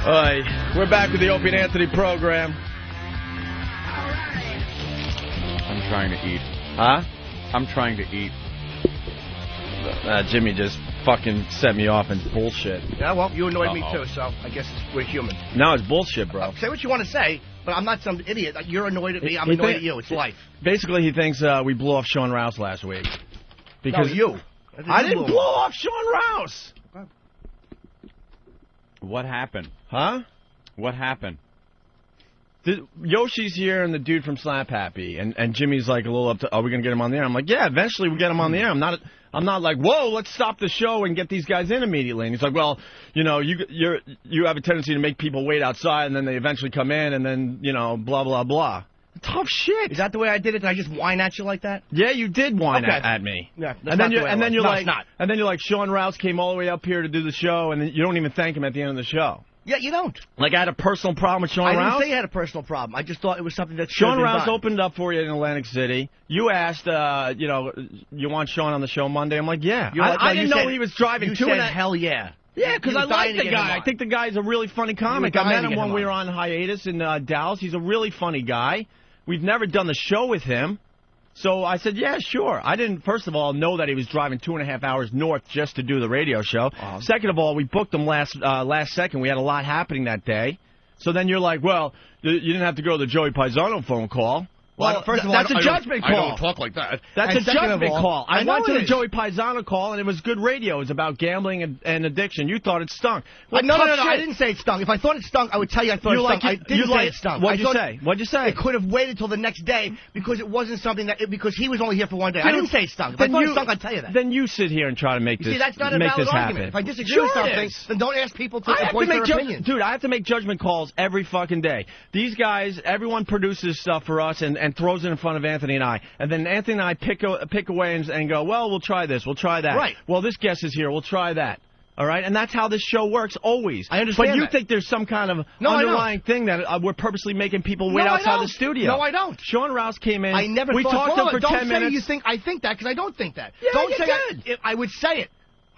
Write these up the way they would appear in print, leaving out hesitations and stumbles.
We're back with the Opie and Anthony program. I'm trying to eat. Huh? I'm trying to eat. Jimmy just fucking set me off in bullshit. Yeah, well, you annoyed me too, so I guess we're human. No, it's bullshit, bro. Say what you want to say, but I'm not some idiot. You're annoyed at me, I'm annoyed at you. It's life. Basically, he thinks we blew off Sean Rouse last week. Because no, you. I didn't blow off Sean Rouse. What happened? Huh? What happened? Yoshi's here and the dude from Slap Happy, and Jimmy's like a little up to, are we going to get him on the air? I'm like, yeah, eventually we get him on the air. I'm not like, whoa, let's stop the show and get these guys in immediately. And he's like, well, you know, you have a tendency to make people wait outside, and then they eventually come in, and then, you know, blah, blah, blah. Tough shit. Is that the way I did it? Did I just whine at you like that? Yeah, you did whine at me. Yeah, and then you're like, Sean Rouse came all the way up here to do the show, and then you don't even thank him at the end of the show. Yeah, you don't. Like, I had a personal problem with Sean Rouse? I didn't say you had a personal problem. I just thought it was something that Sean Rouse opened up for you in Atlantic City. You asked, you know, you want Sean on the show Monday? I'm like, yeah. I didn't know he was driving. You said, hell yeah. Yeah, because I like the guy. I think the guy's a really funny comic. I met him when we were on hiatus in Dallas. He's a really funny guy. We've never done the show with him. So I said, yeah, sure. I didn't, first of all, know that he was driving 2.5 hours north just to do the radio show. Second of all, we booked him last second. We had a lot happening that day. So then you're like, well, you didn't have to go to the Joey Paisano phone call. Well, first of all, that's a judgment call. I don't talk like that. That's a judgment call. I went to the Joey Paisano call, and it was good radio. It was about gambling and addiction. You thought it stunk. Well, no, I didn't say it stunk. If I thought it stunk, I would tell you I thought it stunk. I didn't say it stunk. What'd you say? What'd you say? It could have waited till the next day because it wasn't something that because he was only here for one day. I didn't say it stunk. If I thought it stunk, I'd tell you that. Then you sit here and try to make this happen. See, that's not a valid argument. If I disagree with something, then don't ask people to voice their opinion. Dude, I have to make judgment calls every fucking day. These guys, everyone produces stuff for us and throws it in front of Anthony and I. And then Anthony and I pick away and go, well, we'll try this, we'll try that. Right. Well, this guest is here, we'll try that. All right? And that's how this show works, always. I understand. But you think there's some kind of underlying thing that we're purposely making people wait outside the studio. No, I don't. Sean Rouse came in. I never we talked to him for 10 minutes. Don't say you think I think that, because I don't think that. Yeah, don't you say did. I would say it.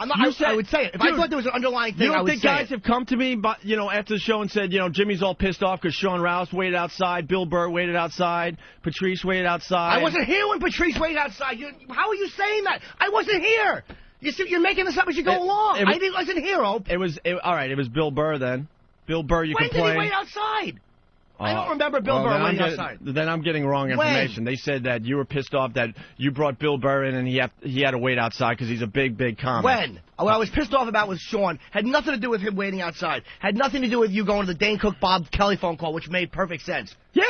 I would say it. If I thought there was an underlying thing, I would say it. You don't think guys have come to me, but, you know, after the show and said, you know, Jimmy's all pissed off because Sean Rouse waited outside, Bill Burr waited outside, Patrice waited outside. I wasn't here when Patrice waited outside. How are you saying that? I wasn't here. You see, you're making this up as you go along. I wasn't here, Ope. All right, it was Bill Burr then. Bill Burr, you complained. When did he wait outside? I don't remember Bill Burr waiting outside. Then I'm getting wrong information. They said that you were pissed off that you brought Bill Burr in and he had to wait outside because he's a big, big comic. When? What I was pissed off about was Sean. Had nothing to do with him waiting outside. Had nothing to do with you going to the Dane Cook, Bob Kelly phone call, which made perfect sense. Yeah,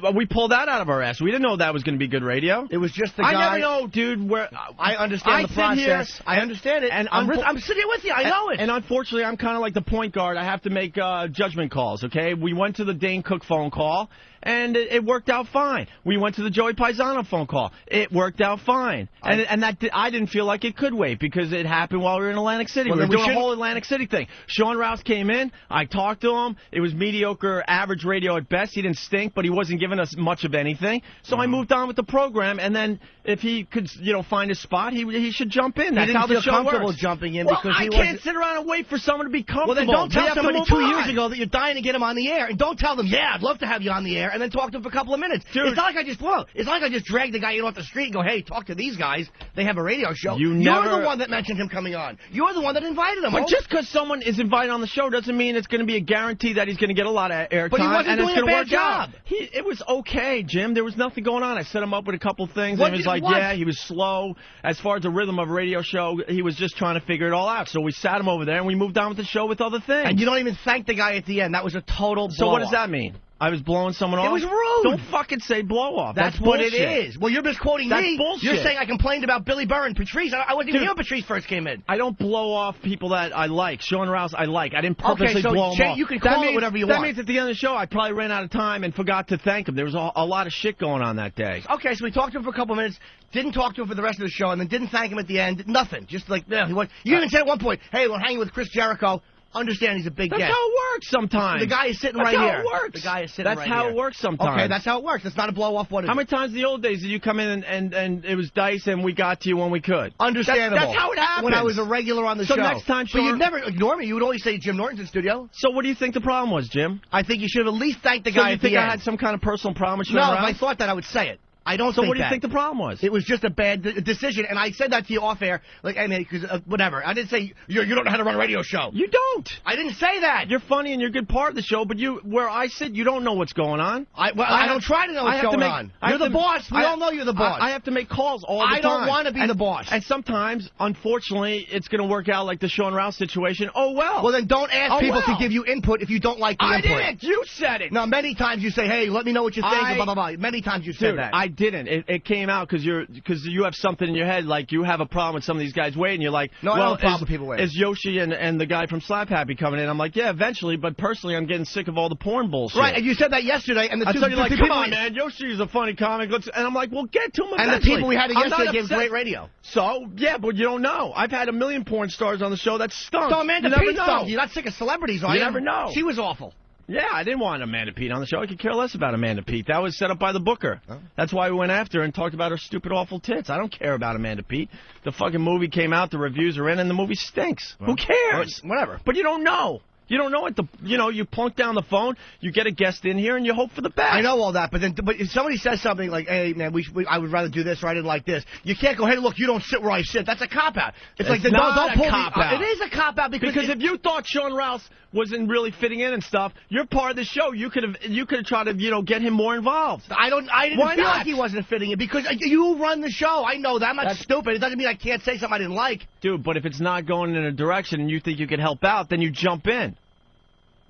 but we pulled that out of our ass. We didn't know that was going to be good radio. It was just the guy. I never know, dude. I understand the process. I understand it. And I'm sitting here with you. I know it. And unfortunately, I'm kind of like the point guard. I have to make judgment calls, okay? We went to the Dane Cook phone call, and it worked out fine. We went to the Joey Paisano phone call. It worked out fine. And that I didn't feel like it could wait because it happened while we were in Atlantic City. We were doing a whole Atlantic City thing. Sean Rouse came in. I talked to him. It was mediocre, average radio at best. He didn't stink, but he wasn't giving us much of anything. So I moved on with the program, and then if he could, you know, find a spot, he should jump in. That's how the show works. He didn't feel comfortable jumping in because I can't sit around and wait for someone to be comfortable. Well, then don't tell somebody 2 years ago that you're dying to get him on the air, and don't tell them, yeah, I'd love to have you on the air, and then talk to him for a couple of minutes. Dude. It's not like I just dragged the guy in off the street and go, hey, talk to these guys. They have a radio show. You're the one that mentioned him coming on. You're the one that invited him. But just because someone is invited on the show doesn't mean it's going to be a guarantee that he's going to get a lot of airtime. But he wasn't doing a bad job. It was okay, Jim. There was nothing going on. I set him up with a couple things, and he was like, yeah, he was slow. As far as the rhythm of a radio show, he was just trying to figure it all out. So we sat him over there, and we moved on with the show with other things. And you don't even thank the guy at the end. That was a total blow-off. So what does that mean? I was blowing someone off? It was rude. Don't fucking say blow off. That's what bullshit. it is. Well, you're misquoting me. That's bullshit. You're saying I complained about Billy Burr and Patrice. I wasn't even here when Patrice first came in. I don't blow off people that I like. Sean Rouse, I like. I didn't purposely blow him off. You can call it whatever you want. That means at the end of the show, I probably ran out of time and forgot to thank him. There was a lot of shit going on that day. Okay, so we talked to him for a couple of minutes, didn't talk to him for the rest of the show, and then didn't thank him at the end. Nothing. Just like, you even said at one point, hey, we're hanging with Chris Jericho. Understand he's a big That's guest. how it works sometimes. The guy is sitting That's right how here. it works. The guy is sitting That's right how here. it works sometimes. Okay, that's how it works. It's not a blow-off. What is How it? many times in the old days did you come in and it was dice and we got to you when we could? Understandable. That's how it happens. When I was a regular on the So show. next time, But you'd Sean- never ignore me. You would always say Jim Norton's in studio. So what do you think the problem was, Jim? I think you should have at least thanked the So guy you at think the I end. had some kind of personal problem with Sean No, if Rouse? I thought that, I would say it. I don't So think what do you that. think the problem was? It was just a bad decision, and I said that to you off air, like, hey, man, because whatever. I didn't say you don't know how to run a radio show. You don't. I didn't say that. You're funny and you're a good part of the show, but where I sit, you don't know what's going on. I don't try to know I what's have to going make- on. I You're have the to- boss. We I- all know you're the boss. I have to make calls all the time. I don't want to be the boss. And sometimes, unfortunately, it's going to work out like the Sean Rouse situation. Oh, well. Well, then don't ask Oh, people well. to give you input if you don't like the I input. didn't. You said it. No, many times you say, hey, let me know what you think, I- blah, blah, blah. Many times you said Dude, that. I didn't. It came out because you have something in your head, like you have a problem with some of these guys waiting. You're like, No, I well, don't have a problem with people waiting. Is Yoshi and the guy from Slap Happy coming in? I'm like, yeah, eventually, but personally, I'm getting sick of all the porn bullshit. Right, and you said that yesterday, and the I two, told you, the like, two come people on, man, Yoshi is a funny comic. And I'm like, well, get to him and the eventually. people we had I'm yesterday not gave upset. great radio. So, yeah, but you don't know. I've had a million porn stars on the show that stunk. So Amanda you never Pete know. stunk. You're not sick of celebrities, are you? You never know. She was awful. Yeah, I didn't want Amanda Pete on the show. I could care less about Amanda Pete. That was set up by the booker. Oh. That's why we went after her and talked about her stupid, awful tits. I don't care about Amanda Pete. The fucking movie came out, the reviews are in, and the movie stinks. Who cares? Whatever. But you don't know. You don't know what you plunk down the phone, you get a guest in here, and you hope for the best. I know all that, but if somebody says something like, hey, man, I would rather do this or I didn't like this, you can't go, hey, look, you don't sit where I sit. That's a cop-out. It's like, not don't a pull cop-out. It is a cop-out because if you thought Sean Rouse wasn't really fitting in and stuff, you're part of the show. You could have tried to get him more involved. I didn't Why feel not? like he wasn't fitting in because you run the show. I know that. I'm not stupid. It doesn't mean I can't say something I didn't like. Dude, but if it's not going in a direction and you think you can help out, then you jump in.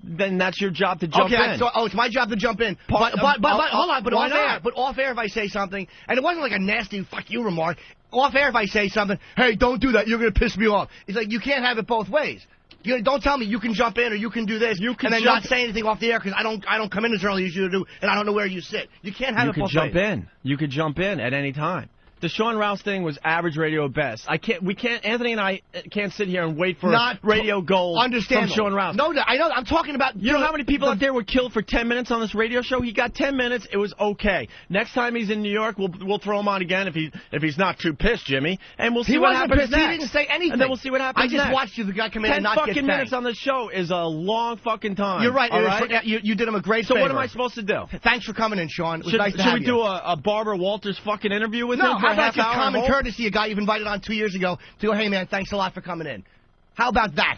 Then that's your job to jump in. So it's my job to jump in. But hold on, but why off air. not? But off air, if I say something, and it wasn't like a nasty "fuck you" remark. Off air, if I say something, hey, don't do that. You're gonna piss me off. It's like you can't have it both ways. Don't tell me you can jump in or you can do this, and then not say anything off the air because I don't come in as early as you do, and I don't know where you sit. You can't have it both ways. You could jump in at any time. The Sean Rouse thing was average radio at best. Anthony and I can't sit here and wait for radio gold from Sean Rouse. No, I know. I'm talking about. You know how many people out there were killed for 10 minutes on this radio show? He got 10 minutes. It was okay. Next time he's in New York, we'll throw him on again if he's not too pissed, Jimmy, and we'll see what happens next. He didn't say anything. And then we'll see what happens I just next. watched you, the guy come in and not get 10 fucking minutes on the show is a long fucking time. You're right. All right? You did him a great So favor. what am I supposed to do? Thanks for coming in, Sean. It was nice to have you. Should we do a Barbara Walters fucking interview with him for how a about half just hour? common courtesy, a guy you've invited on 2 years ago, to go, hey, man, thanks a lot for coming in. How about that?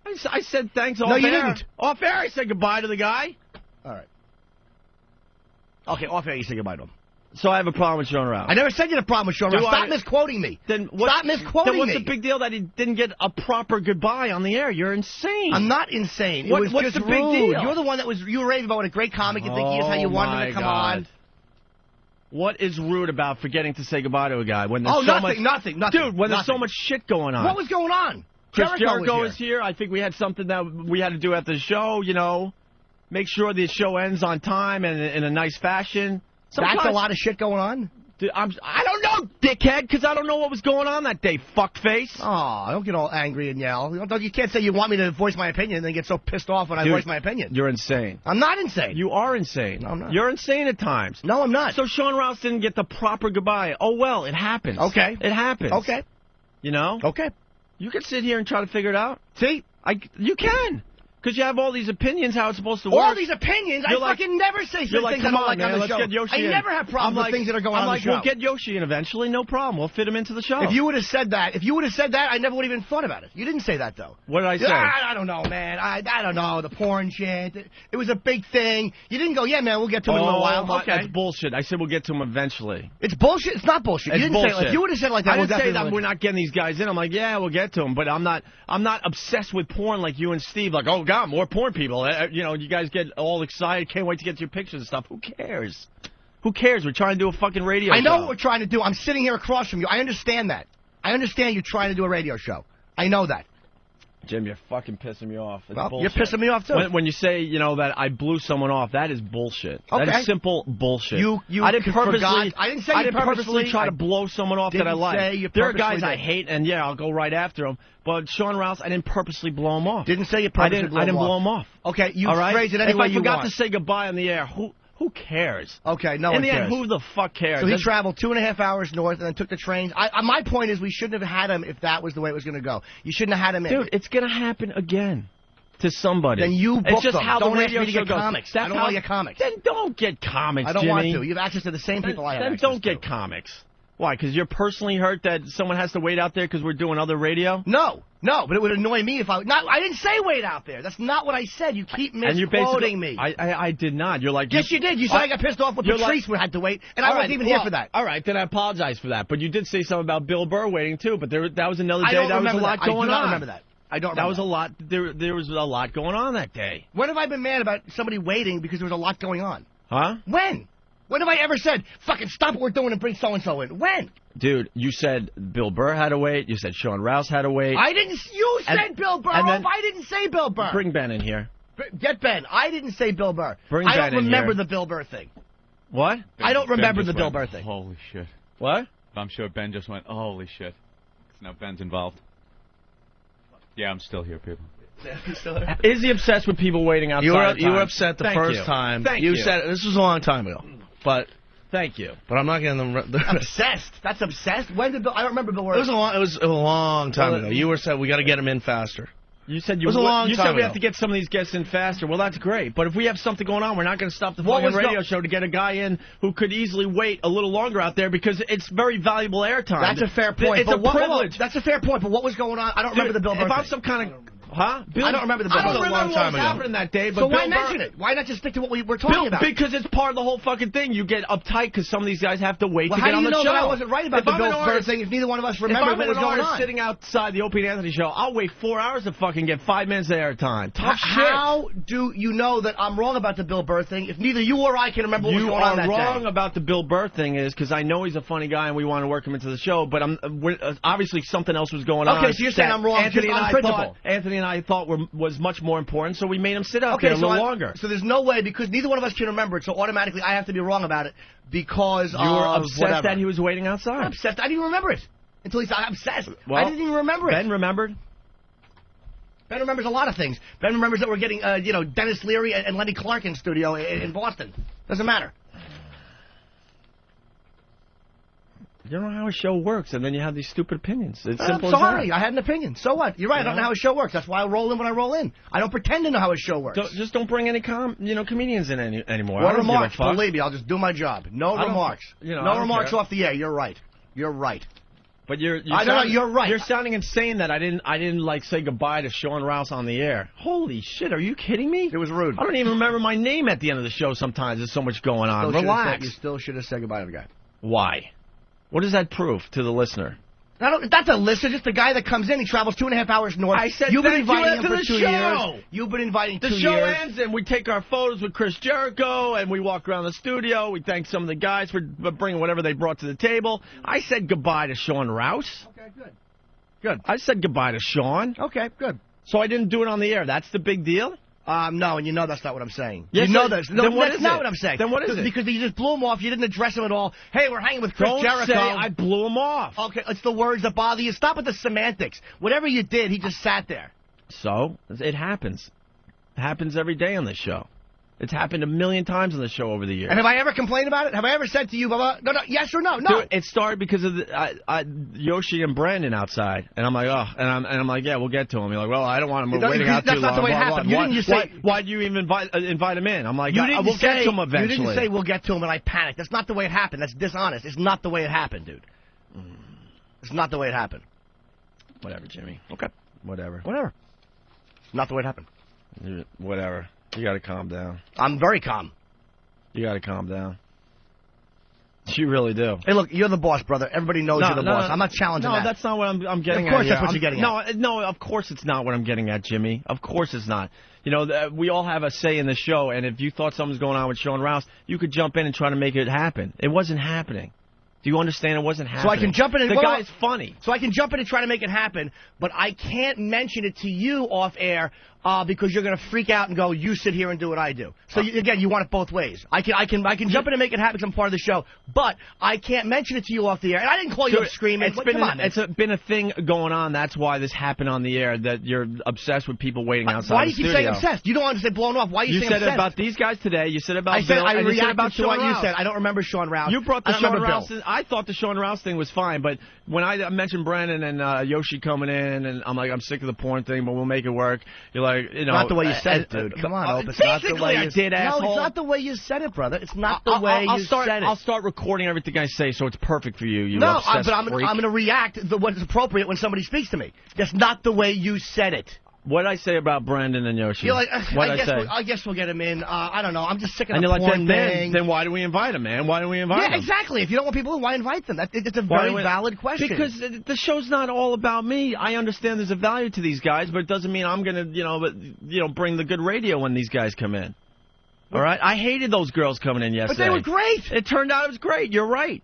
I said thanks off No, air. you didn't. Off air, I said goodbye to the guy. All right. Okay, off air, you say goodbye to him. So I have a problem with Sean Rouse. I never said you had a problem with Sean Rouse. Stop misquoting me. Stop misquoting me. Then what's me. the big deal that he didn't get a proper goodbye on the air? You're insane. I'm not insane. What's just the rude. big deal? You're the one you were raving about what a great comic you think he is, how you wanted him to come on. What is rude about forgetting to say goodbye to a guy when there's nothing. Dude, when there's so much shit going on. What was going on? Chris Jericho is here. I think we had something that we had to do after the show, make sure the show ends on time and in a nice fashion. That's a lot of shit going on? Dude, I don't know, dickhead, because I don't know what was going on that day, fuckface. Oh, don't get all angry and yell. You can't say you want me to voice my opinion and then get so pissed off when I voice my opinion. You're insane. I'm not insane. You are insane. No, I'm not. You're insane at times. No, I'm not. So Sean Rouse didn't get the proper goodbye. Oh, well, it happens. Okay. It happens. Okay. Okay. You can sit here and try to figure it out. See? You can. Because you have all these opinions how it's supposed to work. All these opinions? I fucking never say things I don't like on the show. Get Yoshi I never have problems with things that are going on the show. We'll get Yoshi in eventually, no problem. We'll fit him into the show. If you would have said that, I never would have even thought about it. You didn't say that, though. What did I say? I don't know, man. I don't know. The porn shit. It was a big thing. You didn't go, yeah, man, we'll get to him in a little while. Okay. That's bullshit. I said we'll get to him eventually. It's bullshit? It's not bullshit. You didn't say it like, you would have said it like that. I didn't say that we're not getting these guys in. I'm like, yeah, we'll get to them. But I'm not obsessed with porn like you and Steve. Like, oh, God, more porn people. You guys get all excited. Can't wait to get your pictures and stuff. Who cares? Who cares? We're trying to do a fucking radio show. I know what we're trying to do. I'm sitting here across from you. I understand that. I understand you're trying to do a radio show. I know that. Jim, you're fucking pissing me off. It's Well, bullshit. you're pissing me off, too. When you say, that I blew someone off, that is bullshit. Okay. That is simple bullshit. You I didn't purposely, forgot. I didn't say you purposely try to blow someone off that I like. Say you there are guys purposely I did. hate, and yeah, I'll go right after them. But Sean Rouse, I didn't purposely blow him off. Didn't say you purposely I didn't blow him off. Okay, you All right? phrase it any way you If I forgot want. to say goodbye on the air, who cares? Okay, no In one the cares. end, who the fuck cares? So he traveled 2.5 hours north and then took the train. My point is we shouldn't have had him if that was the way it was going to go. You shouldn't have had him in. Dude, it's going to happen again to somebody. Then you book It's just them. how Don't the ask radio me to show get goes. comics. That's I don't how, want to get comics. Then don't get comics, I don't Jimmy. want to. You have access to the same people I have Then access don't to. get comics. Why? Because you're personally hurt that someone has to wait out there because we're doing other radio? No, but it would annoy me if I didn't say wait out there. That's not what I said. You keep misquoting me. I did not. You're like... Yes, you did. You said I got pissed off when Patrice had to wait, and I wasn't even here for that. All right, then I apologize for that. But you did say something about Bill Burr waiting, too. But that was another day. That was a lot going on. I do not remember that. I don't remember that. Was a lot. There was a lot going on that day. When have I been mad about somebody waiting because there was a lot going on? Huh? When? When have I ever said, fucking stop what we're doing and bring so-and-so in? When? Dude, you said Bill Burr had to wait. You said Sean Rouse had to wait. I didn't. You said Bill Burr. I didn't say Bill Burr. Bring Ben in here. Get Ben. I didn't say Bill Burr. I don't remember the Bill Burr thing. What? I don't remember the Bill Burr thing. Holy shit. What? I'm sure Ben just went, holy shit. Now Ben's involved. Yeah, I'm still here, people. Is he obsessed with people waiting outside? You were upset the first time. Thank you. You said this was a long time ago, but thank you. But I'm not getting them. Obsessed? That's obsessed. When did Bill? I don't remember Bill Burr. It was a long time ago. You said we got to get him in faster. You said it was a long time said we ago. have to get some of these guests in faster. Well, that's great. But if we have something going on, we're not going to stop the fucking radio show to get a guy in who could easily wait a little longer out there because it's very valuable airtime. That's a fair point. It's a privilege. That's a fair point. But what was going on? I don't remember the Bill Burr thing. If I'm some kind of... Huh? Bill, I don't remember the Bill Burr. I don't remember what was happening that day. But so why Bill mention Burr, it? Why not just stick to what we were talking about? Because it's part of the whole fucking thing. You get uptight because some of these guys have to wait to get on the show. How do you know that I wasn't right about the Bill Burr thing if neither one of us remembered what was going on? If I'm sitting outside the Opie and Anthony show, I'll wait 4 hours to fucking get 5 minutes of airtime. Tough shit. How do you know that I'm wrong about the Bill Burr thing if neither you or I can remember what was going on that day? You are wrong about the Bill Burr thing is because I know he's a funny guy and we want to work him into the show, but obviously something else was going on. Okay, so you're saying I'm wrong Anthony on principle. Anthony and I thought was much more important, so we made him sit out there a little longer. So there's no way, because neither one of us can remember it, so automatically I have to be wrong about it because you were obsessed that he was waiting outside. I'm obsessed. I didn't even remember it until he said I'm obsessed. Well, I didn't even remember it. Ben remembered. Ben remembers a lot of things. Ben remembers that we're getting, Dennis Leary and Lenny Clark in studio in Boston. Doesn't matter. You don't know how a show works, and then you have these stupid opinions. It's simple I'm sorry. as that. I had an opinion. So what? You're right. I don't know how a show works. That's why I roll in when I roll in. I don't pretend to know how a show works. Just don't bring any comedians in anymore. No remarks. Believe me, I'll just do my job. No remarks. No remarks off the air. You're right. You're right. But you're right. You're sounding insane that I didn't like say goodbye to Sean Rouse on the air. Holy shit, are you kidding me? It was rude. I don't even remember my name at the end of the show sometimes. There's so much going on. Relax. You still should have said goodbye to the guy. Why? What does that prove to the listener? That's a listener, just a guy that comes in. He travels 2.5 hours north. I said you've been thank inviting you him for 2 years. You've been inviting 2 years. The show ends and we take our photos with Chris Jericho and we walk around the studio. We thank some of the guys for bringing whatever they brought to the table. I said goodbye to Sean Rouse. Okay, good. Good. I said goodbye to Sean. Okay, good. So I didn't do it on the air. That's the big deal? No, and you know that's not what I'm saying. Yes, you know that's not what I'm saying. Then what is it? Because you just blew him off. You didn't address him at all. Hey, we're hanging with Chris Jericho. Don't say I blew him off. Okay, it's the words that bother you. Stop with the semantics. Whatever you did, he just sat there. So, it happens. It happens every day on this show. It's happened a million times on the show over the years. And have I ever complained about it? Have I ever said to you, Bubba, no, yes or no? No. Dude, it started because of Yoshi and Brandon outside, and I'm like, oh, and I'm like, yeah, we'll get to him. You're like, well, I don't want him waiting out too long. That's not the way it happened. You didn't just say, why'd you even invite him in? I'm like, we'll get to him eventually. You didn't say we'll get to him, and I panicked. That's not the way it happened. That's dishonest. It's not the way it happened, dude. It's not the way it happened. Whatever, Jimmy. Okay. Whatever. It's not the way it happened. Whatever. You got to calm down. I'm very calm. You got to calm down. You really do. Hey, look, you're the boss, brother. Everybody knows you're the boss. I'm not challenging that. No, that's not what I'm getting at. Of course that's what you're getting at. No, of course it's not what I'm getting at, Jimmy. Of course it's not. You know, we all have a say in the show, and if you thought something was going on with Sean Rouse, you could jump in and try to make it happen. It wasn't happening. Do you understand it wasn't happening? So I can jump in and... The guy's funny. So I can jump in and try to make it happen, but I can't mention it to you off air because you're going to freak out and go, you sit here and do what I do. So, again, you want it both ways. I can jump in and make it happen because I'm part of the show, but I can't mention it to you off the air. And I didn't call you up screaming. It's been a thing going on. That's why this happened on the air, that you're obsessed with people waiting outside Why the do you keep studio. saying obsessed? You don't want to say blown off. Why are you saying obsessed? You said about these guys today. You said about Bill. I and you said reacted about to what Sean you Rouse. said. I don't remember Sean Rouse. You brought the Sean Rouse. I thought the Sean Rouse thing was fine, but when I mentioned Brennan and Yoshi coming in, and I'm like, I'm sick of the porn thing, but we'll make it work. You're like, you know, not the way you said it, dude. Come on, Opie. It's not the way you did, asshole. No, it's not the way you said it, brother. It's not the way you said it. I'll start recording everything I say, so it's perfect for you. You no, obsessed but I'm freak. going to react what's appropriate when somebody speaks to me. That's not the way you said it. What did I say about Brandon and Yoshi? You're like, I guess we'll get him in. I don't know. I'm just sick of and the you're porn like, thing. then why do we invite him, man? Why do we invite him? Yeah, exactly. If you don't want people in, why invite them? It's a very valid question. Because the show's not all about me. I understand there's a value to these guys, but it doesn't mean I'm going to, bring the good radio when these guys come in. All right? I hated those girls coming in yesterday. But they were great. It turned out it was great. You're right.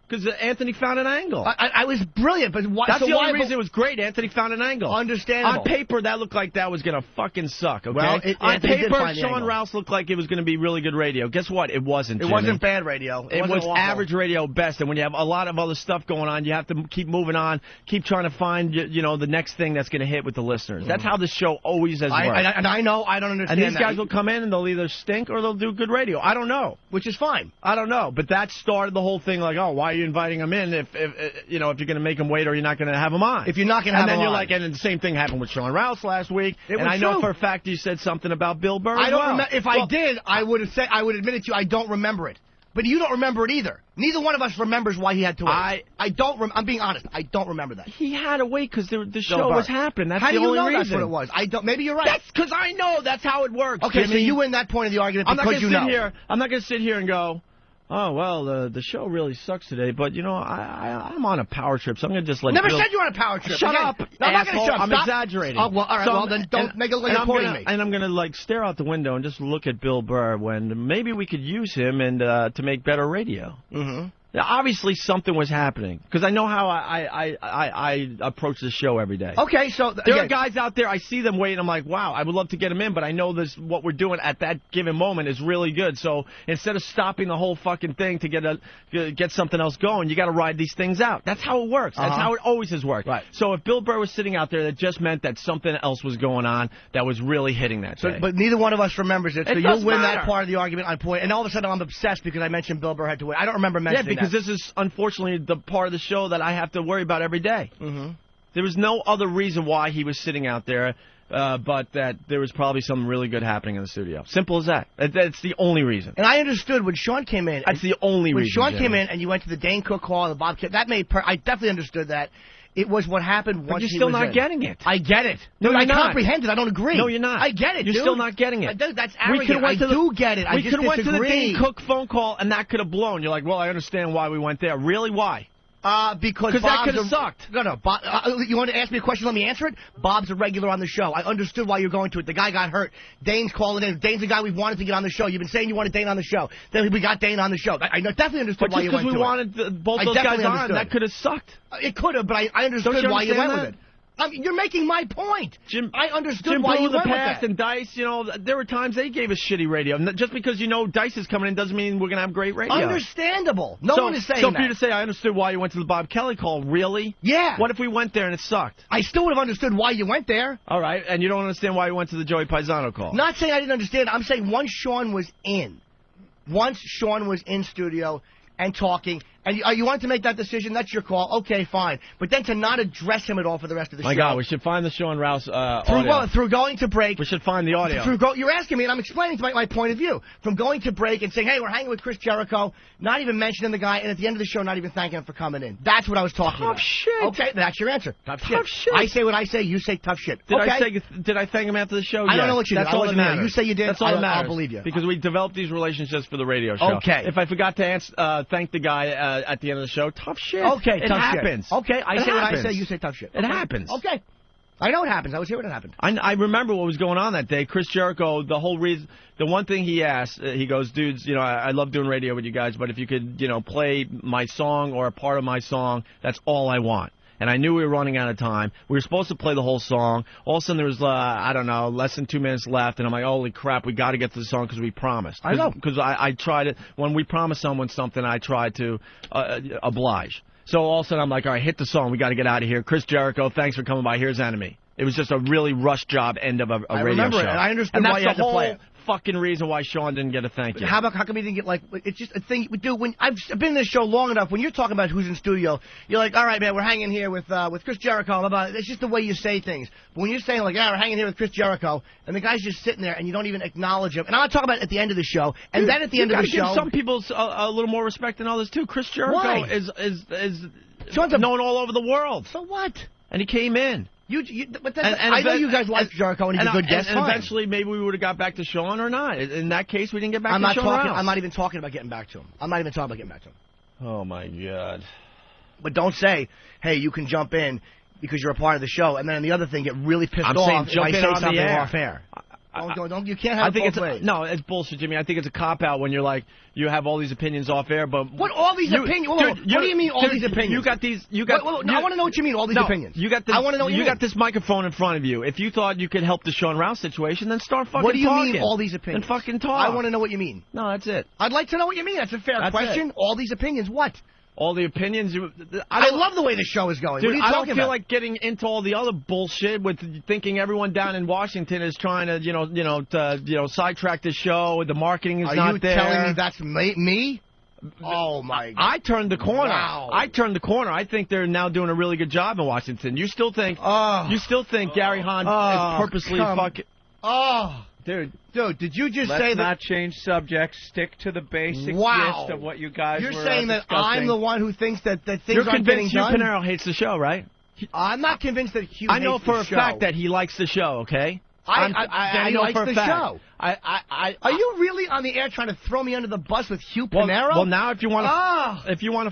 Because Anthony found an angle. I was brilliant, but why? That's the only reason it was great. Anthony found an angle. Understandable. On paper, that looked like that was going to fucking suck, okay? Well, on paper, Sean Rouse looked like it was going to be really good radio. Guess what? It wasn't, Jimmy. It wasn't bad radio. It was average radio best. And when you have a lot of other stuff going on, you have to keep moving on, keep trying to find, the next thing that's going to hit with the listeners. That's how the show always has worked. And I know, I don't understand And these guys will come in and they'll either stink or they'll do good radio. I don't know. Which is fine. I don't know. But that started the whole thing like, oh, why are you inviting them in? If you're going to make them wait or you're not going to have them on. If you're not going to have them on. And then you're like, and the same thing happened with Sean Rouse last week. And I know for a fact you said something about Bill Burr I as don't well. remember. If I did, I would admit it to you. I don't remember it. But you don't remember it either. Neither one of us remembers why he had to wait. I'm being honest. I don't remember that. He had to wait because the show was happening. That's the only reason. That's what it was? Maybe you're right. That's because I know that's how it works. Okay, Jimmy. so you win that point of the argument because you know. I'm not going to sit here and go, oh, well, the show really sucks today, but, I'm on a power trip, so I'm going to just let Never said you were on a power trip. Shut up, no, I'm not going to shut up. I'm exaggerating. Oh, well, all right, then don't make it look like you're quoting me. And I'm going to, stare out the window and just look at Bill Burr when maybe we could use him and to make better radio. Mm-hmm. Now, obviously, something was happening, because I know how I approach the show every day. Okay, so... There are guys out there, I see them waiting, I'm like, wow, I would love to get them in, but I know what we're doing at that given moment is really good. So instead of stopping the whole fucking thing to get something else going, you got to ride these things out. That's how it works. That's how it always has worked. Right. So if Bill Burr was sitting out there, that just meant that something else was going on that was really hitting that day. But neither one of us remembers it, so you'll win matter. that part of the argument on point. And all of a sudden I'm obsessed because I mentioned Bill Burr had to wait. I don't remember mentioning because this is, unfortunately, the part of the show that I have to worry about every day. Mm-hmm. There was no other reason why he was sitting out there, but that there was probably something really good happening in the studio. Simple as that. That's the only reason. And I understood when Sean came in. That's the only reason. When Sean came in and you went to the Dane Cook Hall, the Bob Kid, I definitely understood that. It was what happened once he was in. But you're still not getting it. I get it. No, I you're not. comprehend it. I don't agree. No, you're not. I get it, You're dude. still not getting it. Dude, that's arrogant. I do get it. I just disagree. We could have went to the Dane Cook phone call, and that could have blown. You're like, well, I understand why we went there. Really? Why? Because that could have sucked. No. You want to ask me a question? Let me answer it. Bob's a regular on the show. I understood why you're going to it. The guy got hurt. Dane's calling in. Dane's the guy we wanted to get on the show. You've been saying you wanted Dane on the show. Then we got Dane on the show. I definitely understood why you went to it. But just because we wanted both those guys on, that could have sucked. It could have, but I understood why you went with it. You're making my point. I understood why you went with that. and Dice, there were times they gave us shitty radio. Just because Dice is coming in doesn't mean we're going to have great radio. Understandable. No one is saying that. So that. for you to say, I understood why you went to the Bob Kelly call, really? Yeah. What if we went there and it sucked? I still would have understood why you went there. All right, and you don't understand why you went to the Joey Paisano call? Not saying I didn't understand. I'm saying once Sean was in studio and talking, and you wanted to make that decision, that's your call. Okay, fine. But then to not address him at all for the rest of the show. My God, we should find the Sean Rouse audio. Through going to break. We should find the audio. You're asking me, and I'm explaining to my point of view. From going to break and saying, hey, we're hanging with Chris Jericho, not even mentioning the guy, and at the end of the show, not even thanking him for coming in. That's what I was talking about. Tough shit. Okay, that's your answer. Tough shit. Shit. I say what I say, you say tough shit. Did I thank him after the show? I don't know what you did. That's all that matters. You say you did. That's all that matters. I'll believe you. Because we developed these relationships for the radio show. Okay. If I forgot to thank the guy at the end of the show, tough shit. Okay, it tough happens. Shit. Okay, I say what I say, you say tough shit. It happens. Okay. I know what happens. I was here when it happened. I remember what was going on that day. Chris Jericho, the whole reason, the one thing he asked, he goes, dudes, I love doing radio with you guys, but if you could, play my song or a part of my song, that's all I want. And I knew we were running out of time. We were supposed to play the whole song. All of a sudden there was, less than 2 minutes left, and I'm like, holy crap, we got to get to the song because we promised. I know. Because I tried it. When we promise someone something, I try to oblige. So all of a sudden I'm like, all right, hit the song. We got to get out of here. Chris Jericho, thanks for coming by. Here's Enemy. It was just a really rush job end of a radio show. I remember it, and I understood why you had to play it. That's the whole fucking reason why Sean didn't get a thank you. How come he didn't get, it's just a thing, dude, when I've been in this show long enough, when you're talking about who's in studio, you're like, all right, man, we're hanging here with Chris Jericho, blah, blah. It's just the way you say things. But when you're saying, we're hanging here with Chris Jericho, and the guy's just sitting there, and you don't even acknowledge him, and I'm not talking about at the end of the show, and then at the end of the show... give some people a little more respect than others, too. Chris Jericho is known all over the world. So what? And he came in. I know you guys like Jericho, and he's a good guest. And eventually, maybe we would have got back to Sean or not. In that case, we didn't get back to Sean. I'm not even talking about getting back to him. Oh, my God. But don't say, hey, you can jump in because you're a part of the show, and then the other thing, get really pissed off if I say something off air. You can't have it both ways. No, it's bullshit, Jimmy. I think it's a cop-out when you're like, you have all these opinions off air, but... What, all these opinions? What do you mean, all these opinions? You got these... I want to know what you mean, all these opinions. I want to know what you got this microphone in front of you. If you thought you could help the Sean Rouse situation, then start fucking talking. What do you mean, all these opinions? Then fucking talk. I want to know what you mean. No, that's it. I'd like to know what you mean. That's a fair question. All these opinions, what? All the opinions. I love the way the show is going. Dude, what are you talking I don't feel like getting into all the other bullshit with thinking everyone down in Washington is trying to, sidetrack the show. The marketing is not there. Are you telling me that's me? Oh my God! I turned the corner. Wow. I turned the corner. I think they're now doing a really good job in Washington. You still think? Gary Hahn is purposely fucking? Dude, did you just say that? Let's not change subjects. Stick to the basic gist of what you guys were discussing. You're saying that I'm the one who thinks that things aren't getting done? You're convinced Panero hates the show, right? I'm not convinced that Hugh I know for a fact that he likes the show, okay? I know for a fact. Show. Are you really on the air trying to throw me under the bus with Hugh Panero? Well, now if you want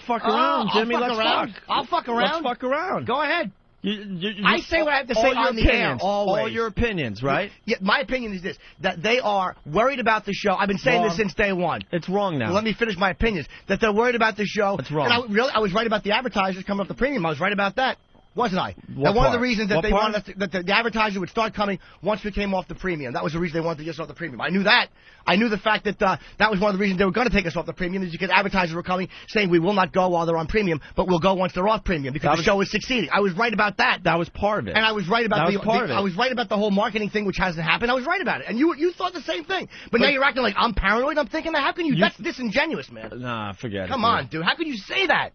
to fuck around, Jimmy, let's fuck. I'll fuck around. Let's fuck around. Go ahead. I say what I have to say on the air, always. All your opinions, right? Yeah, my opinion is this, that they are worried about the show. I've been saying this since day one. It's wrong now. Well, let me finish my opinions. That they're worried about the show. It's wrong. And I was right about the advertisers coming up the premium. I was right about that. Wasn't I? And one of the reasons that they wanted us that the advertiser would start coming once we came off the premium. That was the reason they wanted to get us off the premium. I knew that. I knew the fact that that was one of the reasons they were going to take us off the premium is because advertisers were coming saying we will not go while they're on premium, but we'll go once they're off premium because the show is succeeding. I was right about that. That was part of it. And I was right about I was right about the whole marketing thing, which hasn't happened. I was right about it. And you thought the same thing. But now you're acting like I'm paranoid. I'm thinking that. How can you? That's disingenuous, man. Nah, forget it. Come on, dude. How could you say that?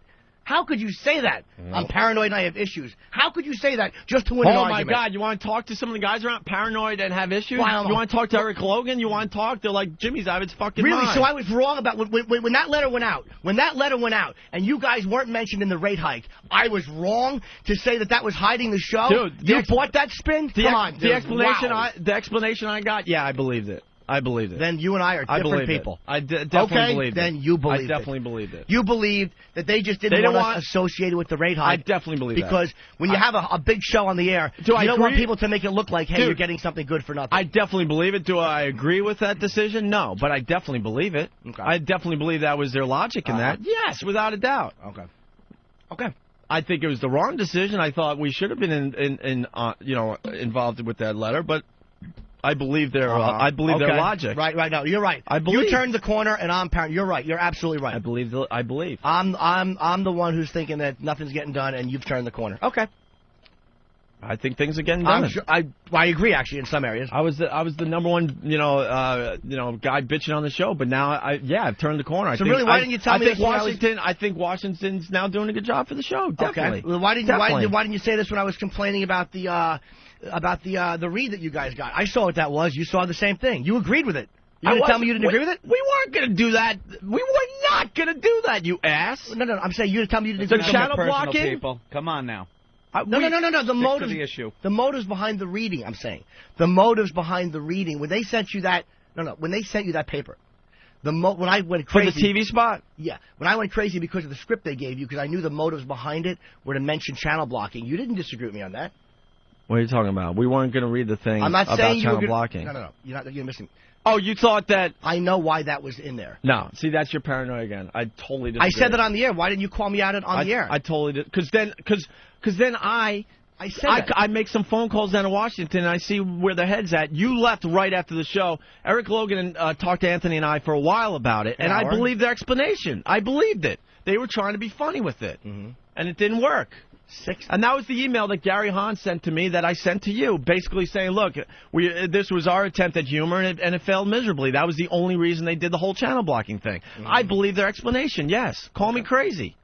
How could you say that? I'm paranoid and I have issues. How could you say that just to win an argument? Oh, my God. You want to talk to some of the guys around paranoid and have issues? Well, you want to talk to Eric Logan? You want to talk? They're like, Jimmy's out of his fucking mind. Really? So I was wrong about when that letter went out. When that letter went out and you guys weren't mentioned in the rate hike, I was wrong to say that was hiding the show? Dude, you bought that spin? Come on, dude. The explanation I got, yeah, I believed it. I believed it. Then you and I are different people. I definitely believed it. Then you believed it. I definitely believed it. You believed that they just didn't want us associated with the rate hike. I definitely believe that. Because when you have a big show on the air, you don't want people to make it look like, hey, you're getting something good for nothing. I definitely believe it. Do I agree with that decision? No, but I definitely believe it. Okay. I definitely believe that was their logic in that. Yes, without a doubt. Okay. I think it was the wrong decision. I thought we should have been involved with that letter, but I believe their their logic. Right. No, you're right. You turned the corner, and I'm paranoid. You're right. You're absolutely right. I believe. I'm the one who's thinking that nothing's getting done, and you've turned the corner. Okay. I think things are getting done. I agree, actually, in some areas. I was the number one, guy bitching on the show, but now I've turned the corner. So really, why didn't you tell me this? I think Washington's now doing a good job for the show. Definitely. Okay. Well, why didn't you say this when I was complaining about the read that you guys got? I saw what that was. You saw the same thing. You agreed with it. You didn't tell me you didn't agree with it? We weren't going to do that. We were not going to do that, you ass. No. I'm saying you didn't tell me you didn't agree with it. The channel blocking? People. Come on now. No. The motives. The issue. The motives behind the reading. I'm saying the motives behind the reading. When they sent you that. When they sent you that paper. When I went crazy for the TV spot. Yeah. When I went crazy because of the script they gave you, because I knew the motives behind it were to mention channel blocking. You didn't disagree with me on that. What are you talking about? We weren't going to read the thing I'm not about saying channel you were blocking. No. You're missing. Oh, you thought that... I know why that was in there. No. See, that's your paranoia again. I totally disagree. I said that on the air. Why didn't you call me out on the air? I totally did. Because then I make some phone calls down to Washington, and I see where their head's at. You left right after the show. Eric Logan talked to Anthony and I for a while about it, and I believed their explanation. I believed it. They were trying to be funny with it, and it didn't work. And that was the email that Gary Hahn sent to me that I sent to you, basically saying, look, this was our attempt at humor, and it failed miserably. That was the only reason they did the whole channel blocking thing. I believe their explanation, yes. Call me crazy.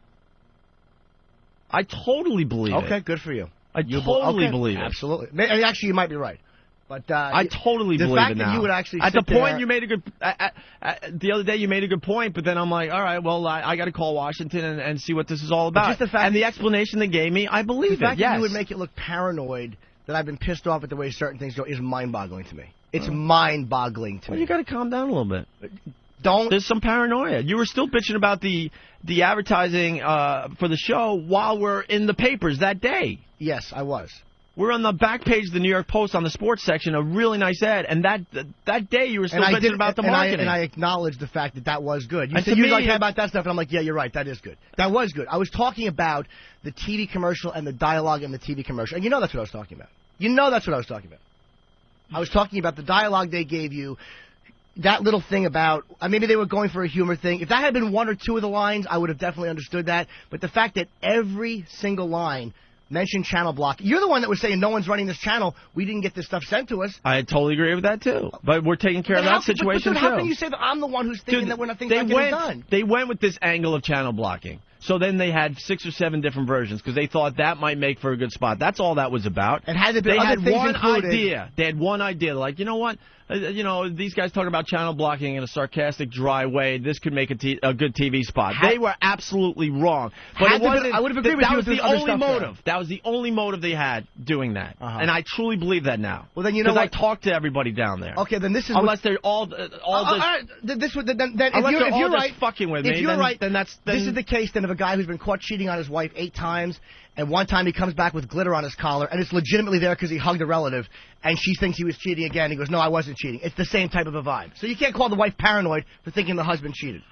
I totally believe it. Okay, good for you. I totally believe it. Absolutely. Actually, you might be right. But I totally believe it now. The fact that you would actually at the point you made a good the other day you made a good point, but then I'm like, all right, well I got to call Washington and see what this is all about. Just the fact and the explanation they gave me, I believe it. The fact yes. that you would make it look paranoid that I've been pissed off at the way certain things go is mind-boggling to me. It's mind-boggling to me. Well, you got to calm down a little bit. There's some paranoia. You were still bitching about the advertising for the show while we're in the papers that day. Yes, I was. We're on the back page of the New York Post on the sports section, a really nice ad, and that day you were still bitching about the marketing. And I acknowledged the fact that was good. You said you like about that stuff, and I'm like, yeah, you're right, that is good. That was good. I was talking about the TV commercial and the dialogue in the TV commercial, and you know that's what I was talking about. I was talking about the dialogue they gave you, that little thing about, maybe they were going for a humor thing. If that had been one or two of the lines, I would have definitely understood that. But the fact that every single line mentioned channel block. You're the one that was saying no one's running this channel. We didn't get this stuff sent to us. I totally agree with that, too. But we're taking care of that situation, too. How can you say that I'm the one who's thinking that we're not thinking getting done? They went with this angle of channel blocking. So then they had 6 or 7 different versions because they thought that might make for a good spot. That's all that was about. And had they had one idea. They had one idea. Like, you know what? These guys talk about channel blocking in a sarcastic, dry way. This could make a good TV spot. They were absolutely wrong. But I would have agreed with you. That was the only motive. That was the only motive they had doing that. And I truly believe that now. Well, then you know what? Because I talked to everybody down there. Okay, then this is unless they're all if you're right, fucking with me. If you're right, then this is the case then of a guy who's been caught cheating on his wife 8 times. And one time he comes back with glitter on his collar, and it's legitimately there because he hugged a relative, and she thinks he was cheating again. He goes, no, I wasn't cheating. It's the same type of a vibe. So you can't call the wife paranoid for thinking the husband cheated.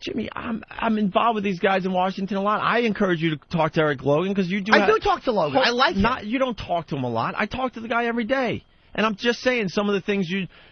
Jimmy, I'm involved with these guys in Washington a lot. I encourage you to talk to Eric Logan because you do. I do talk to Logan. I like him. You don't talk to him a lot. I talk to the guy every day. And I'm just saying some of the things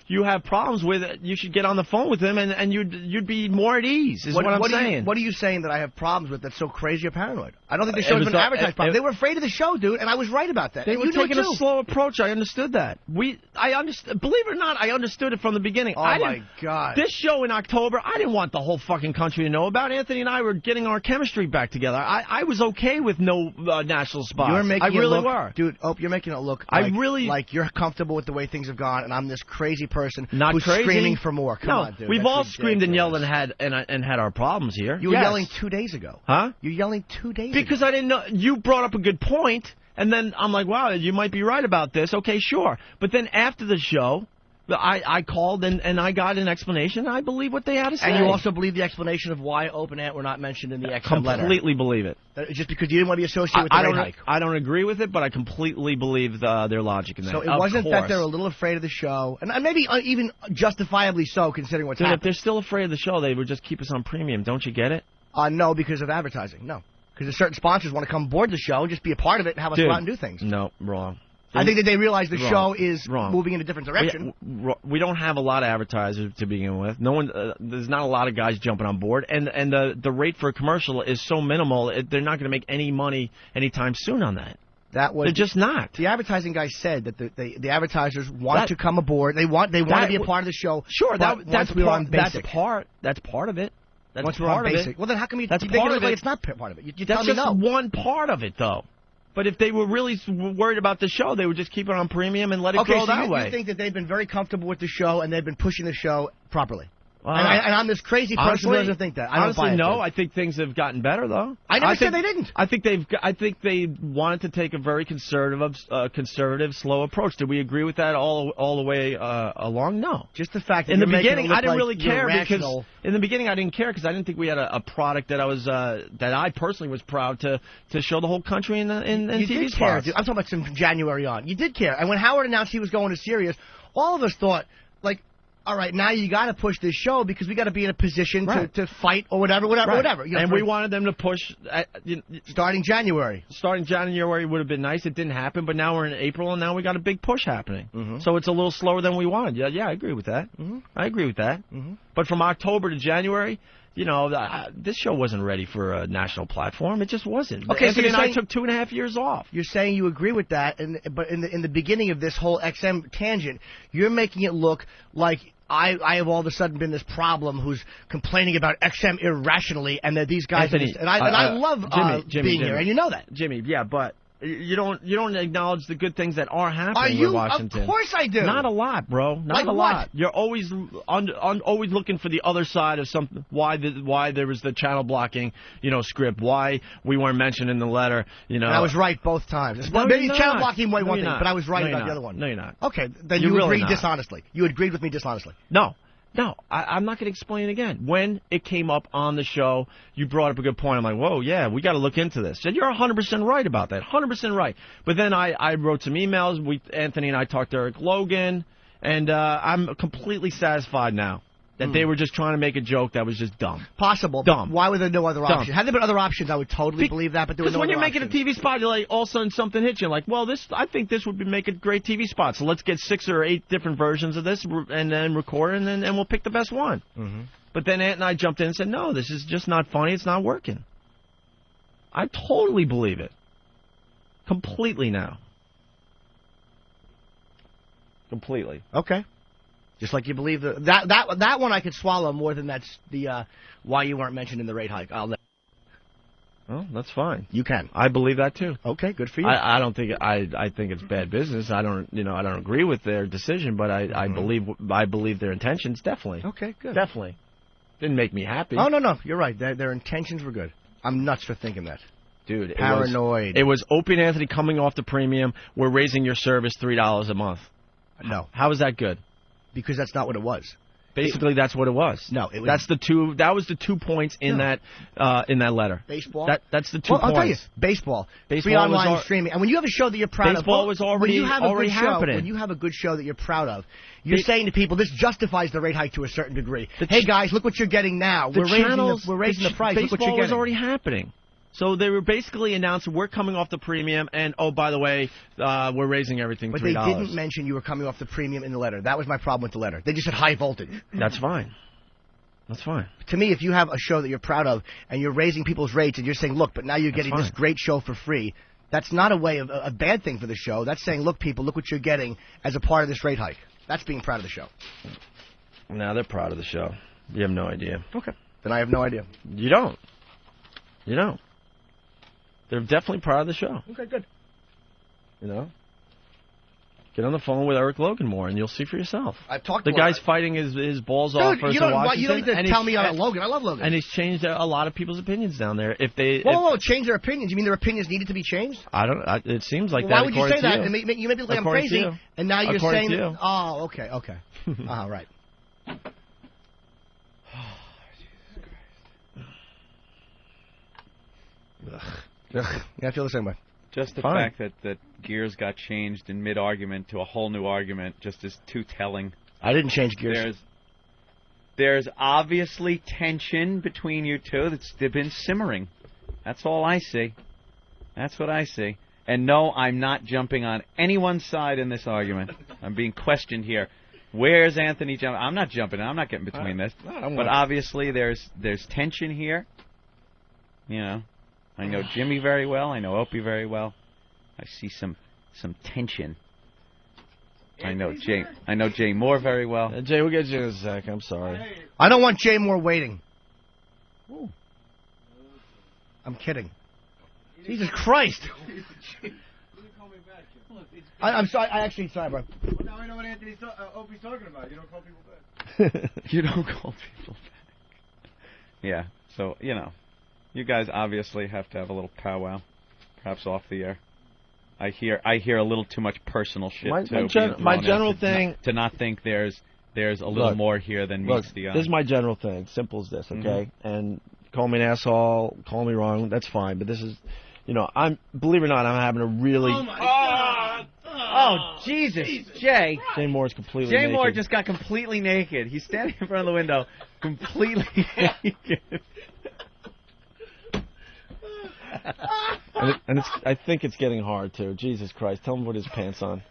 you have problems with, you should get on the phone with him and you'd be more at ease, is what I'm saying. What are you saying that I have problems with that's so crazy or paranoid? I don't think the show's been advertised properly. They were afraid of the show, dude, and I was right about that. They were taking a slow approach. I understood that. Believe it or not, I understood it from the beginning. Oh, my God. This show in October, I didn't want the whole fucking country to know about. Anthony and I were getting our chemistry back together. I was okay with no national spots. Dude, you're making it look like you're comfortable with the way things have gone, and I'm this crazy person who's screaming for more. Come on, dude. We've all screamed and yelled and had our problems here. You were yelling 2 days ago. Huh? You're yelling 2 days ago. Because I didn't know. You brought up a good point, and then I'm like, wow, you might be right about this. Okay, sure. But then after the show, I called and I got an explanation. I believe what they had to say. And you also believe the explanation of why Open Ant were not mentioned in the XM letter. Completely believe it. Just because you didn't want to be associated with the rate hike. I don't agree with it, but I completely believe their logic in that. So it wasn't that they're a little afraid of the show, and maybe even justifiably so, considering what's happening. If they're still afraid of the show, they would just keep us on premium. Don't you get it? No, because of advertising. No. Because certain sponsors want to come aboard the show and just be a part of it and have us go out and do things. No, wrong. I think that they realize the show is moving in a different direction. We don't have a lot of advertisers to begin with. No one, there's not a lot of guys jumping on board, and the rate for a commercial is so minimal. They're not going to make any money anytime soon on that. They're just not. The advertising guy said that the advertisers want to come aboard. They want to be a part of the show. Sure, that's part of it. Once we're on basic. Well, then how come you? That's part of it. It's not part of it. You that's just one part of it, though. But if they were really worried about the show, they would just keep it on premium and let it grow that way. Okay, so you think that they've been very comfortable with the show and they've been pushing the show properly? And I'm this crazy person who doesn't think that. I don't buy it. No. I think things have gotten better, though. I never said they didn't. I think they wanted to take a very conservative, slow approach. Did we agree with that all the way along? No. Just the fact that in the beginning, I didn't really care because in the beginning I didn't care because I didn't think we had a product that I personally was proud to show the whole country in TV spots. Dude. I'm talking about from January on. You did care, and when Howard announced he was going to Sirius, all of us thought, like, all right, now you got to push this show because we got to be in a position to fight or whatever. You know, and we wanted them to push starting January. Starting January would have been nice. It didn't happen, but now we're in April, and now we got a big push happening. Mm-hmm. So it's a little slower than we wanted. Yeah, I agree with that. Mm-hmm. I agree with that. Mm-hmm. But from October to January, you know, this show wasn't ready for a national platform. It just wasn't. Okay, Anthony and I took 2.5 years off. You're saying you agree with that, but in the beginning of this whole XM tangent, you're making it look like I have all of a sudden been this problem who's complaining about XM irrationally, and that these guys Anthony, I love Jimmy, being here, and you know that, Jimmy. Yeah, but you don't acknowledge the good things that are happening in Washington. Of course I do. Not a lot, bro. Not a lot. You're always always looking for the other side of something. Why there was the channel blocking, script. Why we weren't mentioned in the letter. And I was right both times. No, maybe channel blocking way one thing, not. but I was right no, about the other one. No, you're not. Okay, then you really agreed dishonestly. You agreed with me dishonestly. No, I'm not going to explain it again. When it came up on the show, you brought up a good point. I'm like, whoa, yeah, we got to look into this. And you're 100% right about that, 100% right. But then I wrote some emails. Anthony and I talked to Eric Logan, and I'm completely satisfied now that they were just trying to make a joke that was just dumb. Possible. Dumb. Why were there no other options? Had there been other options, I would totally believe that, but there were no other options. Because when you're making a TV spot, you're like, all of a sudden something hits you. Like, well, I think this would make a great TV spot. So let's get 6 or 8 different versions of this and then record it, and we'll pick the best one. Mm-hmm. But then Ant and I jumped in and said, no, this is just not funny. It's not working. I totally believe it. Completely now. Completely. Okay. Just like you believe that one I could swallow more than that's the why you weren't mentioned in the rate hike. Well, that's fine. You can. I believe that too. Okay, good for you. I don't think I think it's bad business. I don't agree with their decision, but I believe their intentions definitely. Okay, good. Definitely. Didn't make me happy. Oh no, you're right. Their intentions were good. I'm nuts for thinking that. Dude, paranoid. It was Opie and Anthony coming off the premium. We're raising your service $3 a month. No. How is that good? Because that's not what it was. Basically, that's what it was. No, it was. That was the 2 points in that letter. Baseball. That's the 2 points. I'll tell you, baseball free online streaming, and when you have a show that you're proud of, baseball was already happening. When you have a good show that you're proud of, you're saying to people, this justifies the rate hike to a certain degree. Hey guys, look what you're getting now. We're raising the price. Look what you're getting. Baseball was already happening. So they were basically announcing, we're coming off the premium, and, oh, by the way, we're raising everything $3. But they didn't mention you were coming off the premium in the letter. That was my problem with the letter. They just said high voltage. That's fine. That's fine. To me, if you have a show that you're proud of, and you're raising people's rates, and you're saying, look, but now you're getting this great show for free, that's not a bad thing for the show. That's saying, look, people, look what you're getting as a part of this rate hike. That's being proud of the show. No, they're proud of the show. You have no idea. Okay. Then I have no idea. You don't. You don't. They're definitely proud of the show. Okay, good. Get on the phone with Eric Logan more, and you'll see for yourself. I've talked to the guy's fighting his balls off versus Washington. You don't need to tell me about Logan. I love Logan. And he's changed a lot of people's opinions down there. Whoa, change their opinions? You mean their opinions needed to be changed? It seems like that. Why would you say that? You made me look like I'm crazy, and now you're saying. Oh, okay. Right. Yeah, I feel the same way. Just the fact that gears got changed in mid-argument to a whole new argument just is too telling. I didn't change gears. There's obviously tension between you two that's been simmering. That's all I see. That's what I see. And no, I'm not jumping on anyone's side in this argument. I'm being questioned here. Where's Anthony jumping? I'm not jumping. I'm not getting between this. But obviously there's tension here. I know Jimmy very well. I know Opie very well. I see some tension. I know Jay Moore very well. Jay, we'll get you in a sec. I'm sorry. I don't want Jay Moore waiting. Ooh. I'm kidding. Jesus Christ. I'm sorry. I actually sorry, bro. Well, now I know what Opie's talking about. You don't call people back. You don't call people back. Yeah. So you guys obviously have to have a little powwow, perhaps off the air. I hear a little too much personal shit my general thing to not think there's a little more here than meets the eye. This is my general thing. Simple as this, okay? And call me an asshole, call me wrong, that's fine. But this is, believe it or not, I'm having a really. Oh my God! Oh, Jesus, Jay. Jay Moore's completely naked. Jay Moore just got completely naked. He's standing in front of the window, completely naked. and I think it's getting hard, too. Jesus Christ. Tell him to put his pants on.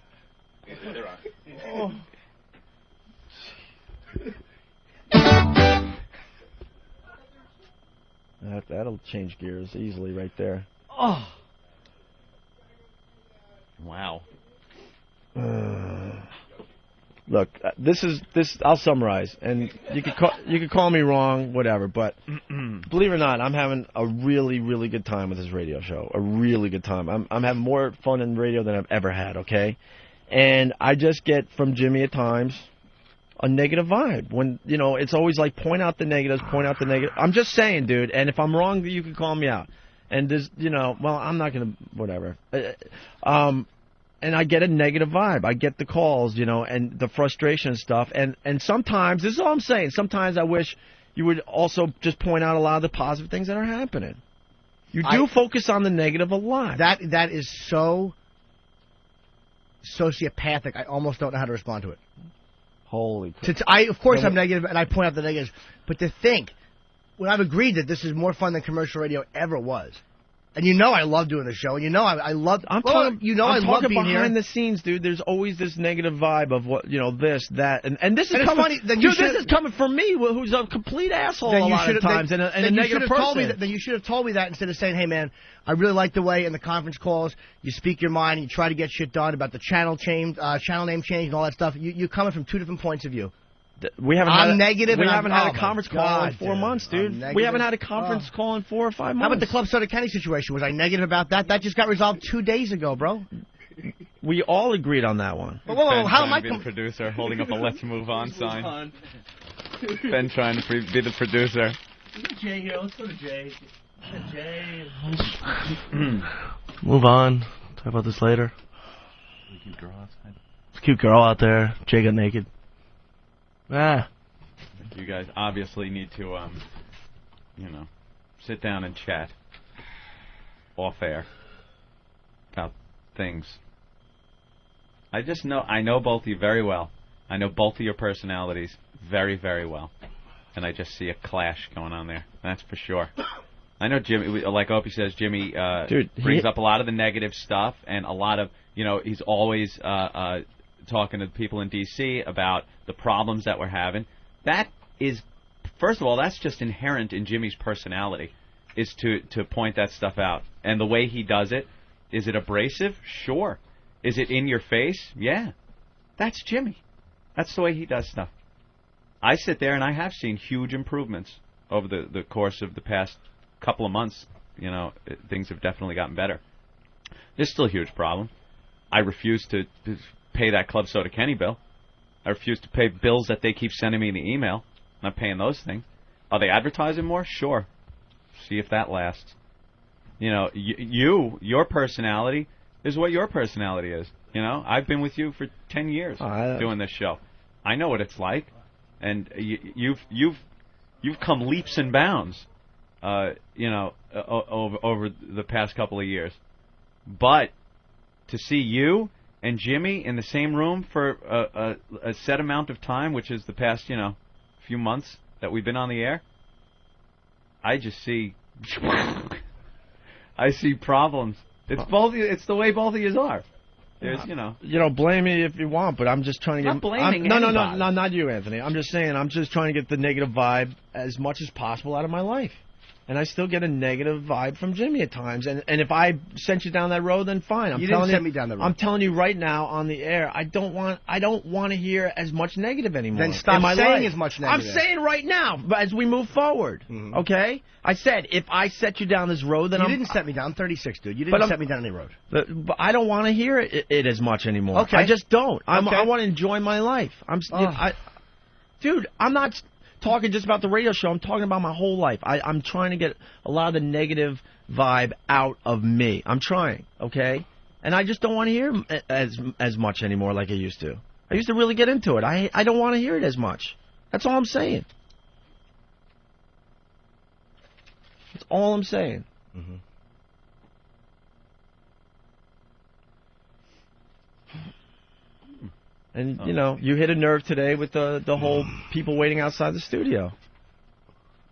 That'll change gears easily right there. Oh. Wow. Look, I'll summarize, and you could call me wrong, whatever, but believe it or not, I'm having a really, really good time with this radio show. A really good time. I'm having more fun in radio than I've ever had, okay? And I just get from Jimmy at times a negative vibe. When, it's always like point out the negatives, point out the negative. I'm just saying, dude, and if I'm wrong, you can call me out. And there's, well, I'm not going to, whatever. And I get a negative vibe. I get the calls, and the frustration and stuff. And sometimes, this is all I'm saying, sometimes I wish you would also just point out a lot of the positive things that are happening. You do focus on the negative a lot. That is so sociopathic, I almost don't know how to respond to it. Holy crap. Of course I'm negative, and I point out the negatives. But to think, when I've agreed that this is more fun than commercial radio ever was. And I love doing the show, and I love. I'm talking behind here. the scenes, dude. There's always this negative vibe of what this, that, and this is coming. Funny, this is coming from me, who's a complete asshole a lot of times, and a negative person. Then you should have told me that instead of saying, "Hey, man, I really like the way in the conference calls you speak your mind, and you try to get shit done about the channel name change, and all that stuff." You're coming from two different points of view. We haven't had a conference call in 4 months, dude. We haven't had a conference call in 4 or 5 months. How about the Club Soda Kenny situation? Was I negative about that? That just got resolved 2 days ago, bro. We all agreed on that one. Whoa, how am I the producer holding up a "Let's move on" sign? Ben trying to be the producer. Jay here. Let's go to Jay. Jay. Move on. Talk about this later. Cute girl outside. It's a cute girl out there. Jay got naked. You guys obviously need to, sit down and chat off air about things. I know both of you very well. I know both of your personalities very, very well. And I just see a clash going on there. That's for sure. I know Jimmy, like Opie says, Jimmy brings up a lot of the negative stuff and a lot of, he's always talking to people in D.C. about the problems that we're having. That is, first of all, that's just inherent in Jimmy's personality, is to point that stuff out. And the way he does it, is it abrasive? Sure. Is it in your face? Yeah. That's Jimmy. That's the way he does stuff. I sit there and I have seen huge improvements over the course of the past couple of months. Things have definitely gotten better. There's still a huge problem. I refuse to pay that Club Soda Kenny bill. I refuse to pay bills that they keep sending me in the email. I'm not paying those things. Are they advertising more? Sure. See if that lasts. Your personality is what your personality is. I've been with you for 10 years doing this show. I know what it's like, and you've come leaps and bounds, over the past couple of years. But to see you and Jimmy in the same room for a set amount of time, which is the past, few months that we've been on the air, I just see, I see problems. It's the way both of you are. There's, blame me if you want, but I'm just trying to get. No, not you, Anthony. I'm just saying, I'm just trying to get the negative vibe as much as possible out of my life. And I still get a negative vibe from Jimmy at times. And if I sent you down that road, then fine. You didn't send me down the road. I'm telling you right now on the air, I don't want to hear as much negative anymore. Then stop saying as much negative. I'm saying right now, but as we move forward, okay? I said if I set you down this road, then you didn't set me down. I'm 36, dude. You didn't set me down any road. But I don't want to hear it as much anymore. Okay. I just don't. I want to enjoy my life. Dude, I'm not talking just about the radio show. I'm talking about my whole life. I'm trying to get a lot of the negative vibe out of me. I'm trying, okay? And I just don't want to hear as much anymore like I used to. I used to really get into it. I don't want to hear it as much. That's all I'm saying. That's all I'm saying. Mm-hmm. And, you know, you hit a nerve today with the whole people waiting outside the studio.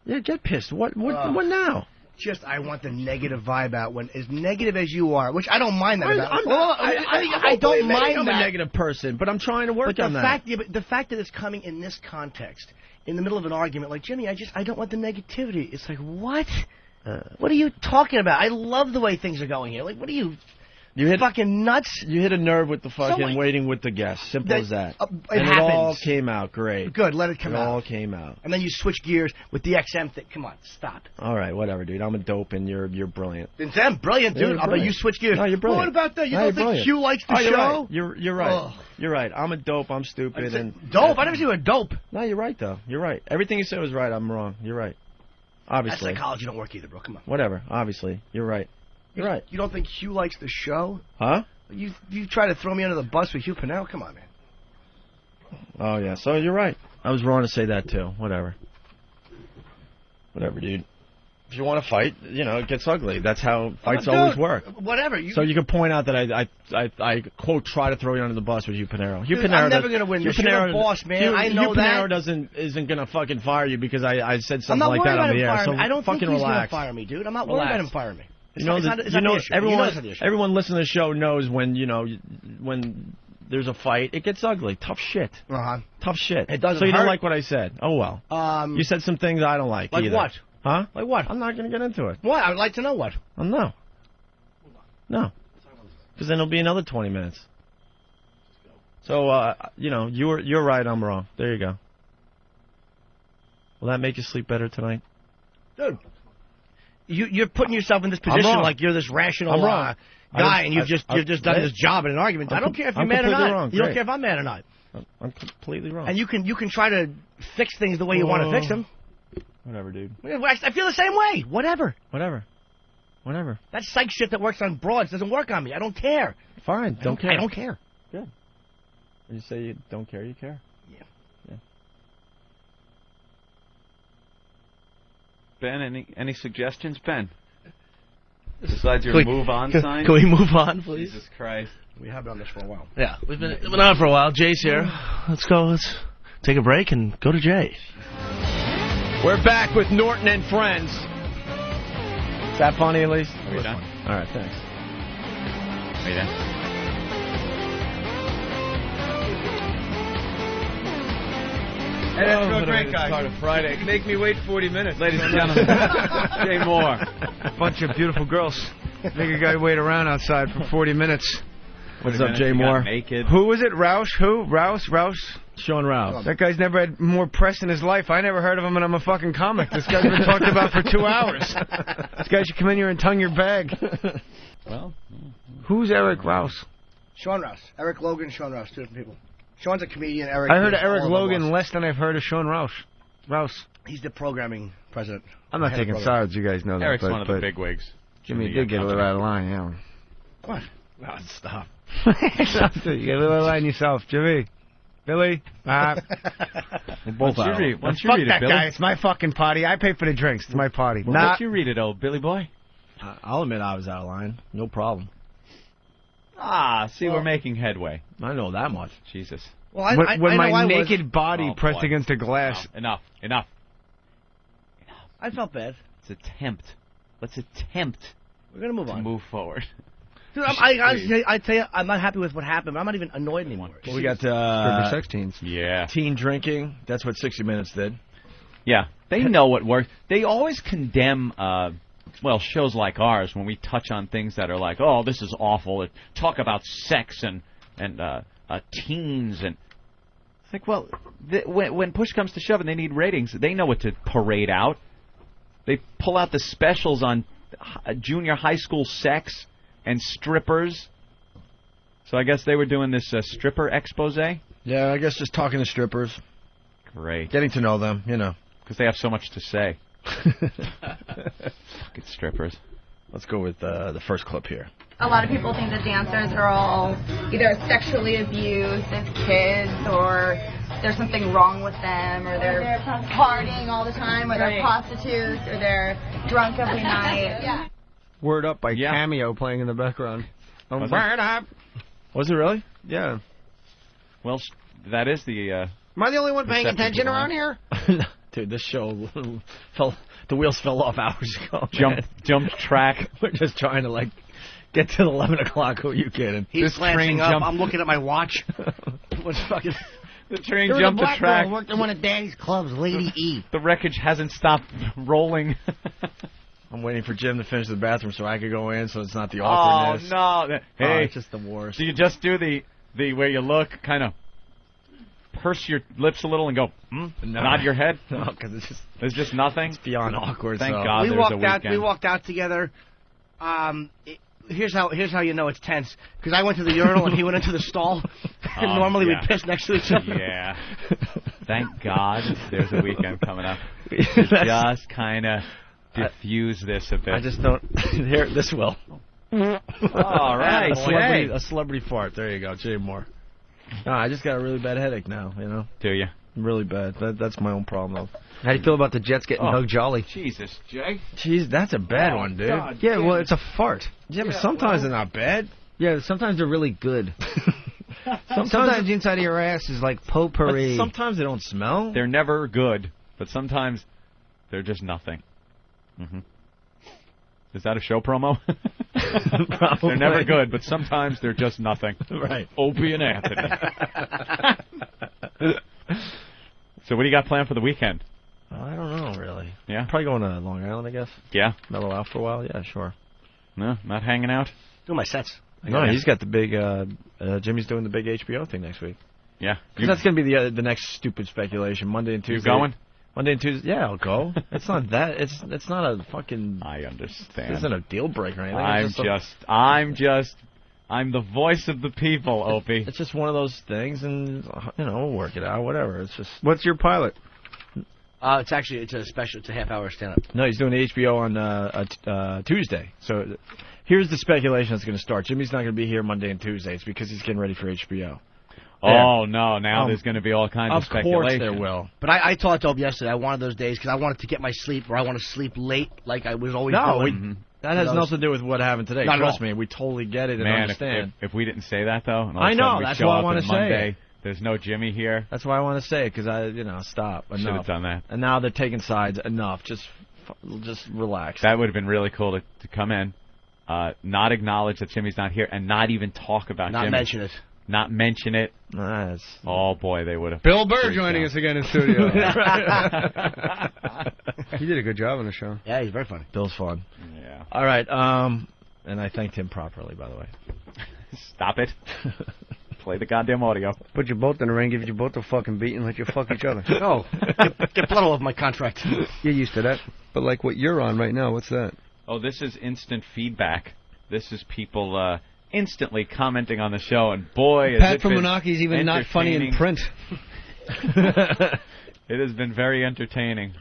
Yeah, get pissed. What now? Just, I want the negative vibe out. When as negative as you are, which I don't mind that. I don't mind I'm that. a negative person, but I'm trying to work on that. But the fact that it's coming in this context, in the middle of an argument, like, Jimmy, I don't want the negativity. It's like, what? What are you talking about? I love the way things are going here. Like, what are you... You hit fucking nuts. You hit a nerve with the fucking waiting with the guests. Simple as that. It all came out great. Good, let it come out. It all came out. And then you switch gears with the XM thing. Come on, stop. All right, whatever, dude. I'm a dope and you're brilliant. I'm brilliant, dude. But you switch gears. No, you're brilliant. What about that? You don't think Hugh likes the show? You're right. Oh. You're right. I'm a dope. I'm stupid. Dope? I never see you a dope. No, you're right, though. You're right. Everything you said was right. I'm wrong. You're right. Obviously. That psychology don't work either, bro. Come on. Whatever. Obviously. You're right. You're right. You don't think Hugh likes the show? Huh? You try to throw me under the bus with Hugh Pinnell? Come on, man. Oh, yeah. So you're right. I was wrong to say that, too. Whatever. Whatever, dude. If you want to fight, you know, it gets ugly. That's how fights always work. Whatever. So you can point out that I quote, try to throw you under the bus with Hugh Pinero. Dude, I'm never going to win. You're the boss, man. I know Hugh Pinero isn't going to fucking fire you because I said something like that on the air. So I don't think he's going to relax. fire me, dude. I'm not worried about him firing me. Everyone listening to the show knows when there's a fight, it gets ugly. Tough shit. Tough shit. It doesn't So you hurt. don't like what I said? Oh well. You said some things I don't like. Like either. what? Huh? Like what? I'm not going to get into it. What? I would like to know what. No. Because then it'll be another 20 minutes. So you're right. I'm wrong. There you go. Will that make you sleep better tonight? Dude. You're putting yourself in this position like you're this rational guy, and you've just done this job in an argument. I don't care if you're mad or not. Wrong. You don't care if I'm mad or not. I'm completely wrong. And you can try to fix things the way you want to fix them. Whatever, dude. I feel the same way. Whatever. That psych shit that works on broads doesn't work on me. I don't care. Fine. Don't care. I don't care. Good. When you say you don't care, you care. Yeah. Ben, any suggestions, Ben? Besides your move on sign? Can we move on, please? Jesus Christ. We have been on this for a while. Yeah, we've been on for a while. Jay's here. Let's go. Let's take a break and go to Jay. We're back with Norton and Friends. Is that funny, at least? Are we done? All right, thanks. Are you done? Hey, that's so great, guys. Start of Friday. Make me wait 40 minutes. Ladies and gentlemen, Jay Moore. Bunch of beautiful girls. Make a guy wait around outside for 40 minutes. What's up, Jay Moore? Naked. Who was it? Roush? Who? Rouse? Sean Rouse. That guy's never had more press in his life. I never heard of him, and I'm a fucking comic. This guy's been talked about for 2 hours. This guy should come in here and tongue your bag. Well, who's Eric Rouse? Sean Rouse. Eric Logan, Sean Rouse. Two different people. Sean's a comedian. I heard of Eric Logan less than I've heard of Sean Rouse. He's the programming president. I'm not taking sides, you guys know that. Eric's one of the big wigs. Jimmy did get a little out of line, yeah. What? No, stop. You get a little out of line yourself, Jimmy. Billy? We're both out. Fuck that guy. It's my fucking party. I pay for the drinks. It's my party. Why don't you read it, old Billy boy? I'll admit I was out of line. No problem. We're making headway. I know that much. Jesus. Well, I when know my naked body pressed boy. against a glass. Enough. I felt bad. Let's attempt. We're gonna move to on. Move forward. Dude, I tell you, I'm not happy with what happened. I'm not even annoyed anymore. Well, we got for sex teens. Yeah. Teen drinking. That's what 60 Minutes did. Yeah, they know what works. They always condemn, shows like ours when we touch on things that are like, oh, this is awful. Talk about sex and teens and. It's like, well, when push comes to shove and they need ratings, they know what to parade out. They pull out the specials on junior high school sex and strippers. So I guess they were doing this stripper expose. Yeah, I guess just talking to strippers. Great. Getting to know them, Because they have so much to say. Fucking strippers. Let's go with the first clip here. A lot of people think that dancers are all either sexually abused as kids, or there's something wrong with them, or they're partying all the time, or they're prostitutes, or they're drunk every night. Yeah. Word Up by Cameo playing in the background. Was Word Up. Was it really? Yeah. Well, that is the... Am I the only one paying attention around here? Dude, this show the wheels fell off hours ago. Jump track. We're just trying to, get to 11 o'clock. Who are you kidding? He's glancing up. I'm looking at my watch. What's fucking... The train jumped the track. Worked in one of Daddy's clubs, Lady E. The wreckage hasn't stopped rolling. I'm waiting for Jim to finish the bathroom so I could go in, so it's not the awkwardness. Oh, no. Hey, it's just the worst. Do you just do the where you look, kind of purse your lips a little and go, nod your head? No, because there's just nothing? It's beyond awkward. Thank God we there's walked a weekend. We walked out together. Here's how you know it's tense. Because I went to the urinal and he went into the stall. And normally we piss next to each other. Yeah. Thank God there's a weekend coming up. Just kind of diffuse this a bit. I just don't... Here, this will. All right. A celebrity fart. There you go. Jay Moore. No, I just got a really bad headache now, Do you? Really bad. That's my own problem, though. How do you feel about the Jets getting Doug Jolly? Jesus, Jay. Jeez, that's a bad one, dude. God, yeah, well, it's a fart. Yeah, but sometimes they're not bad. Yeah, sometimes they're really good. Sometimes the inside of your ass is like potpourri. But sometimes they don't smell. They're never good, but sometimes they're just nothing. Mm-hmm. Is that a show promo? They're never good, but sometimes they're just nothing. Right. Opie and Anthony. So what do you got planned for the weekend? I don't know, really. Yeah? Probably going to Long Island, I guess. Yeah? Mellow out for a while? Yeah, sure. No? Not hanging out? Do my sets. No, he's got the big... Jimmy's doing the big HBO thing next week. Yeah. That's going to be the next stupid speculation. Monday and Tuesday. You going? Monday and Tuesday. Yeah, I'll go. It's not that. It's not a fucking... I understand. It isn't a deal breaker or anything. I'm the voice of the people, Opie. It's just one of those things, and we'll work it out. Whatever. It's just. What's your pilot? It's a special. It's a half-hour stand-up. No, he's doing the HBO on Tuesday. So here's the speculation that's going to start. Jimmy's not going to be here Monday and Tuesday. It's because he's getting ready for HBO. Oh, no. Now there's going to be all kinds of speculation. Of course there will. But I told Dope yesterday I wanted those days because I wanted to get my sleep, or I want to sleep late like I was always doing. That has nothing to do with what happened today. Not Trust me, we totally get it and understand. If we didn't say that, though, and all I of a know, sudden we that's show why I up want on to say Monday, it. There's no Jimmy here. That's why I want to say it, because stop. Should have done that. And now they're taking sides. Enough. Just relax. That would have been really cool to come in, not acknowledge that Jimmy's not here, and not even talk about Jimmy. Not mention it. Oh, boy, they would have. Bill Burr joining us again in studio. He did a good job on the show. Yeah, he's very funny. Bill's fun. Yeah. All right. And I thanked him properly, by the way. Stop it. Play the goddamn audio. Put you both in the ring, give you both a fucking beat, and let you fuck each other. Oh, get blood all over my contract. You're used to that. But like what you're on right now, what's that? Oh, this is instant feedback. This is people instantly commenting on the show, and boy, Pat from Monaco's even not funny in print. It has been very entertaining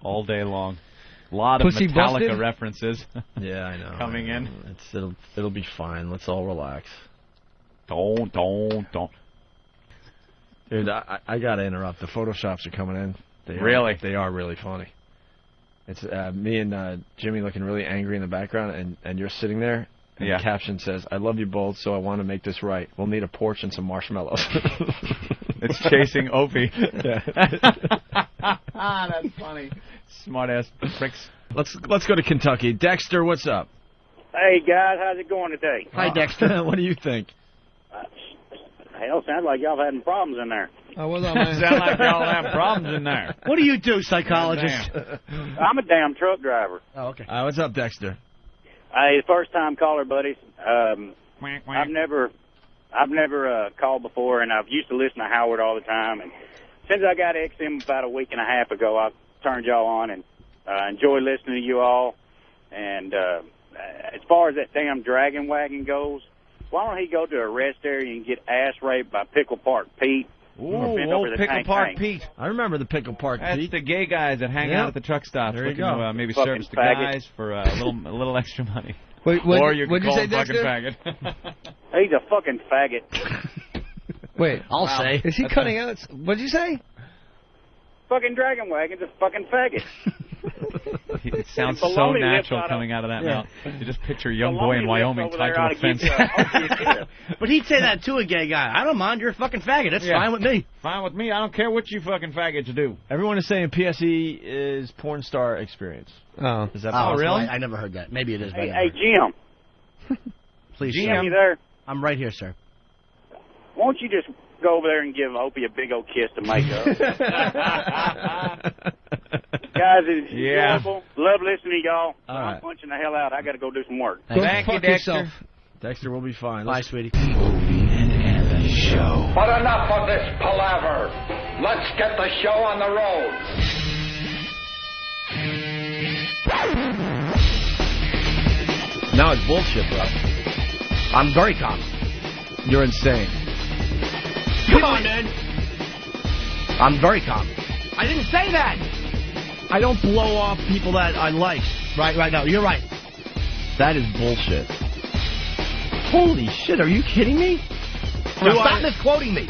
all day long. A lot of Pussy Metallica busted? references. Yeah, I know. Coming in. It'll be fine. Let's all relax. Don't. Dude, I gotta interrupt. The Photoshops are coming in. They are really funny. It's me and Jimmy looking really angry in the background, and you're sitting there. And the caption says, "I love you both, so I want to make this right. We'll need a porch and some marshmallows." It's chasing Opie. Yeah. That's funny. Smart-ass pricks. Let's go to Kentucky. Dexter, what's up? Hey, guys. How's it going today? Hi, Dexter. What do you think? Hell, sounds like y'all having problems in there. Oh, what's up, man? Sound like y'all have problems in there. What do you do, psychologist? I'm a damn truck driver. Oh, okay. What's up, Dexter? Hey, first-time caller, buddies. I've never called before, and I've used to listen to Howard all the time. And since I got XM about a week and a half ago, I turned y'all on and enjoy listening to you all. And as far as that damn dragon wagon goes, why don't he go to a rest area and get ass raped by Pickle Park Pete? Ooh, old Pickle Park Pete. I remember the Pickle Park That's Pete. the gay guys that hang out at the truck stops There you looking go. to maybe Fucking service the faggot. guys for a little extra money. Wait, Or you can what'd you call say, him fucking Dexter? faggot. He's a fucking faggot. Wait, I'll say. is he cutting out? What'd you say? Fucking dragon wagon's a fucking faggot. It sounds And so baloney natural lips coming out of that Yeah. mouth. You just picture a young Baloney boy in lips Wyoming over tied there to ought a to fence. give you a kiss. But he'd say that to a gay guy. I don't mind. You're a fucking faggot. That's fine with me. Fine with me. I don't care what you fucking faggots do. Everyone is saying PSE is porn star experience. Oh. Is that Oh, possible? really? I never heard that. Maybe it is. But I Hey, never hey, heard Jim. it. Please, Jim, sir. you there? I'm right here, sir. Won't you just go over there and give Opie a big old kiss to make up? Guys, it's Yeah. enjoyable. Love listening to y'all. All I'm right. punching the hell out. I got to go do some work. Thank you, fuck Dexter. yourself. Dexter will be fine. Bye, sweetie. But enough of this palaver. Let's get the show on the road. Now it's bullshit, bro. I'm very calm. You're insane. Come on, man. I'm very calm. I didn't say that. I don't blow off people that I like. Right, no, you're right. That is bullshit. Holy shit, are you kidding me? Now stop misquoting me.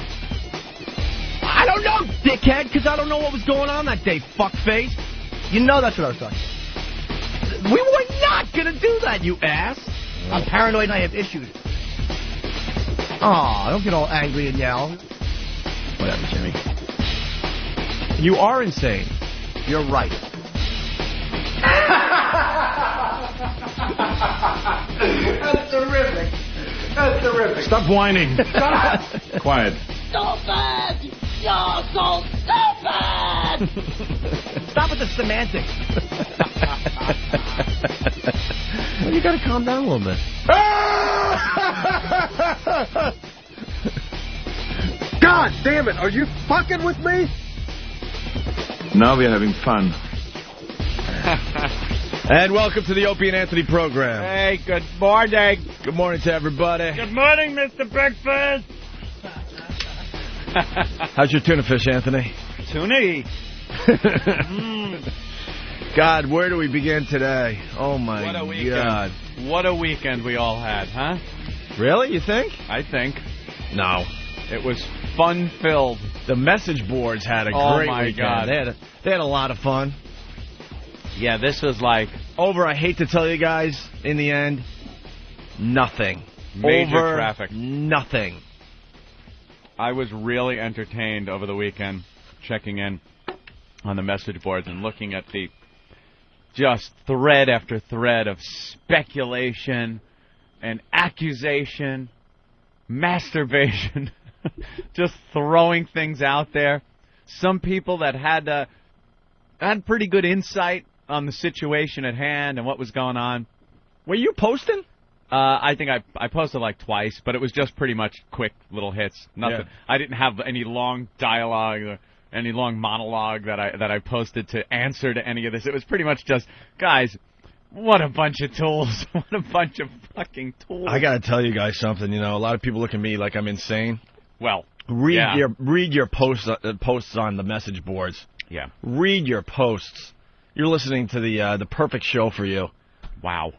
I don't know, dickhead, because I don't know what was going on that day, fuckface. You know that's what I was talking. We were not going to do that, you ass. I'm paranoid and I have issues. Aw, don't get all angry and yell. Whatever, Jimmy. You are insane. You're right. That's terrific. That's terrific. Stop whining. Quiet. Stupid! You're so stupid! Stop with the semantics. Well, you got to calm down a little bit. God damn it, are you fucking with me? Now we're having fun. And welcome to the Opie and Anthony program. Hey, good morning. Good morning to everybody. Good morning, Mr. Breakfast. How's your tuna fish, Anthony? Toonie. God, where do we begin today? Oh, my What a weekend. God. What a weekend we all had, huh? Really, you think? I think. No. It was fun-filled. The message boards had a Oh, great my weekend. God. They had a lot of fun. Yeah, this was like Over, I hate to tell you guys, in the end, nothing. major Over, traffic. nothing. I was really entertained over the weekend checking in on the message boards and looking at the just thread after thread of speculation and accusation, masturbation, just throwing things out there. Some people that had pretty good insight on the situation at hand and what was going on. Were you posting? I think I posted like twice, but it was just pretty much quick little hits. Nothing. Yeah. I didn't have any long dialogue or any long monologue that I posted to answer to any of this. It was pretty much just, guys, what a bunch of tools. What a bunch of fucking tools. I got to tell you guys something. You know, a lot of people look at me like I'm insane. Well, Read yeah. your posts on the message boards. Yeah. Read your posts. You're listening to the perfect show for you. Wow.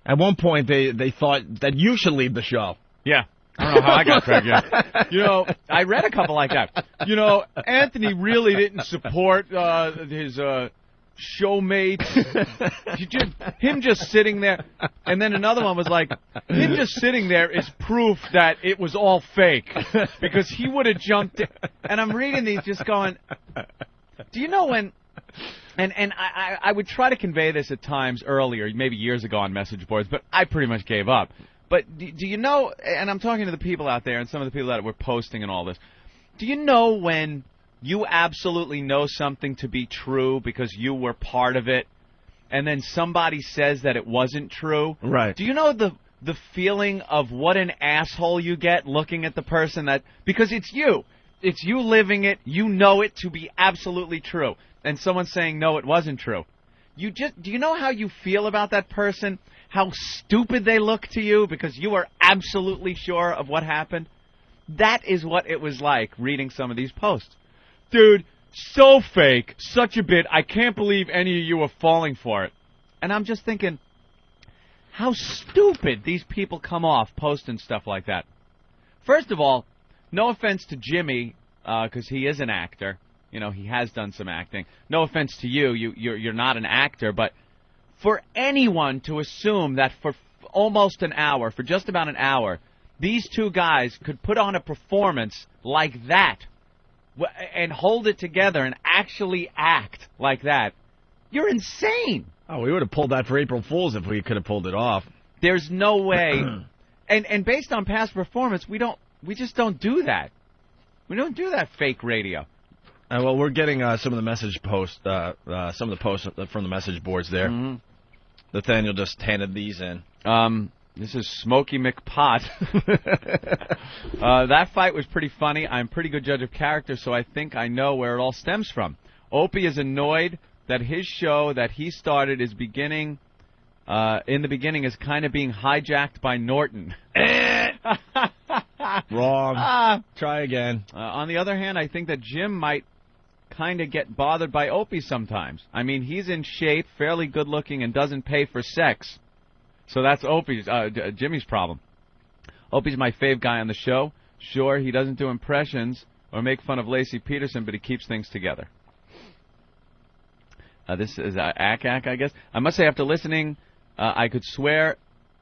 At one point, they thought that you should leave the show. Yeah. I don't know how I got dragged in. You know, I read a couple like that. You know, Anthony really didn't support his showmates. Him just sitting there. And then another one was like, him just sitting there is proof that it was all fake. Because he would have jumped in. And I'm reading these just going, do you know when... And I would try to convey this at times earlier, maybe years ago on message boards, but I pretty much gave up. But do you know, and I'm talking to the people out there and some of the people that were posting and all this, Do you know when you absolutely know something to be true because you were part of it, and then somebody says that it wasn't true? Right. Do you know the feeling of what an asshole you get looking at the person that, because it's you living it, you know it to be absolutely true, and someone saying no, it wasn't true. Do you know how you feel about that person? How stupid they look to you because you are absolutely sure of what happened? That is what it was like reading some of these posts. Dude, so fake, such a bit, I can't believe any of you are falling for it. And I'm just thinking, how stupid these people come off posting stuff like that. First of all, no offense to Jimmy, because he is an actor. You know, he has done some acting. No offense to you, you're not an actor, but for anyone to assume that for almost an hour, for just about an hour, these two guys could put on a performance like that and hold it together and actually act like that, you're insane. Oh, we would have pulled that for April Fools if we could have pulled it off. There's no way. and based on past performance, we just don't do that. We don't do that fake radio. Well, we're getting some of the message posts, some of the posts from the message boards there. Mm-hmm. Nathaniel just handed these in. This is Smokey McPot. That fight was pretty funny. I'm a pretty good judge of character, so I think I know where it all stems from. Opie is annoyed that his show that he started is in the beginning is kind of being hijacked by Norton. Wrong. Try again. On the other hand, I think that Jim might kind of get bothered by Opie sometimes. I mean, he's in shape, fairly good-looking, and doesn't pay for sex. So that's Jimmy's problem. Opie's my fave guy on the show. Sure, he doesn't do impressions or make fun of Lacey Peterson, but he keeps things together. This is Ack, I guess. I must say, after listening, I could swear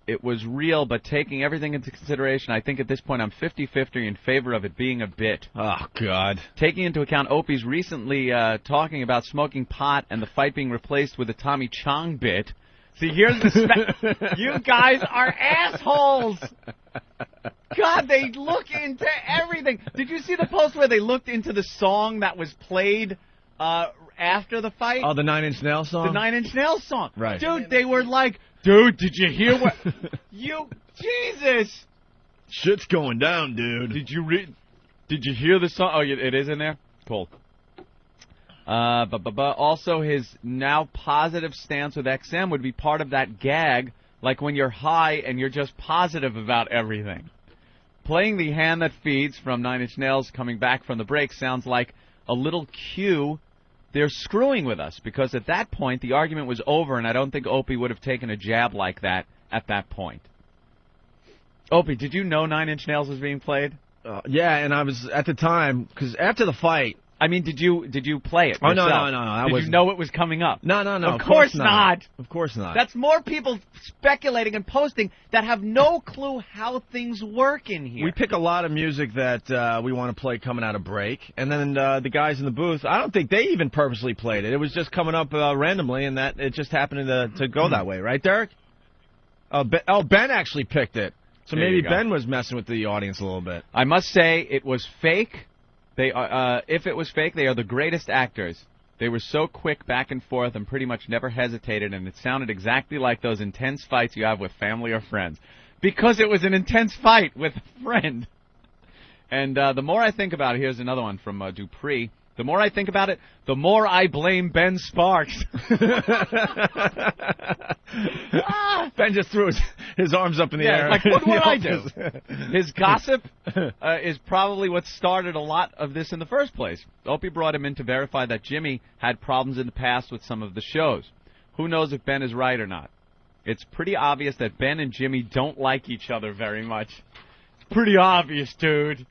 it was real, but taking everything into consideration, I think at this point I'm 50-50 in favor of it being a bit. Oh, God. Taking into account Opie's recently talking about smoking pot and the fight being replaced with a Tommy Chong bit. See, here's the you guys are assholes. God, they look into everything. Did you see the post where they looked into the song that was played after the fight? Oh, the 9 Inch Nails song? The 9 Inch Nails song. Right. Dude, they were like, dude, did you hear what... Jesus. Shit's going down, dude. Did you hear the song? Oh, it is in there? Cool. Also, his now positive stance with XM would be part of that gag, like when you're high and you're just positive about everything. Playing the hand that feeds from 9 Inch Nails coming back from the break sounds like a little cue. They're screwing with us, because at that point the argument was over, and I don't think Opie would have taken a jab like that at that point. Opie, did you know 9 Inch Nails was being played? Yeah, and I was at the time, because after the fight... I mean, did you play it yourself? Oh, no. Did you know it was coming up? No. Of course not. Of course not. That's more people speculating and posting that have no clue how things work in here. We pick a lot of music that we want to play coming out of break, and then the guys in the booth, I don't think they even purposely played it. It was just coming up randomly, and that it just happened to go that way. Right, Derek? Ben actually picked it. So maybe Ben was messing with the audience a little bit. I must say it was fake. They are, if it was fake, they are the greatest actors. They were so quick back and forth and pretty much never hesitated, and it sounded exactly like those intense fights you have with family or friends. Because it was an intense fight with a friend. And the more I think about it, here's another one from Dupree. The more I think about it, the more I blame Ben Sparks. Ben just threw his arms up in the air. Like, what would I do? His gossip is probably what started a lot of this in the first place. Opie brought him in to verify that Jimmy had problems in the past with some of the shows. Who knows if Ben is right or not? It's pretty obvious that Ben and Jimmy don't like each other very much. It's pretty obvious, dude.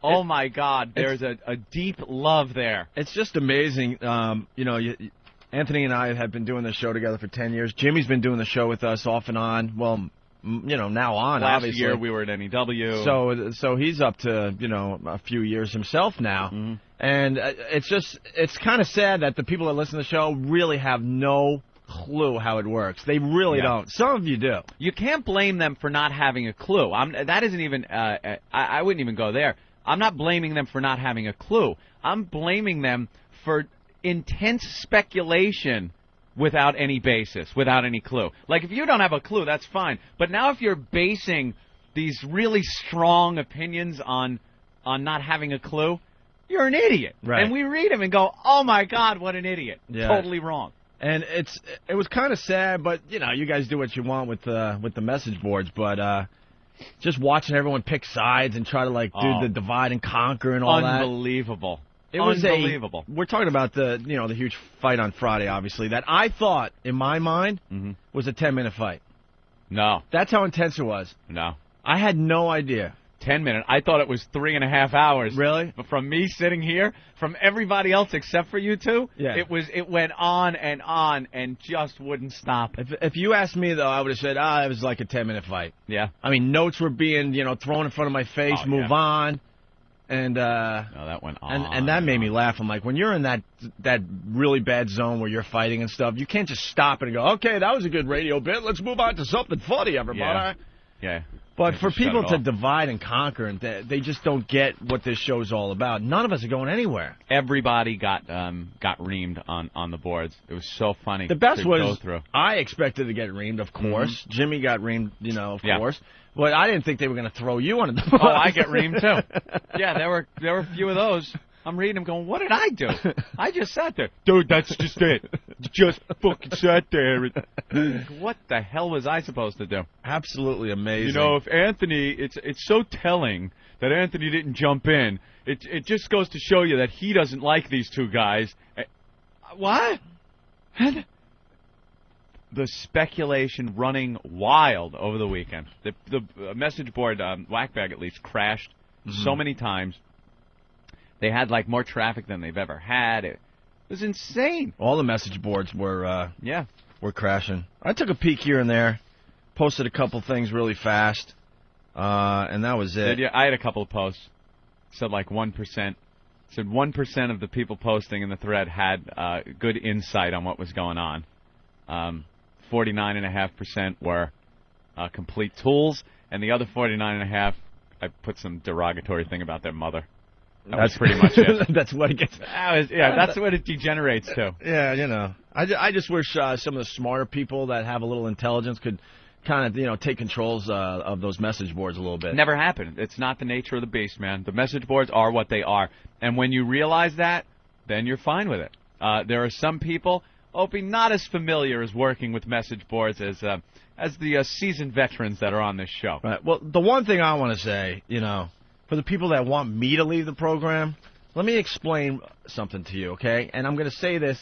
Oh, my God, there's a deep love there. It's just amazing. Anthony and I have been doing this show together for 10 years. Jimmy's been doing the show with us off and on. Well, now on, Last obviously. year we were at NEW. So he's up to, a few years himself now. Mm-hmm. And it's kind of sad that the people that listen to the show really have no clue how it works. They really don't. Some of you do. You can't blame them for not having a clue. That isn't even, I wouldn't even go there. I'm not blaming them for not having a clue. I'm blaming them for intense speculation without any basis, without any clue. Like, if you don't have a clue, that's fine. But now if you're basing these really strong opinions on not having a clue, you're an idiot. Right. And we read them and go, oh, my God, what an idiot. Yeah. Totally wrong. And it was kind of sad, but, you know, you guys do what you want with the message boards, but just watching everyone pick sides and try to, like, do the divide and conquer and all that. Unbelievable. It was unbelievable. We're talking about the huge fight on Friday, obviously, that I thought, in my mind, was a 10-minute fight. No. That's how intense it was. No. I had no idea. 10 minutes. I thought it was 3.5 hours. Really? But from me sitting here, from everybody else except for you two, it went on and just wouldn't stop. If you asked me, though, I would have said, it was like a 10-minute fight. Yeah. I mean, notes were being, thrown in front of my face, move on. And no, that went on. And that made me laugh. I'm like, when you're in that really bad zone where you're fighting and stuff, you can't just stop it and go, okay, that was a good radio bit. Let's move on to something funny, everybody. Yeah. But for people to divide and conquer, and they just don't get what this show's all about. None of us are going anywhere. Everybody got reamed on the boards. It was so funny. The best to was go through. I expected to get reamed, of course. Jimmy got reamed, of course. But I didn't think they were going to throw you on the bus. Oh, I get reamed too. Yeah, there were a few of those. I'm reading them going, what did I do? I just sat there. Dude, that's just it. Just fucking sat there. What the hell was I supposed to do? Absolutely amazing. If Anthony, it's so telling that Anthony didn't jump in. It just goes to show you that he doesn't like these two guys. What? The speculation running wild over the weekend. The message board, Whackbag at least, crashed so many times. They had, more traffic than they've ever had. It was insane. All the message boards were crashing. I took a peek here and there, posted a couple things really fast, and that was it. I had a couple of posts. Said 1%. Said 1% of the people posting in the thread had good insight on what was going on. 49.5% were complete tools, and the other 49.5%, I put some derogatory thing about their mother. That's pretty much it. That's what it gets. That's what it degenerates to. Yeah, I just wish some of the smarter people that have a little intelligence could kind of, take controls of those message boards a little bit. Never happened. It's not the nature of the beast, man. The message boards are what they are. And when you realize that, then you're fine with it. There are some people, Opie, not as familiar as working with message boards as the seasoned veterans that are on this show. Right. Well, the one thing I want to say, for the people that want me to leave the program, let me explain something to you, okay? And I'm going to say this.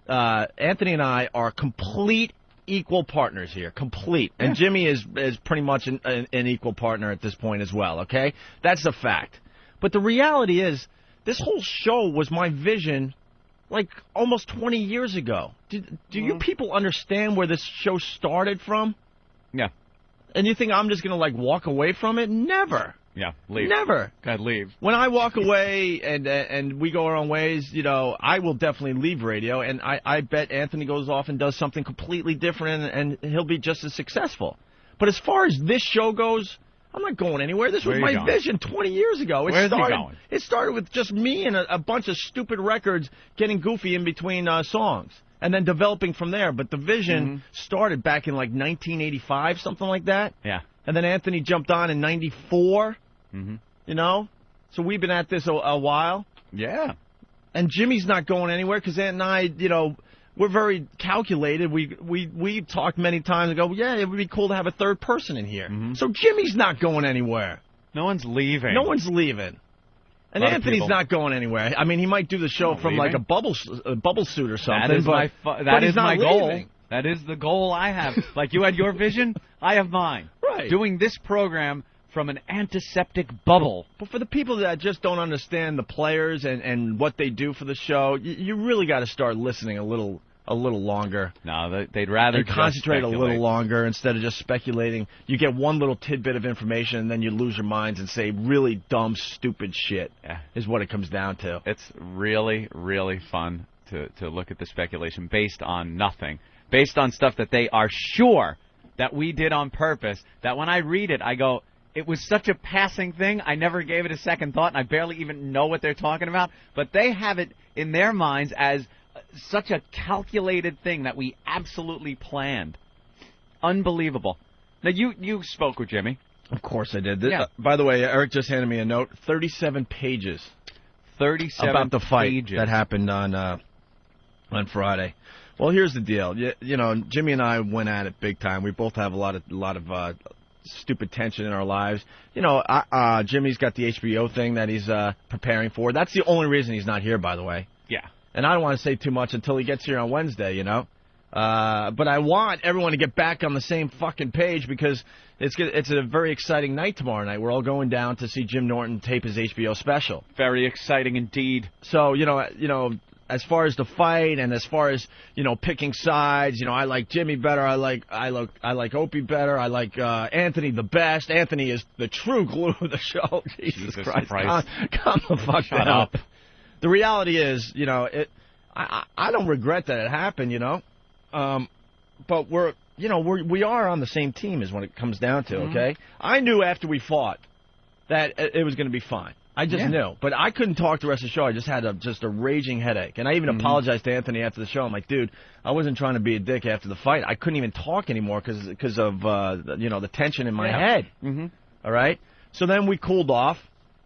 Anthony and I are complete equal partners here. Complete. And Jimmy is pretty much an equal partner at this point as well, okay? That's a fact. But the reality is, this whole show was my vision almost 20 years ago. Do you people understand where this show started from? Yeah. And you think I'm just going to, walk away from it? Never. Yeah, leave. Never. God, leave. When I walk away and we go our own ways, I will definitely leave radio, and I bet Anthony goes off and does something completely different, and he'll be just as successful. But as far as this show goes, I'm not going anywhere. This was my vision 20 years ago. Where's he going? It started with just me and a bunch of stupid records getting goofy in between songs, and then developing from there. But the vision started back in 1985, something like that. Yeah. And then Anthony jumped on in 94. So we've been at this a while. Yeah. And Jimmy's not going anywhere because Ant and I, we're very calculated. We talked many times ago, it would be cool to have a third person in here. So Jimmy's not going anywhere. No one's leaving. No one's leaving. And Anthony's not going anywhere. I mean, he might do the show from a bubble suit or something. That is my goal. Leaving. That is the goal I have. Like you had your vision, I have mine. Right. Doing this program from an antiseptic bubble. But for the people that just don't understand the players and what they do for the show, you really got to start listening a little longer. No, they'd rather just concentrate speculate. a little longer instead of just speculating. You get one little tidbit of information, and then you lose your minds and say really dumb, stupid shit. Yeah. Is what it comes down to. It's really, really fun to look at the speculation based on nothing, based on stuff that they are sure that we did on purpose, that when I read it, I go, it was such a passing thing, I never gave it a second thought, and I barely even know what they're talking about. But they have it in their minds as such a calculated thing that we absolutely planned. Unbelievable. Now, you spoke with Jimmy. Of course I did. By the way, Eric just handed me a note. 37 pages. 37 about the fight pages. that happened on Friday. Well, here's the deal. You know, Jimmy and I went at it big time. We both have a lot of stupid tension in our lives. You know, Jimmy's got the HBO thing that he's preparing for. That's the only reason he's not here, by the way. Yeah. And I don't want to say too much until he gets here on Wednesday, you know. But I want everyone to get back on the same fucking page because it's a very exciting night tomorrow night. We're all going down to see Jim Norton tape his HBO special. Very exciting indeed. So, you know, as far as the fight and as far as, you know, picking sides, you know, I like Jimmy better. I like Opie better. I like Anthony the best. Anthony is the true glue of the show. Jesus Christ. Calm the fuck Shut down. up. The reality is, you know, I don't regret that it happened, you know. But we are on the same team is what it comes down to, okay? I knew after we fought that it was going to be fine. I just knew. But I couldn't talk the rest of the show. I just had a raging headache. And I even apologized to Anthony after the show. I'm like, dude, I wasn't trying to be a dick after the fight. I couldn't even talk anymore because of, the tension in my head. All right? So then we cooled off.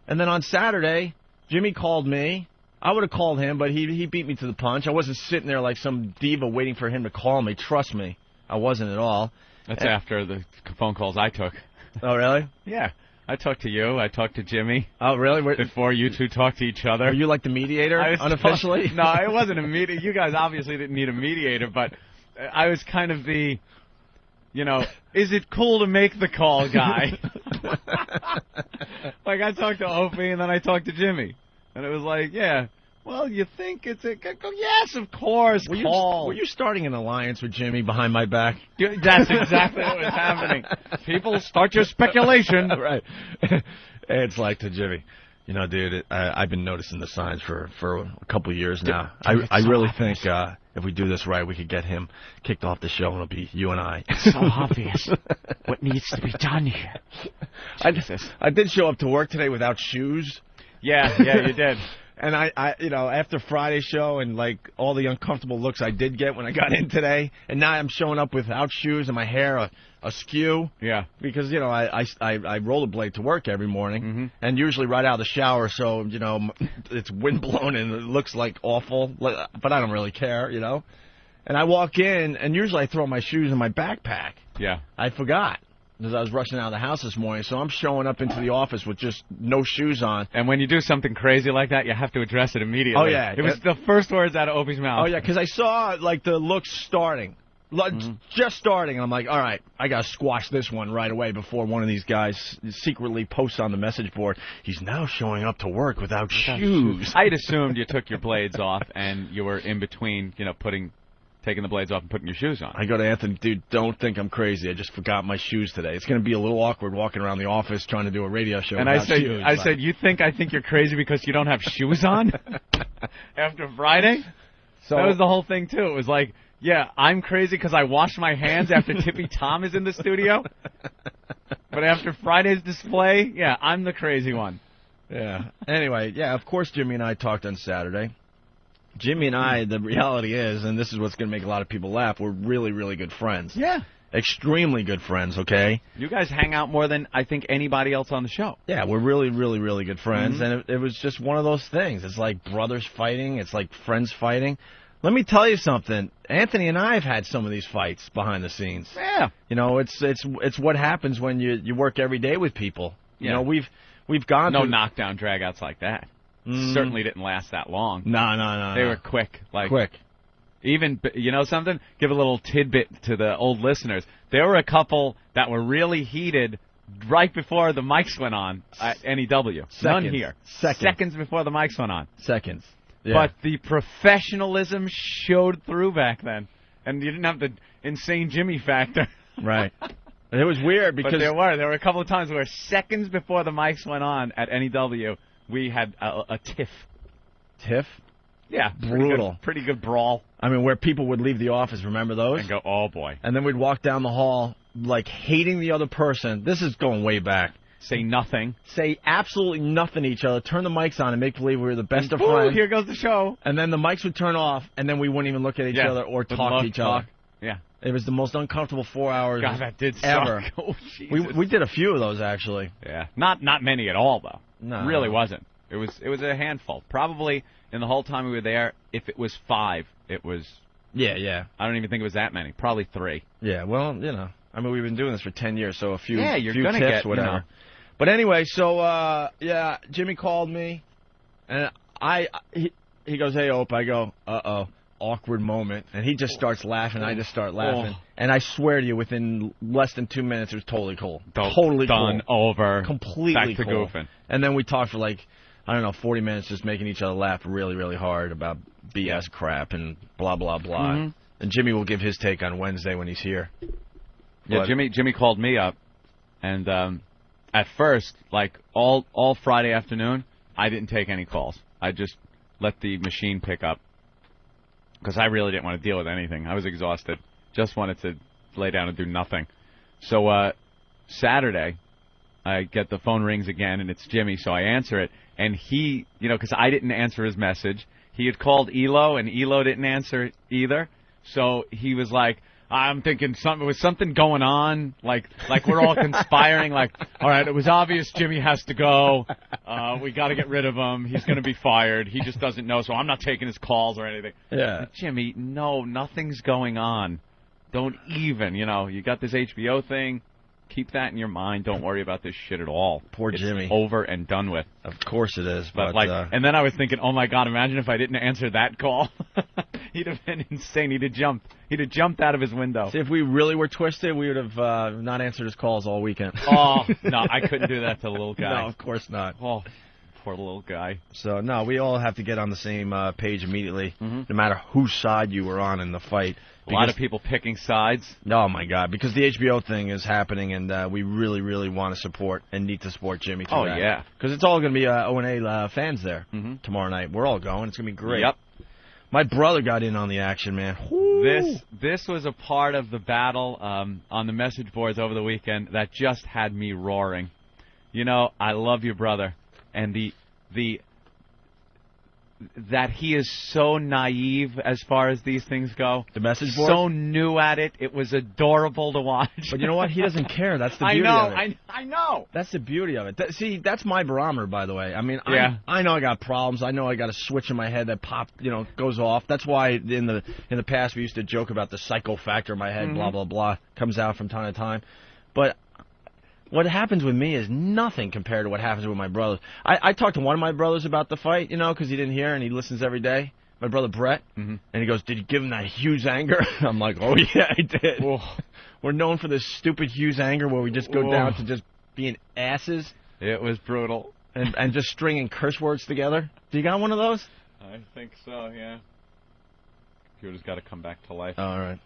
And then on Saturday, Jimmy called me. I would have called him, but he beat me to the punch. I wasn't sitting there like some diva waiting for him to call me. Trust me, I wasn't at all. That's after the phone calls I took. Oh, really? Yeah. I talked to you. I talked to Jimmy. Oh, really? Before you two talked to each other. Were you like the mediator, unofficially? No, it wasn't a mediator. You guys obviously didn't need a mediator, but I was kind of the, is it cool to make the call guy? Like, I talked to Opie, and then I talked to Jimmy. And it was like, yeah, well, you think it's a... Yes, of course, call. Were you starting an alliance with Jimmy behind my back? That's exactly what was happening. People, start your speculation. Right. It's like to Jimmy, dude, I've been noticing the signs for a couple of years now. I really think if we do this right, we could get him kicked off the show, and it'll be you and I. It's so obvious what needs to be done here. I did show up to work today without shoes. Yeah, you did. And I after Friday's show and like all the uncomfortable looks I did get when I got in today, and now I'm showing up without shoes and my hair askew. Yeah. Because I rollerblade to work every morning, and usually right out of the shower, so it's windblown and it looks like awful, but I don't really care, And I walk in, and usually I throw my shoes in my backpack. Yeah. I forgot. Because I was rushing out of the house this morning, so I'm showing up into the office with just no shoes on. And when you do something crazy like that, you have to address it immediately. Oh, yeah. It was the first words out of Opie's mouth. Oh, yeah, because I saw, like, the looks starting. Just starting. And I'm like, all right, I got to squash this one right away before one of these guys secretly posts on the message board, he's now showing up to work without shoes. I'd assumed you took your blades off and you were in between, taking the blades off and putting your shoes on. I go to Anthony, dude, don't think I'm crazy. I just forgot my shoes today. It's going to be a little awkward walking around the office trying to do a radio show without shoes. I said, you think I think you're crazy because you don't have shoes on? After Friday? So that was the whole thing, too. It was like, yeah, I'm crazy because I washed my hands after Tippy Tom is in the studio. But after Friday's display, yeah, I'm the crazy one. Yeah. Anyway, yeah, of course Jimmy and I talked on Saturday. Jimmy and I, the reality is, and this is what's going to make a lot of people laugh, we're really, really good friends. Yeah. Extremely good friends, okay? You guys hang out more than I think anybody else on the show. Yeah, we're really, really, really good friends, and it was just one of those things. It's like brothers fighting. It's like friends fighting. Let me tell you something. Anthony and I have had some of these fights behind the scenes. Yeah. It's what happens when you work every day with people. Yeah. We've gone no knockdown dragouts like that. Certainly didn't last that long. No. They were quick. Quick. Even, something? Give a little tidbit to the old listeners. There were a couple that were really heated right before the mics went on at NEW. None here. Seconds before the mics went on. Seconds. Yeah. But the professionalism showed through back then. And you didn't have the insane Jimmy factor. Right. It was weird because... But there were a couple of times where seconds before the mics went on at NEW, we had a tiff. Tiff? Yeah. Brutal. Pretty good brawl. I mean, where people would leave the office, remember those? And go, oh, boy. And then we'd walk down the hall, like, hating the other person. This is going way back. say nothing. Say absolutely nothing to each other, turn the mics on and make believe we were the best of Ooh, friends. here goes the show. And then the mics would turn off, and then we wouldn't even look at each other or talk to each other. Yeah. It was the most uncomfortable 4 hours God, that did ever. suck. Oh, Jesus. We did a few of those, actually. Yeah. Not many at all, though. No. It really wasn't. It was a handful. Probably in the whole time we were there, if it was 5, it was... Yeah. I don't even think it was that many. Probably 3. Yeah, well, you know. I mean, we've been doing this for 10 years, so a few, you're few gonna tips, get, whatever. You know. But anyway, so, Jimmy called me, and he goes, hey, Ope. I go, uh-oh, awkward moment. And he just starts laughing. I just start laughing. And I swear to you, within less than 2 minutes, it was totally cool. Totally done, cool. over. Completely back to cool. goofing. And then we talked for, like, I don't know, 40 minutes just making each other laugh really, really hard about BS crap and blah, blah, blah. Mm-hmm. And Jimmy will give his take on Wednesday when he's here. Yeah, Jimmy called me up, and at first, like all Friday afternoon, I didn't take any calls. I just let the machine pick up because I really didn't want to deal with anything. I was exhausted. Just wanted to lay down and do nothing. So Saturday, I get the phone rings again, and it's Jimmy, so I answer it. And he, because I didn't answer his message, he had called Elo, and Elo didn't answer either. So he was like, I'm thinking was something going on, like we're all conspiring, like, all right, it was obvious Jimmy has to go. We got to get rid of him. He's going to be fired. He just doesn't know, so I'm not taking his calls or anything. Yeah. Jimmy, no, nothing's going on. Don't even, you got this HBO thing. Keep that in your mind. Don't worry about this shit at all. Poor Jimmy. It's over and done with. Of course it is. But and then I was thinking, oh my God, imagine if I didn't answer that call. He'd have been insane. He'd have jumped. He'd have jumped out of his window. See, if we really were twisted, we would have not answered his calls all weekend. Oh, no, I couldn't do that to the little guy. No, of course not. Oh, poor little guy. So, no, we all have to get on the same page immediately, Mm-hmm. no matter whose side you were on in the fight. A lot of people picking sides. Oh, my God, because the HBO thing is happening, and we really, really want to support and need to support Jimmy too. Oh, yeah. Because it's all going to be O&A fans there Mm-hmm. tomorrow night. We're all going. It's going to be great. Yep. My brother got in on the action, man. This was a part of the battle on the message boards over the weekend that just had me roaring. I love your brother, and that he is so naive as far as these things go. The message board? So new at it. It was adorable to watch. But you know what? He doesn't care. That's the beauty of it. I know. That's the beauty of it. See, that's my barometer, by the way. I mean, yeah. I know I got problems. I know I got a switch in my head that goes off. That's why in the past we used to joke about the psycho factor in my head, blah, blah, blah, comes out from time to time. But what happens with me is nothing compared to what happens with my brothers. I talked to one of my brothers about the fight, because he didn't hear and he listens every day. My brother Brett. Mm-hmm. And he goes, did you give him that Hughes anger? I'm like, oh, yeah, I did. Whoa. We're known for this stupid Hughes anger where we just go down to just being asses. It was brutal. And just stringing curse words together. Do you got one of those? I think so, yeah. Computer's got to come back to life. Oh, all right.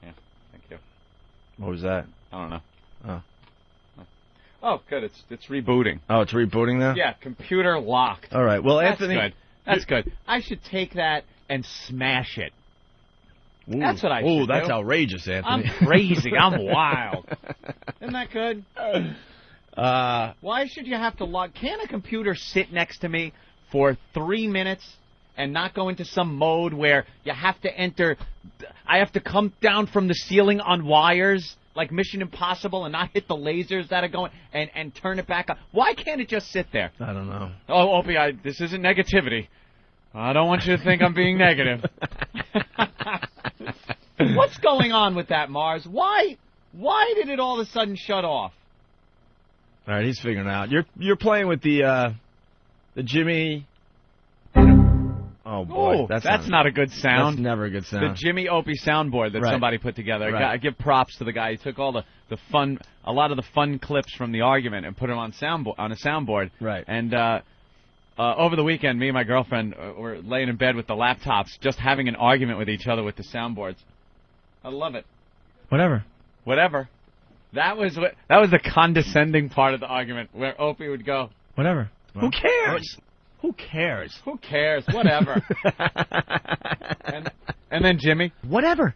Yeah, thank you. What was that? I don't know. Oh, good. It's rebooting. Oh, it's rebooting now? Yeah, computer locked. All right. Well, That's Anthony... good. That's good. I should take that and smash it. Ooh. That's what I should do. do. That's outrageous, Anthony. I'm crazy. I'm wild. Isn't that good? Why should you have to log? Can a computer sit next to me for 3 minutes and not go into some mode where you have to enter? I have to come down from the ceiling on wires like Mission Impossible and not hit the lasers that are going and turn it back up. Why can't it just sit there? I don't know. Oh, Opie, this isn't negativity. I don't want you to think I'm being negative. What's going on with that, Mars? Why did it all of a sudden shut off? All right, he's figuring it out. You're playing with the Jimmy. Oh boy, that's not a good sound. That's never a good sound. The Jimmy Opie soundboard that somebody put together. Right. I give props to the guy. He took all a lot of the fun clips from the argument and put them on a soundboard. Right. And over the weekend, me and my girlfriend were laying in bed with the laptops, just having an argument with each other with the soundboards. I love it. Whatever. That was the condescending part of the argument where Opie would go, whatever. Who cares? Who cares? Who cares? Whatever. and then Jimmy, Whatever.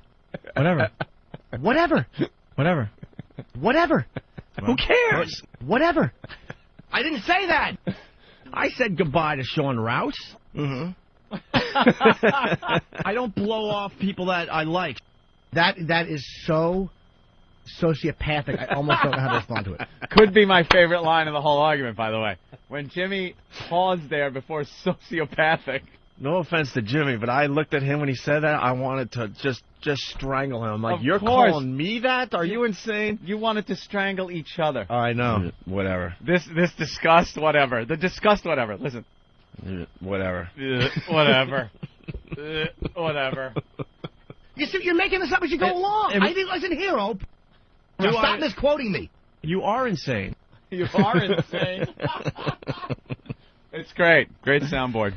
Who Who cares? Whatever. I didn't say that. I said goodbye to Sean Rouse. Mm-hmm. I don't blow off people that I like. That is so sociopathic. I almost don't know how to respond to it. Could be my favorite line of the whole argument, by the way. When Jimmy paused there before sociopathic. No offense to Jimmy, but I looked at him when he said that. I wanted to just strangle him. Like, of you're course. calling me that? Are you insane? You wanted to strangle each other. I know. Whatever. This disgust, whatever. The disgust, whatever. Listen. Whatever. Whatever. Whatever. You see, you're making this up as you go along. I wasn't here, Ope. Now stop misquoting me. You are insane. You are insane. It's great. Great soundboard.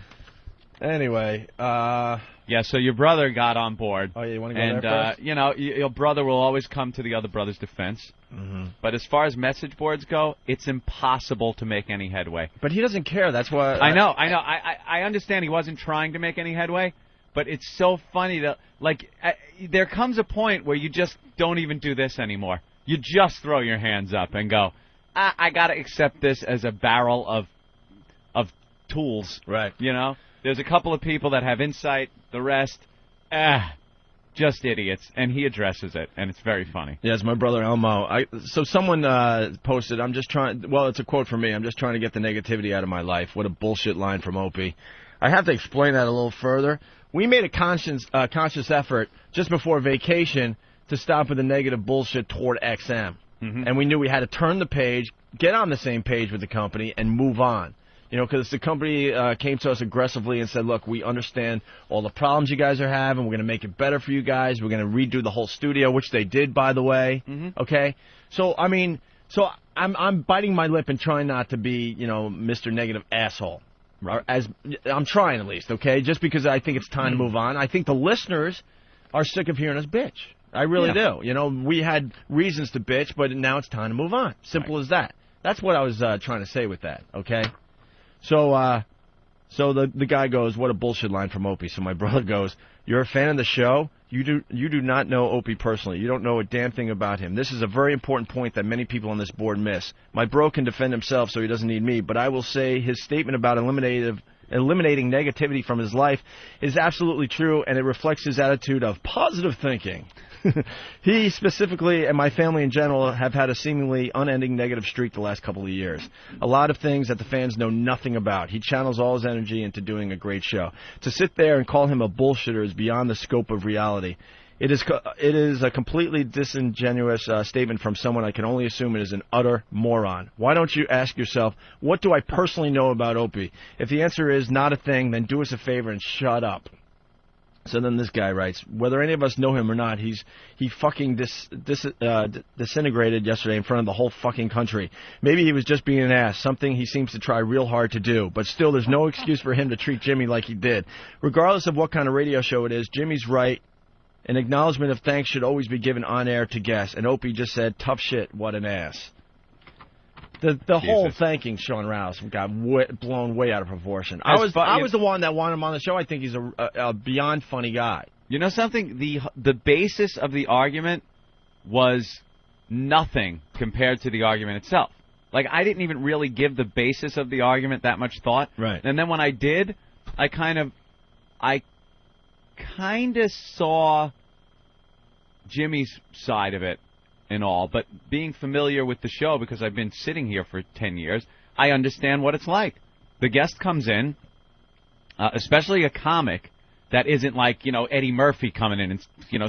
Anyway, yeah, so your brother got on board. Oh, yeah, you want to go there first? You know, your brother will always come to the other brother's defense. Mm-hmm. But as far as message boards go, it's impossible to make any headway. But he doesn't care. That's why. I know. I understand he wasn't trying to make any headway, but it's so funny that, like, there comes a point where you just don't even do this anymore. You just throw your hands up and go, I got to accept this as a barrel of tools. Right. You know? There's a couple of people that have insight. The rest, just idiots. And he addresses it, and it's very funny. Yeah, it's my brother Elmo. So someone posted, it's a quote from me, I'm just trying to get the negativity out of my life. What a bullshit line from Opie. I have to explain that a little further. We made a conscious effort just before vacation to stop with the negative bullshit toward XM. Mm-hmm. And we knew we had to turn the page, get on the same page with the company, and move on. You know, because the company came to us aggressively and said, look, we understand all the problems you guys are having. We're going to make it better for you guys. We're going to redo the whole studio, which they did, by the way. Mm-hmm. Okay? So, I'm biting my lip and trying not to be, Mr. Negative Asshole. As I'm trying, at least, okay? Just because I think it's time to move on. I think the listeners are sick of hearing us bitch. I really do. You know, we had reasons to bitch, but now it's time to move on. Simple as that. That's what I was trying to say with that, okay? So the guy goes, what a bullshit line from Opie. So my brother goes, you're a fan of the show? You do not know Opie personally. You don't know a damn thing about him. This is a very important point that many people on this board miss. My bro can defend himself, so he doesn't need me. But I will say his statement about eliminating negativity from his life is absolutely true, and it reflects his attitude of positive thinking. He specifically, and my family in general, have had a seemingly unending negative streak the last couple of years. A lot of things that the fans know nothing about. He channels all his energy into doing a great show. To sit there and call him a bullshitter is beyond the scope of reality. It is a completely disingenuous statement from someone I can only assume is an utter moron. Why don't you ask yourself, what do I personally know about Opie? If the answer is not a thing, then do us a favor and shut up. So then this guy writes, whether any of us know him or not, he fucking disintegrated yesterday in front of the whole fucking country. Maybe he was just being an ass, something he seems to try real hard to do. But still, there's no excuse for him to treat Jimmy like he did. Regardless of what kind of radio show it is, Jimmy's right. An acknowledgement of thanks should always be given on air to guests. And Opie just said, tough shit, what an ass. The whole thanking Sean Rouse got blown way out of proportion. I was the one that wanted him on the show. I think he's a beyond funny guy. You know something? The basis of the argument was nothing compared to the argument itself. Like, I didn't even really give the basis of the argument that much thought. Right. And then when I did, I kind of saw Jimmy's side of it and all, but being familiar with the show because I've been sitting here for 10 years, I understand what it's like. The guest comes in, especially a comic that isn't like, Eddie Murphy coming in and,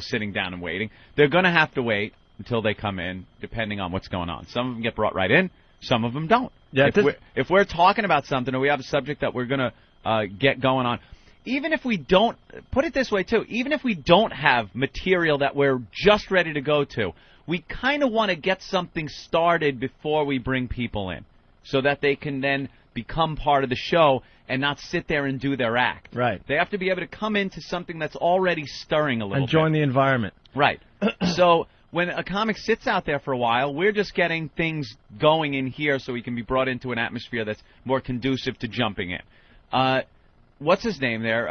sitting down and waiting. They're going to have to wait until they come in, depending on what's going on. Some of them get brought right in, some of them don't. Yeah, if we're talking about something or we have a subject that we're going to get going on, even if we don't, put it this way too, even if we don't have material that we're just ready to go to, we kind of want to get something started before we bring people in so that they can then become part of the show and not sit there and do their act. Right. They have to be able to come into something that's already stirring a little bit. And join the environment. Right. So when a comic sits out there for a while, we're just getting things going in here so we can be brought into an atmosphere that's more conducive to jumping in. What's his name there?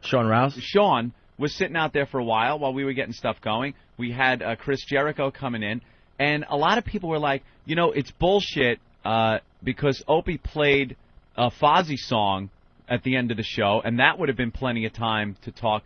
Sean Rouse. Sean was sitting out there for a while we were getting stuff going. We had Chris Jericho coming in, And a lot of people were like, you know, it's bullshit because Opie played a Fozzy song at the end of the show, and that would have been plenty of time to talk.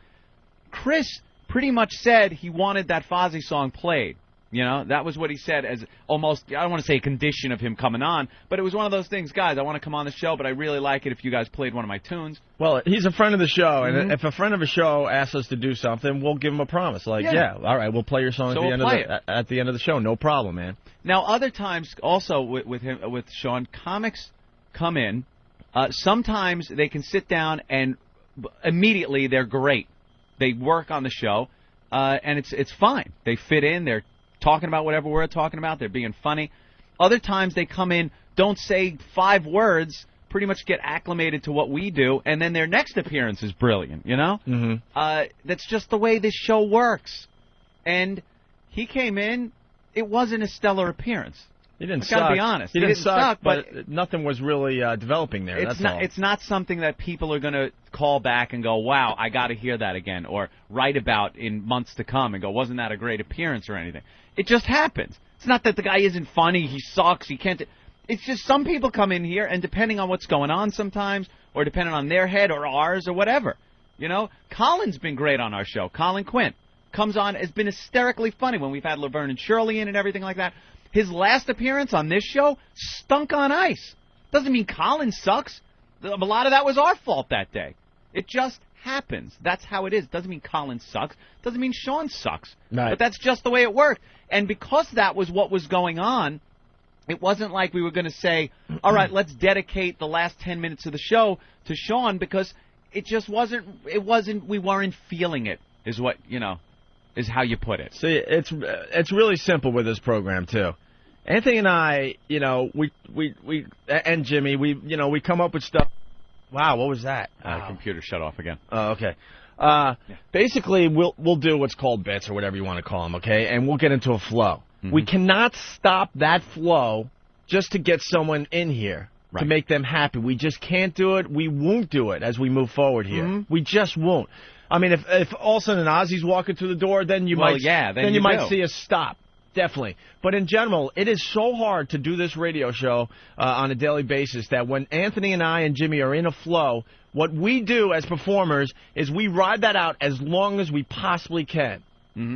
Chris pretty much said he wanted that Fozzy song played. You know, that was what he said as almost, I don't want to say a condition of him coming on, but it was one of those things, guys, I want to come on the show, but I really like it if you guys played one of my tunes. Well, he's a friend of the show, and if a friend of a show asks us to do something, we'll give him a promise. Like, yeah all right, we'll play your song at the end of the show. No problem, man. Now, other times, also with Sean, comics come in. Sometimes they can sit down and immediately they're great. They work on the show, and it's fine. They fit in. They're talking about whatever we're talking about. They're being funny. Other times they come in, don't say 5 words, pretty much get acclimated to what we do, and then their next appearance is brilliant, you know? That's just the way this show works. And he came in, it wasn't a stellar appearance. He didn't suck. I gotta be honest. He didn't suck, but nothing was really developing there. It's not something that people are going to call back and go, wow, I got to hear that again, or write about in months to come and go, wasn't that a great appearance or anything? It just happens. It's not that the guy isn't funny, he sucks, he can't. It's just some people come in here, and depending on what's going on sometimes, or depending on their head or ours or whatever, you know, Colin's been great on our show. Colin Quinn comes on, has been hysterically funny when we've had Laverne and Shirley in and everything like that. His last appearance on this show stunk on ice. Doesn't mean Colin sucks. A lot of that was our fault that day. It just happens. That's how it is. Doesn't mean Colin sucks. Doesn't mean Sean sucks. Right. But that's just the way it worked. And because that was what was going on, it wasn't like we were going to say, all right, let's dedicate the last 10 minutes of the show to Sean, because it just wasn't, we weren't feeling it, is what, you know, is how you put it. See, it's really simple with this program, too. Anthony and I, you know, we and Jimmy, we come up with stuff. Wow, what was that? Computer shut off again. Oh, okay. Basically, we'll do what's called bits or whatever you want to call them, okay? And we'll get into a flow. We cannot stop that flow just to get someone in here to make them happy. We just can't do it. We won't do it as we move forward here. We just won't. I mean, if all of a sudden Ozzy's walking through the door, then you might see us stop. Definitely. But in general, it is so hard to do this radio show on a daily basis that when Anthony and I and Jimmy are in a flow, what we do as performers is we ride that out as long as we possibly can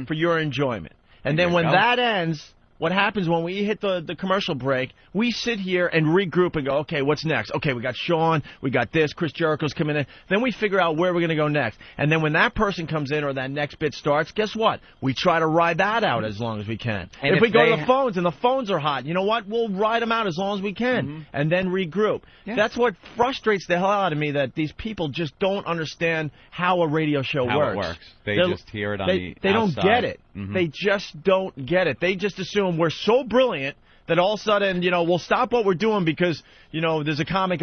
for your enjoyment. And then when that ends, what happens when we hit the commercial break, we sit here and regroup and go, okay, what's next? Okay, we got Sean, we got this, Chris Jericho's coming in. Then we figure out where we're going to go next. And then when that person comes in or that next bit starts, guess what? We try to ride that out as long as we can. And if we go to the phones and the phones are hot, you know what? We'll ride them out as long as we can and then regroup. Yeah. That's what frustrates the hell out of me, that these people just don't understand how a radio show works. How it works. They just hear it on the They don't get it. They just don't get it. They just assume we're so brilliant that all of a sudden, you know, we'll stop what we're doing because, you know, there's a comic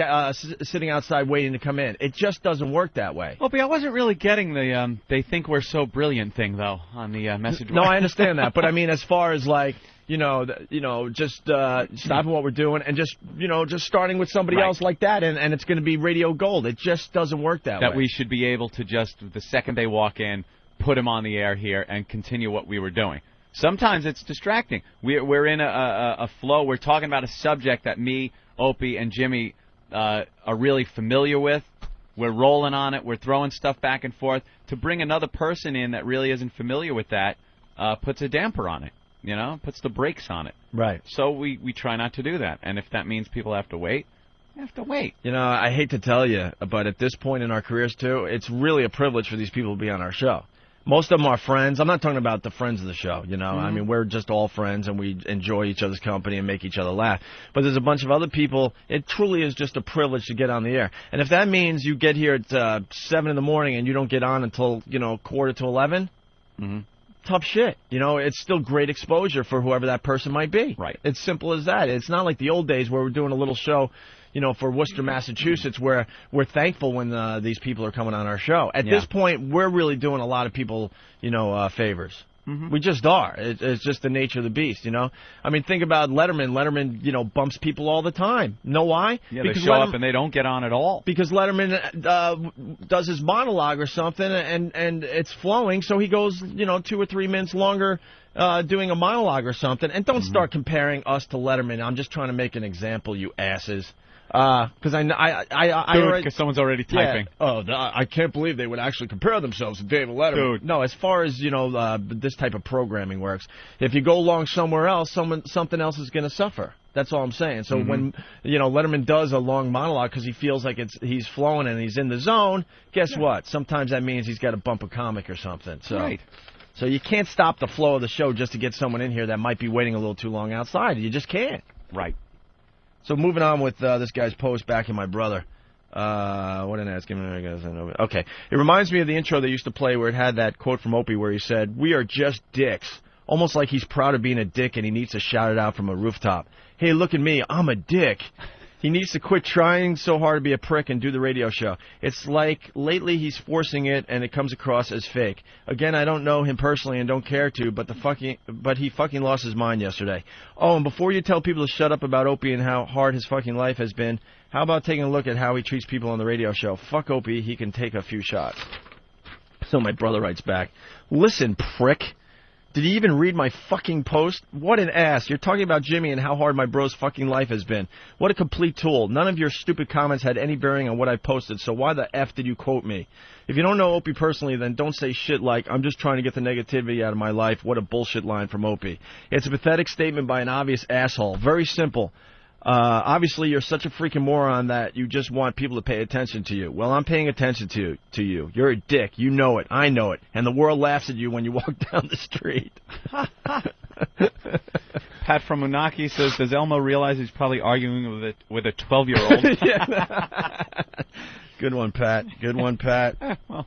sitting outside waiting to come in. It just doesn't work that way. Opie, I wasn't really getting the they think we're so brilliant thing, though, on the message. No, I understand that. But, I mean, as far as, like, just stopping what we're doing and just starting with somebody else like that, and it's going to be radio gold. It just doesn't work that way. That we should be able to just, the second they walk in, put them on the air here and continue what we were doing. Sometimes it's distracting. We're in a flow. We're talking about a subject that me, Opie, and Jimmy are really familiar with. We're rolling on it. We're throwing stuff back and forth. To bring another person in that really isn't familiar with that puts a damper on it, you know, puts the brakes on it. Right. So we try not to do that. And if that means people have to wait, they have to wait. You know, I hate to tell you, but at this point in our careers, too, it's really a privilege for these people to be on our show. Most of them are friends. I'm not talking about the friends of the show, you know. I mean, we're just all friends, and we enjoy each other's company and make each other laugh. But there's a bunch of other people. It truly is just a privilege to get on the air. And if that means you get here at 7 in the morning and you don't get on until, 10:45, tough shit. You know, it's still great exposure for whoever that person might be. Right. It's simple as that. It's not like the old days where we're doing a little show, for Worcester, Massachusetts, where we're thankful when these people are coming on our show. At this point, we're really doing a lot of people, favors. Mm-hmm. We just are. It's just the nature of the beast, you know? I mean, think about Letterman. Letterman, you know, bumps people all the time. Know why? Yeah, because they show up and they don't get on at all. Because Letterman does his monologue or something, and it's flowing, so he goes, you know, 2 or 3 minutes longer doing a monologue or something. And don't start comparing us to Letterman. I'm just trying to make an example, you asses. Because because someone's already typing. Yeah. I can't believe they would actually compare themselves to David Letterman. Dude. No, as far as you know, this type of programming works. If you go along somewhere else, something else is going to suffer. That's all I'm saying. So when you know Letterman does a long monologue because he feels like he's flowing and he's in the zone, guess what? Sometimes that means he's got to bump a comic or something. So. Right. So you can't stop the flow of the show just to get someone in here that might be waiting a little too long outside. You just can't. Right. So moving on with this guy's post back in my brother. What an ass. Okay. It reminds me of the intro they used to play where it had that quote from Opie where he said, "We are just dicks." Almost like he's proud of being a dick and he needs to shout it out from a rooftop. Hey, look at me. I'm a dick. He needs to quit trying so hard to be a prick and do the radio show. It's like lately he's forcing it and it comes across as fake. Again, I don't know him personally and don't care to, but he fucking lost his mind yesterday. Oh, and before you tell people to shut up about Opie and how hard his fucking life has been, how about taking a look at how he treats people on the radio show? Fuck Opie, he can take a few shots. So my brother writes back, "Listen, prick. Did he even read my fucking post? What an ass. You're talking about Jimmy and how hard my bro's fucking life has been. What a complete tool. None of your stupid comments had any bearing on what I posted, so why the F did you quote me? If you don't know Opie personally, then don't say shit like, I'm just trying to get the negativity out of my life. What a bullshit line from Opie. It's a pathetic statement by an obvious asshole. Very simple. Obviously, you're such a freaking moron that you just want people to pay attention to you. Well, I'm paying attention to you. You're a dick. You know it. I know it. And the world laughs at you when you walk down the street." Pat from Unaki says, "Does Elmo realize he's probably arguing with a 12-year-old?" Yeah. Good one, Pat. Good one, Pat. Well,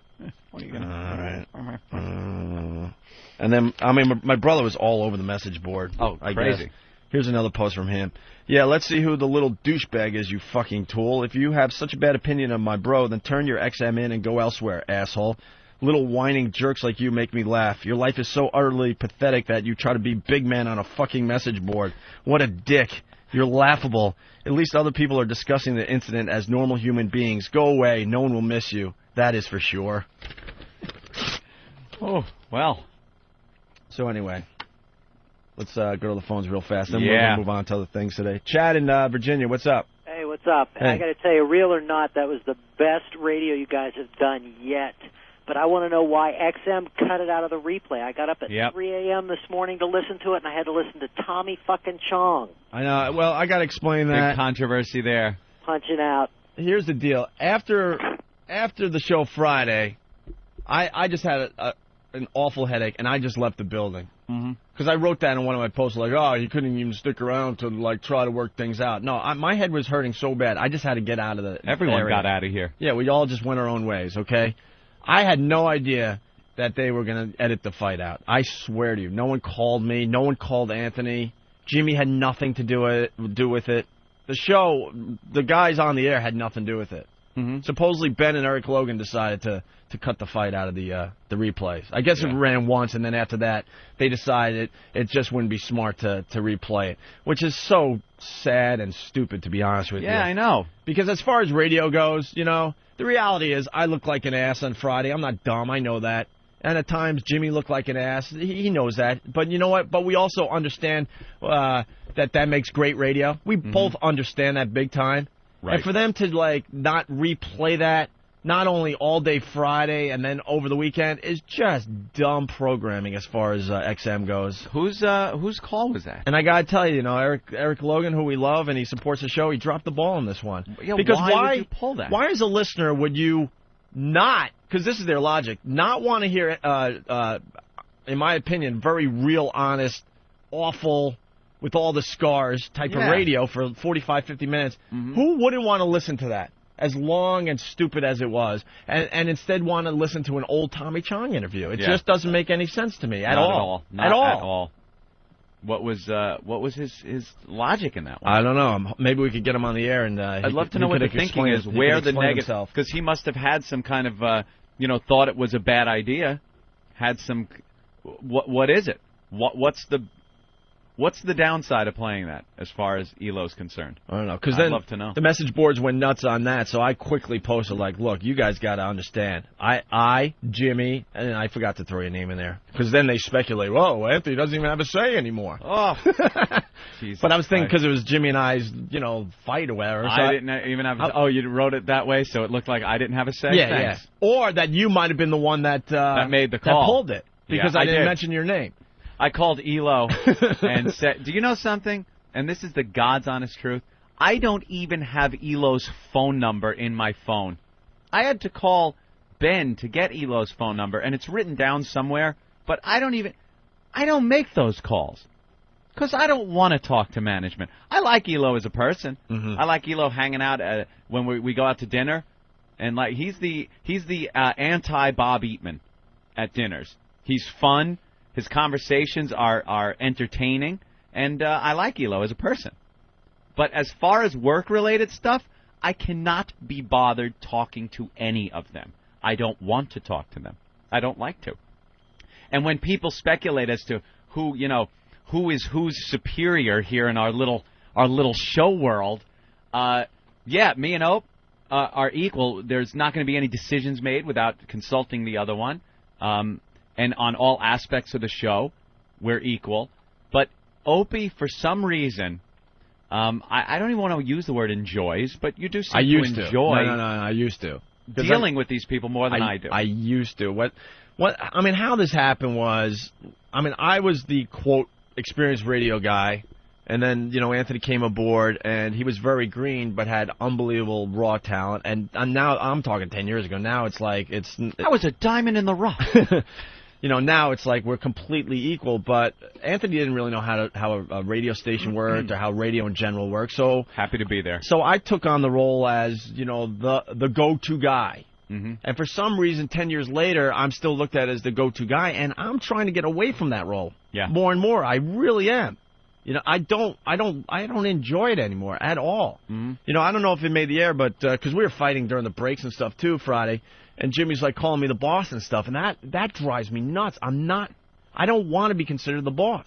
what are you going to do? All right. And then, I mean, my brother was all over the message board. Oh, crazy. Guess. Here's another post from him. "Yeah, let's see who the little douchebag is, you fucking tool. If you have such a bad opinion of my bro, then turn your XM in and go elsewhere, asshole. Little whining jerks like you make me laugh. Your life is so utterly pathetic that you try to be big man on a fucking message board. What a dick. You're laughable. At least other people are discussing the incident as normal human beings. Go away. No one will miss you. That is for sure." Oh, well. So anyway, let's go to the phones real fast. Then Yeah. we're going to move on to other things today. Chad in Virginia, what's up? Hey, what's up? Hey. I got to tell you, real or not, that was the best radio you guys have done yet. But I want to know why XM cut it out of the replay. I got up at 3 a.m. this morning to listen to it, and I had to listen to Tommy fucking Chong. I know. Well, I got to explain that. Big controversy there. Punching out. Here's the deal. After the show Friday, I just had an awful headache, and I just left the building. Because I wrote that in one of my posts, like, oh, you couldn't even stick around to, like, try to work things out. No, my head was hurting so bad, I just had to get out of the Everyone area. got out of here. Yeah, we all just went our own ways, okay? I had no idea that they were going to edit the fight out. I swear to you, no one called me. No one called Anthony. Jimmy had nothing to do with it. The show, the guys on the air had nothing to do with it. Supposedly Ben and Eric Logan decided to cut the fight out of the replays. I guess it ran once, and then after that, they decided it just wouldn't be smart to replay it, which is so sad and stupid, to be honest with you. Yeah, I know. Because as far as radio goes, you know, the reality is I look like an ass on Friday. I'm not dumb. I know that. And at times, Jimmy looked like an ass. He knows that. But you know what? But we also understand that makes great radio. We both understand that big time. Right. And for them to, like, not replay that, not only all day Friday and then over the weekend, is just dumb programming as far as XM goes. Whose call was that? And I got to tell you, you know, Eric Logan, who we love, and he supports the show, he dropped the ball on this one. Yeah, because why would you pull that? Why, as a listener, would you not, because this is their logic, not want to hear, in my opinion, very real, honest, awful, with all the scars type of radio for 45, 50 minutes. Who wouldn't want to listen to that? As long and stupid as it was, and instead want to listen to an old Tommy Chong interview. It just doesn't make any sense to me at all. Not at all. What was his logic in that one? I don't know. Maybe we could get him on the air, and I'd love to know what the thinking is. Where the negative, because he must have had some kind of thought it was a bad idea, had some What is it? What's the downside of playing that as far as ELO's concerned? I don't know, because I'd then love to know. The message boards went nuts on that, so I quickly posted like, "Look, you guys got to understand. Jimmy, and I forgot to throw your name in there because then they speculate. Whoa, Anthony doesn't even have a say anymore. Oh, Jesus but I was thinking Christ. because it was Jimmy and I's, fight or whatever. So I didn't even have. Oh, you wrote it that way, so it looked like I didn't have a say. Yeah, Thanks. yeah. Or that you might have been the one that made the call, that pulled it because Yeah, I didn't did. mention your name. I called ELO and said, do you know something? And this is the God's honest truth. I don't even have ELO's phone number in my phone. I had to call Ben to get ELO's phone number, and it's written down somewhere, but I don't make those calls because I don't want to talk to management. I like ELO as a person. Mm-hmm. I like ELO hanging out when we go out to dinner, and like he's the anti-Bob Eatman at dinners. He's fun. His conversations are entertaining, and I like ELO as a person. But as far as work-related stuff, I cannot be bothered talking to any of them. I don't want to talk to them. I don't like to. And when people speculate as to who is who's superior here in our little show world, me and Ope are equal. There's not going to be any decisions made without consulting the other one. And on all aspects of the show, we're equal. But Opie, for some reason, I don't even want to use the word enjoys, but you do seem to enjoy. No, I used to. Dealing with these people more than I do. I used to. How this happened was, I was the, quote, experienced radio guy, and then, Anthony came aboard, and he was very green, but had unbelievable raw talent, and now, I'm talking 10 years ago, now it's like, I was a diamond in the rough. Now it's like we're completely equal, but Anthony didn't really know how a radio station worked or how radio in general works. So happy to be there. So I took on the role as, the go-to guy. Mm-hmm. And for some reason, 10 years later, I'm still looked at as the go-to guy, and I'm trying to get away from that role. Yeah. More and more. I really am. I don't enjoy it anymore at all. Mm-hmm. I don't know if it made the air, but because we were fighting during the breaks and stuff too Friday, and Jimmy's like calling me the boss and stuff, and that drives me nuts. I don't want to be considered the boss.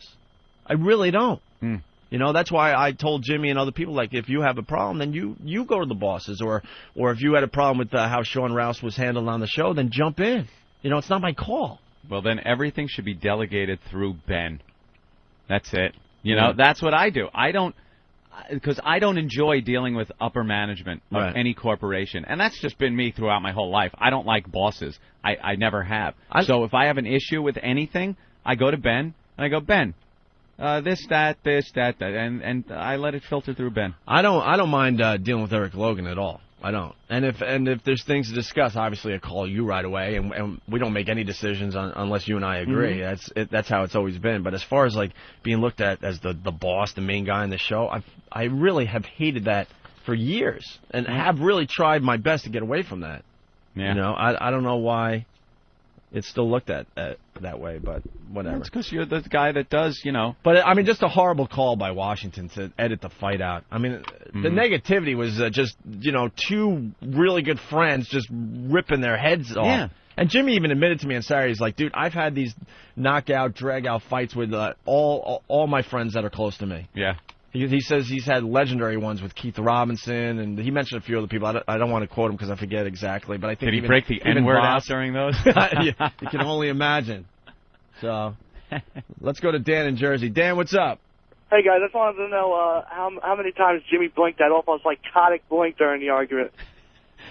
I really don't. Mm. That's why I told Jimmy and other people, like, if you have a problem, then you go to the bosses, or if you had a problem with how Sean Rouse was handled on the show, then jump in. It's not my call. Well, then everything should be delegated through Ben. That's it. Yeah. That's what I do. Because I don't enjoy dealing with upper management of any corporation. And that's just been me throughout my whole life. I don't like bosses. I never have. So if I have an issue with anything, I go to Ben, and I go, Ben, this, that, and I let it filter through Ben. I don't mind dealing with Eric Logan at all. I don't. And if there's things to discuss, obviously I call you right away, and we don't make any decisions unless you and I agree. Mm-hmm. That's how it's always been. But as far as like being looked at as the boss, the main guy in the show, I really have hated that for years, and have really tried my best to get away from that. Yeah. I don't know why it's still looked at that way, but whatever. It's because you're the guy that does, But, just a horrible call by Washington to edit the fight out. The negativity was just, two really good friends just ripping their heads off. Yeah. And Jimmy even admitted to me on Saturday, he's like, dude, I've had these knockout, drag-out fights with all my friends that are close to me. Yeah. He says he's had legendary ones with Keith Robinson, and he mentioned a few other people. I don't want to quote him because I forget exactly, but I think did he break the N-word out during those? Yeah, you can only imagine. So, let's go to Dan in Jersey. Dan, what's up? Hey guys, I just wanted to know how many times Jimmy blinked that awful psychotic blink during the argument.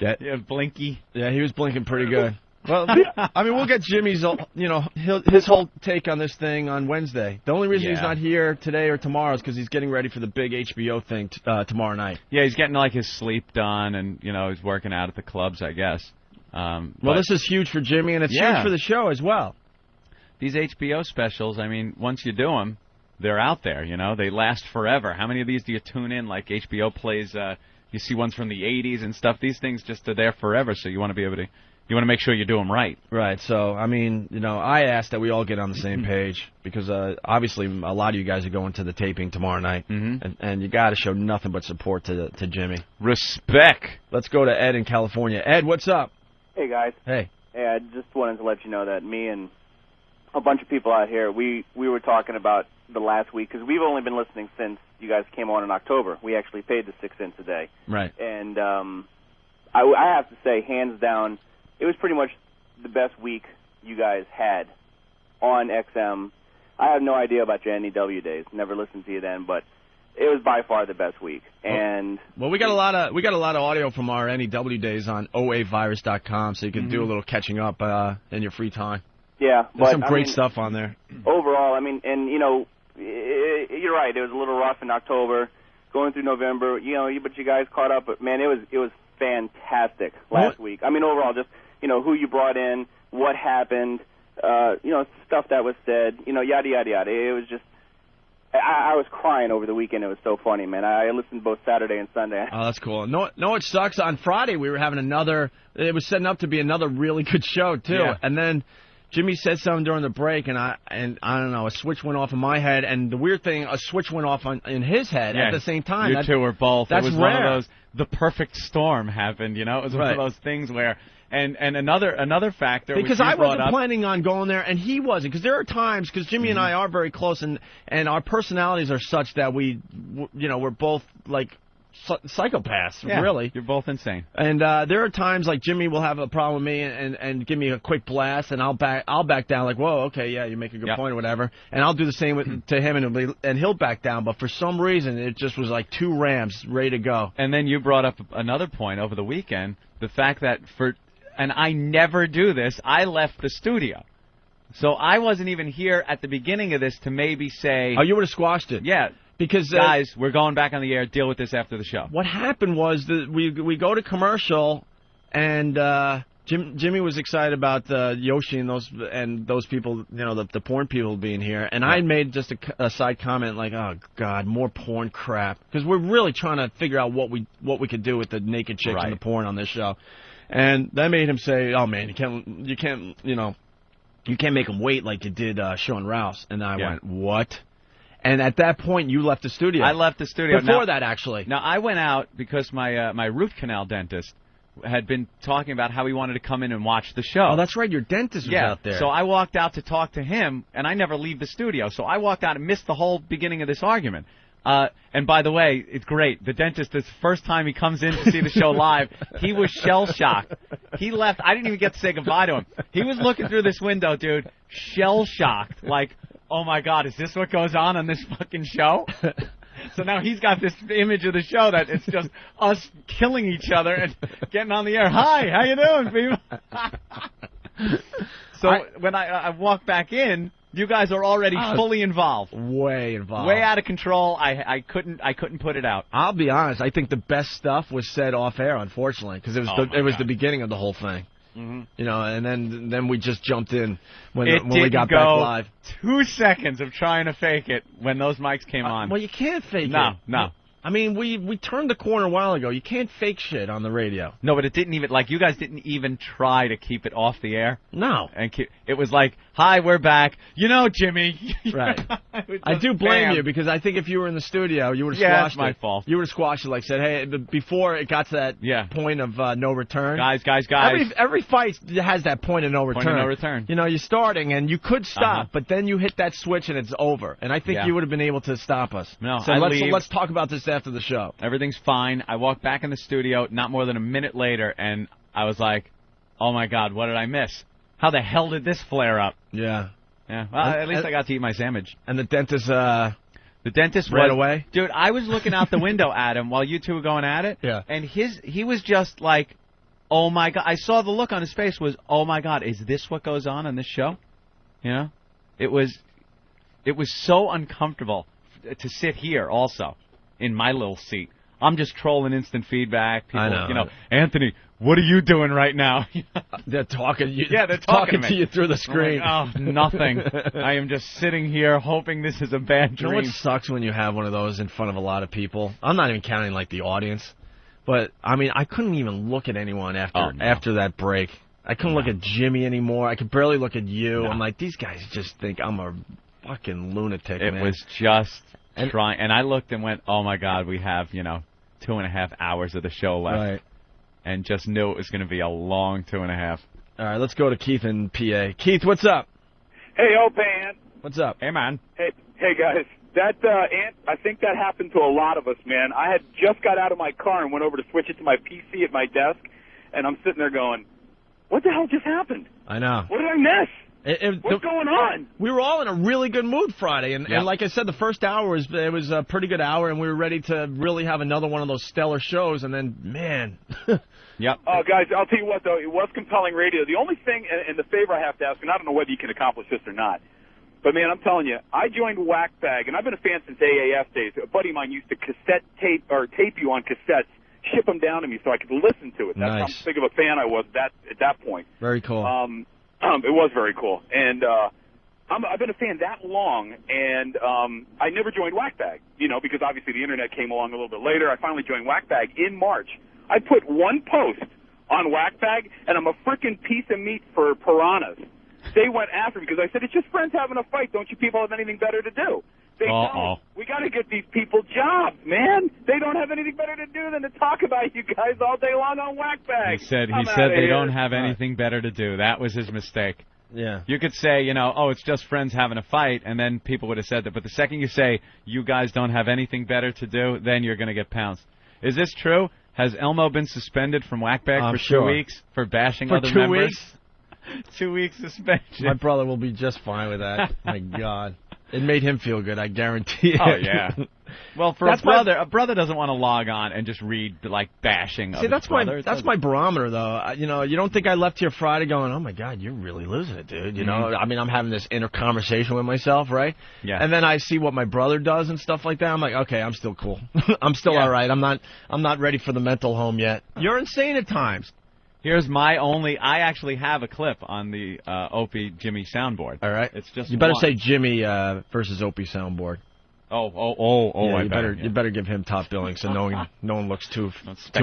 Yeah, blinky. Yeah, he was blinking pretty good. Well, we'll get Jimmy's, his whole take on this thing on Wednesday. The only reason he's not here today or tomorrow is because he's getting ready for the big HBO thing tomorrow night. Yeah, he's getting like his sleep done, and he's working out at the clubs, I guess. Well, this is huge for Jimmy, and it's huge for the show as well. These HBO specials, once you do them, they're out there. They last forever. How many of these do you tune in? Like HBO plays, you see ones from the 80s and stuff. These things just are there forever, so you want to be able to. You want to make sure you do them right. Right. So, I asked that we all get on the same page because obviously a lot of you guys are going to the taping tomorrow night, and you got to show nothing but support to Jimmy. Respect. Let's go to Ed in California. Ed, what's up? Hey, guys. Hey. Hey, I just wanted to let you know that me and a bunch of people out here, we were talking about the last week, because we've only been listening since you guys came on in October. We actually paid the 6 cents a day. Right. And I have to say, hands down, it was pretty much the best week you guys had on XM. I have no idea about your NEW days. Never listened to you then, but it was by far the best week. And well, we got a lot of audio from our NEW days on oavirus.com, so you can do a little catching up in your free time. Yeah, there's some great stuff on there. Overall, I mean, and you're right. It was a little rough in October, going through November. But you guys caught up. But man, it was fantastic last week. I mean, overall, just who you brought in, what happened, stuff that was said, yada yada yada. It was just. I was crying over the weekend. It was so funny, man. I listened both Saturday and Sunday. Oh, that's cool. No, it sucks. On Friday, we were having it was setting up to be another really good show, too. Yeah. And then Jimmy said something during the break, and I don't know, a switch went off in my head, and the weird thing, a switch went off in his head at the same time. You two were both. That's it was rare. One of those, the perfect storm happened, It was one of those things where... And another factor, because I wasn't planning on going there, and he wasn't. Because there are times, because Jimmy and I are very close, and our personalities are such that we're both like psychopaths, really. You're both insane. And there are times like Jimmy will have a problem with me and give me a quick blast, and I'll back down like, whoa, okay, yeah, you make a good point or whatever, and I'll do the same to him, and he'll back down. But for some reason, it just was like two rams ready to go. And then you brought up another point over the weekend, the fact that and I never do this, I left the studio. So I wasn't even here at the beginning of this to maybe say... Oh, you would have squashed it. Yeah. Because guys, we're going back on the air. Deal with this after the show. What happened was that we go to commercial, and Jimmy was excited about Yoshi and those people, the porn people being here. And I made just a side comment like, oh, God, more porn crap. Because we're really trying to figure out what we could do with the naked chicks and the porn on this show. And that made him say, "Oh man, you can't make him wait like you did Sean Rouse." And I went, "What?" And at that point, you left the studio. I left the studio before that, actually. Now I went out because my root canal dentist had been talking about how he wanted to come in and watch the show. Oh, that's right, your dentist was out there. So I walked out to talk to him, and I never leave the studio. So I walked out and missed the whole beginning of this argument. And by the way, it's great. The dentist, the first time he comes in to see the show live, he was shell-shocked. He left. I didn't even get to say goodbye to him. He was looking through this window, dude, shell-shocked. Like, oh, my God, is this what goes on this fucking show? So now he's got this image of the show that it's just us killing each other and getting on the air. Hi, how you doing, people? So when I walk back in, you guys are already fully involved. Way involved. Way out of control. I couldn't put it out. I'll be honest. I think the best stuff was said off air, unfortunately, because it was the beginning of the whole thing. Mm-hmm. And then we just jumped in when we got back live. 2 seconds of trying to fake it when those mics came on. Well, you can't fake it. No. I mean, we turned the corner a while ago. You can't fake shit on the radio. No, but it didn't even, you guys didn't even try to keep it off the air. No. And it was like, hi, we're back. Jimmy. Right. I do blame you, because I think if you were in the studio, you would have squashed it. Yeah, it's my fault. You would have squashed it, said, hey, before it got to that point of no return. Guys. Every fight has that point of no return. Point of no return. You're starting, and you could stop, but then you hit that switch, and it's over. And I think you would have been able to stop us. No, so let's talk about this after the show. Everything's fine. I walked back in the studio not more than a minute later, and I was like, oh, my God, what did I miss? How the hell did this flare up? Yeah. Yeah. Well, at least I got to eat my sandwich. And the dentist... The dentist right away? Dude, I was looking out the window at him while you two were going at it. Yeah. And he was just like, oh, my God. I saw the look on his face was, oh, my God, is this what goes on this show? It was so uncomfortable to sit here also. In my little seat. I'm just trolling instant feedback. People, I know. Anthony, what are you doing right now? They're talking to you. Yeah, they're talking to you through the screen. Like, oh, nothing. I am just sitting here hoping this is a bad dream. You know what sucks when you have one of those in front of a lot of people? I'm not even counting the audience. But, I mean, I couldn't even look at anyone after that break. I couldn't look at Jimmy anymore. I could barely look at you. I'm like, these guys just think I'm a fucking lunatic, man. It was just... And I looked and went, oh, my God, we have, 2.5 hours of the show left. Right. And just knew it was going to be a long 2.5. All right, let's go to Keith in PA. Keith, what's up? Hey, Opie. What's up? Hey, man. Hey, guys. That Ant, I think that happened to a lot of us, man. I had just got out of my car and went over to switch it to my PC at my desk, and I'm sitting there going, what the hell just happened? I know. What did I miss? What's going on? We were all in a really good mood Friday, and like I said, the first hour was a pretty good hour, and we were ready to really have another one of those stellar shows, and then, man. Yep. Guys, I'll tell you what, though, it was compelling radio. The only thing, and the favor I have to ask, and I don't know whether you can accomplish this or not, but, man, I'm telling you, I joined Whackbag, and I've been a fan since AAF days. A buddy of mine used to tape you on cassettes, ship them down to me so I could listen to it. That's how big of a fan I was at that point. Very cool. It was very cool. And I've been a fan that long, and I never joined Whackbag, because obviously the Internet came along a little bit later. I finally joined Whackbag in March. I put one post on Whackbag, and I'm a frickin' piece of meat for piranhas. They went after me because I said, it's just friends having a fight. Don't you people have anything better to do? They don't. We got to get these people jobs, man. They don't have anything better to do than to talk about you guys all day long on Whackbag. He said they don't have anything better to do. That was his mistake. Yeah. You could say, it's just friends having a fight, and then people would have said that. But the second you say, you guys don't have anything better to do, then you're going to get pounced. Is this true? Has Elmo been suspended from Whackbag for 2 weeks for bashing other members? 2 weeks? 2 weeks suspension. My brother will be just fine with that. My God. It made him feel good, I guarantee it. Oh, yeah. Well, for a brother doesn't want to log on and just read, bashing of his brother. That's my barometer, though. You don't think I left here Friday going, oh, my God, you're really losing it, dude. I mean, I'm having this inner conversation with myself, right? Yeah. And then I see what my brother does and stuff like that. I'm like, okay, I'm still cool. I'm still all right. I'm not ready for the mental home yet. You're insane at times. Here's I actually have a clip on the Opie Jimmy soundboard. All right. It's just you better say Jimmy versus Opie soundboard. Yeah, you better give him top billing so no one looks too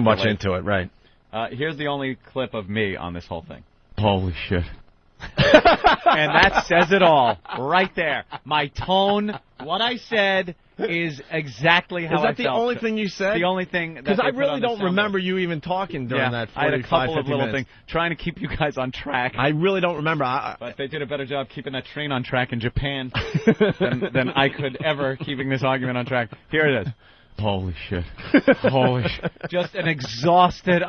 much into it, right? Here's the only clip of me on this whole thing. Holy shit. And that says it all right there. My tone, what I said, is exactly how I felt. Is that the only thing you said? The only thing. Because I really don't remember you even talking during that 45, I had a couple of little minutes. things trying to keep you guys on track. I really don't remember. But they did a better job keeping that train on track in Japan than I could ever keeping this argument on track. Here it is. Holy shit. Holy shit. Just an exhausted,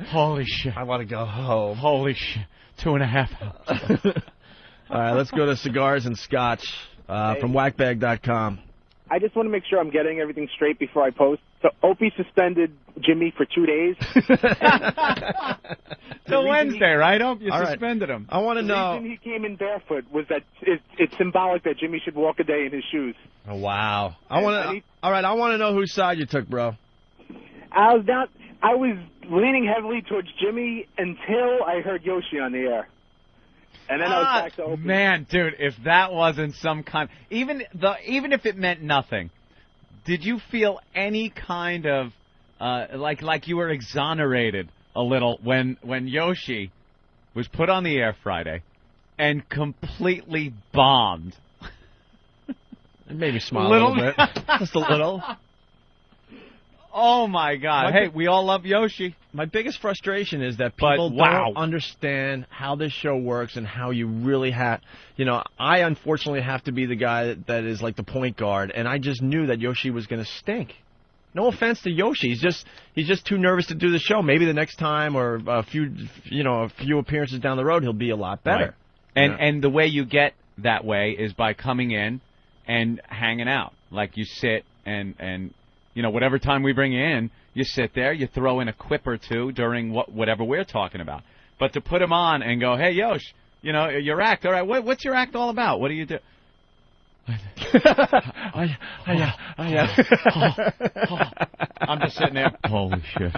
holy shit. I want to go home. Holy shit. 2.5 hours. All right, let's go to Cigars and Scotch from whackbag.com. I just want to make sure I'm getting everything straight before I post. So Opie suspended Jimmy for 2 days. Till Wednesday, right? You All suspended him. I want to know. The reason he came in barefoot was that it's symbolic that Jimmy should walk a day in his shoes. Oh, wow. All right, I want to know whose side you took, bro. I was leaning heavily towards Jimmy until I heard Yoshi on the air. And then I was back to Opie. Man, dude, if that wasn't some kind... Even if it meant nothing, did you feel any kind of... like you were exonerated a little when Yoshi was put on the air Friday and completely bombed? It made me smile a little bit. Just a little. Oh, my God. Hey, we all love Yoshi. My biggest frustration is that people don't understand how this show works and how you really have... I unfortunately have to be the guy that is like the point guard, and I just knew that Yoshi was going to stink. No offense to Yoshi. He's just too nervous to do the show. Maybe the next time or a few appearances down the road, he'll be a lot better. Right. And the way you get that way is by coming in and hanging out. Like you sit and whatever time we bring you in, you sit there, you throw in a quip or two during whatever we're talking about. But to put him on and go, hey, Yosh, your act, all right, what's your act all about? What do you do? I'm just sitting there. Holy shit.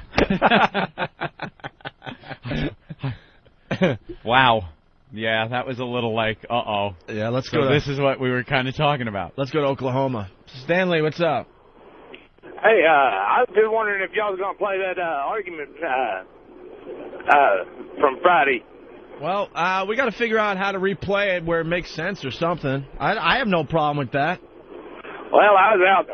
Wow. Yeah, that was a little like, uh-oh. Yeah, let's go. This is what we were kind of talking about. Let's go to Oklahoma. Stanley, what's up? Hey, I was just wondering if y'all was going to play that argument from Friday. Well, we got to figure out how to replay it where it makes sense or something. I have no problem with that. Well, I was out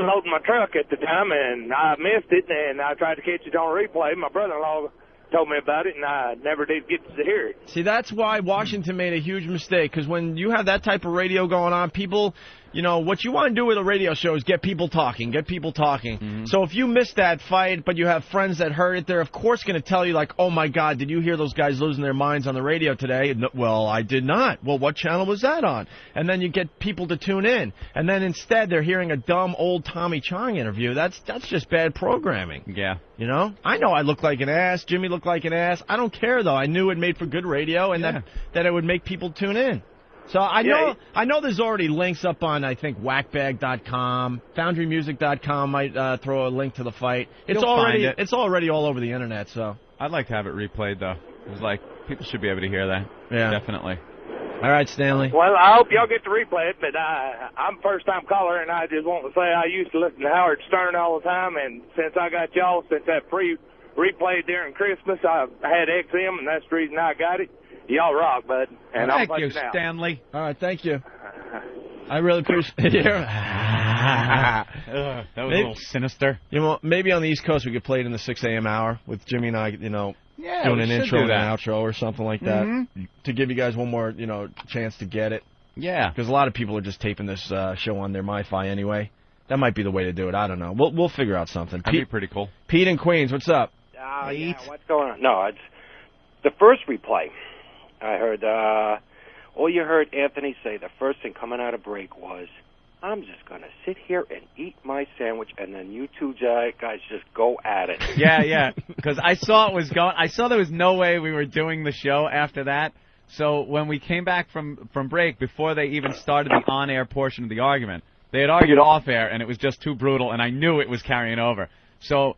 unloading my truck at the time, and I missed it, and I tried to catch it on replay. My brother-in-law told me about it, and I never did get to hear it. See, that's why Washington made a huge mistake, because when you have that type of radio going on, people, you know, what you want to do with a radio show is get people talking. So if you missed that fight, but you have friends that heard it, they're of course going to tell you, like, oh, my God, did you hear those guys losing their minds on the radio today? No, well, I did not. Well, what channel was that on? And then you get people to tune in. And then instead they're hearing a dumb old Tommy Chong interview. That's just bad programming. Yeah. You know? I know I look like an ass. Jimmy looked like an ass. I don't care, though. I knew it made for good radio and that it would make people tune in. So I know there's already links up on, I think, whackbag.com. FoundryMusic.com might throw a link to the fight. It's already all over the internet, so. I'd like to have it replayed, though. It was like, people should be able to hear that. Yeah. Definitely. All right, Stanley. Well, I hope y'all get to replay it, but I'm a first-time caller, and I just want to say I used to listen to Howard Stern all the time, and since I got y'all, since that replay during Christmas, I had XM, and that's the reason I got it. Y'all rock, bud. And Thank I'll you, now. Stanley. All right, thank you. I really appreciate it. That was a little sinister. You know, maybe on the East Coast we could play it in the 6 a.m. hour with Jimmy and I, you know, doing an intro and an outro or something like that to give you guys one more, you know, chance to get it. Yeah. Because a lot of people are just taping this show on their MiFi anyway. That might be the way to do it. I don't know. We'll figure out something. That'd be pretty cool. Pete in Queens, what's up? Yeah, what's going on? No, it's the first replay. I heard, all you heard Anthony say, the first thing coming out of break was, I'm just going to sit here and eat my sandwich, and then you two guys just go at it. Yeah, because I saw it was going. I saw there was no way we were doing the show after that. So when we came back from break, before they even started the on-air portion of the argument, they had argued off-air, and it was just too brutal, and I knew it was carrying over. So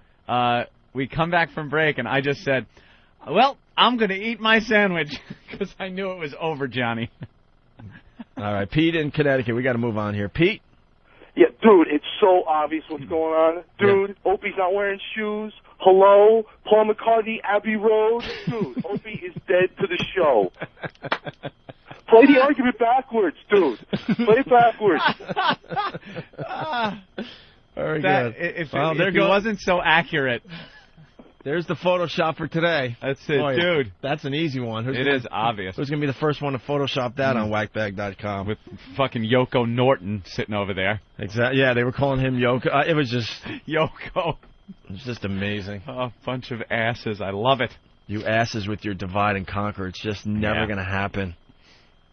we come back from break, and I just said, well, I'm going to eat my sandwich because I knew it was over, Johnny. All right, Pete in Connecticut. We got to move on here. Pete? Yeah, dude, it's so obvious what's going on. Dude, Opie's not wearing shoes. Hello? Paul McCartney, Abbey Road. Dude, Opie is dead to the show. Play the argument backwards, dude. Play it backwards. Very good. If it wasn't so accurate. There's the Photoshop for today. That's it, dude. That's an easy one. It is obvious. Who's going to be the first one to Photoshop that on whackbag.com? With fucking Yoko Norton sitting over there. Exactly. Yeah, they were calling him Yoko. It was just... Yoko. It was just amazing. Oh, bunch of asses. I love it. You asses with your divide and conquer. It's just never going to happen.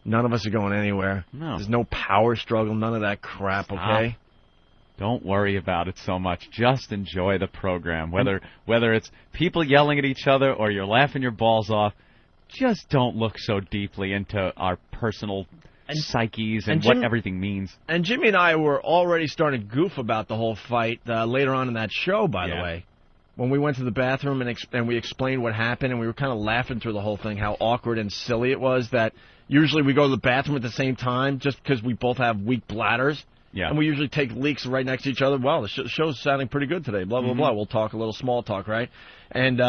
None of us are going anywhere. No. There's no power struggle, none of that crap, okay? Don't worry about it so much. Just enjoy the program. Whether it's people yelling at each other or you're laughing your balls off, just don't look so deeply into our personal psyches and what everything means. And Jimmy and I were already starting to goof about the whole fight later on in that show, by the way. When we went to the bathroom and we explained what happened, and we were kind of laughing through the whole thing, how awkward and silly it was that usually we go to the bathroom at the same time just because we both have weak bladders. Yeah. And we usually take leaks right next to each other. Well, the show's sounding pretty good today, blah, blah, blah. We'll talk a little small talk, right? And,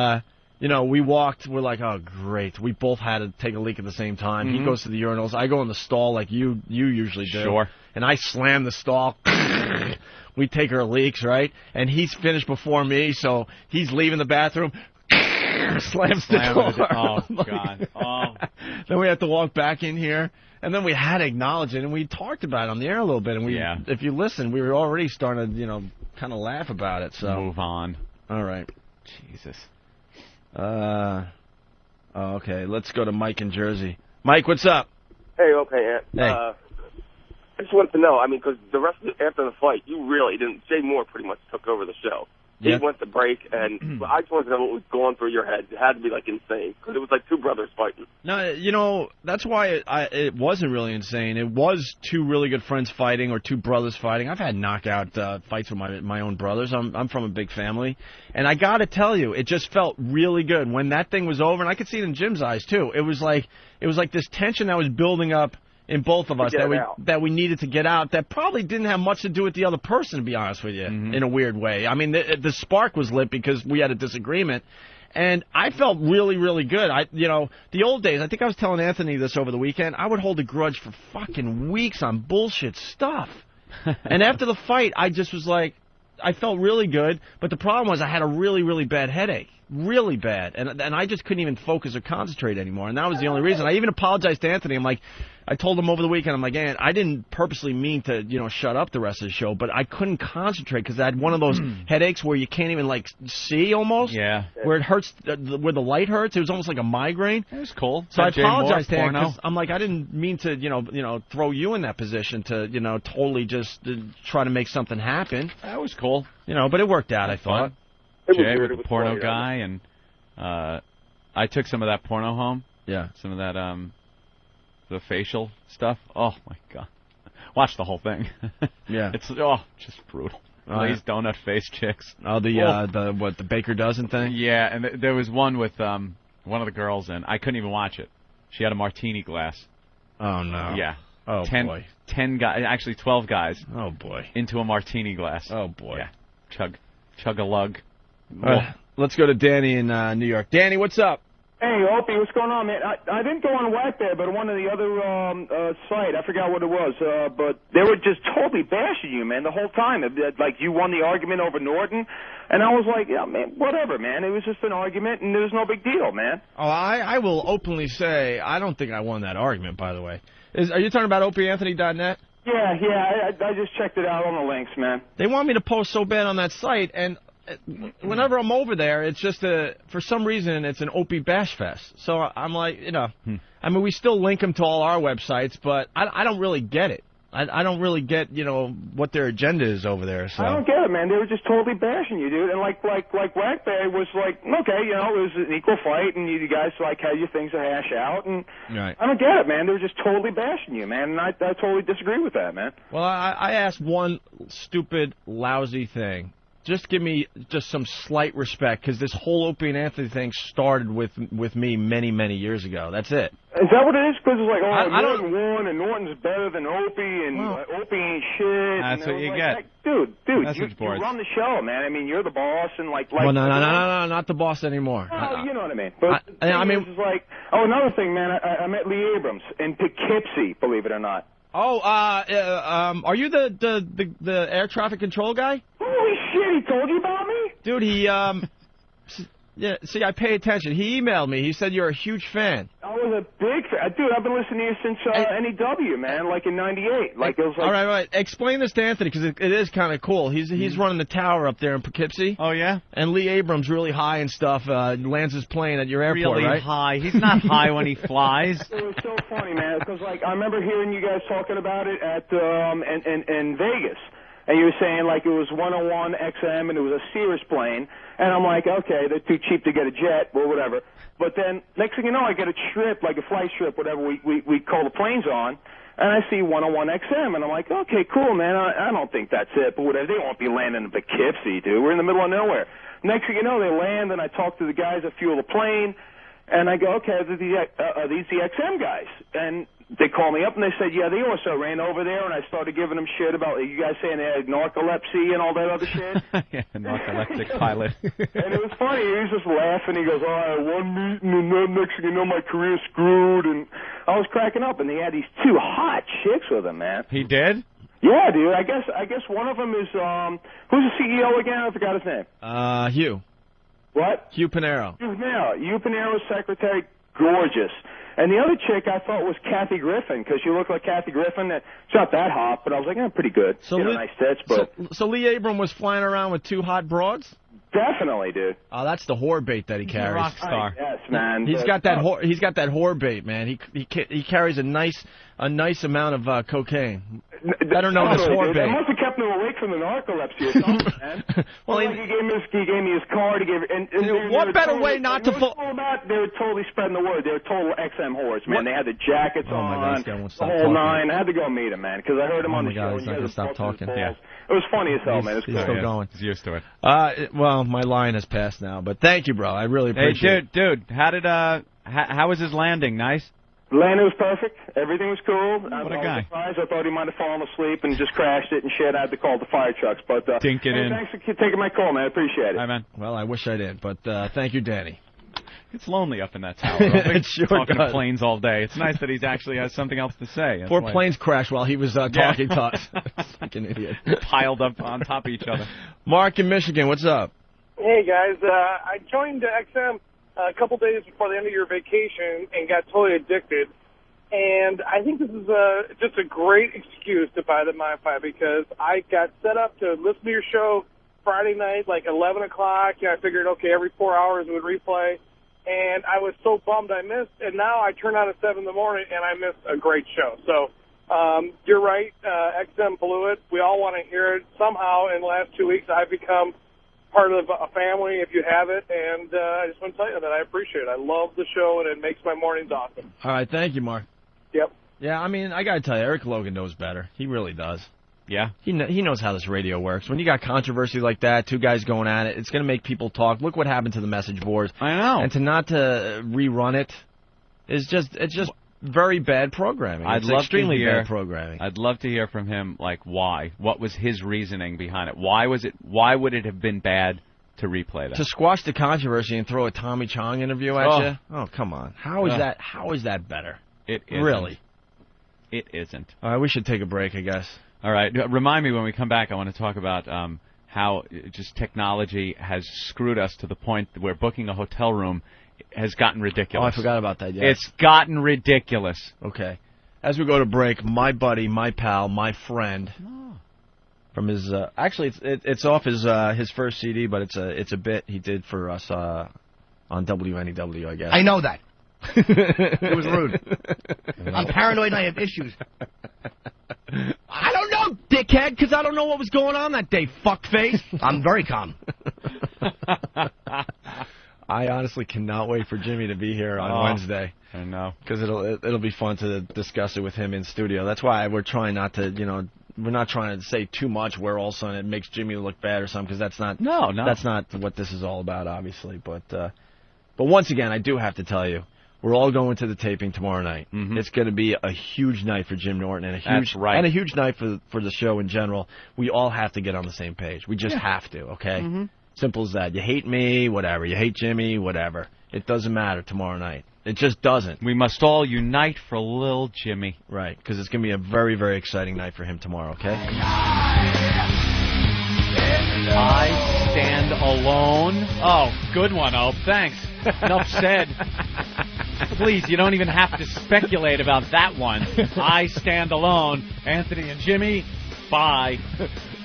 you know, we walked. We're like, oh, great. We both had to take a leak at the same time. He goes to the urinals. I go in the stall like you usually do. Sure. And I slam the stall. We take our leaks, right? And he's finished before me, so he's leaving the bathroom. Slams the door. Oh, God. Oh. Then we have to walk back in here. And then we had to acknowledge it, and we talked about it on the air a little bit. And if you listen, we were already starting to, you know, kind of laugh about it. So move on. All right. Jesus. Okay, let's go to Mike in Jersey. Mike, what's up? Hey, okay, Ant. Hey. I just wanted to know, I mean, because the rest of after the fight, you really didn't. Jay Moore pretty much took over the show. He went to break, and I just wanted to know what was going through your head. It had to be, like, insane, because it was like two brothers fighting. No, you know, that's why it wasn't really insane. It was two really good friends fighting or two brothers fighting. I've had knockout fights with my own brothers. I'm from a big family. And I got to tell you, it just felt really good. When that thing was over, and I could see it in Jim's eyes, too, it was like this tension that was building up in both of us that we needed to get out that probably didn't have much to do with the other person, to be honest with you, in a weird way. I mean, the spark was lit because we had a disagreement, and I felt really, really good. The old days, I think I was telling Anthony this over the weekend, I would hold a grudge for fucking weeks on bullshit stuff. And after the fight, I just was like, I felt really good, but the problem was I had a really, really bad headache. Really bad. And I just couldn't even focus or concentrate anymore. And that was the only reason. I even apologized to Anthony. I'm like, I told him over the weekend, I'm like, I didn't purposely mean to, shut up the rest of the show, but I couldn't concentrate because I had one of those headaches where you can't even, see almost. Yeah. Where it hurts, where the light hurts. It was almost like a migraine. It was cool. So I apologized to him because I'm like, I didn't mean to, throw you in that position to, totally just try to make something happen. That was cool. But it worked out, I thought. Jay with the porno guy, and I took some of that porno home. Yeah. Some of that, the facial stuff. Oh, my God. Watch the whole thing. Yeah. It's, just brutal. Glazed donut face chicks. Oh, the Baker Dozen thing? Yeah, and there was one with one of the girls, and I couldn't even watch it. She had a martini glass. Oh, no. Yeah. Oh, 10 guys, actually 12 guys. Oh, boy. Into a martini glass. Oh, boy. Yeah. Chug-a-lug. Let's go to Danny in New York. Danny, what's up? Hey, Opie, what's going on, man? I didn't go on Whack there, but one of the other site, I forgot what it was, but they were just totally bashing you, man, the whole time. Like, you won the argument over Norton, and I was like, yeah, man, whatever, man. It was just an argument, and it was no big deal, man. Oh, I will openly say I don't think I won that argument, by the way. Are you talking about OpieAnthony.net? Yeah, I just checked it out on the links, man. They want me to post so bad on that site, and whenever I'm over there, it's just for some reason, it's an Opie Bash Fest. So I'm like, I mean, we still link them to all our websites, but I don't really get it. I don't really get, what their agenda is over there. So I don't get it, man. They were just totally bashing you, dude. And like Whackbag was like, okay, it was an equal fight, and you guys had your things to hash out, and right. I don't get it, man. They were just totally bashing you, man, and I totally disagree with that, man. Well, I asked one stupid, lousy thing. Just give me just some slight respect, because this whole Opie and Anthony thing started with me many, many years ago. That's it. Is that what it is? Because it's like, Norton won, and Norton's better than Opie, and Opie ain't shit. That's what you get. Dude, you run the show, man. I mean, you're the boss, and like. Well, no, not the boss anymore. Well, you know what I mean. But I mean, it's like, another thing, man. I met Lee Abrams in Poughkeepsie, believe it or not. Oh, are you the air traffic control guy? Holy shit, he told you about me? Dude, yeah, see, I pay attention. He emailed me. He said you're a huge fan. I was a big fan. Dude, I've been listening to you since NEW, man, like in '98. Like, it was like... All right. Explain this to Anthony, because it is kind of cool. He's running the tower up there in Poughkeepsie. Oh, yeah? And Lee Abrams, really high and stuff, lands his plane at your airport, really right? High. He's not high when he flies. It was so funny, man, because, like, I remember hearing you guys talking about it at in Vegas. And you were saying, like, it was 101 XM and it was a Cirrus plane. And I'm like, okay, they're too cheap to get a jet or whatever. But then, next thing you know, I get a trip, like a flight trip, whatever, we call the planes on. And I see 101 XM. And I'm like, okay, cool, man. I don't think that's it. But whatever, they won't be landing in Poughkeepsie, dude. We're in the middle of nowhere. Next thing you know, they land, and I talk to the guys that fuel the plane. And I go, okay, are these the XM guys? And they called me up and they said, yeah, they also ran over there, and I started giving them shit about you guys saying they had narcolepsy and all that other shit. Yeah, narcoleptic pilot. And it was funny. He was just laughing. He goes, oh, I had one meeting, and then next thing you know, my career's screwed. And I was cracking up, and he had these two hot chicks with him, man. He did? Yeah, dude. I guess one of them is, who's the CEO again? I forgot his name. Hugh. What? Hugh Panero. Hugh Panero's secretary, gorgeous. And the other chick I thought was Kathy Griffin, because she looked like Kathy Griffin. She's not that hot, but I was like, pretty good. So nice tits, but... So Lee Abrams was flying around with two hot broads? Definitely, dude. Oh, that's the whore bait that he carries. He's a rock star. Yes, man. He's got that whore bait, man. He carries a nice amount of cocaine. Better known as whore bait. I must have kept him awake from the narcolepsy or something, man. Well, he gave me his card. What better way not to... They were totally spreading the word. They were total XM whores, man. They had the jackets on, the whole nine. I had to go meet him, man, because I heard him on the show. He's not going to stop talking. Yeah. It was funny as hell, man. He's still going. He's used to it. Well, my line has passed now, but thank you, bro. I really appreciate it. Hey, dude, how was his landing? Nice? Landing was perfect. Everything was cool. What a guy. I thought he might have fallen asleep and just crashed it and shit. I had to call the fire trucks. But Dink it in. Thanks for taking my call, man. I appreciate it. Hi, man. Well, I wish I did, but thank you, Danny. It's lonely up in that tower. It sure talking does. to planes all day. It's nice that he's actually has something else to say. That's Four planes crashed while he was talking to us. Fucking idiot. Piled up on top of each other. Mark in Michigan, what's up? Hey, guys. I joined XM a couple days before the end of your vacation and got totally addicted. And I think this is just a great excuse to buy the MiFi because I got set up to listen to your show Friday night, like 11 o'clock. I figured, okay, every 4 hours it would replay. And I was so bummed I missed. And now I turn on at 7 in the morning and I missed a great show. So you're right. XM blew it. We all want to hear it. Somehow in the last 2 weeks I've become part of a family if you have it. And I just want to tell you that I appreciate it. I love the show and it makes my mornings awesome. All right, thank you, Mark. Yep. Yeah, I mean, I got to tell you, Eric Logan knows better. He really does. Yeah? He knows how this radio works. When you got controversy like that, two guys going at it, it's going to make people talk. Look what happened to the message boards. I know. And to not to rerun it is just very bad programming. It's extremely bad programming. I'd love to hear from him, like, why? What was his reasoning behind it? Why would it have been bad to replay that? To squash the controversy and throw a Tommy Chong interview at you? Oh, come on. How is that better? It isn't. Really? It isn't. All right, we should take a break, I guess. All right. Remind me when we come back, I want to talk about how just technology has screwed us to the point where booking a hotel room has gotten ridiculous. Oh, I forgot about that, yeah. It's gotten ridiculous. Okay. As we go to break, my buddy, my pal, my friend, from his actually it's off his first CD, but it's a bit he did for us on WNEW, I guess. I know that. It was rude. I'm paranoid and I have issues. I don't know, dickhead, because I don't know what was going on that day, fuckface. I'm very calm. I honestly cannot wait for Jimmy to be here on Wednesday. I know. Because it'll be fun to discuss it with him in studio. That's why we're trying not to, we're not trying to say too much where all of a sudden it makes Jimmy look bad or something, because that's not that's not what this is all about, obviously. But once again, I do have to tell you, we're all going to the taping tomorrow night. Mm-hmm. It's going to be a huge night for Jim Norton and a huge night for the show in general. We all have to get on the same page. We just have to, okay? Mm-hmm. Simple as that. You hate me, whatever. You hate Jimmy, whatever. It doesn't matter tomorrow night. It just doesn't. We must all unite for little Jimmy. Right, because it's going to be a very, very exciting night for him tomorrow, okay? I stand alone. Oh, good one, Ope. Thanks. Enough said. Please, you don't even have to speculate about that one. I stand alone. Anthony and Jimmy, bye.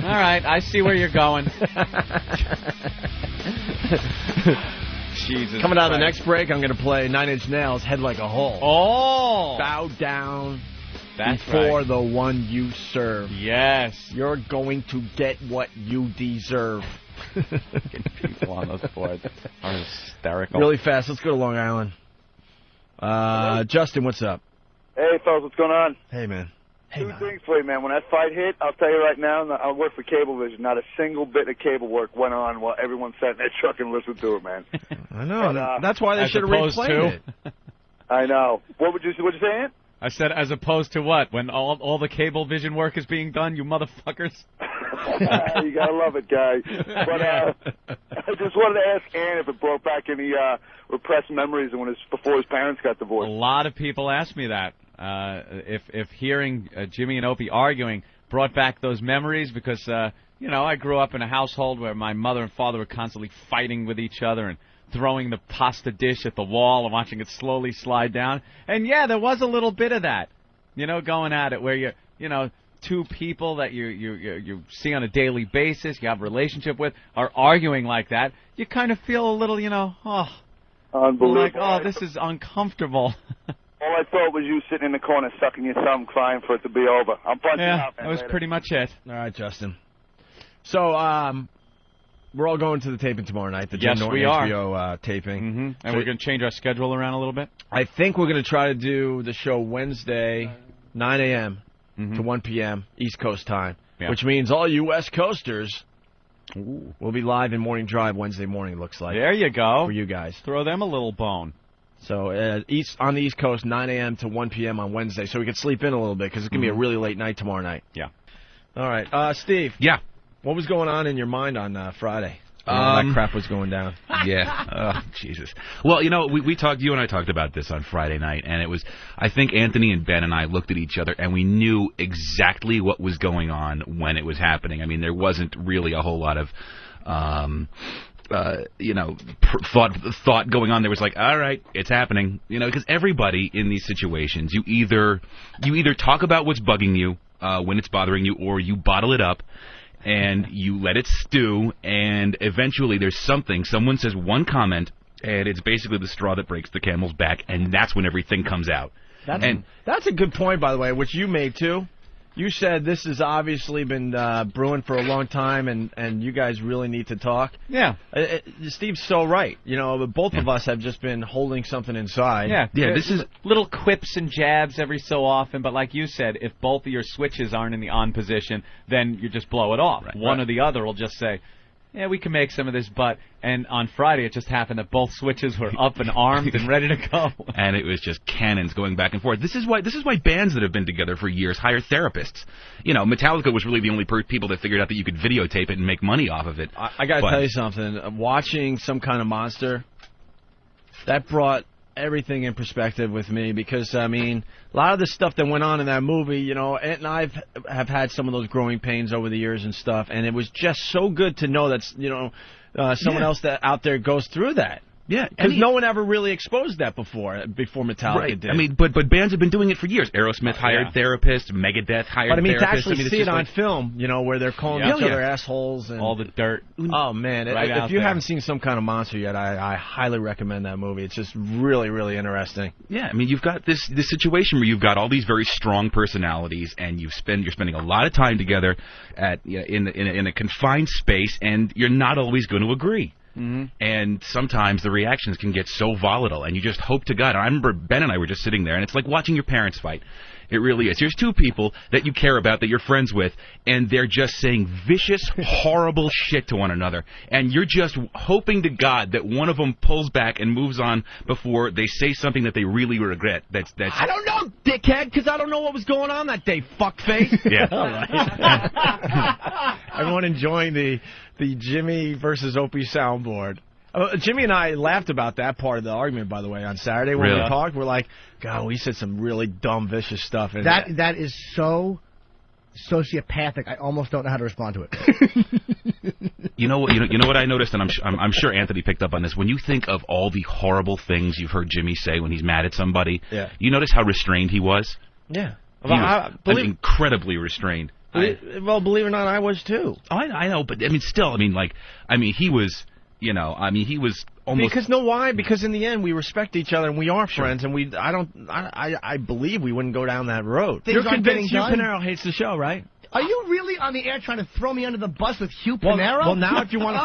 All right, I see where you're going. Jesus Coming out of the next break, I'm going to play 9 Inch Nails' Head Like a Hole. Oh! Bow down That's before right. the one you serve. Yes. You're going to get what you deserve. People on those boards are hysterical. Really fast. Let's go to Long Island. Justin, what's up? Hey, fellas, what's going on? Hey, man. Two things for you, man. When that fight hit, I'll tell you right now, I work for Cablevision. Not a single bit of cable work went on while everyone sat in their truck and listened to it, man. I know. And, that's why they should have replayed it. I know. What'd you say, Ant? I said, as opposed to what? When all the Cablevision work is being done, you motherfuckers? You gotta love it, guy. But I just wanted to ask Ant if it brought back any repressed memories of before his parents got divorced. A lot of people ask me that. If hearing Jimmy and Opie arguing brought back those memories, because I grew up in a household where my mother and father were constantly fighting with each other and throwing the pasta dish at the wall and watching it slowly slide down. And yeah, there was a little bit of that, going at it, where two people that you see on a daily basis, you have a relationship with, are arguing like that. You kind of feel a little, unbelievable. like, oh, this is uncomfortable. All I thought was you sitting in the corner sucking your thumb, crying for it to be over. I'm punching out, man. That was pretty much it. All right, Justin. So, we're all going to the taping tomorrow night, the Jim Norton HBO taping. Mm-hmm. And we're going to change our schedule around a little bit? I think we're going to try to do the show Wednesday, 9 a.m. to 1 p.m. East Coast time, which means all you West Coasters will be live in Morning Drive Wednesday morning, it looks like. There you go. For you guys. Throw them a little bone. So on the East Coast, 9 a.m. to 1 p.m. on Wednesday, so we can sleep in a little bit, because it's going to be a really late night tomorrow night. Yeah. All right. Steve. Yeah. What was going on in your mind on Friday? all that crap was going down. Yeah. Oh, Jesus. Well, you know, we talked. You and I talked about this on Friday night, and it was. I think Anthony and Ben and I looked at each other, and we knew exactly what was going on when it was happening. I mean, there wasn't really a whole lot of. Thought going on. There was like, all right, it's happening. You know, because everybody in these situations, you either talk about what's bugging you when it's bothering you, or you bottle it up and you let it stew, and eventually there's someone says one comment, and it's basically the straw that breaks the camel's back, and that's when everything comes out. That's a good point, by the way, which you made too. You said this has obviously been brewing for a long time, and you guys really need to talk. Yeah. Steve's so right. You know, both of us have just been holding something inside. Yeah, this is little quips and jabs every so often, but like you said, if both of your switches aren't in the on position, then you just blow it off. One or the other will just say, yeah, we can make some of this, and on Friday it just happened that both switches were up and armed and ready to go. And it was just cannons going back and forth. This is why bands that have been together for years hire therapists. You know, Metallica was really the only people that figured out that you could videotape it and make money off of it. I got to tell you something. Watching Some Kind of Monster, that brought everything in perspective with me, because I mean, a lot of the stuff that went on in that movie, you know, Ant and I have had some of those growing pains over the years and stuff, and it was just so good to know that, you know, someone else that out there goes through that. Yeah, because no one ever really exposed that before Metallica did. I mean, but bands have been doing it for years. Aerosmith hired therapists, Megadeth hired therapists. But I mean, to actually see it on film, you know, where they're calling each other assholes and all the dirt. Oh man, if you haven't seen Some Kind of Monster yet, I highly recommend that movie. It's just really, really interesting. Yeah, I mean, you've got this situation where you've got all these very strong personalities, and you're spending a lot of time together in a confined space, and you're not always going to agree. Mm-hmm. And sometimes the reactions can get so volatile, and you just hope to God. I remember Ben and I were just sitting there, and it's like watching your parents fight. It really is. Here's two people that you care about, that you're friends with, and they're just saying vicious, horrible shit to one another. And you're just hoping to God that one of them pulls back and moves on before they say something that they really regret. That's. I don't know, dickhead, because I don't know what was going on that day, fuckface. Yeah. All right. Everyone enjoying the Jimmy versus Opie soundboard. Jimmy and I laughed about that part of the argument, by the way, on Saturday when we talked. We're like, God, we said some really dumb, vicious stuff. And that is so sociopathic. I almost don't know how to respond to it. You know what I noticed, and I'm sure Anthony picked up on this. When you think of all the horrible things you've heard Jimmy say when he's mad at somebody, you notice how restrained he was. Yeah, he was incredibly restrained. Well, believe it or not, I was too. Oh, I know, but I mean, still, he was. You know, I mean, he was almost... Because in the end, we respect each other, and we are friends, and I believe we wouldn't go down that road. You're convinced Hugh Pinero hates the show, right? Are you really on the air trying to throw me under the bus with Hugh Pinero? Well, now if you want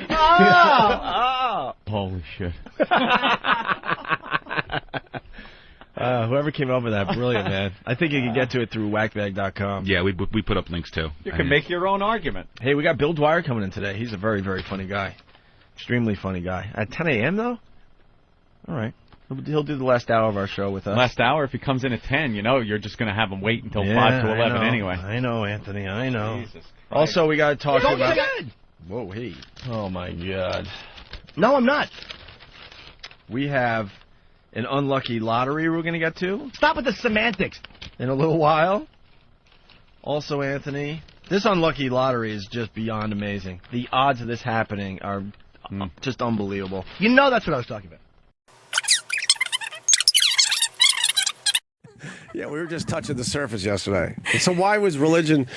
to... Holy shit. Whoever came up with that, brilliant, man. I think you can get to it through whackbag.com. Yeah, we put up links, too. You can make your own argument. Hey, we got Bill Dwyer coming in today. He's a very, very funny guy. Extremely funny guy. At 10 a.m., though? All right. He'll do the last hour of our show with us. Last hour, if he comes in at 10, you know, you're just going to have him wait until 5 to 11 anyway. I know, Anthony, I know. Jesus Christ. Also, we got to talk about... Good. Whoa, hey. Oh, my God. No, I'm not. We have... an unlucky lottery we're going to get to. Stop with the semantics. In a little while. Also, Anthony, this unlucky lottery is just beyond amazing. The odds of this happening are just unbelievable. You know that's what I was talking about. Yeah, we were just touching the surface yesterday. So why was religion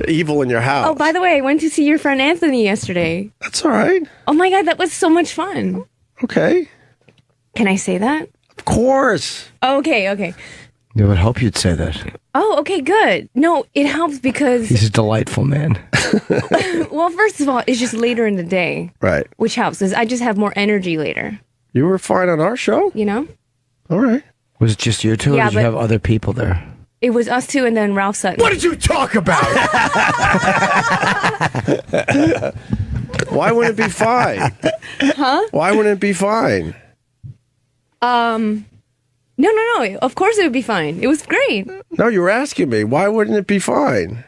evil in your house? Oh, by the way, I went to see your friend Anthony yesterday. That's all right. Oh, my God, that was so much fun. Okay. Can I say that? Of course. Oh, okay. It would help you'd say that. Oh, okay, good. No, it helps because... He's a delightful man. Well, first of all, it's just later in the day. Right. Which helps because I just have more energy later. You were fine on our show? You know? All right. Was it just you two, or did you have other people there? It was us two and then Ralph Sutton. What did you talk about? Why wouldn't it be fine? Huh? Why wouldn't it be fine? No. Of course it would be fine. It was great. No, you were asking me. Why wouldn't it be fine?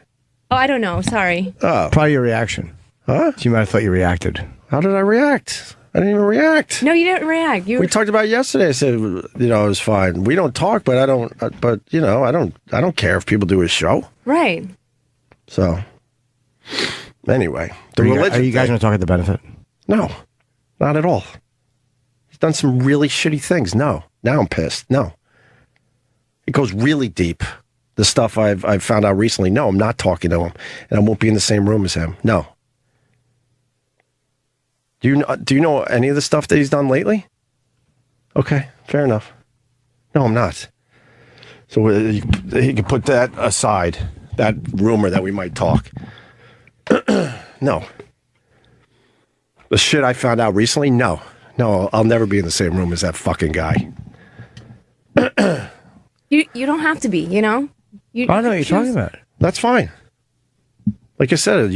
Oh, I don't know. Sorry. Oh. Probably your reaction. Huh? She might have thought you reacted. How did I react? I didn't even react. No, you didn't react. We talked about it yesterday. I said, it was fine. We don't talk, but I don't. But I don't care if people do his show. Right. So, anyway, Are you guys going to talk at the benefit? No, not at all. He's done some really shitty things. No, now I'm pissed. No, it goes really deep. The stuff I've found out recently. No, I'm not talking to him, and I won't be in the same room as him. No. Do you know any of the stuff that he's done lately? Okay, fair enough. No, I'm not. So he can put that aside, that rumor that we might talk. No. The shit I found out recently, no. No, I'll never be in the same room as that fucking guy. You don't have to be, I know what you're talking about. That's fine. Like I said,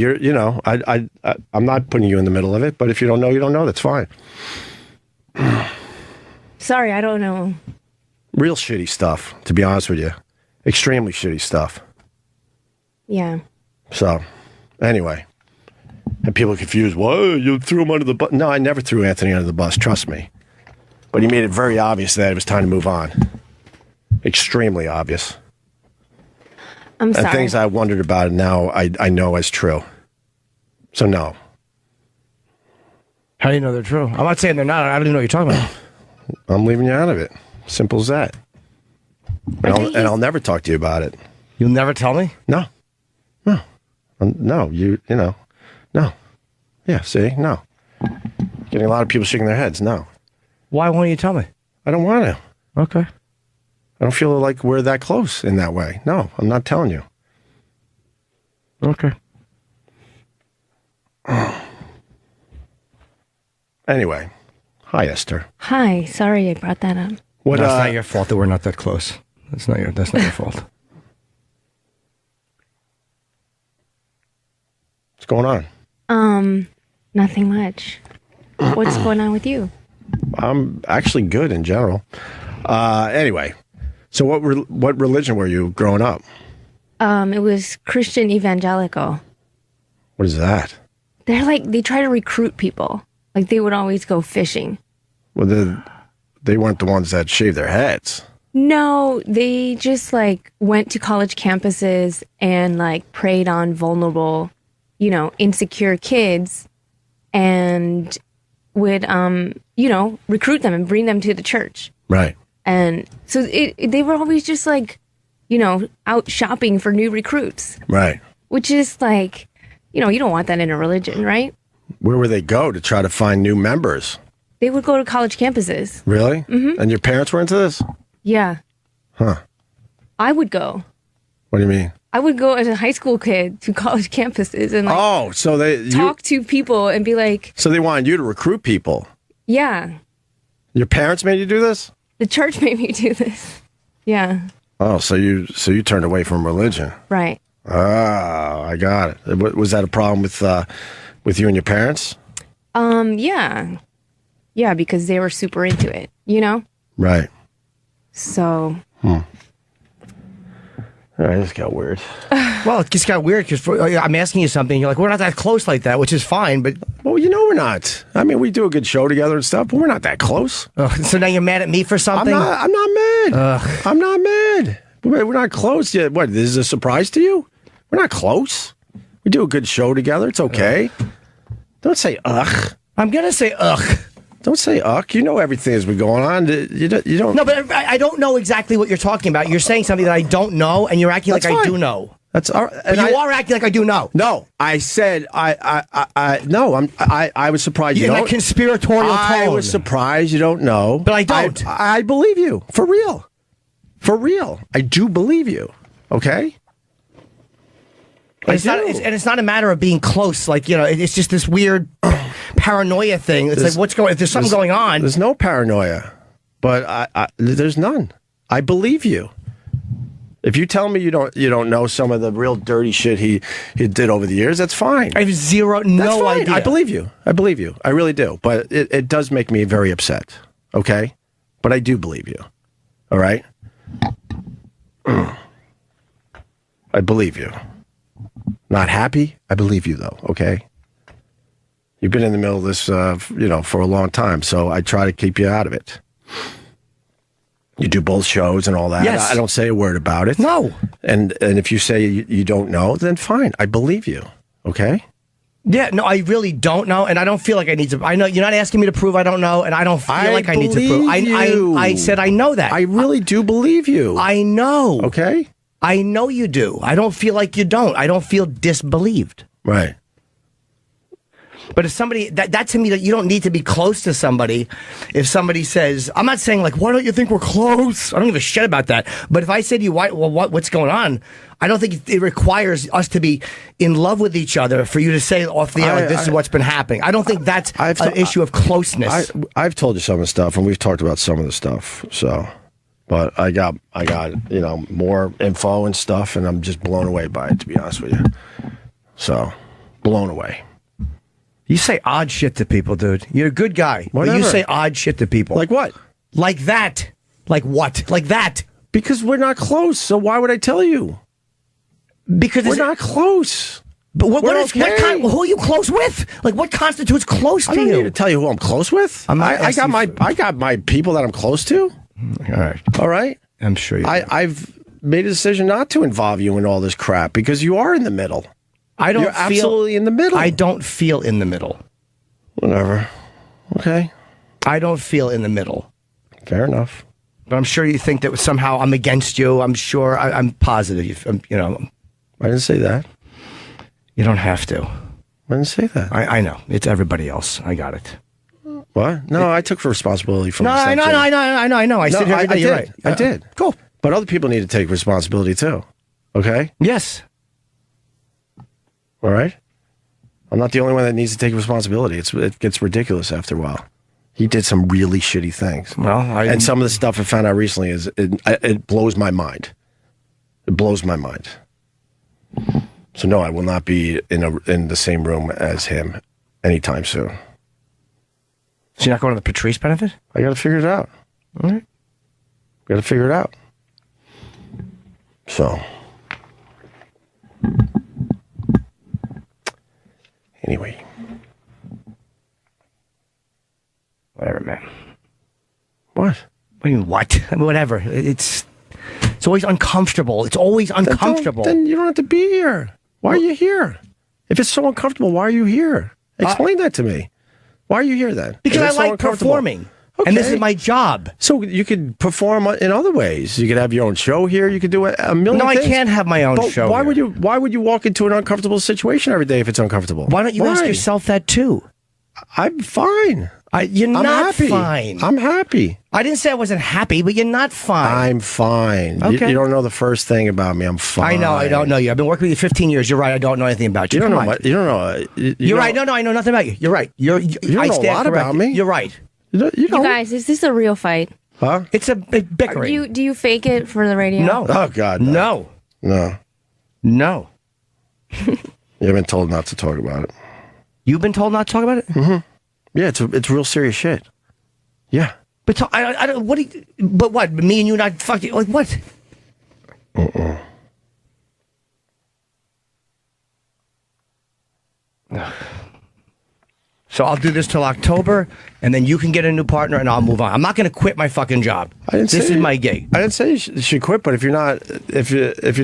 I'm not putting you in the middle of it, but if you don't know, you don't know. That's fine. Sorry, I don't know. Real shitty stuff, to be honest with you. Extremely shitty stuff. Yeah. So, anyway. And people are confused. Whoa, you threw him under the bus. No, I never threw Anthony under the bus, trust me. But he made it very obvious that it was time to move on. Extremely obvious. I'm sorry. And things I wondered about it now I know as true. So no. How do you know they're true? I'm not saying they're not. I don't even know what you're talking about. I'm leaving you out of it. Simple as that. And I'll never talk to you about it. You'll never tell me? No. No. No. No. Yeah, see? No. Getting a lot of people shaking their heads. No. Why won't you tell me? I don't want to. Okay. I don't feel like we're that close in that way. No, I'm not telling you. Okay. Anyway. Hi, Esther. Hi. Sorry I brought that up. That's not your fault that we're not that close. That's not your fault. What's going on? Nothing much. What's going on with you? I'm actually good in general. Anyway, so what religion were you growing up? It was Christian evangelical. What is that? They try to recruit people. Like they would always go fishing. Well, they weren't the ones that shaved their heads. No, they just went to college campuses and preyed on vulnerable, insecure kids and would, recruit them and bring them to the church. Right. And so they were always just out shopping for new recruits. Right. Which is you don't want that in a religion, right? Where would they go to try to find new members? They would go to college campuses. Really? Mm-hmm. And your parents were into this? Yeah. Huh. I would go. What do you mean? I would go as a high school kid to college campuses and so they talk to people and be like. So they wanted you to recruit people. Yeah. Your parents made you do this? The church made me do this. Yeah. Oh, so you turned away from religion. Right. Ah, I got it. Was that a problem with you and your parents? Yeah. Yeah, because they were super into it, Right. So. All right, this got weird. Well, it just got weird because I'm asking you something. You're like, we're not that close like that, which is fine, but... Well, we're not. I mean, we do a good show together and stuff, but we're not that close. So now you're mad at me for something? I'm not mad. I'm not mad. We're not close yet. What, this is a surprise to you? We're not close. We do a good show together. It's okay. Don't say ugh. I'm going to say ugh. Don't say ugh. You know everything that's been going on. You don't. No, but I don't know exactly what you're talking about. You're saying something that I don't know, and you're acting like I do know. That's all right. But you are acting like I do know. No, I said I was surprised you in don't. that conspiratorial tone. I was surprised you don't know. But I don't. I believe you. For real. For real. I do believe you. Okay? And it's not a matter of being close. It's just this weird paranoia thing. It's what's going? If there's something going on, there's no paranoia, but there's none. I believe you. If you tell me you don't know some of the real dirty shit he did over the years, that's fine. I have no idea. I believe you. I really do. But it does make me very upset. Okay, but I do believe you. All right. I believe you. Not happy. I believe you though. Okay. You've been in the middle of this, for a long time, so I try to keep you out of it. You do both shows and all that. Yes. I don't say a word about it. No. And if you say you don't know, then fine. I believe you. Okay? Yeah, no, I really don't know, and I don't feel like I need to. I know you're not asking me to prove I don't know, and I don't feel like I need to prove. I said I know that. I really do believe you. I know. Okay? I know you do. I don't feel like you don't. I don't feel disbelieved. Right. But if somebody, that to me, that you don't need to be close to somebody. If somebody says, I'm not saying like, why don't you think we're close? I don't give a shit about that. But if I say to you, what's going on? I don't think it requires us to be in love with each other for you to say off the air, like, this is what's been happening. I don't think that's an issue of closeness. I've told you some of the stuff, and we've talked about some of the stuff, so. But I got more info and stuff, and I'm just blown away by it, to be honest with you. So, blown away. You say odd shit to people, dude. You're a good guy. Whatever. But you say odd shit to people. Like what? Like that. Like what? Like that. Because we're not close, so why would I tell you? Because we're not close. But who are you close with? Like, what constitutes close to you? I don't need to tell you who I'm close with. I got my people that I'm close to. All right. I'm sure I've made a decision not to involve you in all this crap because you are in the middle. You're absolutely in the middle. I don't feel in the middle. Whatever. Okay. I don't feel in the middle. Fair enough. But I'm sure you think that somehow I'm against you. I'm sure. I'm positive. I didn't say that. You don't have to. I didn't say that. I know. It's everybody else. I got it. What? No, I took responsibility for myself. I know. I sit here every day. You're right. I did. Cool. But other people need to take responsibility too. Okay? Yes. All right? I'm not the only one that needs to take responsibility. It gets ridiculous after a while. He did some really shitty things. And some of the stuff I found out recently it blows my mind. It blows my mind. So no, I will not be in the same room as him anytime soon. So you're not going to the Patrice benefit? I got to figure it out. All right. Got to figure it out. So. Anyway. Whatever, man. What? What do you mean, what? I mean, whatever. It's always uncomfortable. It's always uncomfortable. Then you don't have to be here. Why are you here? If it's so uncomfortable, why are you here? Explain that to me. Why are you here then? Because I like performing. Okay. And this is my job. So you could perform in other ways. You could have your own show here. You could do a million things. No, I can't have my own show why here. Why would you walk into an uncomfortable situation every day if it's uncomfortable? Why don't you ask yourself that too? I'm fine. You're not happy. fine. I'm happy. I didn't say I wasn't happy, but you're not fine. I'm fine. Okay. You don't know the first thing about me. I'm fine. I know. I don't know you. I've been working with you 15 years. You're right. I don't know anything about you. You don't know. You don't know. You're right. No, I know nothing about you. You're right. You don't know a lot about me. You're right. You guys, is this a real fight? Huh? It's a bickering. Do you fake it for the radio? No. Oh God. No. No. You've been told not to talk about it. You've been told not to talk about it? Mm-hmm. Yeah, it's real serious shit. Yeah. But I don't. What? But what? Me and you not fucking like what? So I'll do this till October, and then you can get a new partner, and I'll move on. I'm not going to quit my fucking job. This is my gig. I didn't say you should quit, but if you're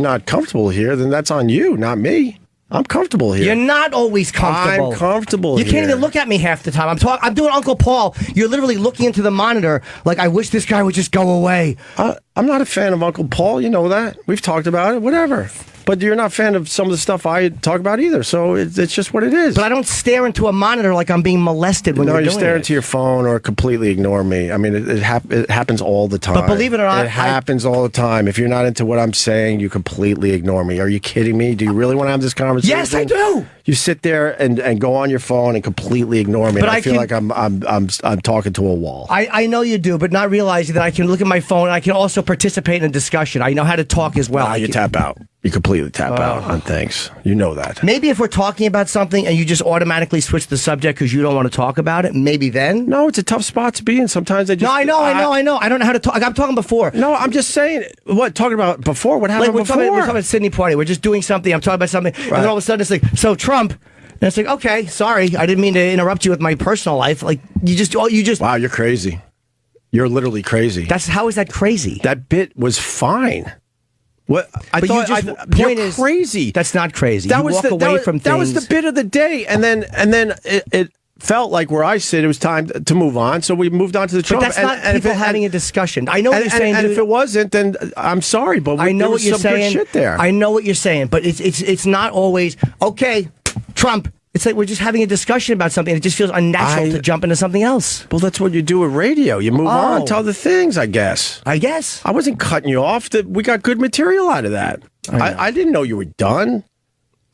not comfortable here, then that's on you, not me. I'm comfortable here. You're not always comfortable. I'm comfortable You can't even look at me half the time. I'm doing Uncle Paul. You're literally looking into the monitor like, I wish this guy would just go away. I'm not a fan of Uncle Paul. You know that. We've talked about it. Whatever. But you're not a fan of some of the stuff I talk about either. So it's just what it is. But I don't stare into a monitor like I'm being molested when you're doing it. No, you stare into your phone or completely ignore me. I mean, it happens all the time. But believe it or not, it happens all the time. If you're not into what I'm saying, you completely ignore me. Are you kidding me? Do you really want to have this conversation? Yes, I do. You sit there and go on your phone and completely ignore me. But I feel like I'm talking to a wall. I know you do, but not realizing that I can look at my phone and I can also participate in a discussion. I know how to talk as well. You tap out. You completely tap out on things. You know that. Maybe if we're talking about something and you just automatically switch the subject because you don't want to talk about it, maybe then. No, it's a tough spot to be in. Sometimes I just... No, I know. I don't know how to talk. I'm talking before. No, I'm just saying. What? Talking about before? What happened before? We're talking about Sydney party. We're just doing something. I'm talking about something. Right. And then all of a sudden it's like, so Trump... And it's like, okay, sorry, I didn't mean to interrupt you with my personal life. Like, you just. Wow, you're crazy. You're literally crazy. How is that crazy? That bit was fine. What point is crazy. That's not crazy. That you was walk away from things. That was the bit of the day, and then it felt like where I sit, it was time to move on. So we moved on to the Trump. But that's not people having a discussion. I know what you're saying. And if it wasn't, then I'm sorry, but I know what you're saying. Good shit there. I know what you're saying, but it's not always okay. Trump. It's like we're just having a discussion about something. It just feels unnatural to jump into something else. Well, that's what you do with radio. You move on to other things, I guess. I wasn't cutting you off. We got good material out of that. I didn't know you were done.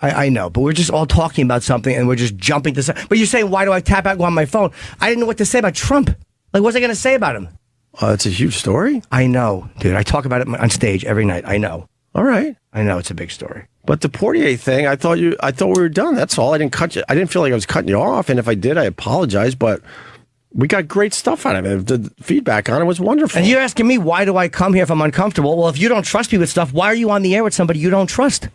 I know, but we're just all talking about something, and we're just jumping to something. But you're saying, why do I tap out and go on my phone? I didn't know what to say about Trump. Like, what was I going to say about him? That's a huge story. I know, dude. I talk about it on stage every night. I know. All right. I know it's a big story. But the Portier thing, I thought we were done. That's all. I didn't cut you. I didn't feel like I was cutting you off, and if I did, I apologize. But we got great stuff out of it. The feedback on it was wonderful. And you're asking me, why do I come here if I'm uncomfortable? Well, if you don't trust me with stuff, why are you on the air with somebody you don't trust?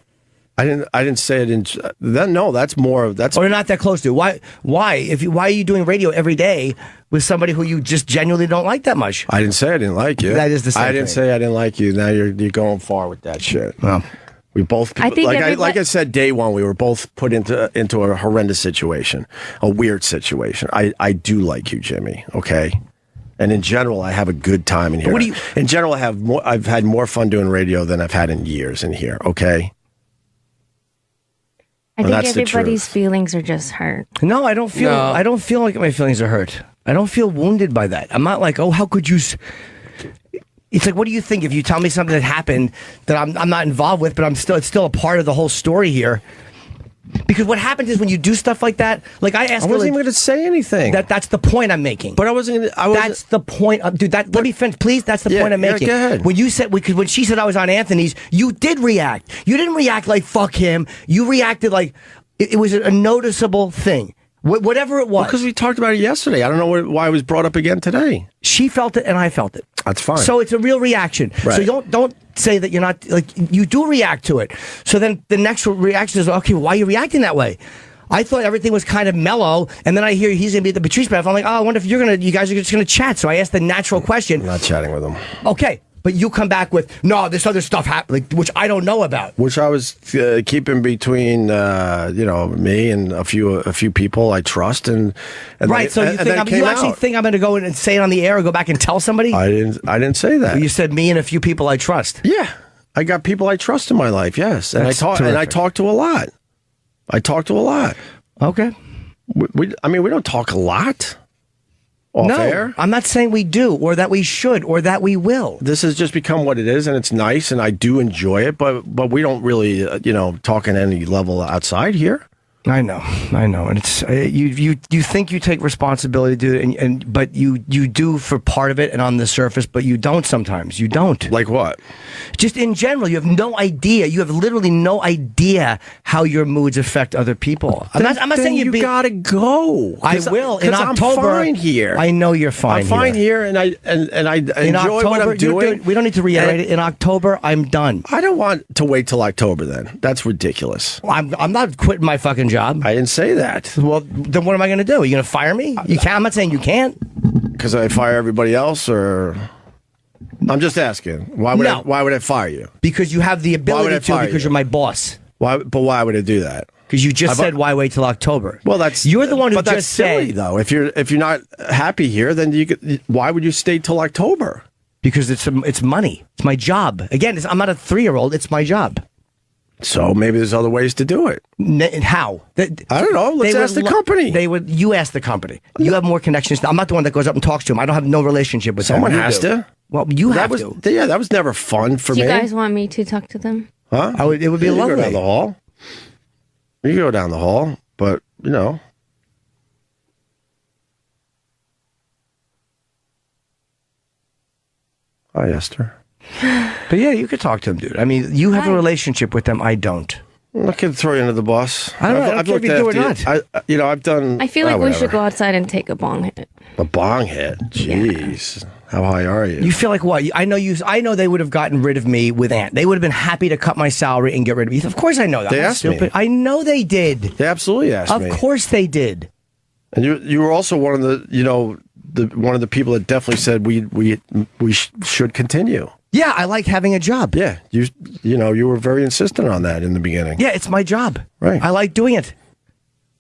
I didn't say it in. No, that's more of that's. Or you're not that close to. Why? Why are you doing radio every day with somebody who you just genuinely don't like that much? I didn't say I didn't like you. That is the same I didn't say I didn't like you. Now you're going far with that shit. Well, we both. I think like I said, day one, we were both put into a horrendous situation, a weird situation. I do like you, Jimmy. Okay. And in general, I have a good time in here. In general, I've had more fun doing radio than I've had in years in here. Okay. I think everybody's feelings are just hurt. No, I don't feel. No. I don't feel like my feelings are hurt. I don't feel wounded by that. I'm not like, oh, how could you? It's like, what do you think if you tell me something that happened that I'm not involved with, but it's still a part of the whole story here. Because what happens is when you do stuff like that, like I asked, I wasn't even going to say anything. That's the point I'm making. But I wasn't. That's the point, dude. Let me finish, please. That's the point I'm making. Go ahead. When you said, because when she said I was on Anthony's, you did react. You didn't react like fuck him. You reacted like it was a noticeable thing. Whatever it was. Because we talked about it yesterday. I don't know why it was brought up again today. She felt it and I felt it. That's fine. So it's a real reaction. Right. So don't say that you're not, like, you do react to it. So then the next reaction is, okay, why are you reacting that way? I thought everything was kind of mellow, and then I hear he's going to be at the Patrice Bath. I'm like, oh, I wonder if you guys are just going to chat. So I asked the natural question. I'm not chatting with him. Okay. But you come back with, no, this other stuff happened, which I don't know about. Which I was keeping between, me and a few people I trust, and right. So you actually think I'm going to go in and say it on the air or go back and tell somebody? I didn't say that. You said me and a few people I trust. Yeah, I got people I trust in my life. Yes, and I talk to a lot. Okay. We don't talk a lot. Off air? I'm not saying we do, or that we should, or that we will. This has just become what it is, and it's nice, and I do enjoy it, but we don't really, talk at any level outside here. I know, and it's you think you take responsibility, dude, but you do for part of it and on the surface, but you don't sometimes. You don't. Like what? Just in general, you have no idea. You have literally no idea how your moods affect other people. I'm not saying you gotta go. I will in October. I'm fine here. I know you're fine. I'm fine here, and I enjoy October, what I'm doing. We don't need to reiterate it. In October, I'm done. I don't want to wait till October. Then that's ridiculous. I'm not quitting my fucking job. I didn't say that. Well, then what am I going to do? Are you going to fire me? You can't. I'm not saying you can't. Because I fire everybody else, or I'm just asking. Why would I fire you? Because you have the ability to. Because you're my boss. Why? But why would I do that? Because you just said why wait till October? Well, you're the one who but just that's silly, said though. If you're not happy here, then why would you stay till October? Because it's money. It's my job. Again, I'm not a 3-year-old. It's my job. So maybe there's other ways to do it. How? I don't know. Let's ask the company. You ask the company. You have more connections. I'm not the one that goes up and talks to them. I don't have no relationship with them. Someone has to. Well, you have to. Yeah, that was never fun for me. Do you guys want me to talk to them? Huh? It would be lovely. You go down the hall. You go down the hall, but Hi, Esther. But yeah, you could talk to them, dude. I mean, you have a relationship with them. I don't. I'm not going to throw you under the bus. I don't care if you do or not. I've done. I feel like we should go outside and take a bong hit. A bong hit? Jeez. Yeah. How high are you? You feel like what? I know they would have gotten rid of me with Ant. They would have been happy to cut my salary and get rid of me. Of course I know that. They asked me. I know they did. They absolutely asked me. Of course they did. And you were also one of one of the people that definitely said we should continue. Yeah, I like having a job. Yeah, you were very insistent on that in the beginning. Yeah, it's my job. Right. I like doing it.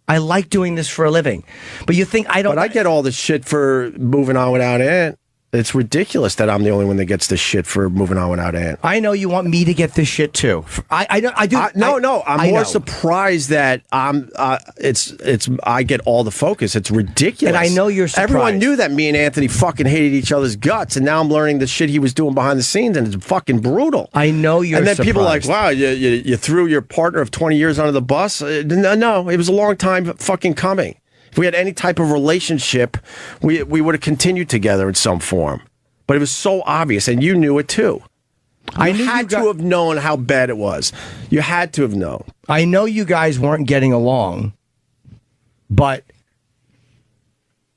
I like doing this for a living. But you think I don't... But I get all the shit for moving on without Ant. It's ridiculous that I'm the only one that gets this shit for moving on without Ant. I know you want me to get this shit too. I do. I'm more surprised that I get all the focus. It's ridiculous. And I know you're surprised. Everyone knew that me and Anthony fucking hated each other's guts, and now I'm learning the shit he was doing behind the scenes, and it's fucking brutal. I know you're surprised. And then people are like, wow, you threw your partner of 20 years under the bus? No, it was a long time fucking coming. If we had any type of relationship, we would have continued together in some form. But it was so obvious, and you knew it too. You had to have known how bad it was. You had to have known. I know you guys weren't getting along, but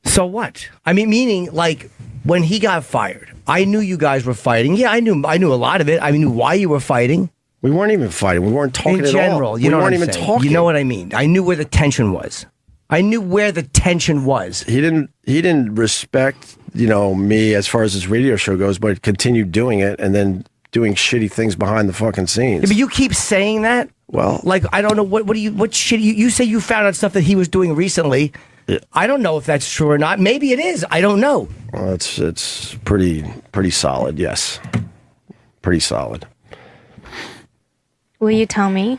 so what? I mean, meaning like when he got fired, I knew you guys were fighting. Yeah, I knew a lot of it. I knew why you were fighting. We weren't even fighting. We weren't talking at all. In general, you know what I'm saying? Talking. You know what I mean? I knew where the tension was. I knew where the tension was. He didn't respect, me as far as his radio show goes, but continued doing it and then doing shitty things behind the fucking scenes. Yeah, but you keep saying that. Well, like I don't know what shit you say you found out stuff that he was doing recently. Yeah. I don't know if that's true or not. Maybe it is. I don't know. Well, it's pretty solid. Yes, pretty solid. Will you tell me?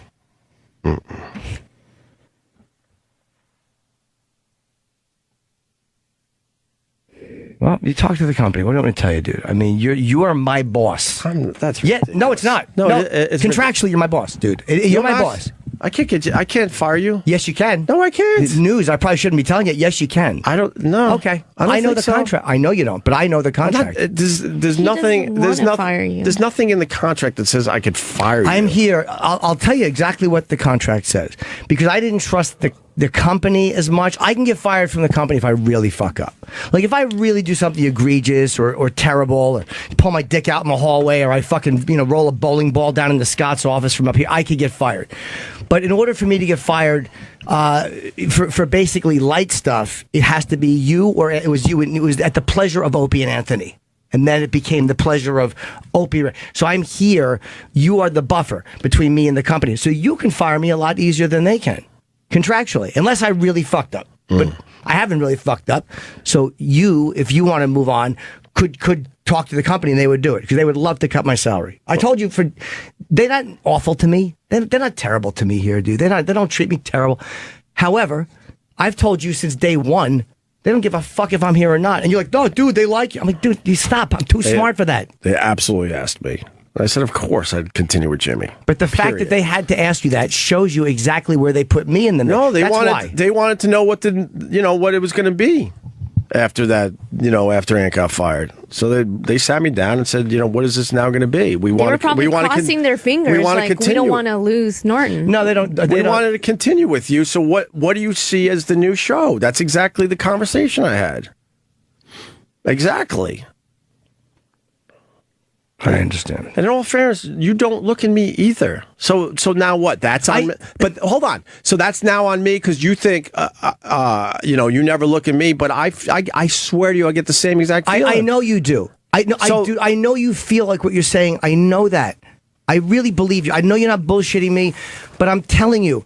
Well, you talk to the company. What do you want me to tell you, dude? I mean, you are my boss. That's ridiculous. No, it's not. No, it's contractually, you're my boss, dude. You're my boss. I can't get you. I can't fire you. Yes, you can. No, I can't. It's news. I probably shouldn't be telling you. Yes, you can. I don't know. Okay. I know the contract. I know you don't, but I know the contract. There's nothing. There's nothing in the contract that says I could fire you. I'm here. I'll tell you exactly what the contract says because I didn't trust the company as much. I can get fired from the company if I really fuck up. Like if I really do something egregious or terrible, or pull my dick out in the hallway, or I fucking roll a bowling ball down into Scott's office from up here, I could get fired. But in order for me to get fired for basically light stuff, it has to be you, or it was you. And it was at the pleasure of Opie and Anthony. And then it became the pleasure of Opie. So I'm here. You are the buffer between me and the company. So you can fire me a lot easier than they can. Contractually, unless I really fucked up. But I haven't really fucked up. So you, if you want to move on, could talk to the company and they would do it because they would love to cut my salary. I told you they're not awful to me. They're not terrible to me here, dude. They don't treat me terrible. However, I've told you since day one, they don't give a fuck if I'm here or not. And you're like, no, dude, they like you. I'm like, dude, you stop. I'm too smart for that. They absolutely asked me. I said, of course, I'd continue with Jimmy. But the fact that they had to ask you that shows you exactly where they put me in the middle. No, they wanted to know what it was going to be after that, after Ant got fired. So they sat me down and said, what is this now going to be? They were probably crossing their fingers. We don't want to lose Norton. No, they don't. We wanted to continue with you. So what do you see as the new show? That's exactly the conversation I had. Exactly. I understand. And in all fairness, you don't look at me either. So now what? That's on me. But hold on. So that's now on me because you think, you never look at me. But I swear to you, I get the same exact feeling. I know you do. I know you feel like what you're saying. I know that. I really believe you. I know you're not bullshitting me, but I'm telling you,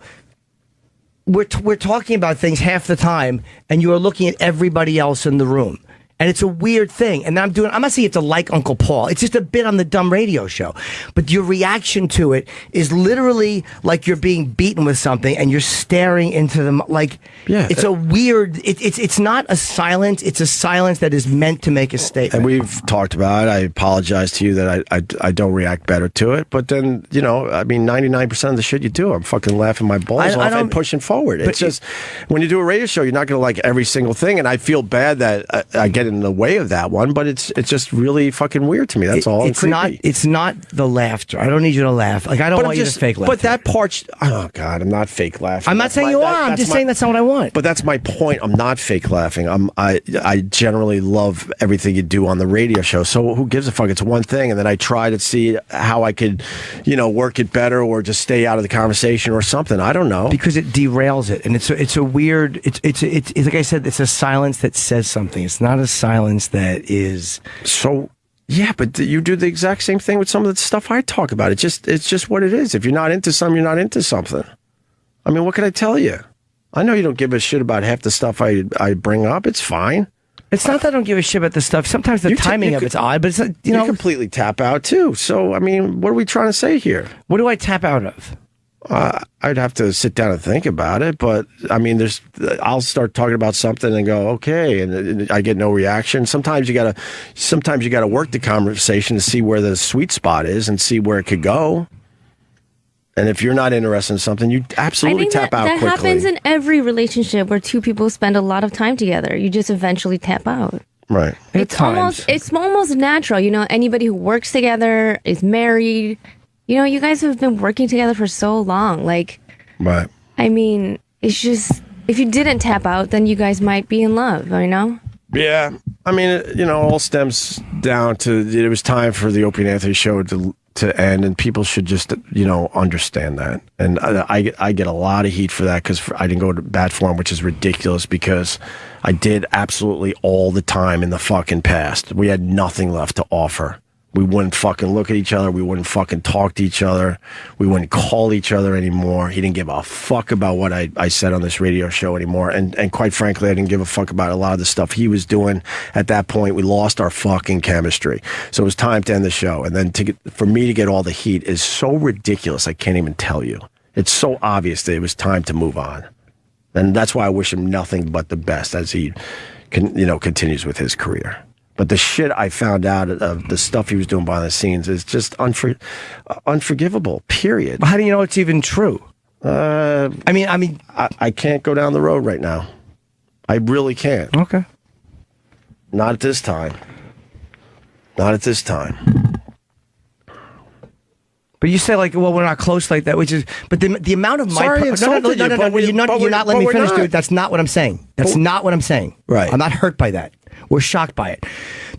we're talking about things half the time, and you are looking at everybody else in the room. And it's a weird thing. And I'm not saying you have to like Uncle Paul. It's just a bit on the dumb radio show. But your reaction to it is literally like you're being beaten with something and you're staring into them. Like, it's a weird, it's not a silence. It's a silence that is meant to make a statement. And we've talked about it. I apologize to you that I don't react better to it. But then, 99% of the shit you do, I'm fucking laughing my balls off and pushing forward. It's just, when you do a radio show, you're not going to like every single thing. And I feel bad that I get in the way of that one, but it's just really fucking weird to me. That's all. It's not the laughter. I don't need you to laugh. Like I don't want you to fake laugh. But that part's oh god, I'm not fake laughing. I'm not saying you are. I'm just saying that's not what I want. But that's my point. I'm not fake laughing. I generally love everything you do on the radio show. So who gives a fuck? It's one thing, and then I try to see how I could, work it better or just stay out of the conversation or something. I don't know, because it derails it, and it's a weird. It's like I said. It's a silence that says something. It's not a silence that is so. Yeah, but you do the exact same thing with some of the stuff I talk about. It's just what it is. If you're not into something, you're not into something. I mean, what can I tell you? I know you don't give a shit about half the stuff I bring up. It's fine. It's not that I don't give a shit about the stuff. Sometimes the timing of it's odd, but it's you completely tap out too. So I mean, what are we trying to say here? What do I tap out of? I'd have to sit down and think about it, but I mean, I'll start talking about something and go, okay, and I get no reaction. Sometimes you gotta work the conversation to see where the sweet spot is and see where it could go. And if you're not interested in something, you absolutely tap out quickly. That happens in every relationship where two people spend a lot of time together. You just eventually tap out. Right. It's almost natural. Anybody who works together is married. You guys have been working together for so long. Like, right. I mean, it's just, if you didn't tap out, then you guys might be in love, Yeah. I mean, it all stems down to it was time for the Opie and Anthony show to end, and people should just, understand that. And I get a lot of heat for that because I didn't go to bat for him, which is ridiculous because I did absolutely all the time in the fucking past. We had nothing left to offer. We wouldn't fucking look at each other. We wouldn't fucking talk to each other. We wouldn't call each other anymore. He didn't give a fuck about what I said on this radio show anymore. And quite frankly, I didn't give a fuck about a lot of the stuff he was doing. At that point, we lost our fucking chemistry. So it was time to end the show. And then for me to get all the heat is so ridiculous, I can't even tell you. It's so obvious that it was time to move on. And that's why I wish him nothing but the best as he continues with his career. But the shit I found out of the stuff he was doing behind the scenes is just unforgivable, period. How do you know it's even true? I can't go down the road right now. I really can't. Okay. Not at this time. Not at this time. But you say we're not close like that, which is. But the amount of my. Sorry, no, you're not letting me finish, dude. That's not what I'm saying. That's not what I'm saying. Right. I'm not hurt by that. We're shocked by it.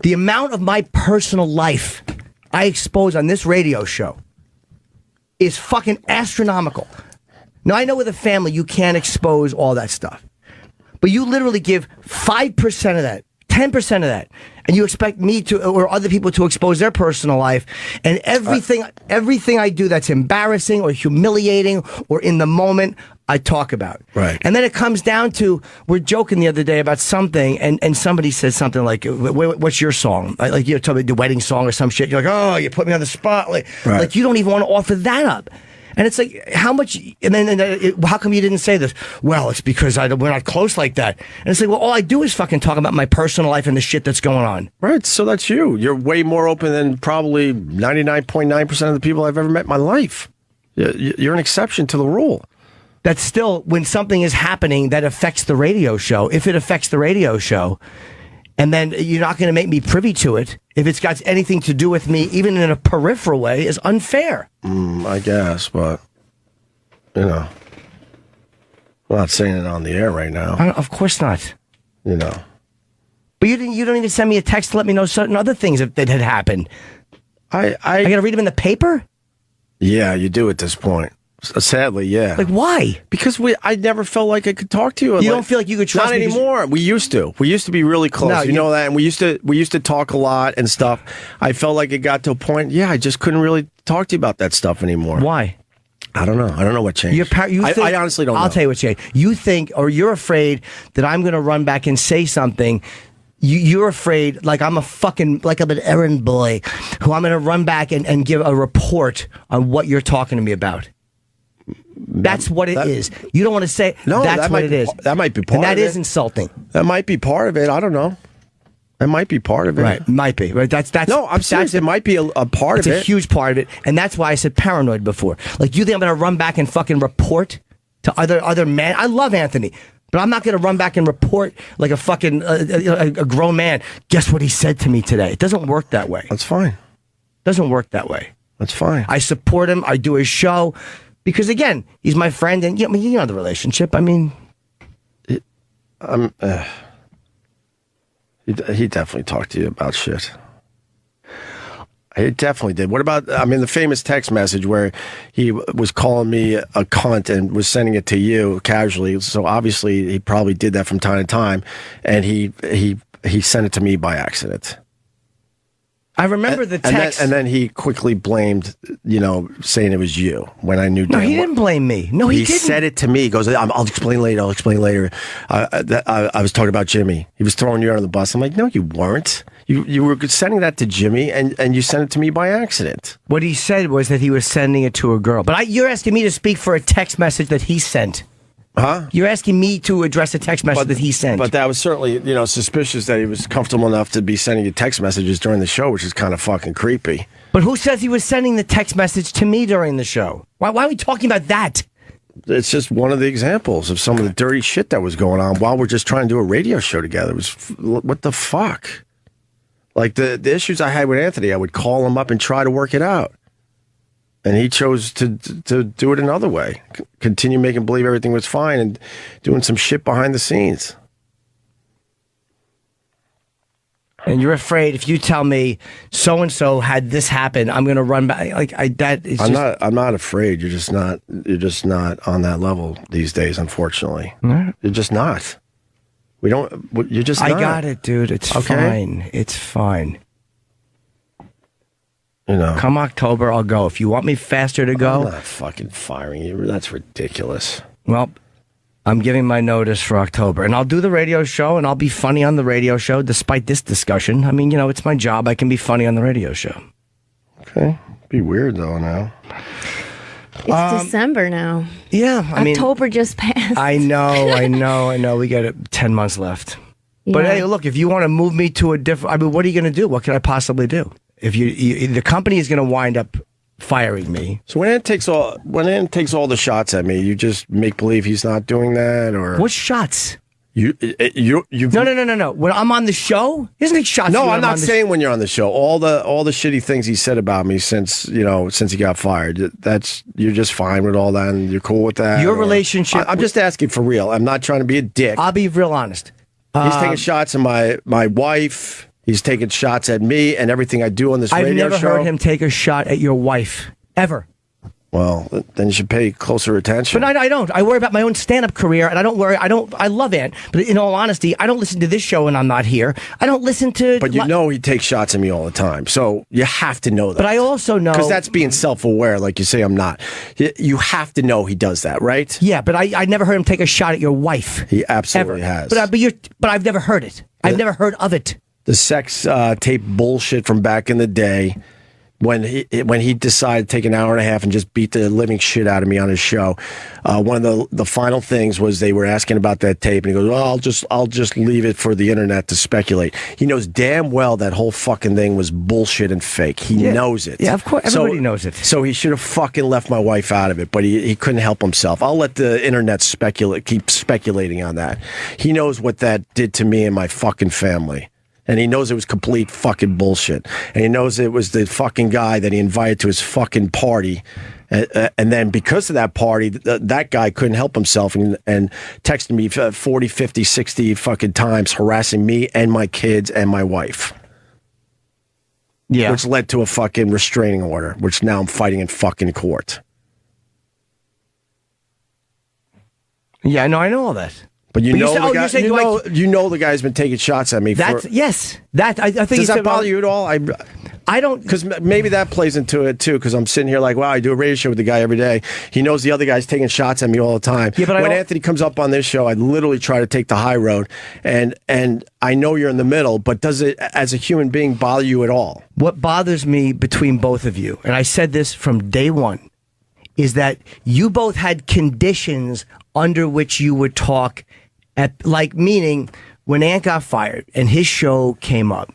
The amount of my personal life I expose on this radio show is fucking astronomical. Now, I know with a family you can't expose all that stuff. But you literally give 5% of that, 10% of that, and you expect me to, or other people to expose their personal life, and everything I do that's embarrassing or humiliating or in the moment, I talk about. Right. And then it comes down to, we're joking the other day about something, and somebody says something like, what's your song? Like, you told me the wedding song or some shit. You're like, oh, you put me on the spot. Like you don't even want to offer that up. And it's like, how much, and then how come you didn't say this? Well, it's because we're not close like that. And it's like, well, all I do is fucking talk about my personal life and the shit that's going on. Right, so that's you. You're way more open than probably 99.9% of the people I've ever met in my life. You're an exception to the rule. That's still, when something is happening that affects the radio show, if it affects the radio show, and then you're not going to make me privy to it, if it's got anything to do with me, even in a peripheral way, is unfair. I guess, but, I'm not saying it on the air right now. Of course not. But you don't even send me a text to let me know certain other things that had happened. I got to read them in the paper? Yeah, you do at this point. Sadly, yeah. Like, why? Because I never felt like I could talk to you. You don't feel like you could trust me? Not anymore. We used to. We used to be really close. No, you know that. And we used to talk a lot and stuff. I felt like it got to a point, I just couldn't really talk to you about that stuff anymore. Why? I don't know. I don't know what changed. I honestly don't know. I'll tell you what changed. You think, or you're afraid that I'm going to run back and say something. You're afraid, like I'm an errand boy, who I'm going to run back and give a report on what you're talking to me about. That's what it is. You don't want to say, no, that's what it is. That might be part of it. And that is insulting. That might be part of it. I don't know. That might be part of it. Right, might be. Right. That's no, I'm serious. It might be a part of it. It's a huge part of it. And that's why I said paranoid before. Like, you think I'm going to run back and fucking report to other men? I love Anthony. But I'm not going to run back and report like a fucking a grown man. Guess what he said to me today? It doesn't work that way. That's fine. Doesn't work that way. That's fine. I support him. I do his show because, again, he's my friend, and you know the relationship. I mean, he definitely talked to you about shit. He definitely did. What about, the famous text message where he was calling me a cunt and was sending it to you casually. So obviously he probably did that from time to time, and he sent it to me by accident. I remember the text. And then he quickly blamed, saying it was you when I knew. No, he didn't blame me. No, he didn't. He said it to me. He goes, I'll explain later. I was talking about Jimmy. He was throwing you under the bus. I'm like, no, you weren't. You were sending that to Jimmy, and you sent it to me by accident. What he said was that he was sending it to a girl. But you're asking me to speak for a text message that he sent. Huh? You're asking me to address a text message that he sent. But that was certainly, suspicious that he was comfortable enough to be sending you text messages during the show, which is kind of fucking creepy. But who says he was sending the text message to me during the show? Why are we talking about that? It's just one of the examples of some of the dirty shit that was going on while we're just trying to do a radio show together. It was, what the fuck? Like the issues I had with Anthony, I would call him up and try to work it out. And he chose to do it another way. Continue making believe everything was fine and doing some shit behind the scenes. And you're afraid if you tell me so and so had this happen, I'm going to run back. I'm not afraid. You're just not on that level these days, unfortunately. You're just not. You're just not. I got it, dude. It's fine. It's fine. Come October, I'll go. If you want me faster to go, I'm not fucking firing you. That's ridiculous. Well, I'm giving my notice for October, and I'll do the radio show, and I'll be funny on the radio show, despite this discussion. I mean, it's my job. I can be funny on the radio show. Okay. Be weird though now. It's December now. Yeah, October just passed. I know. We got 10 months left. Yeah. But hey, look, if you want to move me to a different, what are you going to do? What can I possibly do? If the company is going to wind up firing me. So when Ant takes all the shots at me, you just make believe he's not doing that, or what shots? You No. When I'm on the show, he doesn't take shots. No, I'm not saying when you're on the show. All the shitty things he said about me since he got fired. You're just fine with all that, and you're cool with that. Your relationship. I'm just asking for real. I'm not trying to be a dick. I'll be real honest. He's taking shots at my wife. He's taking shots at me and everything I do on this radio show. I've never heard him take a shot at your wife, ever. Well, then you should pay closer attention. But I don't. I worry about my own stand-up career, and I love Ant, but in all honesty, I don't listen to this show when I'm not here. I don't listen to... But he takes shots at me all the time, so you have to know that. But I also know... Because that's being self-aware, like you say I'm not. You have to know he does that, right? Yeah, but I never heard him take a shot at your wife. He absolutely has. But I've never heard it. I've never heard of it. The sex tape bullshit from back in the day, when he decided to take an hour and a half and just beat the living shit out of me on his show. One of the final things was they were asking about that tape, and he goes, "Well, I'll just leave it for the internet to speculate." He knows damn well that whole fucking thing was bullshit and fake. He knows it. Yeah, of course, everybody knows it. So he should have fucking left my wife out of it, but he couldn't help himself. I'll let the internet keep speculating on that. He knows what that did to me and my fucking family. And he knows it was complete fucking bullshit. And he knows it was the fucking guy that he invited to his fucking party. And then because of that party, that guy couldn't help himself and texted me 40, 50, 60 fucking times harassing me and my kids and my wife. Yeah. Which led to a fucking restraining order, which now I'm fighting in fucking court. Yeah, no, I know all that. But you know the guy's been taking shots at me. Yes. I think does that bother you at all? I don't, because maybe that plays into it too. Because I'm sitting here like, wow, I do a radio show with the guy every day. He knows the other guy's taking shots at me all the time. Yeah, but when Anthony comes up on this show, I literally try to take the high road, and I know you're in the middle. But does it, as a human being, bother you at all? What bothers me between both of you, and I said this from day one, is that you both had conditions under which you would talk. Meaning, when Ant got fired and his show came up,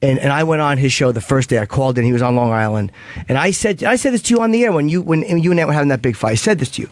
and I went on his show the first day I called in, he was on Long Island, and I said this to you on the air when you and Ant were having that big fight. I said this to you.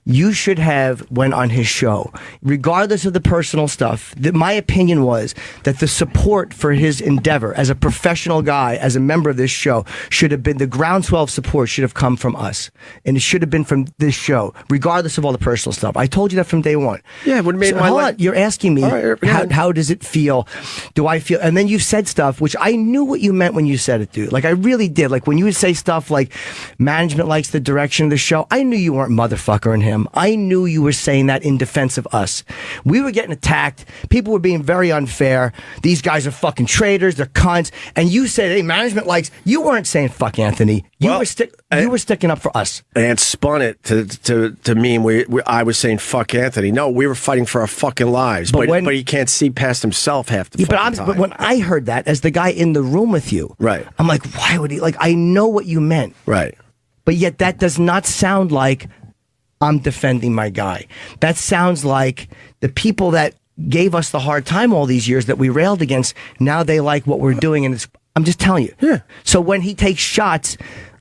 you should have went on his show, regardless of the personal stuff. My opinion was that the support for his endeavor as a professional guy, as a member of this show, should have been the groundswell of support should have come from us, and it should have been from this show, regardless of all the personal stuff. I told you that from day one. Yeah, it would have made my hold life. on, you're asking me how does it feel? Do I feel? And then you said stuff which I knew what you meant when you said it, dude. Like I really did. Like when you would say stuff like management likes the direction of the show, I knew you weren't motherfuckering him. I knew you were saying that in defense of us. We were getting attacked. People were being very unfair. These guys are fucking traitors. They're cunts. And you said, hey, management likes. You weren't saying fuck Anthony. You were sticking up for us. And spun it to mean I was saying fuck Anthony. No, we were fighting for our fucking lives. But he can't see past himself half the fucking time. But when I heard that as the guy in the room with you, right? I'm like, why would he? Like, I know what you meant, right? But yet that does not sound like I'm defending my guy. That sounds like the people that gave us the hard time all these years that we railed against, now they like what we're doing. And I'm just telling you. Yeah. So when he takes shots,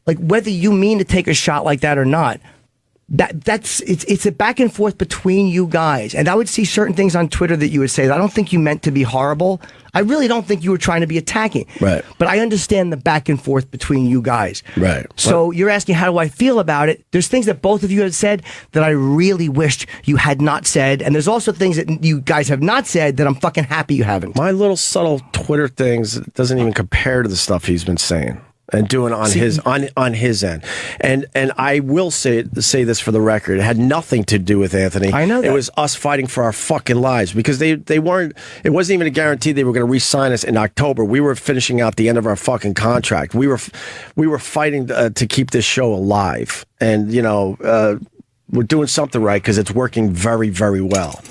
like whether you mean to take a shot like that or not, it's a back and forth between you guys. And I would see certain things on Twitter that you would say, I don't think you meant to be horrible. I really don't think you were trying to be attacking. Right. But I understand the back and forth between you guys. Right. So you're asking, how do I feel about it? There's things that both of you have said that I really wished you had not said. And there's also things that you guys have not said that I'm fucking happy you haven't. My little subtle Twitter things doesn't even compare to the stuff he's been saying and doing on his end. And I will say this for the record. It had nothing to do with Anthony. I know that. It was us fighting for our fucking lives because they weren't, it wasn't even a guarantee they were going to re-sign us in October. We were finishing out the end of our fucking contract. We were fighting to keep this show alive. And, we're doing something right because it's working very, very well.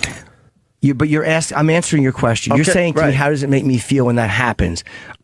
I'm answering your question. You're saying to me, how does it make me feel when that happens?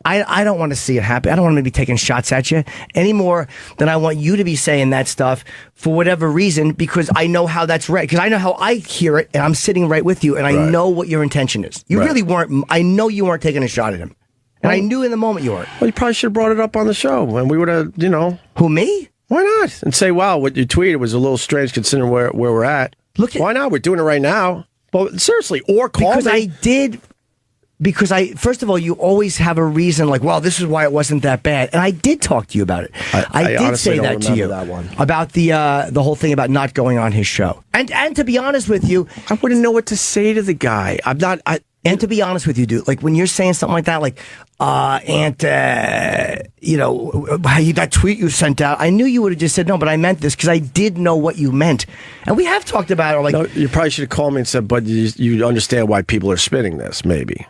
I don't want to see it happen. I don't want to be taking shots at you any more than I want you to be saying that stuff for whatever reason, because I know how that's right. Because I know how I hear it, and I'm sitting right with you, and I know what your intention is. You really weren't. I know you weren't taking a shot at him. And I knew in the moment you weren't. Well, you probably should have brought it up on the show, and we would have, Who, me? Why not? And say, wow, what you tweeted was a little strange considering where we're at. Why not? We're doing it right now. Well, seriously, or call me. Because first of all, you always have a reason like, well, this is why it wasn't that bad. And I did talk to you about it. I did say that to you. That one. About the whole thing about not going on his show. And to be honest with you, I wouldn't know what to say to the guy. And to be honest with you, dude, like when you're saying something like that, like, that tweet you sent out, I knew you would have just said, no, but I meant this because I did know what you meant. And we have talked about it. Like, no, you probably should have called me and said, but you understand why people are spinning this, maybe.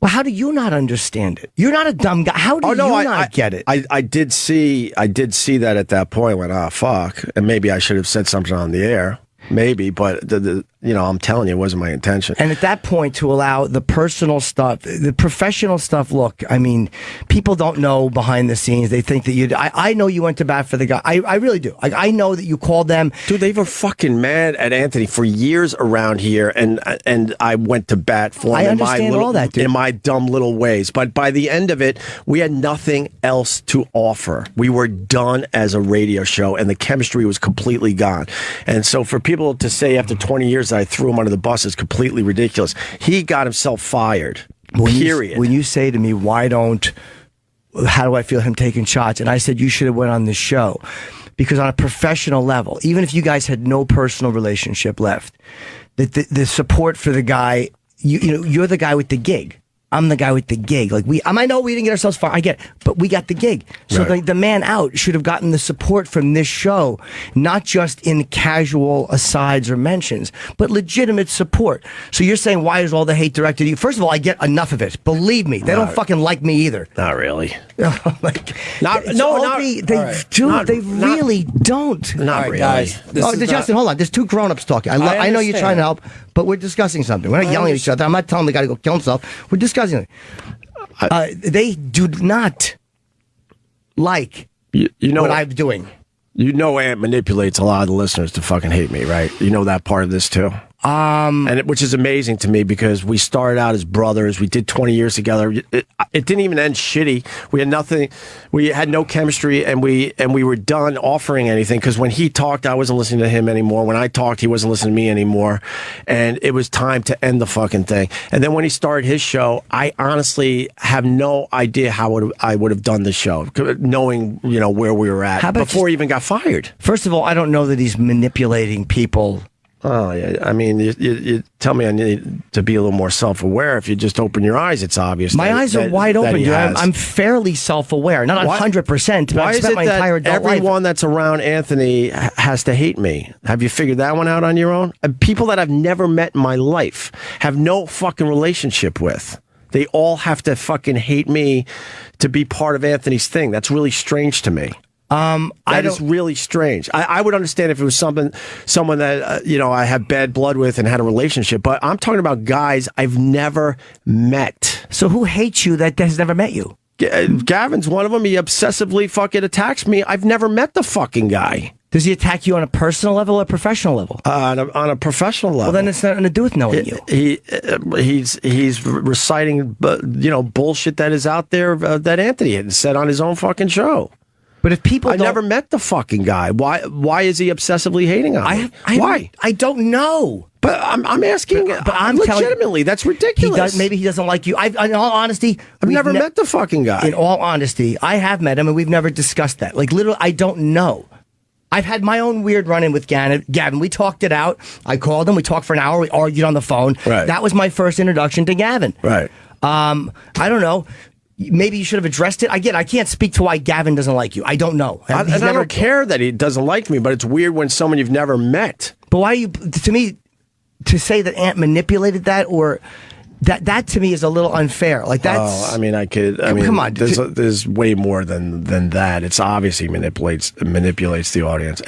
Well, how do you not understand it? You're not a dumb guy. How do you not get it? I did see that at that point. I went, fuck. And maybe I should have said something on the air. Maybe, but I'm telling you, it wasn't my intention. And at that point, to allow the personal stuff, the professional stuff, look, I mean, people don't know behind the scenes. They think that I know you went to bat for the guy. I really do. I know that you called them. Dude, they were fucking mad at Anthony for years around here, and I went to bat for him in my dumb little ways. But by the end of it, we had nothing else to offer. We were done as a radio show, and the chemistry was completely gone. And so for people to say after 20 years that I threw him under the bus is completely ridiculous. He got himself fired. Period. When you say to me, how do I feel him taking shots? And I said, you should have went on this show. Because on a professional level, even if you guys had no personal relationship left, the support for the guy, you're the guy with the gig. I'm the guy with the gig. Like I know we didn't get ourselves fired. I get it, but we got the gig. So the man out should have gotten the support from this show, not just in casual asides or mentions, but legitimate support. So you're saying, why is all the hate directed at you? First of all, I get enough of it. Believe me, they don't fucking like me either. Not really. They really don't. Not really. Guys. Justin, hold on. There's two grown-ups talking. I know you're trying to help, but we're discussing something. We're not yelling at each other. I'm not telling the guy to go kill himself. We're discussing it. They do not like what I'm doing. Ant manipulates a lot of the listeners to fucking hate me, right? You know that part of this too. Which is amazing to me because we started out as brothers. We did 20 years together. It didn't even end shitty. We had nothing. We had no chemistry, and we were done offering anything because when he talked, I wasn't listening to him anymore. When I talked, he wasn't listening to me anymore, and it was time to end the fucking thing. And then when he started his show, I honestly have no idea how I would have done the show, knowing where we were at before he even got fired. First of all, I don't know that he's manipulating people. Oh, yeah. I mean, you tell me I need to be a little more self-aware. If you just open your eyes, it's obvious. My eyes are wide open, dude. I'm fairly self-aware. Not 100%, but I've spent my entire adult life. Everyone that's around Anthony has to hate me? Have you figured that one out on your own? People that I've never met in my life, have no fucking relationship with. They all have to fucking hate me to be part of Anthony's thing. That's really strange to me. That is really strange. I would understand if it was someone that I had bad blood with and had a relationship, but I'm talking about guys I've never met. So who hates you that has never met you? Gavin's one of them. He obsessively fucking attacks me. I've never met the fucking guy. Does he attack you on a personal level or professional level? On a professional level. Well, then it's nothing to do with knowing you. He's reciting bullshit that is out there that Anthony had said on his own fucking show. But if people I never met the fucking guy. Why is he obsessively hating on me? Why? I don't know. But I'm asking. But I'm legitimately. That's ridiculous. Maybe he doesn't like you. In all honesty, I've never met the fucking guy. In all honesty, I have met him, and we've never discussed that. Like literally, I don't know. I've had my own weird run-in with Gavin. We talked it out. I called him. We talked for an hour. We argued on the phone. Right. That was my first introduction to Gavin. Right. I don't know. Maybe you should have addressed it. Again, I can't speak to why Gavin doesn't like you. I don't know. I don't care that he doesn't like me, but it's weird when someone you've never met. But why are you, to me, to say that Ant manipulated that or... That to me is a little unfair. Like that's. Oh, I mean, come on. There's way more than that. It's obviously manipulates the audience.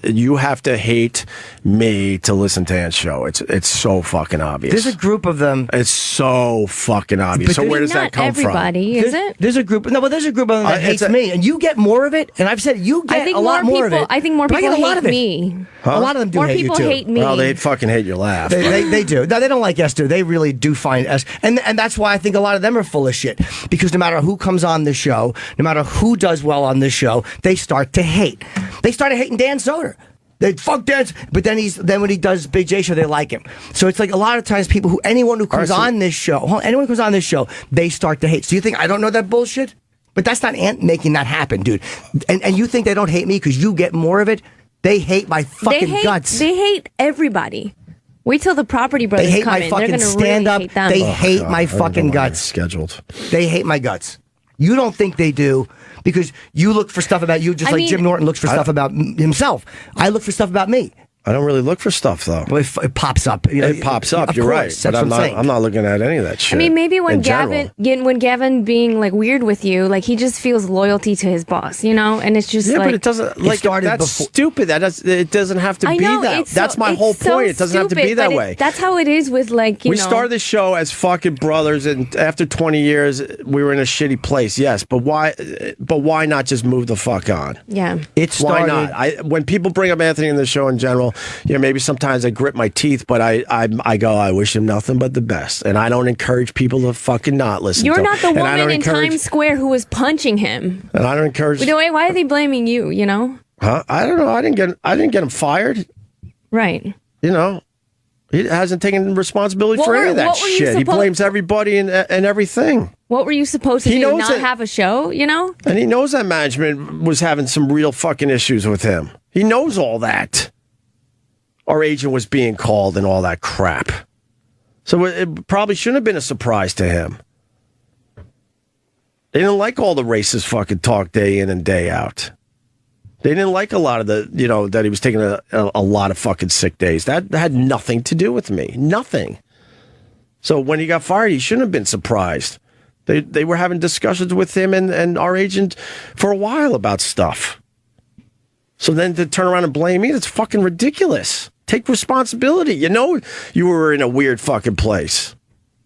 You have to hate me to listen to Ant's show. It's so fucking obvious. There's a group of them. It's so fucking obvious. So where does that come from? Everybody, is it? There's a group. No, but there's a group of them that hates me, and you get more of it. And I've said you get a lot more of it. I think more people hate me. Huh? A lot of them do more hate you too. More people hate me. Well, they fucking hate your laugh. They do. No, they don't like us, do they? Really do find us, and that's why I think a lot of them are full of shit. Because no matter who comes on the show, no matter who does well on this show, they start to hate. They started hating Dan Soder. They fuck Dan, but then when he does Big J show, they like him. So it's like a lot of times anyone who comes on this show, they start to hate. So you think I don't know that bullshit? But that's not Ant making that happen, dude. And you think they don't hate me because you get more of it? They hate my fucking guts. They hate everybody. Wait till the Property Brothers come in. They hate my fucking stand-up. They hate my fucking guts. Scheduled. They hate my guts. You don't think they do because you look for stuff about you just like Jim Norton looks for stuff about himself. I look for stuff about me. I don't really look for stuff though. Well, it pops up. It pops up. You're right. But I'm not looking at any of that shit. I mean, maybe when Gavin being like weird with you, like he just feels loyalty to his boss, and it's just but it doesn't. Like that's stupid. It doesn't have to be that. That's my whole point. It doesn't have to be that way. That's how it is with we started the show as fucking brothers, and after 20 years, we were in a shitty place. Yes, but why? But why not just move the fuck on? Yeah, why not? When people bring up Anthony in the show in general. Maybe sometimes I grip my teeth, but I go, I wish him nothing but the best. And I don't encourage people to fucking not listen to him. You're not the woman in Times Square who was punching him. And I don't encourage... Why are they blaming you, Huh? I don't know. I didn't get him fired. Right. He hasn't taken responsibility for any of that shit. He blames everybody and everything. What were you supposed to do? Not have a show, And he knows that management was having some real fucking issues with him. He knows all that. Our agent was being called and all that crap. So it probably shouldn't have been a surprise to him. They didn't like all the racist fucking talk day in and day out. They didn't like a lot of that he was taking a lot of fucking sick days. That had nothing to do with me. Nothing. So when he got fired, he shouldn't have been surprised. They were having discussions with him and our agent for a while about stuff. So then to turn around and blame me, that's fucking ridiculous. Take responsibility. You were in a weird fucking place.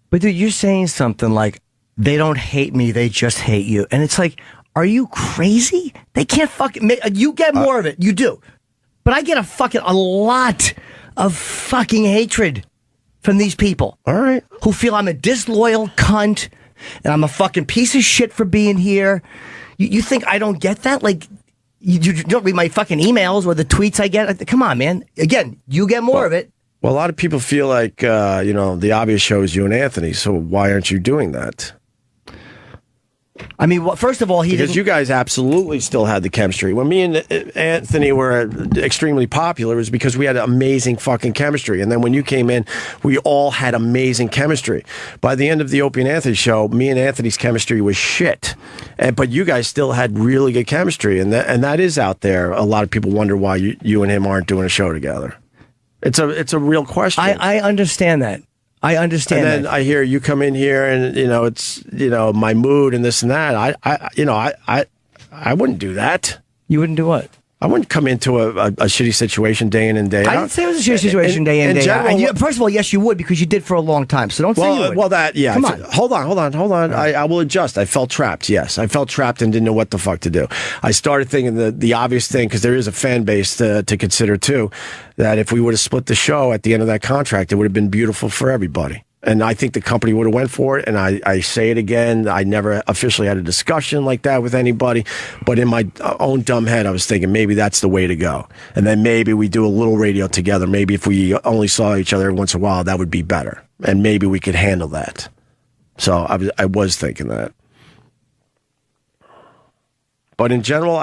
But dude, you're saying something like, they don't hate me, they just hate you. And it's like, are you crazy? They can't fucking make... You get more of it. You do. But I get a lot of fucking hatred from these people. All right. Who feel I'm a disloyal cunt and I'm a fucking piece of shit for being here. You think I don't get that? Like, you don't read my fucking emails or the tweets I get? Come on, man. Again, you get more of it. Well, a lot of people feel like, the obvious show is you and Anthony, so why aren't you doing that? I mean, well, first of all, because you guys absolutely still had the chemistry. When me and Anthony were extremely popular, it was because we had amazing fucking chemistry. And then when you came in, we all had amazing chemistry. By the end of the Opie and Anthony show, me and Anthony's chemistry was shit. But you guys still had really good chemistry, and that is out there. A lot of people wonder why you and him aren't doing a show together. It's a real question. I understand that. I understand. And then I hear you come in here, and it's my mood and this and that. I wouldn't do that. You wouldn't do what? I wouldn't come into a shitty situation day in and day out. I didn't say it was a shitty situation day in and day out. And first of all, yes, you would, because you did for a long time. So don't say you would. Well, yeah. Come on. Hold on. I will adjust. I felt trapped. Yes, I felt trapped and didn't know what the fuck to do. I started thinking the obvious thing, because there is a fan base to consider too, that if we would have split the show at the end of that contract, it would have been beautiful for everybody. And I think the company would have went for it. And I say it again, I never officially had a discussion like that with anybody. But in my own dumb head, I was thinking maybe that's the way to go. And then maybe we do a little radio together. Maybe if we only saw each other once in a while, that would be better. And maybe we could handle that. So I was thinking that. But in general,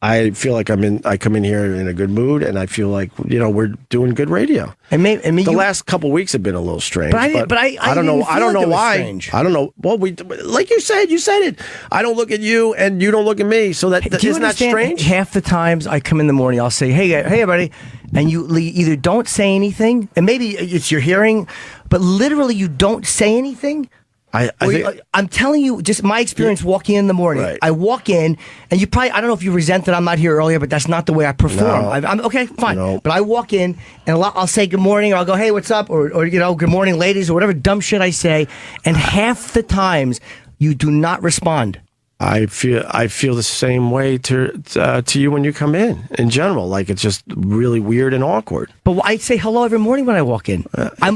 I feel like I come in here in a good mood, and I feel like we're doing good radio. The last couple weeks have been a little strange, but I don't know. I don't know why. Strange. I don't know. Well, like you said it. I don't look at you, and you don't look at me. So isn't that strange? Half the times I come in the morning, I'll say, "Hey, everybody," and you either don't say anything, and maybe it's your hearing, but literally you don't say anything. I'm telling you, just my experience walking in the morning. Right. I walk in, and I don't know if you resent that I'm not here earlier, but that's not the way I perform. No. I'm okay, fine. No. But I walk in, and I'll say good morning, or I'll go, hey, what's up? Or good morning, ladies, or whatever dumb shit I say. And half the times, you do not respond. I feel the same way to you when you come in general. Like, it's just really weird and awkward. But I say hello every morning when I walk in.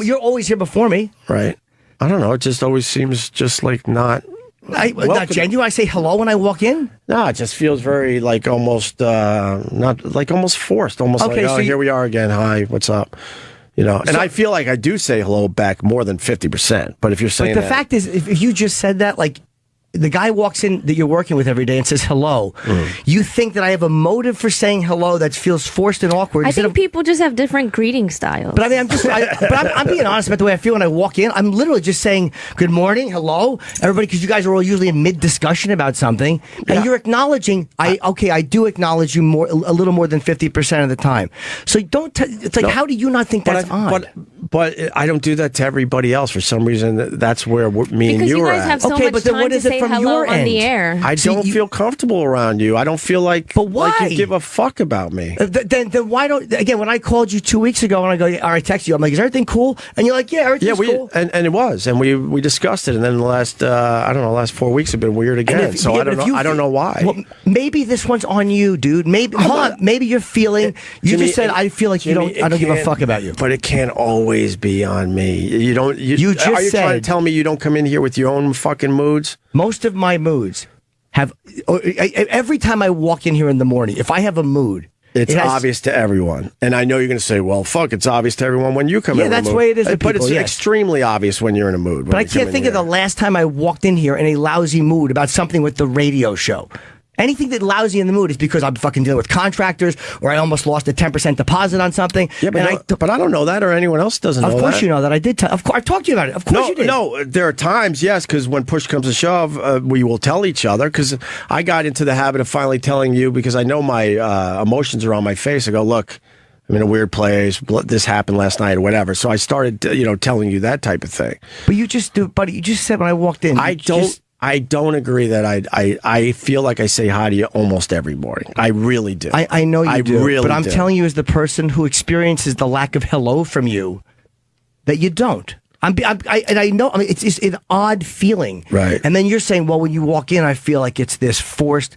You're always here before me. Right. I don't know. It just always seems just like not genuine. I say hello when I walk in. No, it just feels very like almost almost forced. Almost okay, like, here we are again. Hi, what's up? And I feel like I do say hello back more than 50%. But if you're saying the fact is, if you just said that, like, the guy walks in that you're working with every day and says hello. You think that I have a motive for saying hello that feels forced and awkward? I think people just have different greeting styles. But I mean, I'm being honest about the way I feel when I walk in. I'm literally just saying good morning, hello, everybody, because you guys are all usually in mid discussion about something, and you're acknowledging. I do acknowledge you a little more than 50% of the time. So don't. It's like, how do you not think that's odd? But I don't do that to everybody else for some reason. That's where me and you are at. Have so much time what is it from your end? On the air. I don't feel comfortable around you. I don't feel like, like you give a fuck about me. Then why don't, again, when I called you 2 weeks ago and I go, or I text you, I'm like, is everything cool? And you're like, yeah, everything's cool. And it was. And we discussed it. And then the last, last 4 weeks have been weird again. I don't know why. Well, maybe this one's on you, dude. Maybe, maybe you're feeling, Jimmy, just said, I feel like I don't give a fuck about you. But it can't always be on me. Are you trying to tell me you don't come in here with your own fucking moods? Most of my moods every time I walk in here in the morning, if I have a mood, it's obvious to everyone. And I know you're going to say, well, fuck, it's obvious to everyone when you come in. Yeah, that's the way it is. But it's extremely obvious when you're in a mood. But I can't think of the last time I walked in here in a lousy mood about something with the radio show. Anything that lousy in the mood is because I'm fucking dealing with contractors, or I almost lost a 10% deposit on something. Yeah, but I don't know that, or anyone else doesn't know that. Of course you know that. I did. Of course, I talked to you about it. Of course you did. No, there are times, yes, because when push comes to shove, we will tell each other. Because I got into the habit of finally telling you, because I know my emotions are on my face. I go, look, I'm in a weird place. This happened last night, or whatever. So I started, telling you that type of thing. But you just do, buddy. You just said when I walked in, I don't agree that I feel like I say hi to you almost every morning. I really do. I know you do. Really but I'm telling you, as the person who experiences the lack of hello from you, that you don't. And I know. I mean, it's an odd feeling. Right. And then you're saying, well, when you walk in, I feel like it's this forced.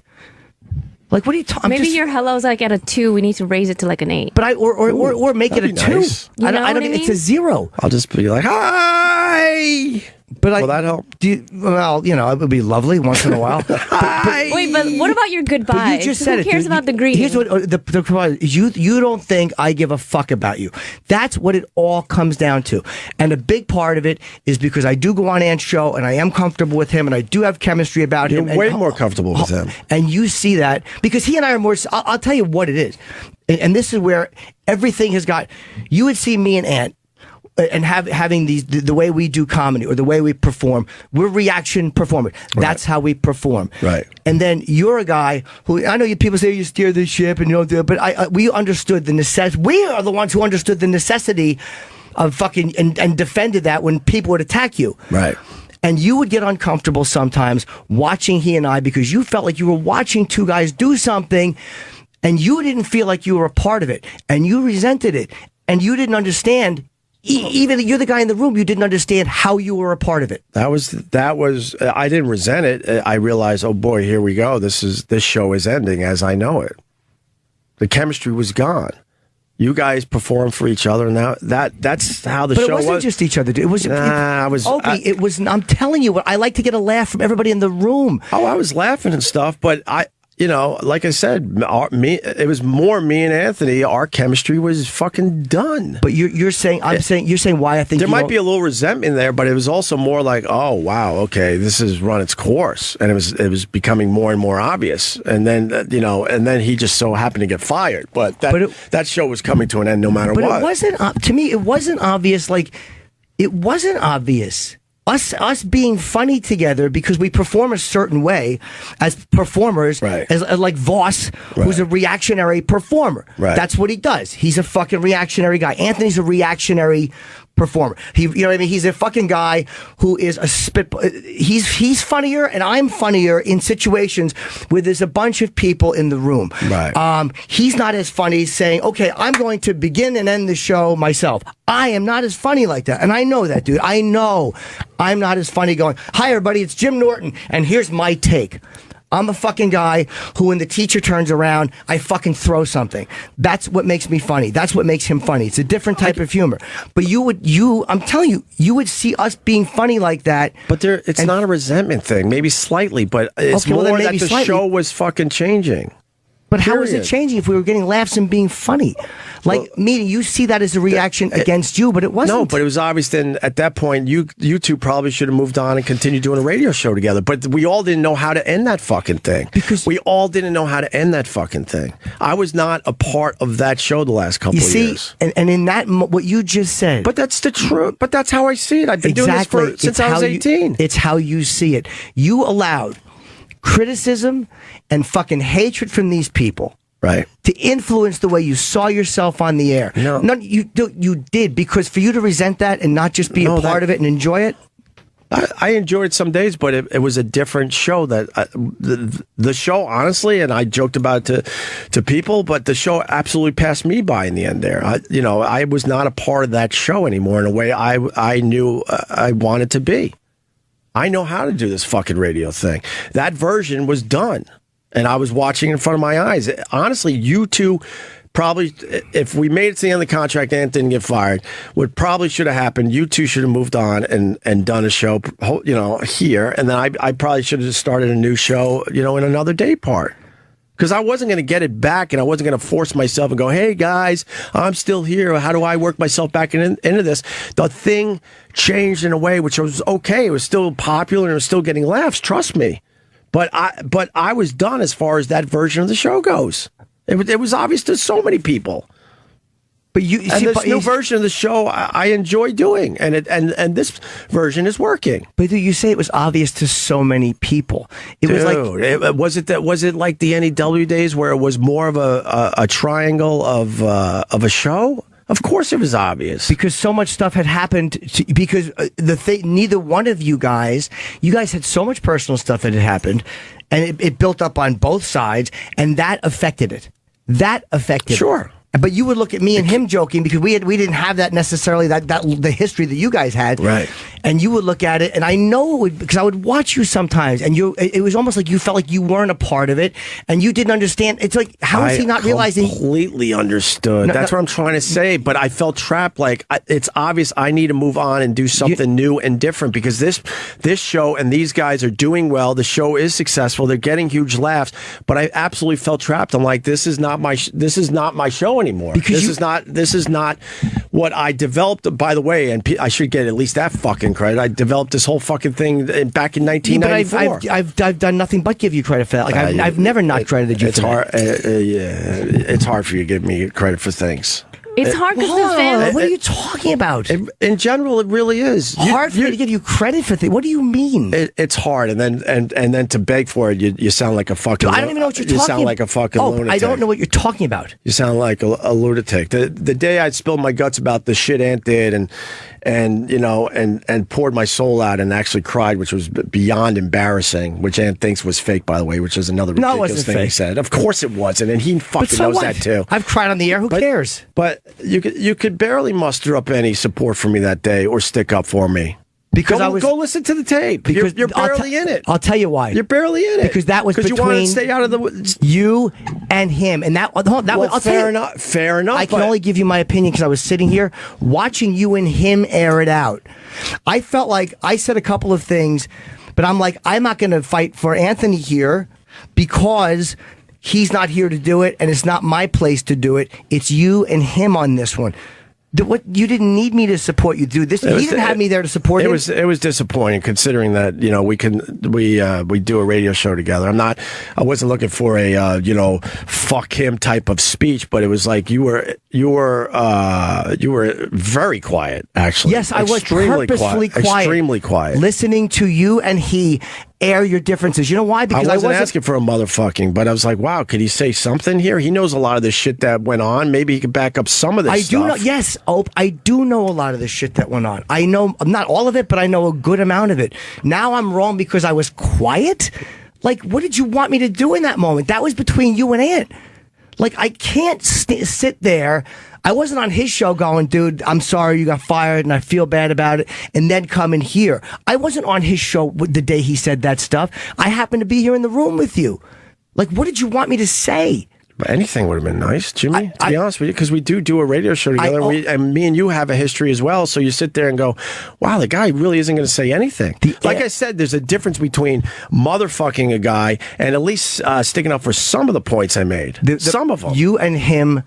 Like, what are you talking? Maybe your hello's like at a 2. We need to raise it to like an 8. But or make it a 2. Nice. You know I don't. what I It's a mean? 0. I'll just be like, hi. But will that help? Well, it would be lovely once in a while. Wait, but what about your goodbyes? But you just said Who it. cares about the greeting? Here's what the problem is. You don't think I give a fuck about you. That's what it all comes down to. And a big part of it is because I do go on Ant's show and I am comfortable with him and I do have chemistry about him. You're way more comfortable with him. And you see that because he and I are more. I'll tell you what it is. And this is where everything has got. You would see me and Ant. And having the way we do comedy or the way we perform, we're reaction performers. That's how we perform. Right. And then you're a guy who I know people say you steer the ship and you don't do it, but we understood the necessity. We are the ones who understood the necessity of fucking and defended that when people would attack you. Right. And you would get uncomfortable sometimes watching he and I because you felt like you were watching two guys do something, and you didn't feel like you were a part of it, and you resented it, and you didn't understand. Even you're the guy in the room, you didn't understand how you were a part of it. That was. I didn't resent it. I realized, oh boy, here we go. This show is ending as I know it. The chemistry was gone. You guys performed for each other, and that's how the show was. But it wasn't just each other. It was. Opie, it was. I'm telling you, I like to get a laugh from everybody in the room. Oh, I was laughing and stuff, but like I said, it was more me and Anthony. Our chemistry was fucking done. But you're saying why I think there might be a little resentment there, but it was also more like, oh wow, okay, this has run its course, and it was becoming more and more obvious. And then and then he just so happened to get fired. But that show was coming to an end no matter what. But it wasn't to me. It wasn't obvious. Like it wasn't obvious. Us being funny together because we perform a certain way as performers, as like Voss, who's a reactionary performer. Right. That's what he does. He's a fucking reactionary guy. Anthony's a reactionary performer. You know what I mean? He's a fucking guy who is a spit. He's funnier, and I'm funnier in situations where there's a bunch of people in the room. Right. He's not as funny saying, "Okay, I'm going to begin and end the show myself." I am not as funny like that, and I know that, dude. I know I'm not as funny going, "Hi, everybody, it's Jim Norton, and here's my take." I'm a fucking guy who, when the teacher turns around, I fucking throw something. That's what makes me funny. That's what makes him funny. It's a different type of humor. But I'm telling you, you would see us being funny like that. But it's not a resentment thing. Maybe slightly, but it's more that the show was fucking changing. But how is it changing if we were getting laughs and being funny? Meaning you see that as a reaction against you, but it wasn't. No, but it was obvious then at that point you two probably should have moved on and continued doing a radio show together. But we all didn't know how to end that fucking thing. Because we all didn't know how to end that fucking thing. I was not a part of that show the last couple of years. And in that, what you just said. But that's the truth. But that's how I see it. I've been doing this since I was 18. It's how you see it. You allowed criticism and fucking hatred from these people, to influence the way you saw yourself on the air. No, you did, because for you to resent that and not just be a part of it and enjoy it. I enjoyed it some days, but it was a different show. The show, honestly, and I joked about it to people, but the show absolutely passed me by in the end. There, I was not a part of that show anymore in a way I knew I wanted to be. I know how to do this fucking radio thing. That version was done, and I was watching in front of my eyes. Honestly, you two probably, if we made it to the end of the contract and didn't get fired, what probably should have happened, you two should have moved on and done a show, here, and then I probably should have just started a new show, in another day part. Because I wasn't going to get it back, and I wasn't going to force myself and go, hey, guys, I'm still here. How do I work myself back into this? The thing changed in a way which was okay. It was still popular, and it was still getting laughs, trust me. But I was done as far as that version of the show goes. It was obvious to so many people. But this new version of the show I enjoy doing, and this version is working. But you say it was obvious to so many people. Was it like the NEW days where it was more of a triangle of a show? Of course, it was obvious because so much stuff had happened. Because neither one of you guys had so much personal stuff that had happened, and it built up on both sides, and that affected it. Sure. But you would look at me and him joking because we didn't have that necessarily, that the history that you guys had. Right. and you would look at it, and I know it would, because I would watch you sometimes, and it was almost like you felt like you weren't a part of it, and you didn't understand. It's like, how is he not realizing? Completely understood. That's what I'm trying to say, but I felt trapped. Like, it's obvious I need to move on and do something new and different, because this show and these guys are doing well. The show is successful. They're getting huge laughs, but I absolutely felt trapped. I'm like, this is not my show anymore. Because this is not what I developed. By the way, and I should get at least that fucking credit. I developed this whole fucking thing back in 1994. But I've done nothing but give you credit for that. Like, I've never not credited you. It's hard. It's hard for you to give me credit for things. It's hard because the family. What are you talking about? In general, it really is hard for me to give you credit for things. What do you mean? It's hard, and then to beg for it, you sound like a fucking. I don't even know what you're talking about. You sound like a fucking lunatic. I don't know what you're talking about. You sound like a lunatic. The day I spilled my guts about the shit Ant did, and poured my soul out and actually cried, which was beyond embarrassing, which Ant thinks was fake, by the way, which is another ridiculous thing he said. Of course it wasn't, and he fucking knows that too. I've cried on the air. Who cares? But you could barely muster up any support for me that day or stick up for me. Because go listen to the tape. Because you're barely in it. I'll tell you why. You're barely in it. Because that was between you wanted to stay out of the you and him, and that was fair enough. Fair enough. I can only give you my opinion because I was sitting here watching you and him air it out. I felt like I said a couple of things, but I'm like, I'm not going to fight for Anthony here because he's not here to do it, and it's not my place to do it. It's you and him on this one. What, you didn't need me to support you, dude. He didn't have me there to support him. It was disappointing, considering that we do a radio show together. I wasn't looking for a fuck him type of speech, but it was like you were very quiet, actually. Yes, I was purposefully quiet, extremely quiet, listening to you and he air your differences. You know why? Because I wasn't asking for a motherfucking, but I was like, wow, could he say something here? He knows a lot of the shit that went on. Maybe he could back up some of this stuff. I do know, yes, Ope, I do know a lot of the shit that went on. I know, not all of it, but I know a good amount of it. Now I'm wrong because I was quiet? Like, what did you want me to do in that moment? That was between you and Ant. Like, I can't sit there. I wasn't on his show going, dude, I'm sorry you got fired and I feel bad about it, and then come in here. I wasn't on his show the day he said that stuff. I happened to be here in the room with you. Like, what did you want me to say? But anything would have been nice, Jimmy, to be honest with you, because we do a radio show together, and me and you have a history as well, so you sit there and go, wow, the guy really isn't going to say anything. Like I said, there's a difference between motherfucking a guy and at least sticking up for some of the points I made. Some of them. You and him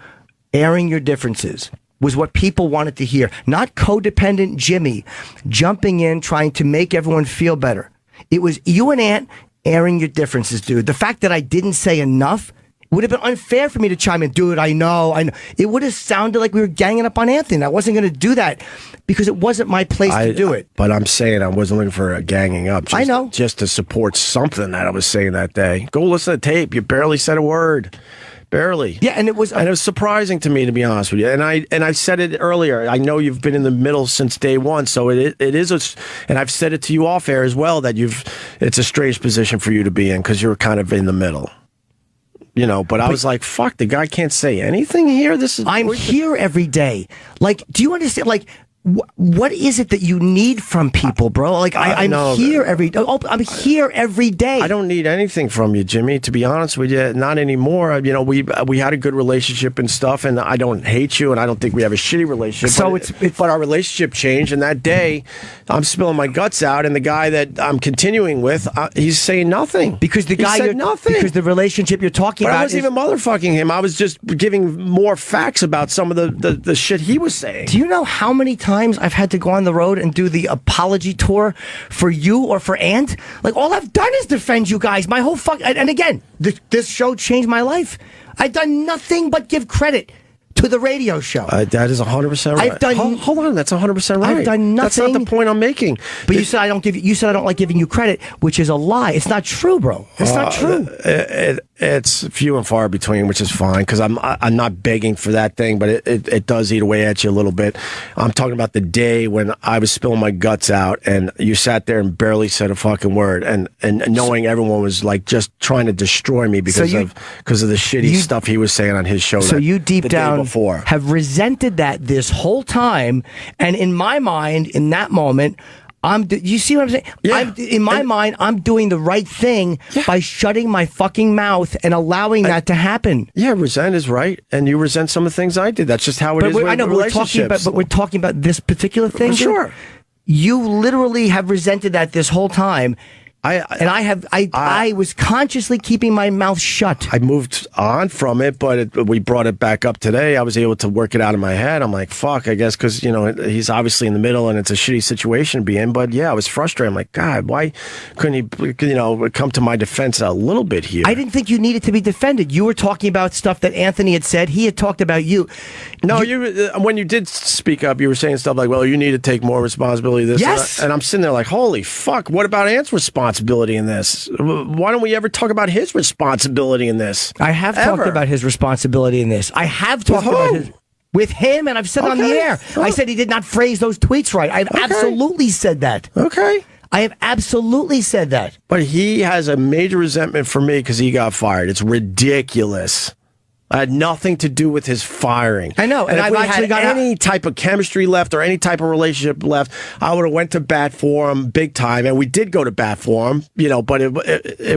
airing your differences was what people wanted to hear. Not codependent Jimmy jumping in, trying to make everyone feel better. It was you and Ant airing your differences, dude. The fact that I didn't say enough would have been unfair for me to chime in. Dude, I know. It would have sounded like we were ganging up on Anthony. I wasn't going to do that because it wasn't my place to do it. But I'm saying I wasn't looking for a ganging up. I know. Just to support something that I was saying that day. Go listen to the tape. You barely said a word. Barely. Yeah, and it was surprising to me, to be honest with you. And I said it earlier. I know you've been in the middle since day one, so it is and I've said it to you off air as well that it's a strange position for you to be in because you're kind of in the middle. But I was like, fuck, the guy can't say anything here? I'm here every day. Like, do you understand? Like, what is it that you need from people, bro? Like, I'm here every day. I'm here every day. I don't need anything from you, Jimmy, to be honest with you. Not anymore. We had a good relationship and stuff, and I don't hate you, and I don't think we have a shitty relationship. So but our relationship changed, and that day, I'm spilling my guts out, and the guy that I'm continuing with, he's saying nothing. Because the guy said nothing. Because the relationship you're talking about I wasn't even motherfucking him. I was just giving more facts about some of the shit he was saying. Do you know how many times I've had to go on the road and do the apology tour for you or for Ant? Like, all I've done is defend you guys. My whole and again, this show changed my life. I've done nothing but give credit to the radio show. That is 100% right. Hold on, that's 100% right. I've done nothing. That's not the point I'm making. But you said I don't give you. You said I don't like giving you credit, which is a lie. It's not true, bro. It's not true. It's few and far between, which is fine because I'm not begging for that thing, but it does eat away at you a little bit. I'm talking about the day when I was spilling my guts out, and you sat there and barely said a fucking word, and knowing everyone was like just trying to destroy me because of the shitty stuff he was saying on his show. So you deep down have resented that this whole time, and in my mind, in that moment, You see what I'm saying? Yeah. In my mind, I'm doing the right thing by shutting my fucking mouth and allowing that to happen. Yeah, resent is right, and you resent some of the things I did. That's just how it is with I know, relationships. but we're talking about this particular thing. Sure. You literally have resented that this whole time. I was consciously keeping my mouth shut. I moved on from it, but we brought it back up today. I was able to work it out in my head. I'm like, fuck, I guess, because, he's obviously in the middle and it's a shitty situation to be in. But yeah, I was frustrated. I'm like, God, why couldn't he, come to my defense a little bit here? I didn't think you needed to be defended. You were talking about stuff that Anthony had said. He had talked about you. No, when you did speak up, you were saying stuff like, well, you need to take more responsibility. Yes. And I'm sitting there like, holy fuck, what about Ant's responsibility in this? Why don't we ever talk about his responsibility in this? I have talked about his responsibility in this. I have talked about with him, and I've said it on the air. I said he did not phrase those tweets right. I've absolutely said that. Okay. I have absolutely said that. But he has a major resentment for me because he got fired. It's ridiculous. I had nothing to do with his firing. I know, and if I've we actually had any type of chemistry left or any type of relationship left, I would have went to bat for him big time, and we did go to bat for him. But it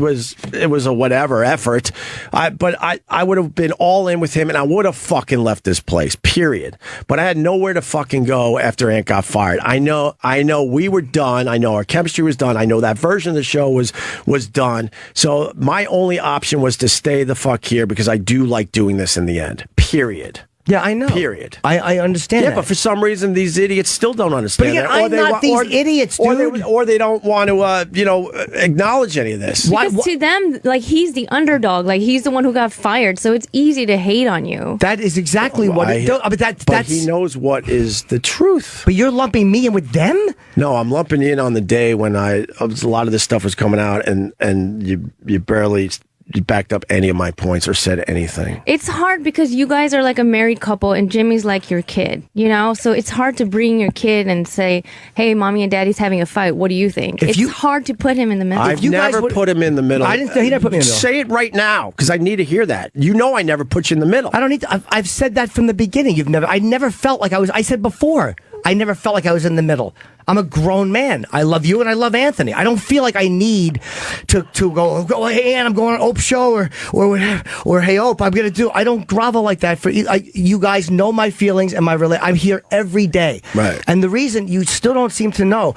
was a whatever effort. But I would have been all in with him, and I would have fucking left this place. Period. But I had nowhere to fucking go after Ant got fired. I know we were done. I know our chemistry was done. I know that version of the show was done. So my only option was to stay the fuck here because I do like doing this in the end. Period. Yeah, I know. Period. I understand. Yeah, but for some reason, these idiots still don't understand. But again, I'm not these idiots, dude. Or they don't want to, acknowledge any of this. Because to them, he's the underdog. He's the one who got fired. So it's easy to hate on you. That is exactly what it does. But he knows what is the truth. But you're lumping me in with them? No, I'm lumping you in on the day when a lot of this stuff was coming out, and you barely. You backed up any of my points or said anything. It's hard because you guys are like a married couple and Jimmy's like your kid, So it's hard to bring your kid and say, hey, mommy and daddy's having a fight. What do you think? It's hard to put him in the middle. I've never put him in the middle. I didn't say he never put me in the middle. Say it right now because I need to hear that. I never put you in the middle. I don't need to. I've said that from the beginning. I never felt like I was. I said before. I never felt like I was in the middle. I'm a grown man. I love you and I love Anthony. I don't feel like I need to go hey, Ann, I'm going on Ope's show or hey, Ope, I'm going to do. I don't grovel like that for you. You guys know my feelings and I'm here every day. Right. And the reason you still don't seem to know.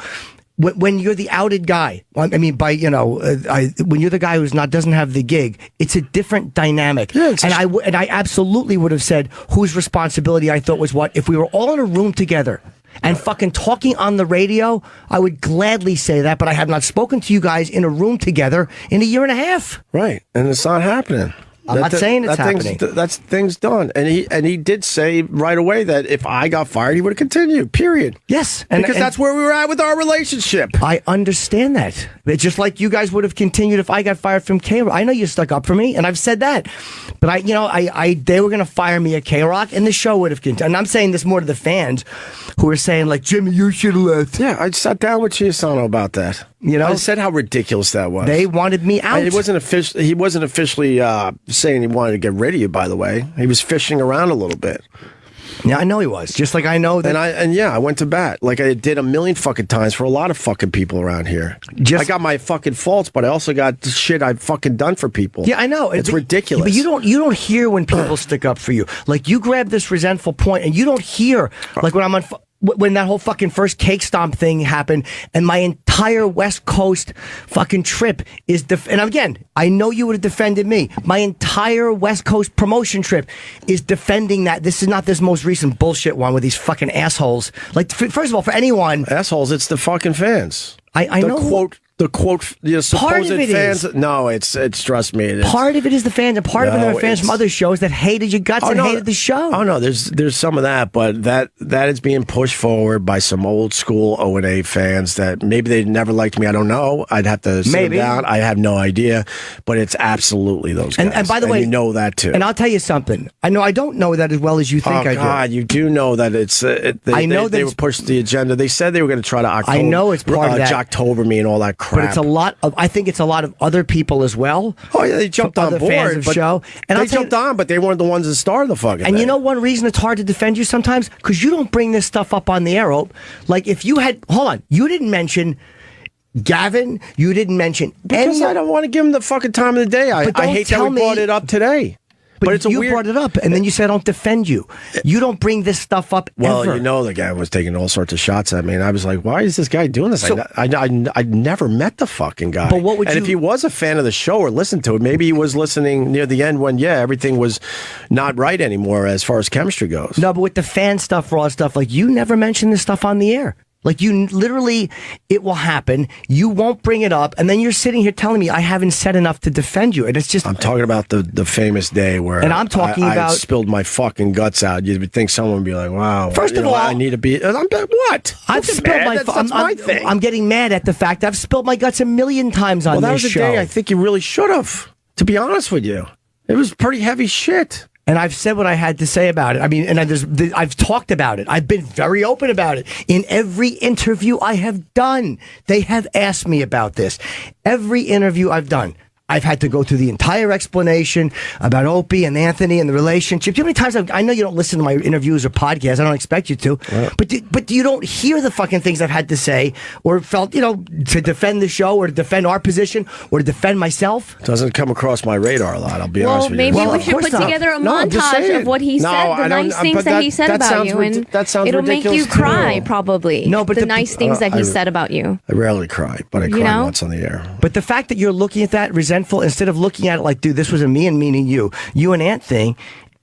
When you're the outed guy, when you're the guy who's doesn't have the gig, it's a different dynamic. Yeah, and I absolutely would have said whose responsibility I thought was what. If we were all in a room together and fucking talking on the radio, I would gladly say that. But I have not spoken to you guys in a room together in a year and a half. Right, and it's not happening. I'm not saying it's happening. That's things done, and he did say right away that if I got fired, he would have continued. Period. Yes, because that's where we were at with our relationship. I understand that. It's just like you guys would have continued if I got fired from K-Rock. I know you stuck up for me, and I've said that. But they were going to fire me at K-Rock, and the show would have continued. And I'm saying this more to the fans who are saying Jimmy, you should have left. Yeah, I sat down with Chiasano about that. I said how ridiculous that was. They wanted me out. He wasn't officially saying he wanted to get rid of you. By the way, he was fishing around a little bit. Yeah, I know he was. Just like I know that. I went to bat like I did a million fucking times for a lot of fucking people around here. I got my fucking faults, but I also got the shit I've fucking done for people. Yeah, I know. It's ridiculous. But you don't hear when people stick up for you. You grab this resentful point, and you don't hear when I'm on. When that whole fucking first cake stomp thing happened, and my entire West Coast fucking trip is and again, I know you would have defended me. My entire West Coast promotion trip is defending that. This is not this most recent bullshit one with these fucking assholes. First of all, for anyone, assholes, it's the fucking fans. I know. The quote, supposed fans. No, it's trust me. It is. Part of it is the fans, and part of it are fans from other shows that hated your guts and hated the show. Oh no, there's some of that, but that is being pushed forward by some old school O&A fans that maybe they never liked me. I don't know. I'd have to sit them down. I have no idea, but it's absolutely those guys. And by the way, you know that too. And I'll tell you something. I don't know that as well as you think I do. God, you do know that it's. They were pushing the agenda. They said they were going to try to I know it's part of that. October me and all that crap. crap. But it's a lot of. I think it's a lot of other people as well. Oh yeah, they jumped on other board. fans of but show, and they I'll tell jumped on, but they weren't the ones that started the fucking. And thing. you know one reason it's hard to defend you sometimes? Because you don't bring this stuff up on the air, Ope. Like if you had, hold on, you didn't mention Gavin, you didn't mention because I don't want to give him the fucking time of the day. I hate that we brought it up today. But it's you brought it up, and then you said I don't defend you. You don't bring this stuff up Well, ever. you know the guy was taking all sorts of shots at me, and I was like, why is this guy doing this? So- I never met the fucking guy. But what would and you- if he was a fan of the show or listened to it, maybe he was listening near the end when, everything was not right anymore as far as chemistry goes. No, but with the fan stuff, raw stuff, like you never mention this stuff on the air. Like you literally, it will happen. You won't bring it up, and then you're sitting here telling me I haven't said enough to defend you, and it's just. I'm talking about the famous day where, and I'm talking I about spilled my fucking guts out. You would think someone would be like, "Wow." First of all, I need to be. I'm what? I've spilled my. That's my thing. I'm getting mad at the fact I've spilled my guts a million times on Well, that this was a show. day I think you really should have. To be honest with you, it was pretty heavy shit. And I've said what I had to say about it. I mean, and I've talked about it. I've been very open about it. In every interview I have done, they have asked me about this. Every interview I've done, I've had to go through the entire explanation about Opie and Anthony and the relationship. Do you know how many times I know you don't listen to my interviews or podcasts. I don't expect you to. Yeah. But you don't hear the fucking things I've had to say or felt, to defend the show or to defend our position or to defend myself. Doesn't come across my radar a lot, I'll be honest with you. Maybe we should put together a montage of what he said, the nice things that he said about you, and it'll make you cry, probably. No, but the nice things that he said about you. I rarely cry, but I cry once on the air. But the fact that you're looking at that resentful, instead of looking at it like, dude, this was a me and meaning you and Ant thing,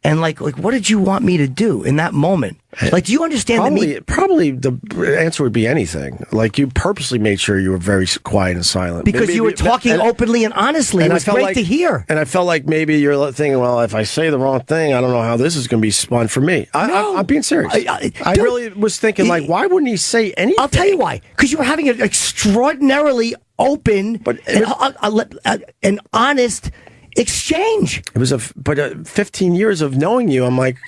and like what did you want me to do in that moment? Like, do you understand Probably the answer would be anything. Like, you purposely made sure you were very quiet and silent. Because you were talking openly and honestly. It was great to hear. And I felt like maybe you're thinking, well, if I say the wrong thing, I don't know how this is going to be spun for me. I'm being serious. I really was thinking, like, why wouldn't he say anything? I'll tell you why. Because you were having an extraordinarily open and honest exchange. It was 15 years of knowing you. I'm like,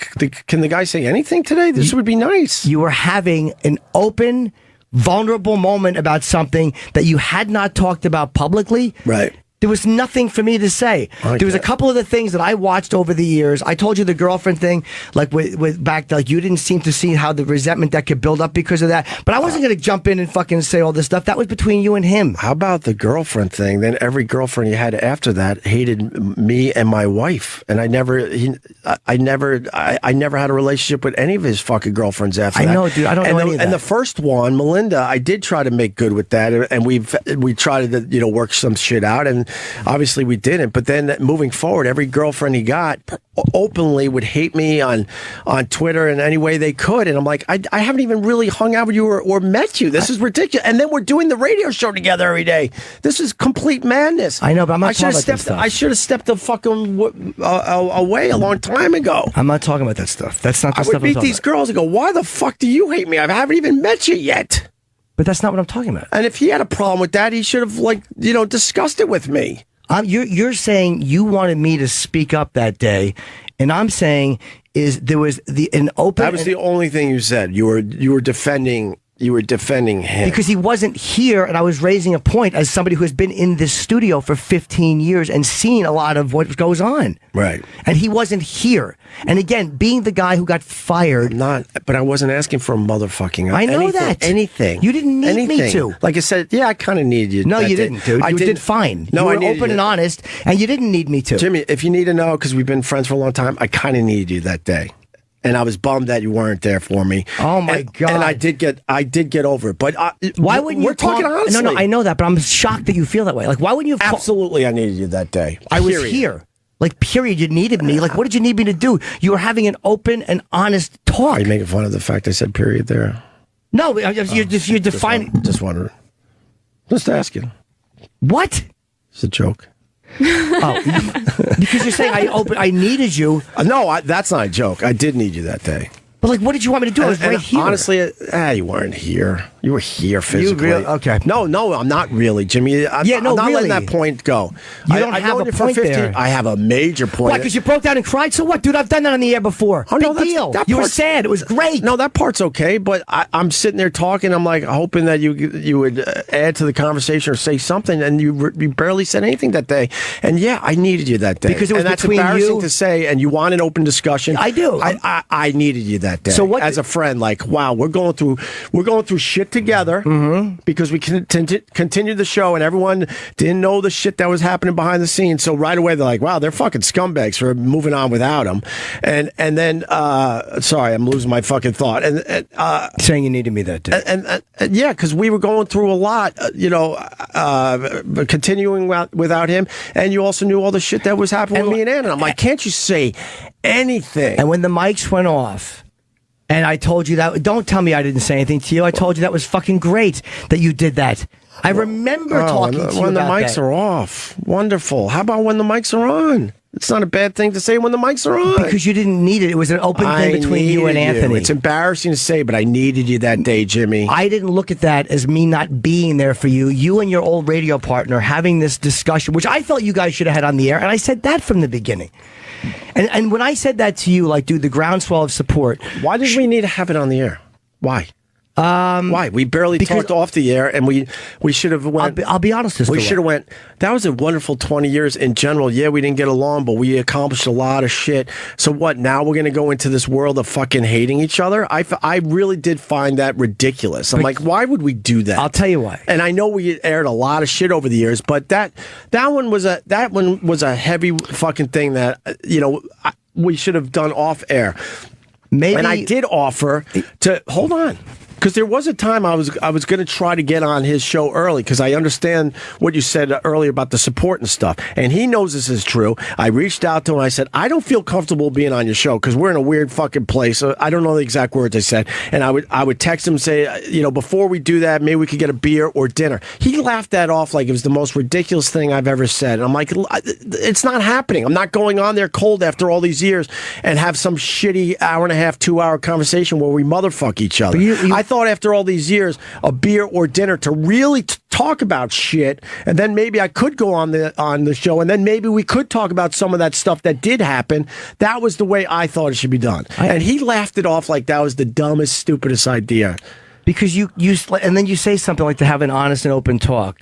can the guy say anything today? This would be nice. You were having an open, vulnerable moment about something that you had not talked about publicly. Right. There was nothing for me to say. There was a couple of the things that I watched over the years. I told you the girlfriend thing, like with back, like you didn't seem to see how the resentment that could build up because of that. But I wasn't going to jump in and fucking say all this stuff. That was between you and him. How about the girlfriend thing? Then every girlfriend you had after that hated me and my wife, and I never had a relationship with any of his fucking girlfriends after that. I know, dude. I don't know any of that. And the first one, Melinda, I did try to make good with that, and we tried to work some shit out, and obviously we didn't. But then moving forward, every girlfriend he got openly would hate me on Twitter in any way they could, and I'm like, I haven't even really hung out with you or met you. This is ridiculous. And then we're doing the radio show together every day. This is complete madness. I know, but I'm not talking about that stuff. I should have stepped the fucking away a long time ago. I'm not talking about that stuff. That's not the stuff I would meet these girls and go, why the fuck do you hate me? I haven't even met you yet. But that's not what I'm talking about. And if he had a problem with that, he should have, discussed it with me. You're saying you wanted me to speak up that day, and I'm saying there was an open. That was the only thing you said. You were defending him because he wasn't here, and I was raising a point as somebody who has been in this studio for 15 years and seen a lot of what goes on. Right. And he wasn't here. And again, being the guy who got fired. But I wasn't asking for a motherfucking. I know that. Anything. You didn't need me to. Like I said, I kind of needed you. No, you didn't, dude. You did fine. No, you were open and honest, and you didn't need me to. Jimmy, if you need to know, because we've been friends for a long time, I kind of needed you that day. And I was bummed that you weren't there for me. Oh my God! And I did get over it. But why wouldn't you? We're talking honestly. No, I know that, but I'm shocked that you feel that way. Like, why wouldn't you? Absolutely, I needed you that day. I was here. Like, period. You needed me. Like, what did you need me to do? You were having an open and honest talk. Are you making fun of the fact I said period there? No, you're defining. Just wondering. Just asking. What? It's a joke. Because you're saying I needed you. No, that's not a joke. I did need you that day. But like, what did you want me to do? I was right here. Honestly, you weren't here. You were here physically. Okay. No, I'm not really, Jimmy. I'm not really. letting that point go. You don't have a point there. I have a major point. Why? Because you broke down and cried? So what, dude? I've done that on the air before. Oh, Big deal. You were sad. It was great. No, that part's okay, but I'm sitting there talking. I'm like hoping that you would add to the conversation or say something, and you barely said anything that day. And yeah, I needed you that day. Because it was and that's between embarrassing you. to say, and you want an open discussion. I do. I needed you that day. So what? As a friend, like, wow, we're going through shit together because we continued the show, and everyone didn't know the shit that was happening behind the scenes. So right away, they're like, wow, they're fucking scumbags for moving on without him. And then, sorry, I'm losing my fucking thought. And saying you needed me that day. And yeah, because we were going through a lot, continuing without him, and you also knew all the shit that was happening with me and Ann. And I'm like, can't you say anything? And when the mics went off, and I told you that, don't tell me I didn't say anything to you. I told you that was fucking great that you did that. I remember talking to you when the about mics that. are off. Wonderful. How about when the mics are on? It's not a bad thing to say when the mics are on. Because you didn't need it. It was an open thing between you and Anthony. It's embarrassing to say, but I needed you that day, Jimmy. I didn't look at that as me not being there for you. You and your old radio partner having this discussion, which I felt you guys should have had on the air, and I said that from the beginning. And when I said that to you, like, dude, the groundswell of support. Why did we need to have it on the air? Why? Why? We barely talked off the air, and we should have went. I'll be honest with you. We should have went. That was a wonderful 20 years in general. Yeah, we didn't get along, but we accomplished a lot of shit. So what? Now we're going to go into this world of fucking hating each other? I really did find that ridiculous. I'm like, why would we do that? I'll tell you why. And I know we aired a lot of shit over the years, but that one was a heavy fucking thing that we should have done off air. Maybe. And I did offer to hold on. Because there was a time I was going to try to get on his show early because I understand what you said earlier about the support and stuff. And he knows this is true. I reached out to him. I said, I don't feel comfortable being on your show because we're in a weird fucking place. I don't know the exact words I said. And I would text him and say, before we do that, maybe we could get a beer or dinner. He laughed that off like it was the most ridiculous thing I've ever said. And I'm like, it's not happening. I'm not going on there cold after all these years and have some shitty hour and a half, 2 hour conversation where we motherfuck each other. I thought after all these years, a beer or dinner to really talk about shit, and then maybe I could go on the show, and then maybe we could talk about some of that stuff that did happen. That was the way I thought it should be done. And he laughed it off like that was the dumbest, stupidest idea. Because you and then you say something like to have an honest and open talk,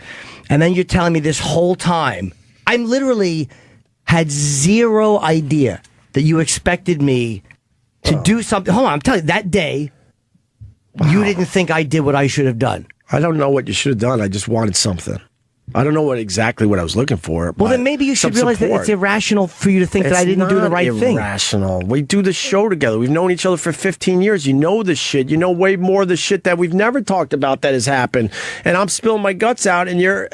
and then you're telling me this whole time, I'm literally had zero idea that you expected me to do something. Hold on, I'm telling you, that day, you didn't think I did what I should have done. I don't know what you should have done. I just wanted something. I don't know exactly what I was looking for. Well, then maybe you should realize that it's irrational for you to think that I didn't do the right thing. It's irrational. We do the show together. We've known each other for 15 years. You know the shit. You know way more of the shit that we've never talked about that has happened. And I'm spilling my guts out, and you're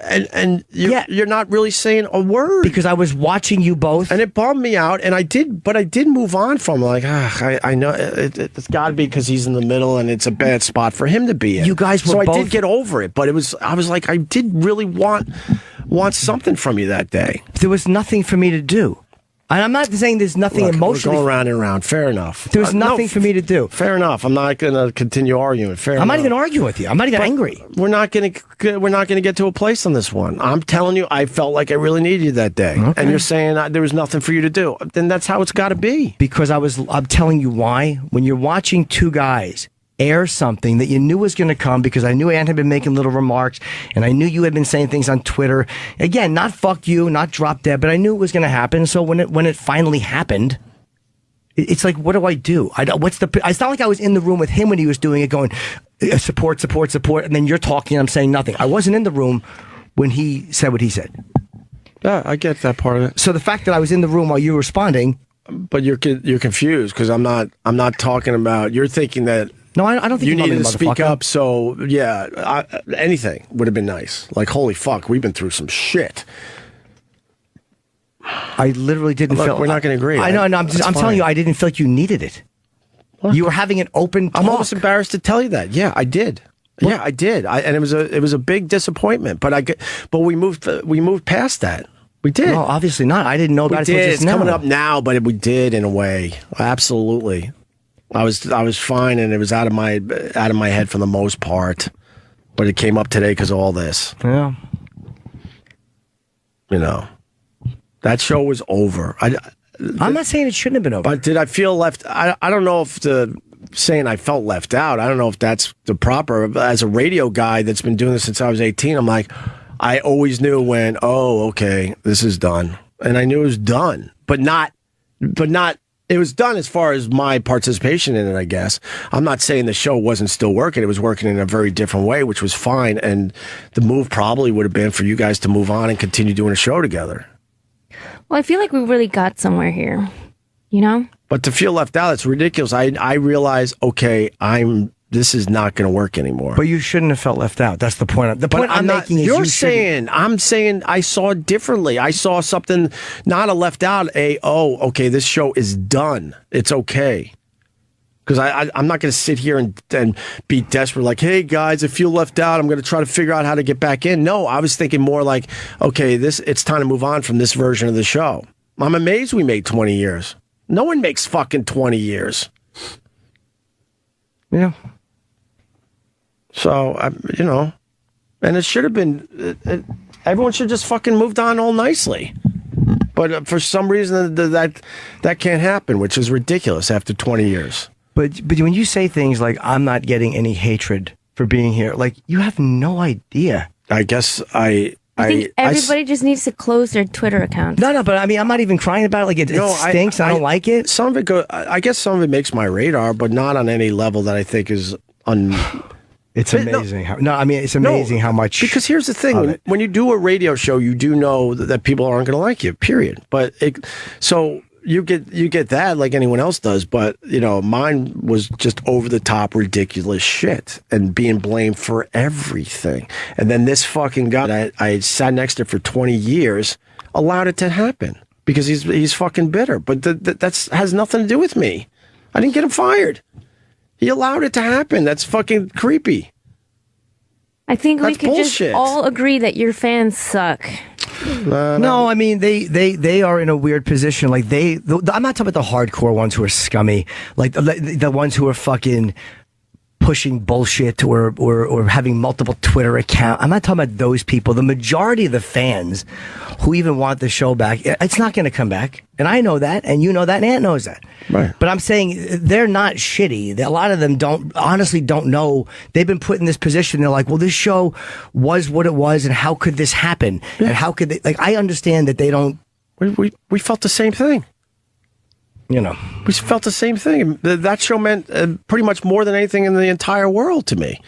not really saying a word. Because I was watching you both, and it bummed me out. And I did move on from like, I know it's got to be because he's in the middle, and it's a bad spot for him to be in. You guys were so both. I did get over it, but I was like, I did really want something from you that day. There was nothing for me to do. And I'm not saying there's nothing emotionally. We're going round and round. Fair enough. There was nothing for me to do. Fair enough. I'm not going to continue arguing. Fair enough. I'm not even arguing with you. I'm not even angry. We're not going to get to a place on this one. I'm telling you, I felt like I really needed you that day. Okay. And you're saying there was nothing for you to do. Then that's how it's got to be. Because I'm telling you why. When you're watching two guys air something that you knew was going to come, because I knew Ann had been making little remarks, and I knew you had been saying things on Twitter. Again, not fuck you, not drop dead, but I knew it was going to happen. So when it finally happened, it's like, what do I do? It's not like I was in the room with him when he was doing it, going support, support, support, and then you're talking and I'm saying nothing. I wasn't in the room when he said what he said. Yeah, I get that part of it. So the fact that I was in the room while you were responding, but you're confused because I'm not talking about. You're thinking that. No, I don't think you needed to speak up. So yeah, anything would have been nice. Like, holy fuck, we've been through some shit. I literally didn't feel. We're not going to agree. I know. I'm telling you, I didn't feel like you needed it. What? You were having an open talk. I'm almost embarrassed to tell you that. Yeah, I did. What? Yeah, I did. And it was a big disappointment. But we moved past that. We did. No, obviously not. I didn't know about it. It's coming up now, but we did in a way. Absolutely. I was fine, and it was out of my head for the most part. but it came up today because of all this. Yeah. You know, that show was over. I'm not saying it shouldn't have been over. But did I feel left? I don't know if saying I felt left out, I don't know if that's the proper. As a radio guy that's been doing this since I was 18, I'm like, I always knew when, okay, this is done. And I knew it was done, but not, it was done as far as my participation in it, I guess. I'm not saying the show wasn't still working. It was working in a very different way, which was fine. And the move probably would have been for you guys to move on and continue doing a show together. Well, I feel like we really got somewhere here, you know? But to feel left out, it's ridiculous. I realize, okay, this is not going to work anymore. But you shouldn't have felt left out. That's the point. The point I'm making is I'm saying I saw it differently. I saw something, not a left out, okay, this show is done. It's okay. Because I'm not going to sit here and be desperate like, hey, guys, I feel left out. I'm going to try to figure out how to get back in. No, I was thinking more like, okay, it's time to move on from this version of the show. I'm amazed we made 20 years. No one makes fucking 20 years. Yeah. So, and it should have been, everyone should just fucking moved on all nicely. But for some reason, that can't happen, which is ridiculous after 20 years. But when you say things like, I'm not getting any hatred for being here, like, you have no idea. I guess I think everybody just needs to close their Twitter accounts. No, but I mean, I'm not even crying about it. Like, it stinks. I don't like it. Some of it I guess some of it makes my radar, but not on any level that I think is It's amazing it's amazing how much. Because here's the thing: when you do a radio show, you do know that people aren't going to like you. Period. But so you get that like anyone else does. But mine was just over the top, ridiculous shit, and being blamed for everything. And then this fucking guy that I sat next to for 20 years allowed it to happen because he's fucking bitter. But that's has nothing to do with me. I didn't get him fired. He allowed it to happen. That's fucking creepy. I think we could just all agree that your fans suck. No, I mean they are in a weird position. Like I'm not talking about the hardcore ones who are scummy, like the ones who are fucking pushing bullshit or having multiple Twitter accounts. I'm not talking about those people. The majority of the fans who even want the show back, it's not going to come back. And I know that, and you know that, and Ant knows that. Right. But I'm saying they're not shitty. A lot of them honestly don't know. They've been put in this position. They're like, well, this show was what it was, and how could this happen? Yeah. And how could they? Like, I understand that they don't. We felt the same thing. We felt the same thing. That show meant pretty much more than anything in the entire world to me.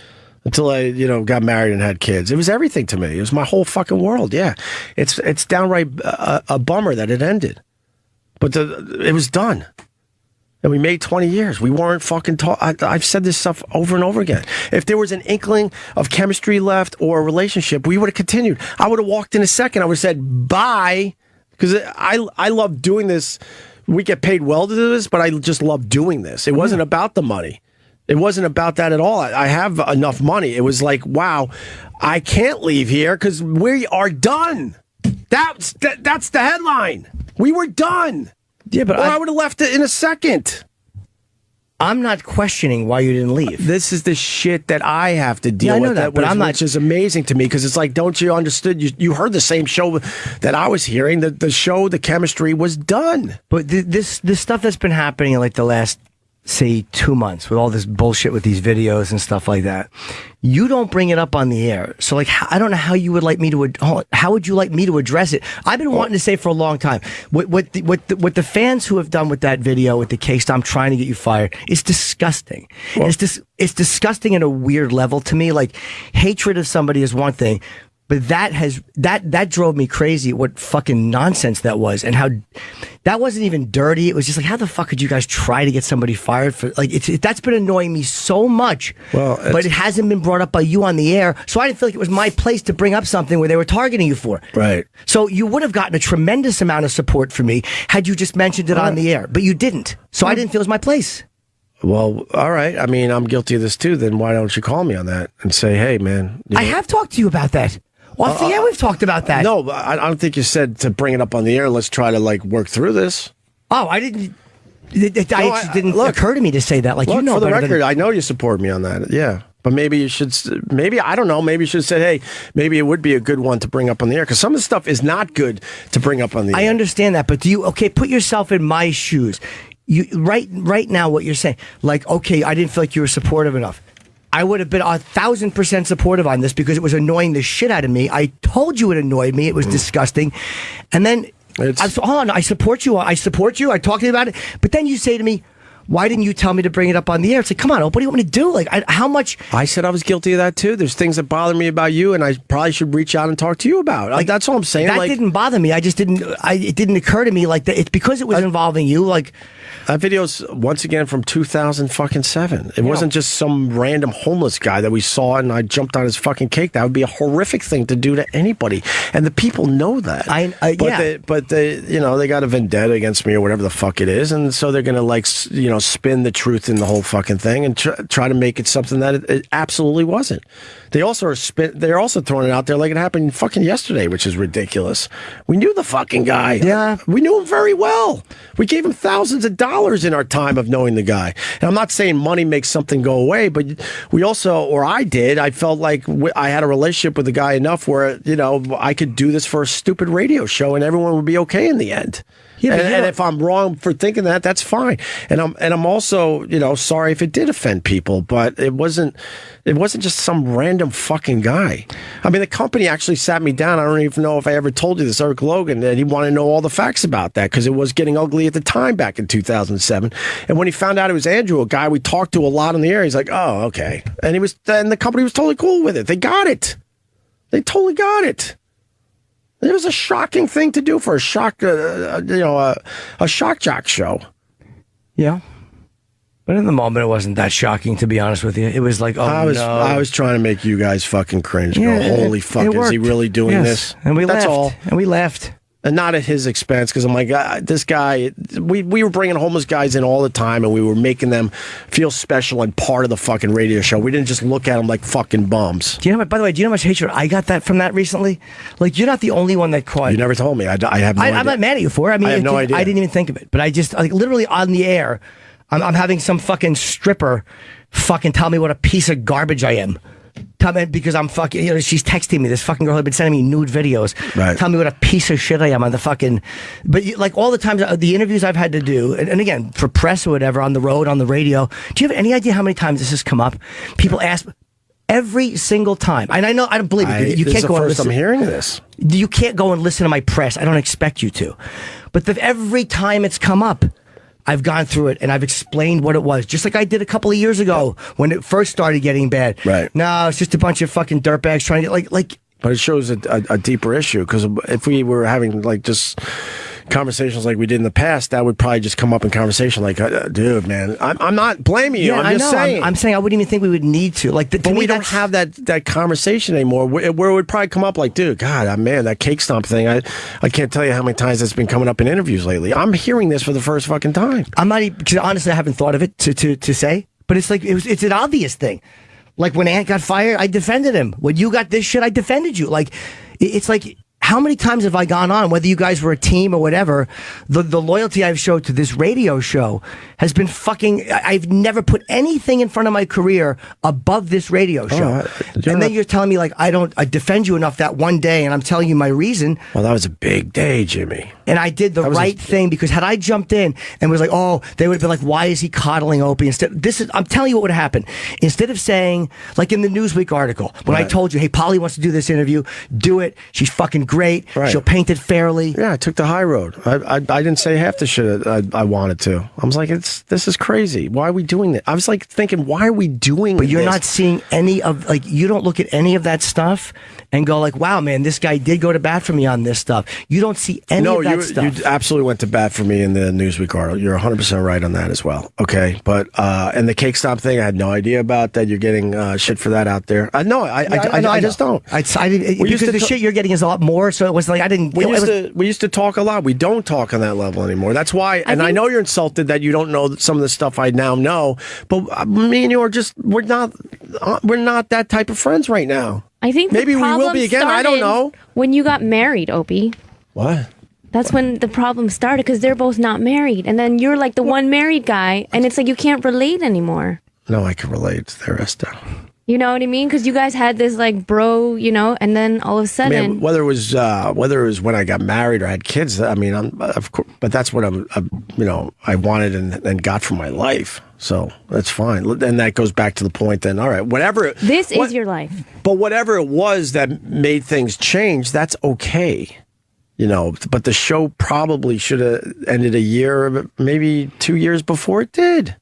Until I, got married and had kids. It was everything to me. It was my whole fucking world. Yeah, it's downright a bummer that it ended, but it was done, and we made 20 years. We weren't fucking. I've said this stuff over and over again. If there was an inkling of chemistry left or a relationship, we would have continued. I would have walked in a second. I would have said bye, because I love doing this. We get paid well to do this, but I just love doing this. It wasn't about the money. It wasn't about that at all. I have enough money. It was like, wow, I can't leave here because we are done. That's the headline. We were done. Yeah, but I would have left it in a second. I'm not questioning why you didn't leave. This is the shit that I have to deal with. But I'm not. Which is amazing to me because it's like, don't you understand? You heard the same show that I was hearing. The chemistry was done. But this stuff that's been happening in like the last, say, 2 months with all this bullshit with these videos and stuff like that, you don't bring it up on the air. So like, I don't know how you would like me to. How would you like me to address it? I've been wanting to say for a long time what the fans who have done with that video with the case. I'm trying to get you fired. It's disgusting. Well, it's disgusting at a weird level to me. Like, hatred of somebody is one thing. But that drove me crazy. What fucking nonsense that was, and how that wasn't even dirty. It was just like, how the fuck could you guys try to get somebody fired for? Like, that's been annoying me so much. Well, but it hasn't been brought up by you on the air, so I didn't feel like it was my place to bring up something where they were targeting you for. Right. So you would have gotten a tremendous amount of support from me had you just mentioned it on the air, but you didn't. So I didn't feel it was my place. Well, all right. I mean, I'm guilty of this too. Then why don't you call me on that and say, hey, man? I have talked to you about that. Off the air, we've talked about that. No, I don't think you said to bring it up on the air. Let's try to work through this. Oh, I didn't. It didn't occur to me to say that. Like, for the record, I know you support me on that. Yeah, But maybe you should, I don't know, maybe you should have said, hey, maybe it would be a good one to bring up on the air. Because some of the stuff is not good to bring up on the air. I understand that, but put yourself in my shoes. Right now, what you're saying, like, okay, I didn't feel like you were supportive enough. I would have been 1,000% supportive on this because it was annoying the shit out of me. I told you it annoyed me. It was disgusting. And then, hold on, I support you. I talked to you about it. But then you say to me, why didn't you tell me to bring it up on the air? It's like, come on, what do you want me to do? Like, how much? I said I was guilty of that too. There's things that bother me about you, and I probably should reach out and talk to you about. Like, that's all I'm saying. That didn't bother me. I just didn't. It didn't occur to me like that. It's because it was involving you. Like, that video's once again from 2007. It wasn't just some random homeless guy that we saw and I jumped on his fucking cake. That would be a horrific thing to do to anybody, and the people know that. But they got a vendetta against me or whatever the fuck it is, and so they're gonna spin the truth in the whole fucking thing and try to make it something that it absolutely wasn't. They're also throwing it out there like it happened fucking yesterday, which is ridiculous. We knew the fucking guy. Yeah. We knew him very well. We gave him thousands of dollars in our time of knowing the guy. And I'm not saying money makes something go away, but we also, or I did, I felt like I had a relationship with the guy enough where, I could do this for a stupid radio show and everyone would be okay in the end. Yeah, and if I'm wrong for thinking that, that's fine. And I'm also, sorry if it did offend people, but it wasn't just some random fucking guy. I mean, the company actually sat me down. I don't even know if I ever told you this, Eric Logan, and he wanted to know all the facts about that because it was getting ugly at the time back in 2007. And when he found out it was Andrew, a guy we talked to a lot in the air, he's like, oh, okay. And the company was totally cool with it. They got it. They totally got it. It was a shocking thing to do for a shock jock show. Yeah. But in the moment, it wasn't that shocking, to be honest with you. It was like, I was trying to make you guys fucking cringe. Yeah, holy fuck, is he really doing this? And we That's laughed. all. And we laughed. And not at his expense, because I'm like, this guy, we were bringing homeless guys in all the time, and we were making them feel special and part of the fucking radio show. We didn't just look at them like fucking bums. By the way, do you know how much hatred I got from that recently? Like, you're not the only one that caught. You never told me. I have no idea. I'm not mad at you for it. I mean, I have no idea. I didn't even think of it. But I just, literally on the air, I'm having some fucking stripper fucking tell me what a piece of garbage I am. Tell me, because I'm fucking, she's texting me, this fucking girl had been sending me nude videos. Right. Tell me what a piece of shit I am on the fucking, but like all the times, the interviews I've had to do, and again, for press or whatever, on the road, on the radio, do you have any idea how many times this has come up? People ask, every single time. And I know, I don't believe it. You can't go and listen. I'm hearing this. You can't go and listen to my press. I don't expect you to. But every time it's come up, I've gone through it and I've explained what it was, just like I did a couple of years ago when it first started getting bad. Right. No, it's just a bunch of fucking dirtbags trying to like. But it shows a deeper issue, because if we were having just conversations like we did in the past, that would probably just come up in conversation. Like, dude, man, I'm not blaming you. Yeah, I'm just saying. I'm saying I wouldn't even think we would need to. But we don't have that conversation anymore. Where it would probably come up like, dude, God, man, that cake stomp thing. I can't tell you how many times that's been coming up in interviews lately. I'm hearing this for the first fucking time. I'm not even, because honestly, I haven't thought of it to say. But it's like it's an obvious thing. Like when Ant got fired, I defended him. When you got this shit, I defended you. Like it's like, how many times have I gone on, whether you guys were a team or whatever, the loyalty I've showed to this radio show has been fucking, I've never put anything in front of my career above this radio show. Then you're telling me like I defend you enough that one day, and I'm telling you my reason. Well, that was a big day, Jimmy. And I did the right thing, because had I jumped in and was like, oh, they would have been like, why is he coddling Opie? I'm telling you what would have happened. Instead of saying, like in the Newsweek article, when I told you, hey, Polly wants to do this interview, do it. She's fucking great. Right. She'll paint it fairly. Yeah, I took the high road. I didn't say half the shit I wanted to. I was like, this is crazy. Why are we doing this? I was like thinking, why are we doing this? But you're not seeing any of, like, you don't look at any of that stuff and go like, wow, man, this guy did go to bat for me on this stuff. You don't see any of that stuff. You absolutely went to bat for me in the Newsweek article. You're 100% right on that as well. Okay, but and the cake stop thing, I had no idea about that. You're getting shit for that out there. I just don't. Because the shit you're getting is a lot more. So it was like I didn't. We used to talk a lot. We don't talk on that level anymore. That's why. I know you're insulted that you don't know some of the stuff I now know. But me and you are we're not that type of friends right now. I think maybe we will be again. I don't know. When you got married, Opie. What? That's when the problem started, because they're both not married, and then you're like the one married guy, and it's like you can't relate anymore. No, I can relate. There, Esther. You know what I mean? Because you guys had this like bro, and then all of a sudden, I mean, whether it was when I got married or had kids, I mean, of course, but that's what I wanted and got from my life. So that's fine. And that goes back to the point. Then, all right, whatever. This is your life. But whatever it was that made things change, that's okay. But the show probably should have ended a year, maybe 2 years before it did.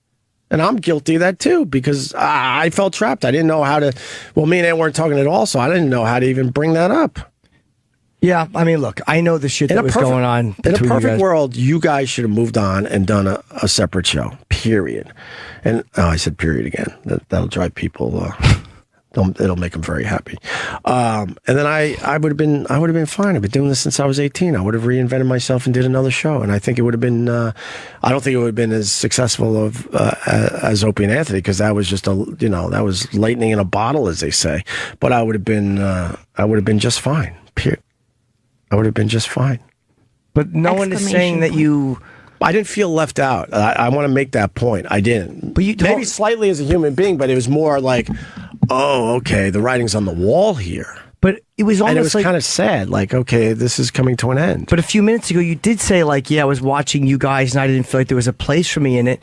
And I'm guilty of that, too, because I felt trapped. I didn't know how to... Well, me and Ann weren't talking at all, so I didn't know how to even bring that up. Yeah, I mean, look, I know the shit that was going on. In a perfect world, you guys should have moved on and done a separate show, period. And I said period again. That'll drive people... It'll make them very happy. And then I would have been fine. I've been doing this since I was 18. I would have reinvented myself and did another show. And I think it would have been. I don't think it would have been as successful as Opie and Anthony, because that was just that was lightning in a bottle, as they say. But I would have been just fine. I would have been just fine. But no one is saying that you. I didn't feel left out. I want to make that point. I didn't. But maybe slightly as a human being, but it was more like, oh, okay, the writing's on the wall here. But it was almost and it was kind of sad. Like, okay, this is coming to an end. But a few minutes ago, you did say, like, yeah, I was watching you guys, and I didn't feel like there was a place for me in it.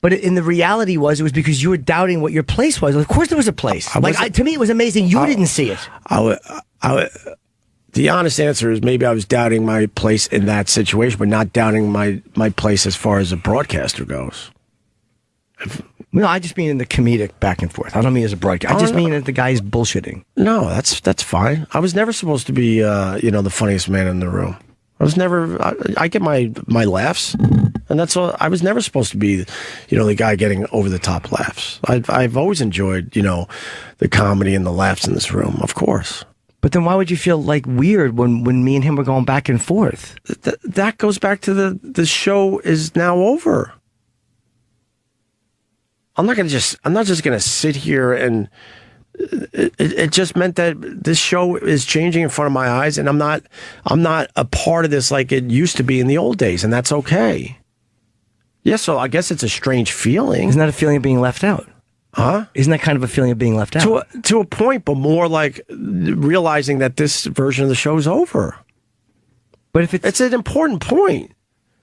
But in the reality it was because you were doubting what your place was. Of course, there was a place. To me, it was amazing. You didn't see it. The honest answer is maybe I was doubting my place in that situation, but not doubting my place as far as a broadcaster goes. No, I just mean in the comedic back and forth. I don't mean as a broadcaster. I just mean that the guy's bullshitting. No, that's fine. I was never supposed to be, the funniest man in the room. I was never. I get my laughs, and that's all. I was never supposed to be, the guy getting over the top laughs. I've always enjoyed, the comedy and the laughs in this room, of course. But then why would you feel like weird when me and him were going back and forth? That goes back to the show is now over. I'm not just going to sit here and it just meant that this show is changing in front of my eyes, and I'm not a part of this like it used to be in the old days, and that's okay. Yeah, so I guess it's a strange feeling. Isn't that a feeling of being left out? Huh? Isn't that kind of a feeling of being left out? To a point, but more like realizing that this version of the show is over. But if it's an important point.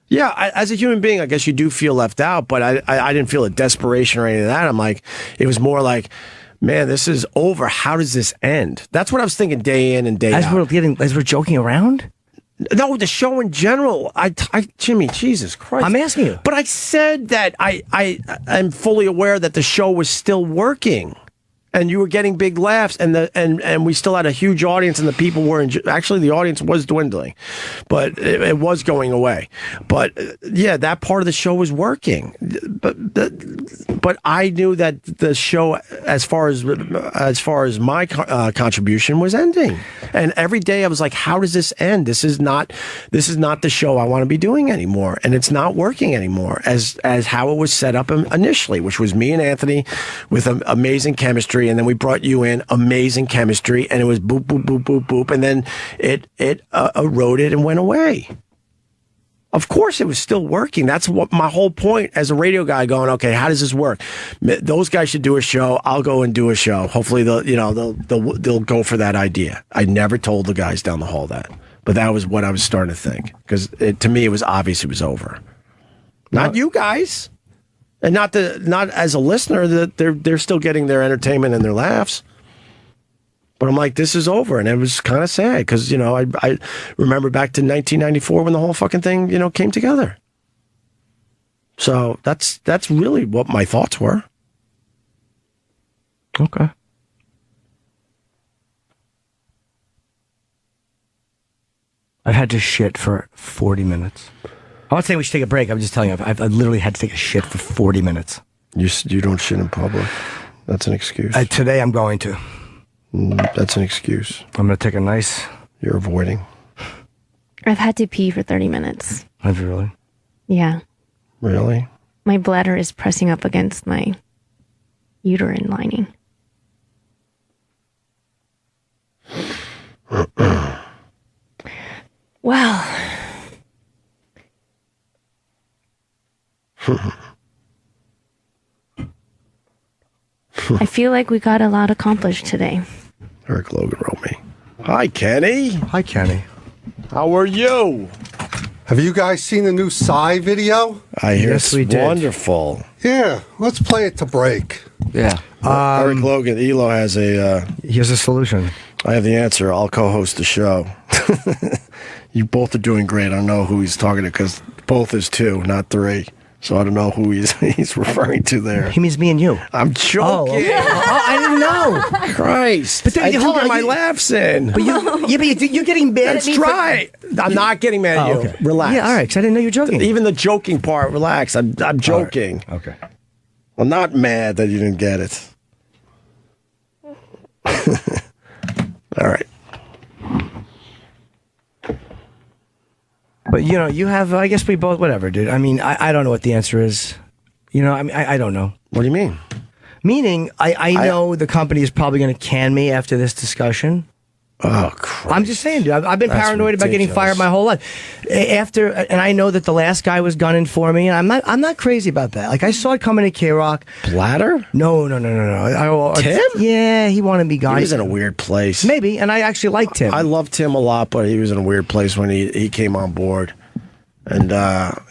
Yeah, as a human being, I guess you do feel left out, but I didn't feel a desperation or any of that. I'm like, it was more like, man, this is over. How does this end? That's what I was thinking day in and day out. As we're joking around? No, the show in general. Jimmy, Jesus Christ. I'm asking you. But I said that I'm fully aware that the show was still working. And you were getting big laughs, and we still had a huge audience, and the people were actually the audience was dwindling, but it was going away. But yeah, that part of the show was working. But I knew that the show, as far as my contribution, was ending. And every day I was like, how does this end? This is not the show I want to be doing anymore, and it's not working anymore as how it was set up initially, which was me and Anthony with amazing chemistry. And then we brought you in, amazing chemistry, and it was boop, boop, boop, boop, boop, and then it eroded and went away. Of course, it was still working. That's what my whole point as a radio guy going, okay, how does this work? Those guys should do a show. I'll go and do a show. Hopefully, they'll go for that idea. I never told the guys down the hall that, but that was what I was starting to think, because to me, it was obvious it was over. Not you guys. And not as a listener that they're still getting their entertainment and their laughs. But I'm like, this is over, and it was kind of sad because I remember back to 1994 when the whole fucking thing came together. So that's really what my thoughts were. Okay. I've had to shit for 40 minutes. I'm not saying we should take a break. I'm just telling you, I've literally had to take a shit for 40 minutes. You don't shit in public. That's an excuse. Today I'm going to. That's an excuse. I'm going to take a nice... You're avoiding. I've had to pee for 30 minutes. Have you really? Yeah. Really? My bladder is pressing up against my uterine lining. Well... I feel like we got a lot accomplished today. Eric Logan wrote me. Hi, Kenny. Hi, Kenny. How are you? Have you guys seen the new Psy video? I hear Yes, we it's did. wonderful. Yeah, let's play it to break. Yeah. Eric Logan, Elo has a... he has a solution. I have the answer. I'll co-host the show. You both are doing great. I don't know who he's talking to because both is 2, not 3. So I don't know who he's referring to there. He means me and you. I'm joking. Oh, okay. I didn't know. Christ. But then, I do hold get on, my laughs in. But you're getting mad That's at me. right. I'm not getting mad at you. Okay. Relax. Yeah, all right, because I didn't know you were joking. Even the joking part, relax. I'm joking. Right. Okay. I'm not mad that you didn't get it. All right. But, you have, I guess we both, whatever, dude. I mean, I don't know what the answer is. I mean, I don't know. What do you mean? Meaning, I know the company is probably going to can me after this discussion. Oh, Christ. I'm just saying, dude. I've been That's paranoid about getting ridiculous. fired my whole life. And I know that the last guy was gunning for me, and I'm not crazy about that. Like, I saw it coming to K-Rock. Bladder? No. Tim? Yeah, he wanted me gone. He was in a weird place. Maybe, and I actually liked him. I loved Tim a lot, but he was in a weird place when he came on board. And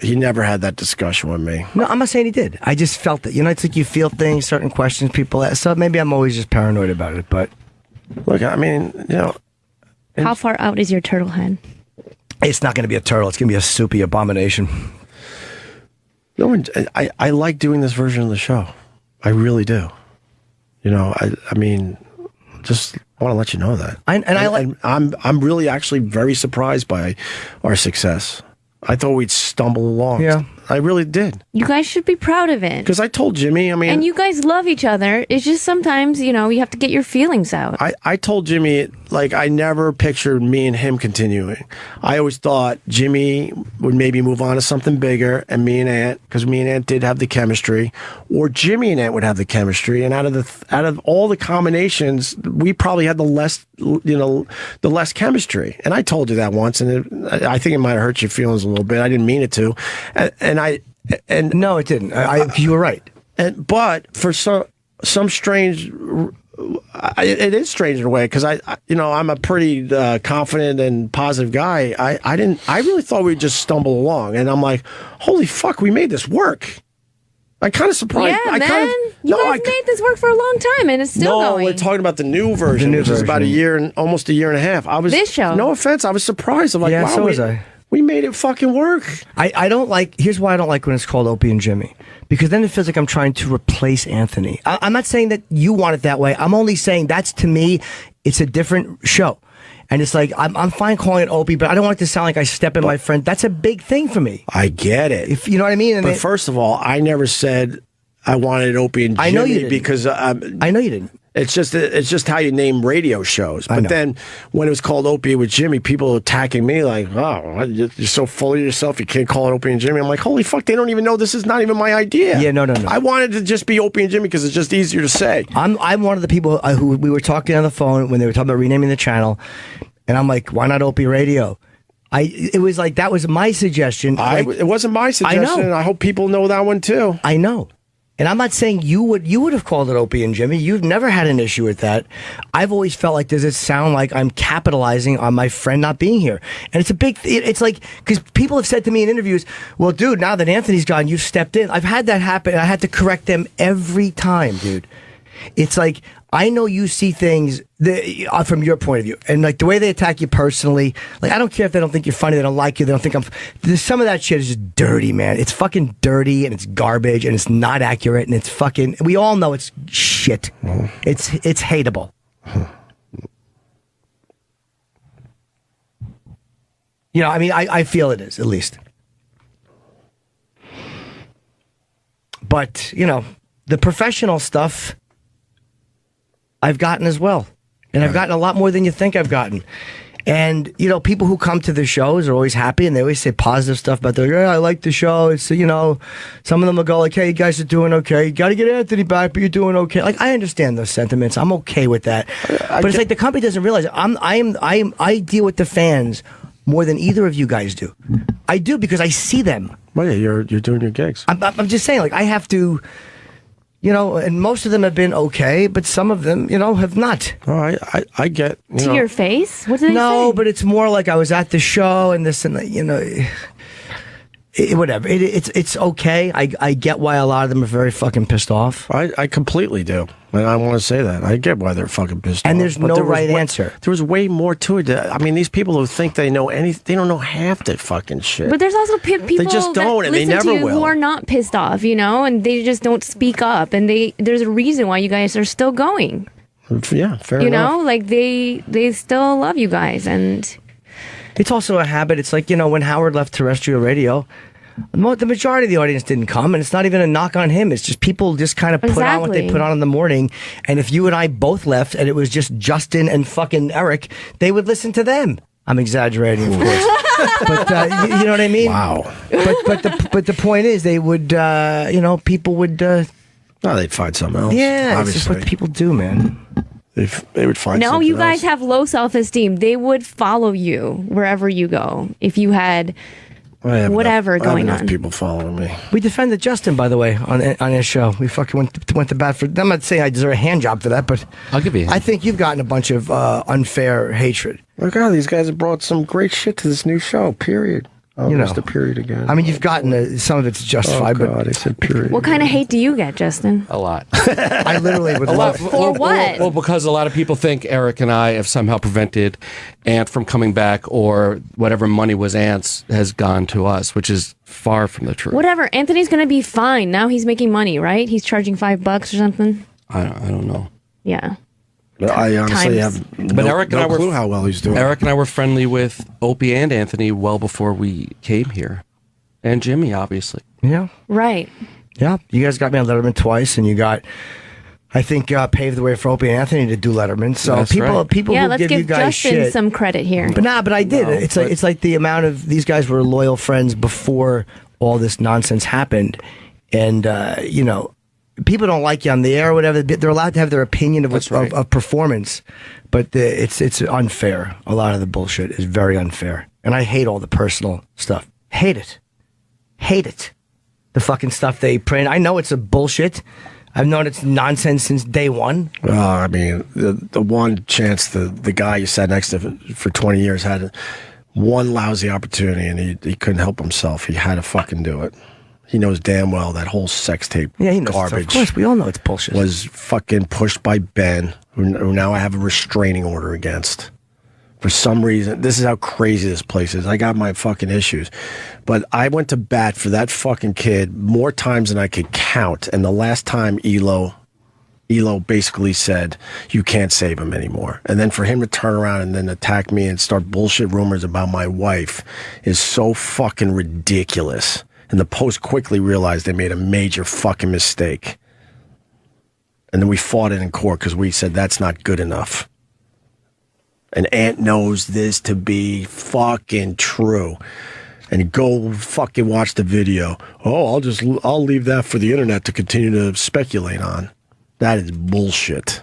he never had that discussion with me. No, I'm not saying he did. I just felt it. It's like you feel things, certain questions people ask. So maybe I'm always just paranoid about it. But look, I mean, How far out is your turtle head? it's not going to be a turtle. It's going to be a soupy abomination. No one. I like doing this version of the show. I really do. I mean, just want to let you know that. I'm really actually very surprised by our success. I thought we'd stumble along. Yeah. I really did. You guys should be proud of it. Because I told Jimmy, And you guys love each other. It's just sometimes, you have to get your feelings out. I told Jimmy, I never pictured me and him continuing. I always thought Jimmy would maybe move on to something bigger, and me and Ant, because me and Ant did have the chemistry, or Jimmy and Ant would have the chemistry, and out of all the combinations, we probably had the less chemistry. And I told you that once, and I think it might have hurt your feelings a little bit. I didn't mean it to, and no, it didn't. You were right. But for some strange. It is strange in a way because I'm a pretty confident and positive guy. I really thought we'd just stumble along, and I'm like, holy fuck, we made this work. I kind of surprised. Yeah, man. You guys made this work for a long time, and it's still going. We're talking about the new version, which is about almost a year and a half. This show. No offense, I was surprised. I'm like, Yeah, wow, so was I. We made it fucking work. I don't like. Here's why I don't like when it's called Opie and Jimmy, because then it feels like I'm trying to replace Anthony. I'm not saying that you want it that way. I'm only saying that's, to me, it's a different show. And it's like, I'm fine calling it Opie, but I don't want it to sound like I step in my friend. That's a big thing for me. I get it. If you know what I mean. But first of all, I never said I wanted Opie and Jimmy. I know you didn't. Because I know you didn't. It's just how you name radio shows. I But know. then when it was called Opie with Jimmy, people attacking me like, oh, you're so full of yourself, you can't call it Opie and Jimmy. I'm like, holy fuck, they don't even know this is not even my idea. Yeah, no. I wanted to just be Opie and Jimmy because it's just easier to say. I'm one of the people who we were talking on the phone when they were talking about renaming the channel, and I'm like, why not Opie Radio? It was like, that was my suggestion. It wasn't my suggestion. I know. And I hope people know that one too. I know. And I'm not saying you would have called it Opie and Jimmy. You've never had an issue with that. I've always felt like, does it sound like I'm capitalizing on my friend not being here? And it's a big, it's like, because people have said to me in interviews, well, dude, now that Anthony's gone, you've stepped in. I've had that happen. I had to correct them every time, dude. It's like, I know you see things from your point of view, and like the way they attack you personally. Like, I don't care if they don't think you're funny, they don't like you, they don't think some of that shit is just dirty, man. It's fucking dirty, and it's garbage, and it's not accurate, and it's fucking. We all know it's shit. It's hateable. I mean, I feel it is, at least. But the professional stuff I've gotten as well. And I've gotten a lot more than you think I've gotten. And, people who come to the shows are always happy, and they always say positive stuff about I like the show. It's, some of them will go like, hey, you guys are doing okay. You got to get Anthony back, but you're doing okay. Like, I understand those sentiments. I'm okay with that. But it's like the company doesn't realize it. I deal with the fans more than either of you guys do. I do, because I see them. Well, yeah, you're doing your gigs. I'm just saying, like, I have to. You know, and most of them have been okay, but some of them, you know, have not. All right, I get. To your face? What did they say? No, but it's more like I was at the show and this and that, you know. Whatever. It's okay. I get why a lot of them are very fucking pissed off. I completely do. And I want to say that. I get why they're fucking pissed off. And there's no right answer. There was way more to it. I mean, these people who think they know anything, they don't know half the fucking shit. But there's also people They just don't, that and they listen never to you will. who are not pissed off, you know, and they just don't speak up. And there's a reason why you guys are still going. Yeah, fair You enough. know, like they still love you guys. And It's also a habit. It's like, you know, when Howard left terrestrial radio, the majority of the audience didn't come, and it's not even a knock on him. It's just people just kind of put on what they Exactly. put on in the morning. And if you and I both left and it was just Justin and fucking Eric, they would listen to them. I'm exaggerating, of course. But you know what I mean? Wow. But the point is, they would, you know, people would. No, they'd find something else. Yeah, it's just what people do, man. They would find no, something you guys else. have low self-esteem. They would follow you wherever you go if you had whatever I have going enough on. people following me. We defended Justin, by the way, on his show. We fucking went to bat for. I'm not saying I deserve a hand job for that, but I'll give you a hand. I think you've gotten a bunch of unfair hatred. Look, God, these guys have brought some great shit to this new show. Period. Oh, You know. there's the period again. I mean, you've gotten some of it's justified, Oh God, I said period. What kind of hate do you get, Justin? A lot. but I literally would A lot. love. For what? Well, because a lot of people think Eric and I have somehow prevented Ant from coming back, or whatever money was Ant's has gone to us, which is far from the truth. Whatever. Anthony's going to be fine. Now he's making money, right? He's charging $5 or something. I don't know. Yeah. I honestly Times. have But no, Eric and no I were clue how well he's doing. Eric and I were friendly with Opie and Anthony well before we came here, and Jimmy, obviously. Yeah. Right. Yeah. You guys got me on Letterman twice, and you got, I think, paved the way for Opie and Anthony to do Letterman. So That's people right. who Yeah, let's give you give guys Justin shit. some credit here. But I did. No, it's like the amount of these guys were loyal friends before all this nonsense happened, and you know, people don't like you on the air or whatever. They're allowed to have their opinion of That's right. of performance, but it's unfair. A lot of the bullshit is very unfair, and I hate all the personal stuff. Hate it. The fucking stuff they print. I know it's a bullshit. I've known it's nonsense since day one. I mean, the one chance the guy you sat next to for 20 years had one lousy opportunity, and he couldn't help himself. He had to fucking do it. He knows damn well that whole sex tape Yeah, he knows. garbage Of course, we all know it's bullshit. was fucking pushed by Ben, who now I have a restraining order against. For some reason, this is how crazy this place is. I got my fucking issues. But I went to bat for that fucking kid more times than I could count. And the last time Elo basically said, you can't save him anymore. And then for him to turn around and then attack me and start bullshit rumors about my wife is so fucking ridiculous. And the Post quickly realized they made a major fucking mistake. And then we fought it in court because we said that's not good enough. And Ant knows this to be fucking true. And go fucking watch the video. Oh, I'll leave that for the internet to continue to speculate on. That is bullshit.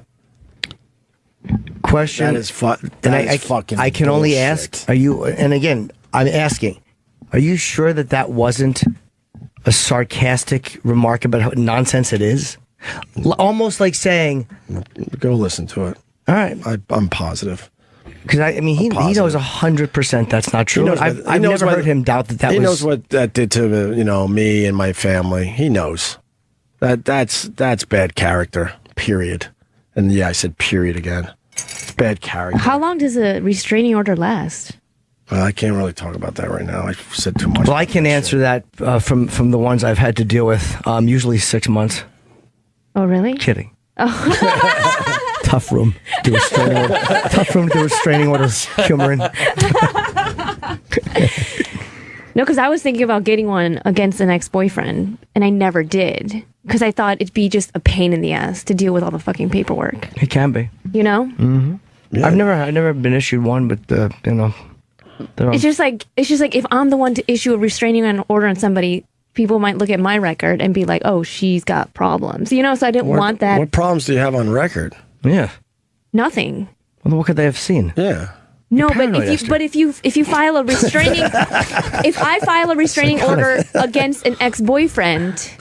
Question. That is fucking I can only bullshit. ask, are you, and again, I'm asking, are you sure that wasn't a sarcastic remark about how nonsense it is? Almost like saying, go listen to it. All right. I'm positive. Because I mean, he knows 100% that's not true. I've never heard him doubt that He was. knows what that did to me and my family. He knows that's bad character. Period. And yeah, I said period again. Bad character. How long does a restraining order last? I can't really talk about that right now. I said too much. Well, I can answer that from the ones I've had to deal with. Usually 6 months. Oh, really? Kidding. Oh. Tough room. Do a restraining order. Tough room to do a restraining order. Humoring. No, because I was thinking about getting one against an ex-boyfriend, and I never did. Because I thought it'd be just a pain in the ass to deal with all the fucking paperwork. It can be. You know? Mm-hmm. Yeah. I've never been issued one, but you know, It's just like if I'm the one to issue a restraining order on somebody, people might look at my record and be like, "Oh, she's got problems," you know. So I didn't want that. What problems do you have on record? Yeah, nothing. Well, what could they have seen? Yeah. No, but if you file a restraining, if I file a restraining order against an ex-boyfriend,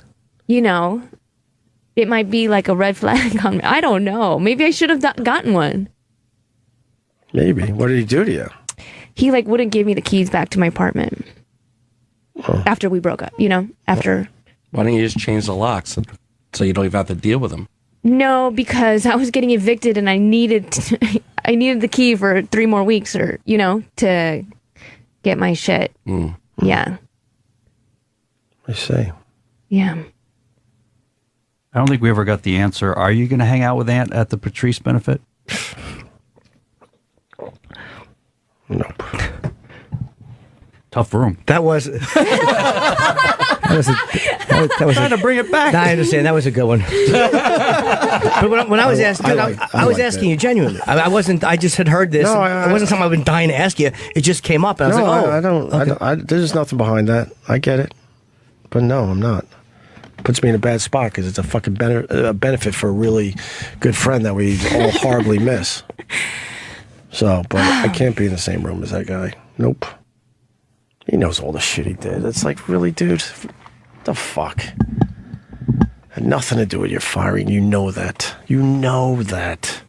you know, it might be like a red flag on me. I don't know. Maybe I should have gotten one. Maybe. What did he do to you? He like wouldn't give me the keys back to my apartment after we broke up. After. Why don't you just change the locks so you don't even have to deal with them? No, because I was getting evicted and I needed the key for 3 more weeks, or to get my shit. Yeah. I see. Yeah. I don't think we ever got the answer. Are you going to hang out with Aunt at the Patrice benefit? Nope. Tough room. That was. that was trying to bring it back. I understand. That was a good one. But when I was asking, I was asking you genuinely. I wasn't. I just had heard this. No, it wasn't something I've been dying to ask you. It just came up, and I was like, "Oh, I don't. okay. There's nothing behind that. I get it, but no, I'm not. Puts me in a bad spot because it's a fucking benefit for a really good friend that we all horribly miss. So, but I can't be in the same room as that guy. Nope. He knows all the shit he did. It's like, really, dude? What the fuck? Had nothing to do with your firing. You know that. You know that.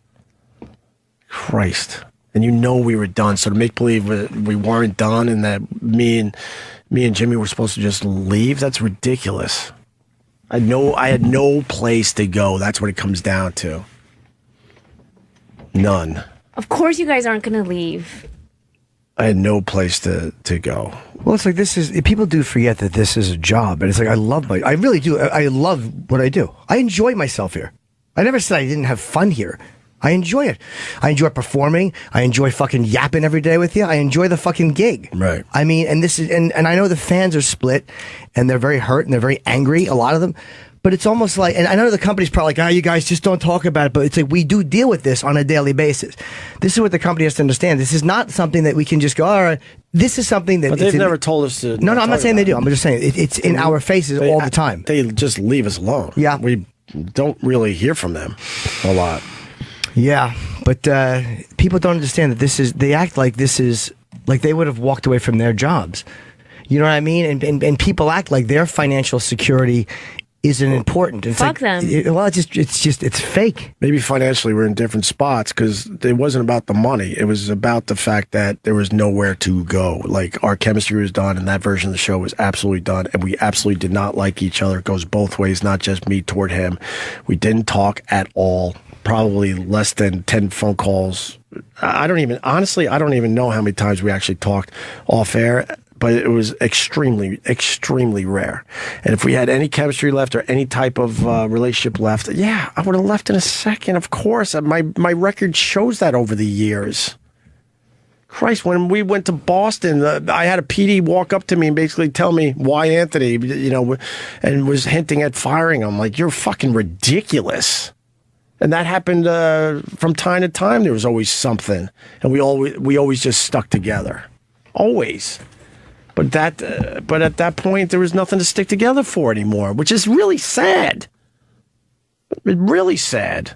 Christ. And you know we were done. So to make believe we weren't done and that me and Jimmy were supposed to just leave, that's ridiculous. I had no place to go. That's what it comes down to. None. Of course you guys aren't going to leave. I had no place to go. Well, it's like people do forget that this is a job, and it's like I really do. I love what I do. I enjoy myself here. I never said I didn't have fun here. I enjoy it. I enjoy performing. I enjoy fucking yapping every day with you. I enjoy the fucking gig. Right. I mean, and this is, and I know the fans are split, and they're very hurt, and they're very angry, a lot of them. But it's almost like, and I know the company's probably like, you guys just don't talk about it, but it's like, we do deal with this on a daily basis. This is what the company has to understand. This is not something that we can just go, all right, this is something that... But they've never told us to... No, I'm not saying they do. I'm just saying it's in our faces all the time. They just leave us alone. Yeah. We don't really hear from them a lot. Yeah, but people don't understand that they act like this is, like they would have walked away from their jobs. You know what I mean? And people act like their financial security isn't important. It's Fuck them. It's fake. Maybe financially we're in different spots because it wasn't about the money. It was about the fact that there was nowhere to go. Like, our chemistry was done and that version of the show was absolutely done. And we absolutely did not like each other. It goes both ways, not just me toward him. We didn't talk at all. Probably less than 10 phone calls. I don't even know how many times we actually talked off air. But it was extremely, extremely rare. And if we had any chemistry left or any type of relationship left, yeah, I would have left in a second, of course. My record shows that over the years. Christ, when we went to Boston, I had a PD walk up to me and basically tell me why Anthony, and was hinting at firing. I'm like, you're fucking ridiculous. And that happened from time to time. There was always something. And we always just stuck together. Always. But at that point, there was nothing to stick together for anymore, which is really sad. Really sad.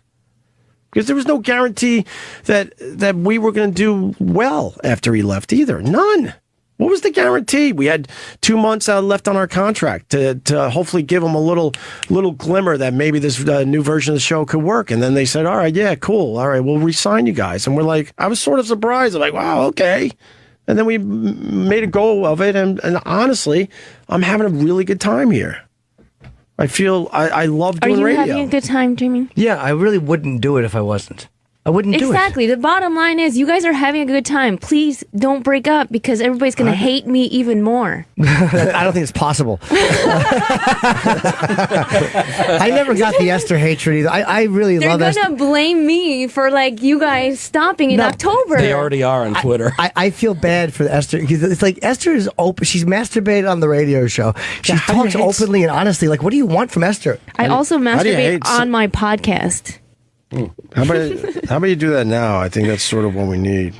Because there was no guarantee that we were going to do well after he left either. None. What was the guarantee? We had 2 months left on our contract to hopefully give them a little glimmer that maybe this new version of the show could work. And then they said, all right, yeah, cool. All right, we'll re-sign you guys. And we're like, I was sort of surprised. I'm like, wow, okay. And then we made a go of it, and honestly, I'm having a really good time here. I feel I love doing radio. Are you having a good time, Jimmy? Yeah, I really wouldn't do it if I wasn't. I wouldn't do it. Exactly. The bottom line is you guys are having a good time. Please don't break up because everybody's going to hate me even more. I don't think it's possible. I never got the Esther hatred either. I really love Esther. They're going to blame me for you guys stopping in October. They already are on Twitter. I feel bad for Esther because it's like Esther is open. She's masturbated on the radio show. She talks openly and honestly. Like, what do you want from Esther? I also masturbate on my podcast. How about you do that now? I think that's sort of what we need.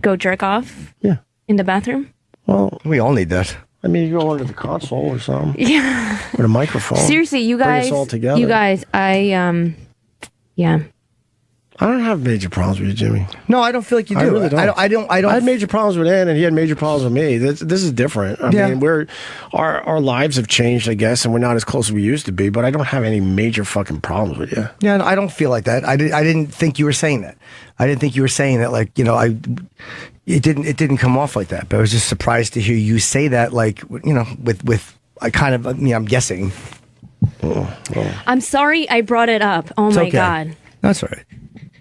Go jerk off? Yeah. In the bathroom? Well, we all need that. I mean, you go under the console or something. Yeah. With a microphone. Seriously, you guys. Bring us all together. You guys, yeah. I don't have major problems with you, Jimmy. No, I don't feel like you do. I really don't. I don't. I had major problems with Ann, and he had major problems with me. This is different. I mean, our lives have changed, I guess, and we're not as close as we used to be. But I don't have any major fucking problems with you. Yeah, no, I don't feel like that. I didn't think you were saying that. I didn't think you were saying that. Like, you know, it didn't come off like that. But I was just surprised to hear you say that. Like, you know, with I kind of, I'm guessing. I'm sorry I brought it up. Oh, my God. That's all right.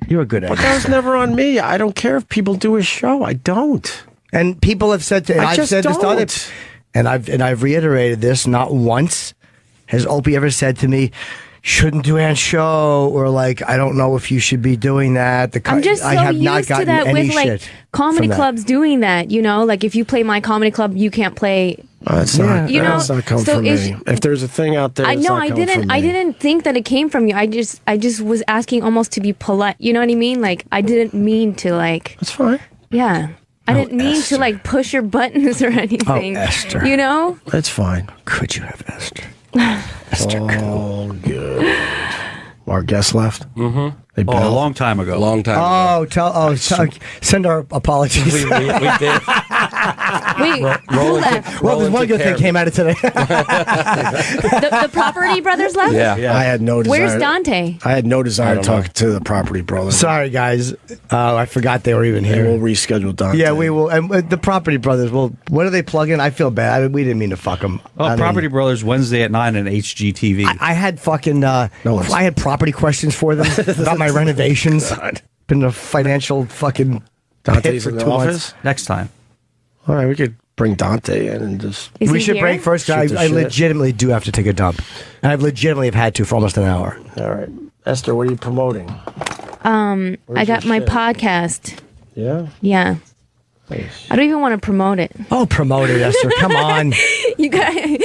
You're a good actor. But that was never on me. I don't care if people do a show. I don't. And people have said to, I've said this to others, and I've reiterated this. Not once has Opie ever said to me, "Shouldn't do Ann's show," or like, "I don't know if you should be doing that." I'm just so used to that with like comedy clubs doing that. You know, like if you play my comedy club, you can't play. That's not. You know, that's not come from me. If there's a thing out there, I didn't think that it came from you. I just was asking almost to be polite. You know what I mean? Like I didn't mean to like. That's fine. Yeah. I didn't mean to like push your buttons or anything. Oh, Esther. You know? That's fine. Could you have Esther? Esther, oh, good. Our guest left. Mm-hmm. A long time ago. Send our apologies. We did. Wait, who left? Well, there's one good thing came out of today. the Property Brothers left? Yeah. I had no desire. Where's Dante? I had no desire to talk to the Property Brothers. Sorry, guys. I forgot they were even here. We'll reschedule Dante. Yeah, we will. And the Property Brothers, well, what do they plug in? I feel bad. We didn't mean to fuck them. Property Brothers, Wednesday at 9 on HGTV. I had fucking, I had property questions for them about my renovations. Been a financial fucking Dante's in the office? Next time. All right, we could bring Dante in and just... We should break first. I legitimately do have to take a dump. And I've legitimately have had to for almost an hour. All right. Esther, what are you promoting? I got my podcast. Yeah? Yeah. Nice. I don't even want to promote it. Oh, promote it, Esther. Come on. You guys,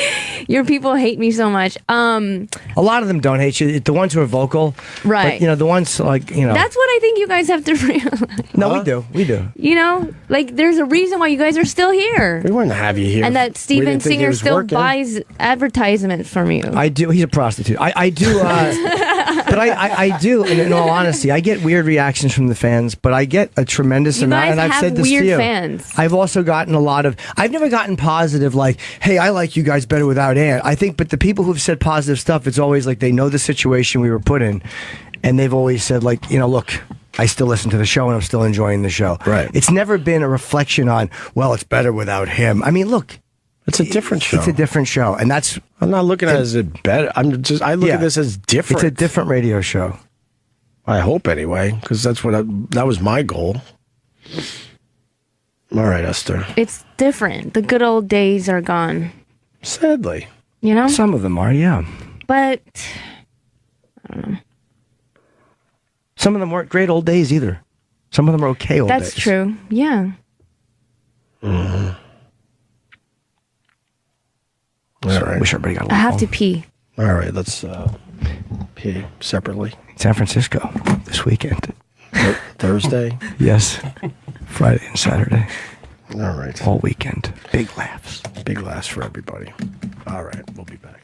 your people hate me so much. A lot of them don't hate you. The ones who are vocal. Right. But, you know, the ones like, you know. That's what I think you guys have to realize. No, we do. We do. You know, like there's a reason why you guys are still here. We wouldn't have you here. And that Steven Singer still buys advertisements from you. I do. He's a prostitute. I do. But I do, and in all honesty, I get weird reactions from the fans, but I get a tremendous amount, and I've said this to you. Weird fans. I've also gotten a lot of, I've never gotten positive like, hey, I like you guys better without Ann. I think, but the people who've said positive stuff, it's always like they know the situation we were put in, and they've always said like, you know, look, I still listen to the show and I'm still enjoying the show. Right. It's never been a reflection on, well, it's better without him. I mean, look. It's a different show. It's a different show, and that's. I'm not looking at it as a better. I look at this as different. It's a different radio show. I hope anyway, because that was my goal. All right, Esther. It's different. The good old days are gone. Sadly, you know. Some of them are, yeah. But I don't know. Some of them weren't great old days either. Some of them are okay old days. That's true. Yeah. Mm-hmm. All right. Wish everybody got. I have to pee. All right, let's pee separately. San Francisco this weekend. Thursday. Yes. Friday and Saturday. All right. All weekend. Big laughs. Big laughs for everybody. All right, we'll be back.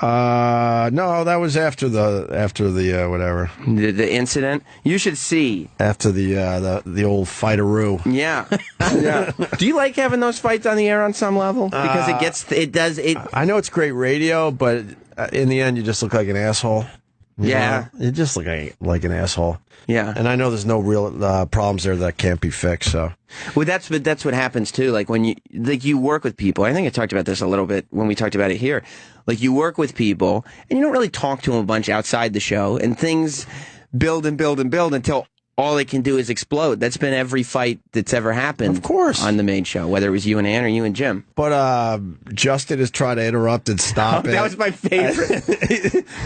No, that was after the whatever. The incident. You should see. After the old fighteroo. Yeah. Yeah. Do you like having those fights on the air on some level? Because I know it's great radio, but in the end, you just look like an asshole. Yeah. You just look like an asshole. Yeah. And I know there's no real problems there that can't be fixed. So. Well, that's what happens too. Like when you work with people. I think I talked about this a little bit when we talked about it here. Like you work with people and you don't really talk to them a bunch outside the show, and things build and build and build until all they can do is explode. That's been every fight that's ever happened. Of course. On the main show, whether it was you and Ann or you and Jim. But Justin has tried to interrupt and stop it. That was my favorite.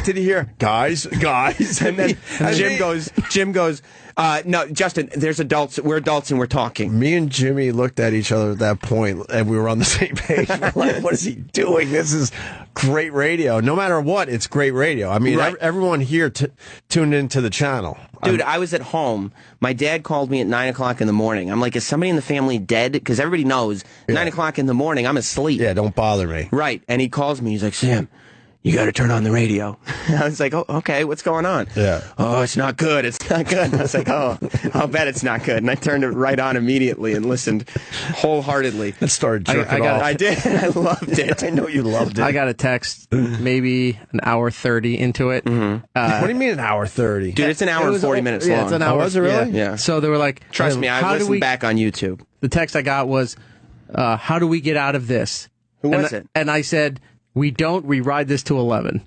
Did you hear, guys? And then Jim goes, no, Justin, there's adults. We're adults and we're talking. Me and Jimmy looked at each other at that point, and we were on the same page. We're like, what is he doing? This is great radio. No matter what, it's great radio. I mean, right. Everyone here tuned into the channel. Dude, I was at home. My dad called me at 9 o'clock in the morning. I'm like, is somebody in the family dead? Because everybody knows 9 o'clock in the morning, I'm asleep. Yeah, don't bother me. Right. And he calls me. He's like, Sam, you got to turn on the radio. I was like, oh, okay, what's going on? Yeah. Oh, it's not good. It's not good. And I was like, oh, I'll bet it's not good. And I turned it right on immediately and listened wholeheartedly. And started jerking off. I did. I loved it. I know you loved it. I got a text maybe an hour 30 into it. What do you mean an hour 30? Dude, it's an hour and 40 minutes long. Yeah, it's an hour. Oh, was it really? Yeah. So they were like, Trust me, I listened back on YouTube. The text I got was, how do we get out of this? Who was it? And I said, we ride this to 11.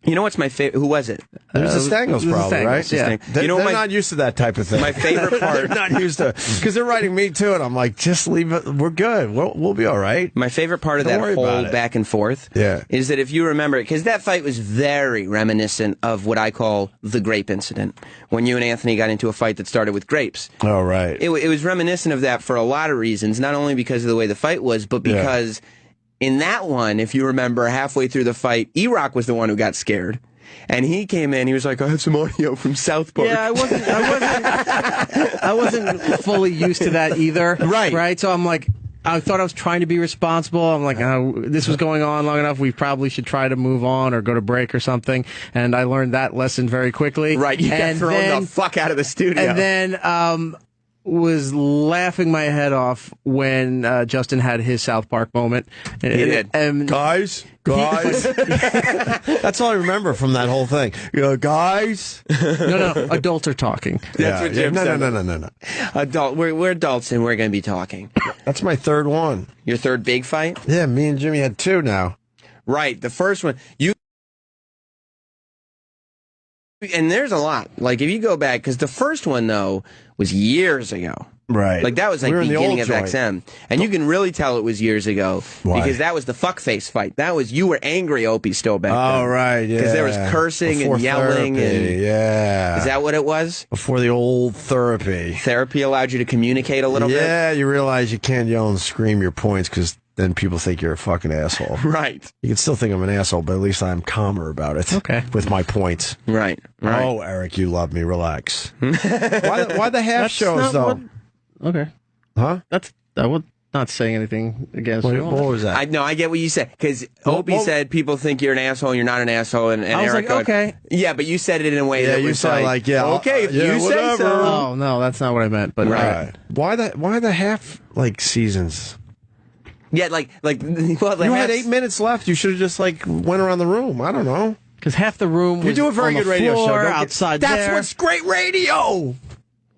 You know what's my favorite? Who was it? It was the Stangles, probably, right? Yeah. They're not used to that type of thing. My favorite part. They're not used to, because they're writing me too, and I'm like, just leave it. We're good. We'll be all right. My favorite part of Don't that worry whole about it. back and forth is that if you remember it, because that fight was very reminiscent of what I call the grape incident, when you and Anthony got into a fight that started with grapes. Oh, right. It was reminiscent of that for a lot of reasons, not only because of the way the fight was, but because in that one, if you remember, halfway through the fight, E-Rock was the one who got scared. And he came in. He was like, "I have some audio from South Park." Yeah, I wasn't fully used to that either. Right. So I'm like, I thought I was trying to be responsible. I'm like, this was going on long enough. We probably should try to move on or go to break or something. And I learned that lesson very quickly. Right. You got thrown the fuck out of the studio. And then was laughing my head off when Justin had his South Park moment. He did. Guys. That's all I remember from that whole thing. Guys. No, adults are talking. That's what Jim said. No. Adult. We're adults and we're going to be talking. That's my third one. Your third big fight? Yeah, me and Jimmy had two now. Right. The first one, and there's a lot. Like, if you go back, because the first one, though, was years ago. Right. Like, that was like the beginning of XM. And you can really tell it was years ago. Why? Because that was the fuckface fight. That was, you were angry, Opie, still back then. Oh, right, yeah. Because there was cursing Before and yelling. therapy, yeah. Is that what it was? Before the old therapy. Therapy allowed you to communicate a little bit? Yeah, you realize you can't yell and scream your points because then people think you're a fucking asshole. Right. You can still think I'm an asshole, but at least I'm calmer about it. Okay. With my points. Right. Oh, Eric, you love me. Relax. why the half shows, though? Okay. Huh? I was not saying anything against you. What was that? I get what you said. Because Opie said people think you're an asshole and you're not an asshole. And I was Eric like, okay. Yeah, but you said it in a way that you was said like, okay, if yeah, you say whatever. so. Oh, no, that's not what I meant. But Right. Why the half, seasons? Yeah, well, you had 8 minutes left. You should have just, went around the room. I don't know. Because half the room was you do a very on good the radio floor, show. outside That's there. what's great radio.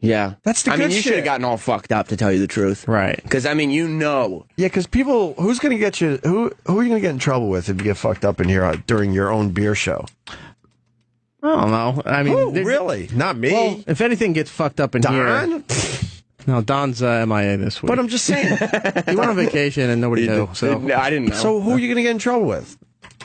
Yeah. That's the good you should shit. have gotten all fucked up, to tell you the truth. Right. Because, Yeah, because people, who's going to get you, who are you going to get in trouble with if you get fucked up in here during your own beer show? I don't know. I mean, really? Not me. Well, if anything gets fucked up in Don? here. No, Don's MIA this week. But I'm just saying. He went on vacation and nobody knew. So I didn't know. So who are you going to get in trouble with?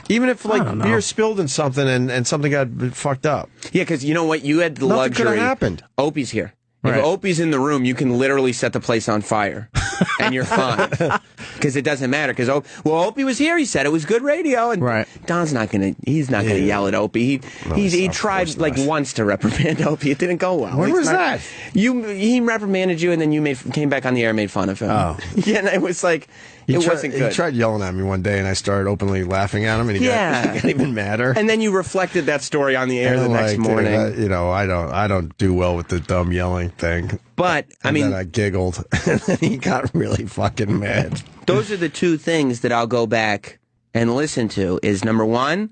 Even if beer spilled in something and something got fucked up. Yeah, because you know what? You had the Nothing luxury. could have happened. Opie's here. Right. If Opie's in the room, you can literally set the place on fire, and you're fine. Because it doesn't matter. Because Opie was here. He said it was good radio, and Don's not gonna. He's not gonna yell at Opie. He tried once to reprimand Opie. It didn't go well. When was that? He reprimanded you, and then you came back on the air and made fun of him. Oh, yeah, and it was like. It wasn't good. He tried yelling at me one day, and I started openly laughing at him, and he got even madder. And then you reflected that story on the air the next morning. I don't do well with the dumb yelling thing. But then I giggled, and then he got really fucking mad. Those are the two things that I'll go back and listen to. Is number one,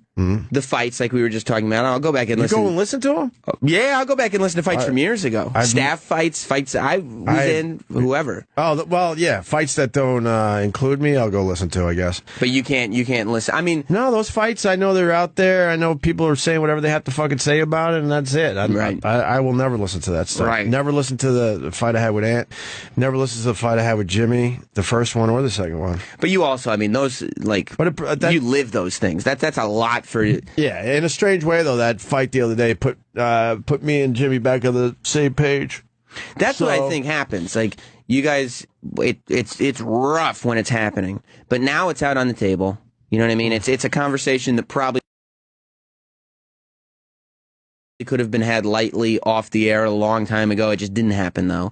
the fights like we were just talking about. I'll go back and listen. You go and listen to them? Yeah, I'll go back and listen to fights from years ago. Staff fights I was in, whoever. Oh, well, yeah, fights that don't include me, I'll go listen to, I guess. But you can't listen. I mean, no, those fights, I know they're out there. I know people are saying whatever they have to fucking say about it, and that's it. I will never listen to that stuff. Right. Never listen to the fight I had with Ant. Never listen to the fight I had with Jimmy, the first one or the second one. But you also, those you live those things. That's a lot for you. Yeah, in a strange way though, that fight the other day put me and Jimmy back on the same page. That's what I think happens. Like you guys, it's rough when it's happening, but now it's out on the table. You know what I mean? It's a conversation that probably could have been had lightly off the air a long time ago. It just didn't happen though.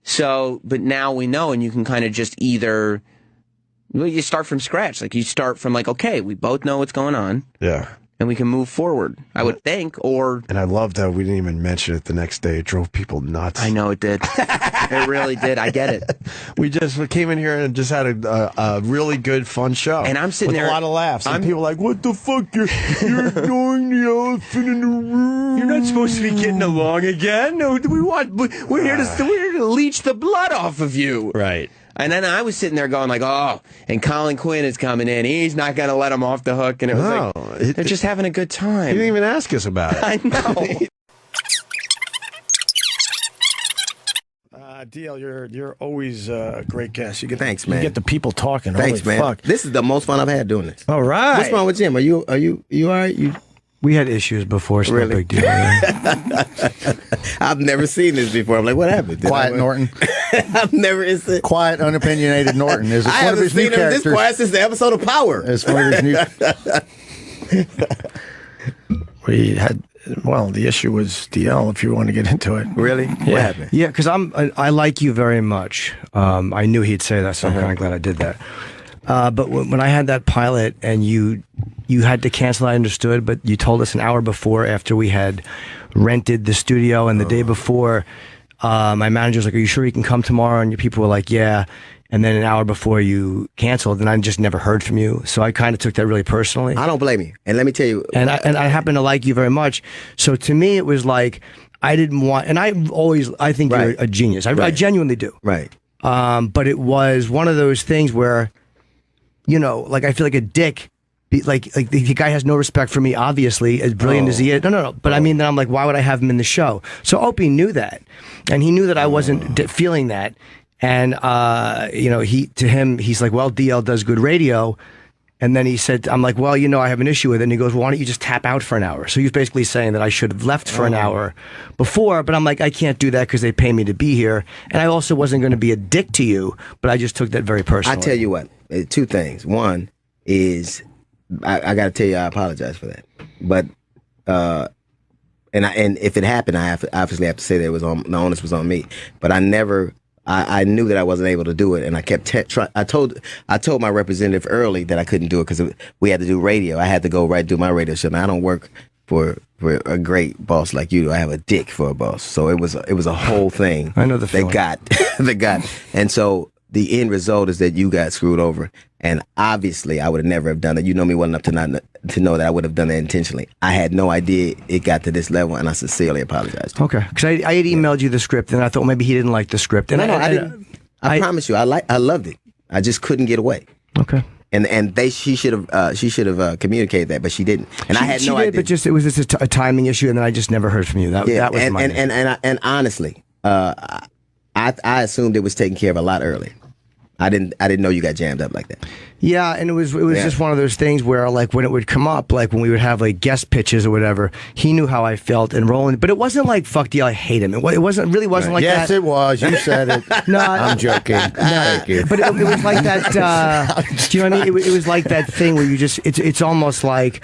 So, but now we know, and you can kind of just either Well, you start from scratch. Like, you start from, like, okay, we both know what's going on. Yeah. And we can move forward, I would think, or... And I loved that we didn't even mention it the next day. It drove people nuts. I know it did. It really did. I get it. We came in here and just had a really good, fun show. And I'm sitting with there... a lot of laughs. And people were like, what the fuck? You're ignoring the elephant in the room. You're not supposed to be getting along again. No, we're here to leech the blood off of you. Right. And then I was sitting there going like, oh, and Colin Quinn is coming in. He's not going to let him off the hook. And it was they're just having a good time. He didn't even ask us about it. I know. DL, you're always a great guest. You get, Thanks, man. You get the people talking. Thanks, Holy man. Fuck. This is the most fun I've had doing this. All right. What's wrong with Jim? Are you all right? We had issues before, so Really? no big deal. I've never seen this before. I'm like, what happened? Quiet Norton. I've never. Quiet, unopinionated Norton. Is I one of haven't his new seen him this characters. quiet since the episode of Power. It's one of his new. We had, well, the issue was DL, if you want to get into it. Really? What happened? Yeah, because I like you very much. I knew he'd say that, so I'm kind of glad I did that. But when I had that pilot and you had to cancel, I understood, but you told us an hour before, after we had rented the studio, and the day before, my manager was like, are you sure you can come tomorrow? And your people were like, yeah. And then an hour before you canceled, and I just never heard from you. So I kind of took that really personally. I don't blame you. And let me tell you. And I happen to like you very much. So to me, it was like, I didn't want, and I think you're a genius. I genuinely do. Right. But it was one of those things where, you know, like I feel like a dick. Like the guy has no respect for me, obviously, as brilliant as he is. No. But I mean, then I'm like, why would I have him in the show? So Opie knew that. And he knew that I wasn't feeling that. And, you know, he's like, well, DL does good radio. And then he said, I'm like, well, you know, I have an issue with it. And he goes, well, why don't you just tap out for an hour? So he was basically saying that I should have left for an hour before. But I'm like, I can't do that because they pay me to be here. And I also wasn't going to be a dick to you, but I just took that very personally. I tell you what, two things. One is, I got to tell you, I apologize for that. But, and if it happened, I obviously have to say that the onus was on me. But I knew that I wasn't able to do it, and I kept trying. I told my representative early that I couldn't do it because we had to do radio. I had to go do my radio show. Now I don't work for a great boss like you do. I have a dick for a boss. So it was a whole thing. I know the feeling. They got, and so the end result is that you got screwed over. And obviously, I would have never have done it. You know me well enough to know that I would have done that intentionally. I had no idea it got to this level, and I sincerely apologize. Okay, because I had emailed you the script, and I thought maybe he didn't like the script. And I didn't. I promise you, I loved it. I just couldn't get away. Okay. And she should have communicated that, but she didn't. And I had no idea. But it was just a timing issue, and then I just never heard from you. That was my and honestly, I assumed it was taken care of a lot earlier. I didn't know you got jammed up like that. Yeah, and it was just one of those things where, like, when it would come up, like when we would have like guest pitches or whatever, he knew how I felt and rolling. But it wasn't like fuck deal, I hate him. It wasn't like that. Yes, it was. You said it. No, I'm joking. Thank you. But it was like that. Do you know what I mean? It was like that thing where you just it's almost like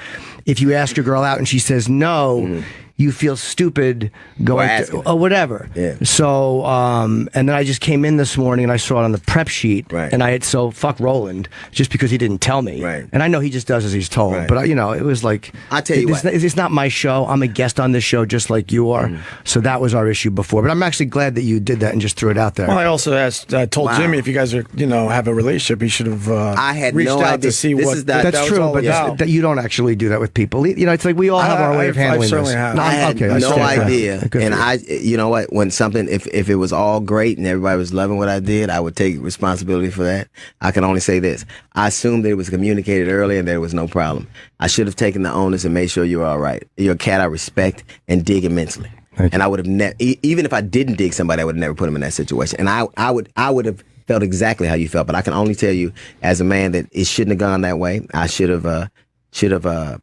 if you ask your girl out and she says no. You feel stupid going or whatever. Yeah. So, and then I just came in this morning and I saw it on the prep sheet. Right. And I had, fuck Roland, just because he didn't tell me. Right. And I know he just does as he's told. Right. But, you know, it was like. I'll tell you what. It's not my show. I'm a guest on this show just like you are. So that was our issue before. But I'm actually glad that you did that and just threw it out there. Well, I also told Jimmy if you guys are, have a relationship, he should have I had reached no out idea. to see what That's true, but that you don't actually do that with people. You know, it's like we all have our way of handling this. certainly have. No, I had okay, no idea. Good And for you. you know what? When something, if it was all great and everybody was loving what I did, I would take responsibility for that. I can only say this. I assumed that it was communicated early and there was no problem. I should have taken the onus and made sure you were all right. You're a cat I respect and dig immensely. And I would have even if I didn't dig somebody, I would have never put him in that situation. And I would have felt exactly how you felt. But I can only tell you, as a man, that it shouldn't have gone that way. I should have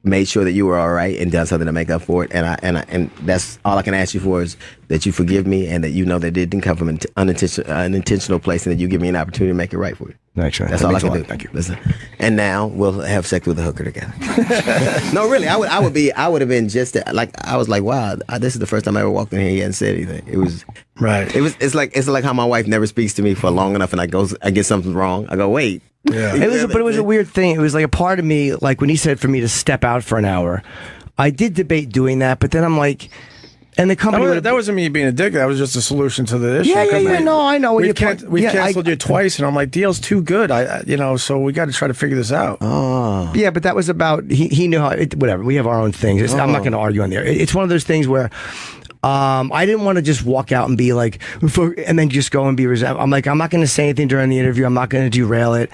made sure that you were all right and done something to make up for it. And that's all I can ask you for is that you forgive me and that you know that it didn't come from an unintentional place and that you give me an opportunity to make it right for you. Thanks, man. That's That all I means a can lot. do. Thank you. Listen. And now we'll have sex with a hooker together. No, really, I would have been just like, I was like, wow, this is the first time I ever walked in here. He hadn't said anything. It was right. It's like how my wife never speaks to me for long enough, and I get something wrong. I go, wait. Yeah. But it was a weird thing. It was like a part of me, like when he said for me to step out for an hour, I did debate doing that, but then I'm like, and the company that wasn't me being a dick. That was just a solution to the issue. Yeah. No, I know. We've canceled you twice, and I'm like, deal's too good. So we got to try to figure this out. Oh. Yeah, but that was about he knew how. Whatever. We have our own things. I'm not going to argue on there. It's one of those things where. I didn't want to just walk out and be like, and then just go and be resentful. I'm like, I'm not going to say anything during the interview. I'm not going to derail it.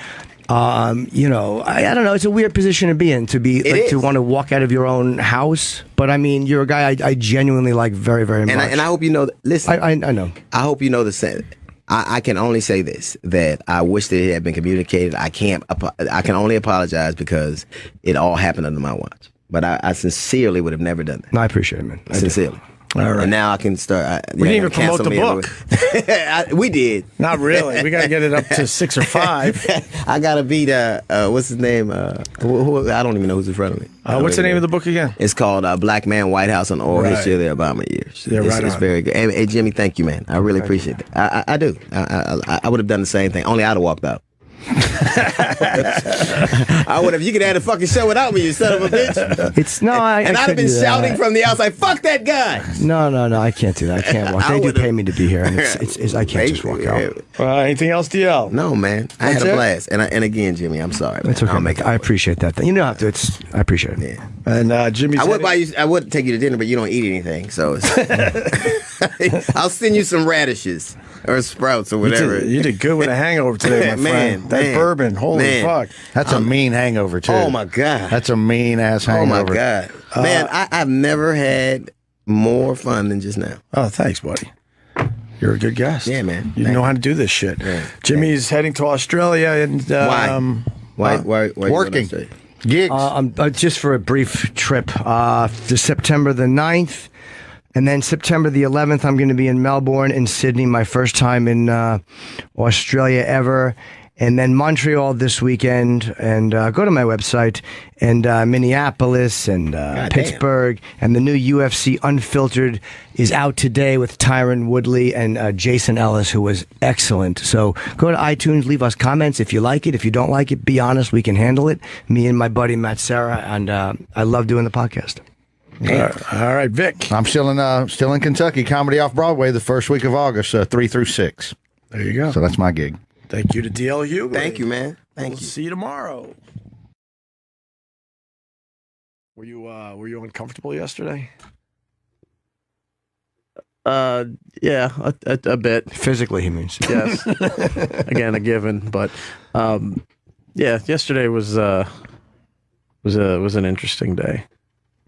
I don't know. It's a weird position to be in, to want to walk out of your own house. But I mean, you're a guy I genuinely like very, very much. And I hope you know. Listen, I know. I hope you know the same. I can only say this, that I wish that it had been communicated. I can only apologize because it all happened under my watch. But I sincerely would have never done that. No, I appreciate it, man. Sincerely. All right. And now I can start. We didn't even promote the book. We did. Not really. We got to get it up to 6 or 5. I got to beat, what's his name? Who, I don't even know who's in front of me. What's the name of the book again? It's called Black Man, White House on Oral History of the Obama Years. Yeah, It's very good. Hey, Jimmy, thank you, man. I really appreciate it. I do. I would have done the same thing. Only I'd have walked out. I would have. You could have had a fucking show without me, you son of a bitch. I'd have been shouting from the outside, "Fuck that guy!" No, I can't do that. I can't walk. They do pay me to be here, and I can't just walk out. Anything else, DL? No, man. I had a blast, and again, Jimmy, I'm sorry. Man. It's okay. I appreciate that. You know how to. I appreciate it. Yeah. And Jimmy, I would take you to dinner, but you don't eat anything, so I'll send you some radishes or sprouts or whatever. You did good with a hangover today, my friend. That bourbon, holy fuck. That's a mean hangover, too. Oh, my God. That's a mean-ass hangover. Oh, my God. Man, I've never had more fun than just now. Oh, thanks, buddy. You're a good guest. Yeah, man. You know how to do this shit. Yeah. Jimmy's heading to Australia. And Why working. Gigs. I'm just for a brief trip to September the 9th. And then September the 11th, I'm going to be in Melbourne and Sydney, my first time in Australia ever. And then Montreal this weekend. And go to my website. And Minneapolis and Pittsburgh. And the new UFC Unfiltered is out today with Tyron Woodley and Jason Ellis, who was excellent. So go to iTunes, leave us comments if you like it. If you don't like it, be honest. We can handle it. Me and my buddy Matt Serra. And I love doing the podcast. All right, Vic. I'm still in Kentucky. Comedy Off Broadway the first week of August, 3 through 6. There you go. So that's my gig. Thank you to DL Hughley. Thank you, man. Thank you. See you tomorrow. Were you uncomfortable yesterday? Yeah, a bit. Physically, he means. Yes. Again, a given, but yeah, yesterday was an interesting day.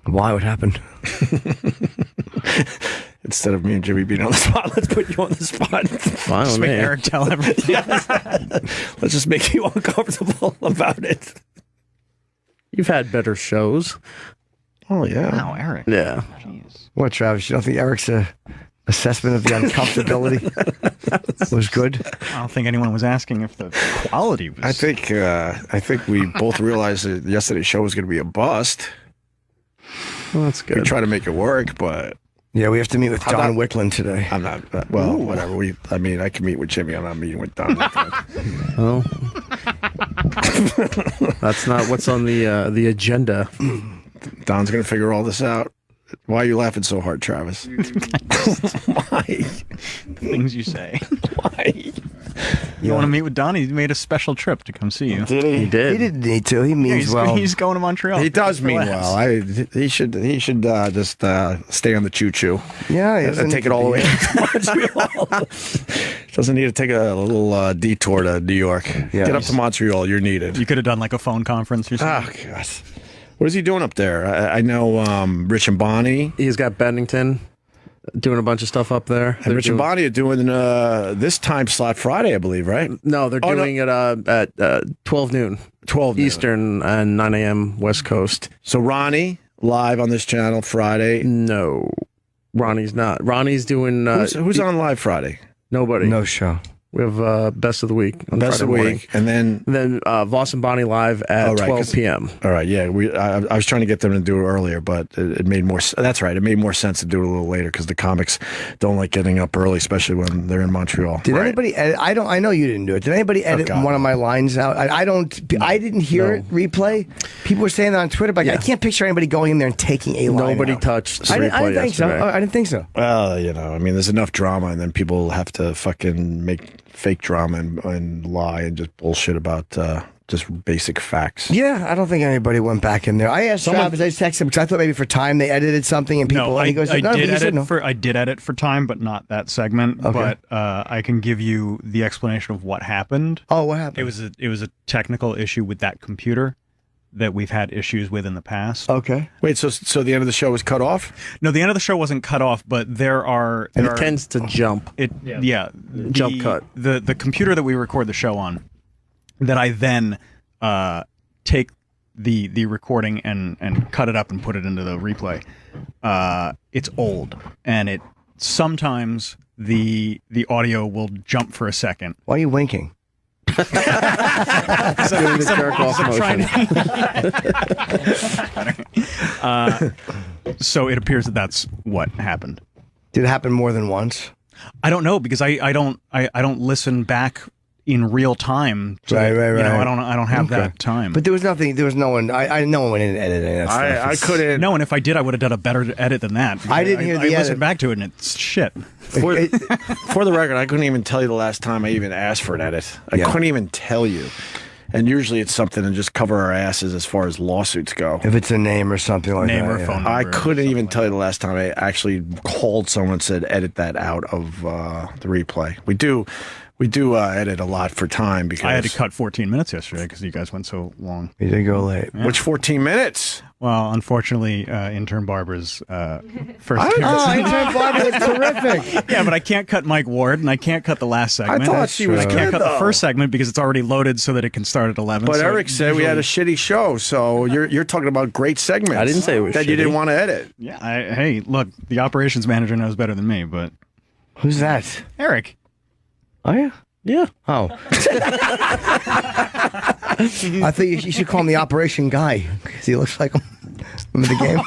Why? What happened? Instead of me and Jimmy being on the spot, let's put you on the spot. Fine with me. Eric tell everything. Let's just make you uncomfortable about it. You've had better shows. Oh, yeah. Wow, Eric. Yeah. Jeez. What, Travis? You don't think Eric's assessment of the uncomfortability was good? I don't think anyone was asking if the quality was. I think we both realized that yesterday's show was going to be a bust. Well, that's good. We try to make it work, but yeah, we have to meet with Don Wickland today. I'm not. Whatever. I can meet with Jimmy. I'm not meeting with Don Wickland. Oh, that's not what's on the agenda. Don's going to figure all this out. Why are you laughing so hard, Travis? Why? Things you say. Why? You want to meet with Don? He made a special trip to come see you. Did he? He did. He didn't need to. He means well. He's going to Montreal. He does mean well. He should just stay on the choo-choo. Yeah, and take it all the way to Montreal. Doesn't need to take a little detour to New York. Yeah. Get up to Montreal. You're needed. You could have done like a phone conference or something. Oh, God. What is he doing up there? I know Rich and Bonnie. He's got Bennington doing a bunch of stuff up there. And Rich and Bonnie are doing this time slot Friday, I believe, right? No, they're doing it at 12 noon. 12 noon. Eastern and 9 a.m. West Coast. So Ronnie, live on this channel Friday. No, Ronnie's not. Ronnie's doing... who's on live Friday? Nobody. No show. We have Best of the Week on Best of Friday the morning. Week, and then Voss and Bonnie live at 12 p.m. All right, yeah. I was trying to get them to do it earlier, but it made more. That's right. It made more sense to do it a little later because the comics don't like getting up early, especially when they're in Montreal. Did anybody edit? I know you didn't do it. Did anybody edit one of my lines out? I didn't hear it replay. People were saying that on Twitter, but I can't picture anybody going in there and taking a line. Nobody out. touched the I replay didn't think so. yesterday. I didn't think so. Well, I mean, there's enough drama, and then people have to fucking make fake drama and lie and just bullshit about just basic facts. Yeah, I don't think anybody went back in there. I asked Travis, I texted him because I thought maybe for time they edited something and people. No, and he goes, I no, did he said edit no. I did edit for time, but not that segment. Okay. But I can give you the explanation of what happened. Oh, what happened? It was a technical issue with that computer that we've had issues with in the past. Okay. Wait, so the end of the show was cut off? No, the end of the show wasn't cut off, but there are. And it tends to jump. Jump cut. The computer that we record the show on, that I then take the recording and cut it up and put it into the replay. It's old, and it sometimes the audio will jump for a second. Why are you winking? Doing the jerk off motion. So it appears that that's what happened. Did it happen more than once? I don't know because I don't listen back in real time. Right. I don't have that time. But there was nothing. There was no one. No one went in and edited any of that stuff. I couldn't. No, and if I did, I would have done a better edit than that. I didn't hear the I listened edit. back to it, and it's shit. For the record, I couldn't even tell you the last time I even asked for an edit. I couldn't even tell you. And usually it's something to just cover our asses as far as lawsuits go. If it's a name or something like Name that. or phone number. I couldn't even tell you the last time I actually called someone and said, edit that out of the replay. We do edit a lot for time because I had to cut 14 minutes yesterday because you guys went so long. You did go late. Yeah. Which 14 minutes? Well, unfortunately, intern Barbara's first Oh, appearance. intern Barbara was terrific. Yeah, but I can't cut Mike Ward, and I can't cut the last segment. I thought she was I can't good, cut the though. first segment because it's already loaded so that it can start at 11. But so Eric said we had a shitty show, so you're talking about great segments. I didn't say it was that you shitty. didn't want to edit. Yeah, hey, look, the operations manager knows better than me, but Who's that? Eric. Oh, yeah? Yeah. Oh. I think you should call him the operation guy because he looks like him. Remember the game?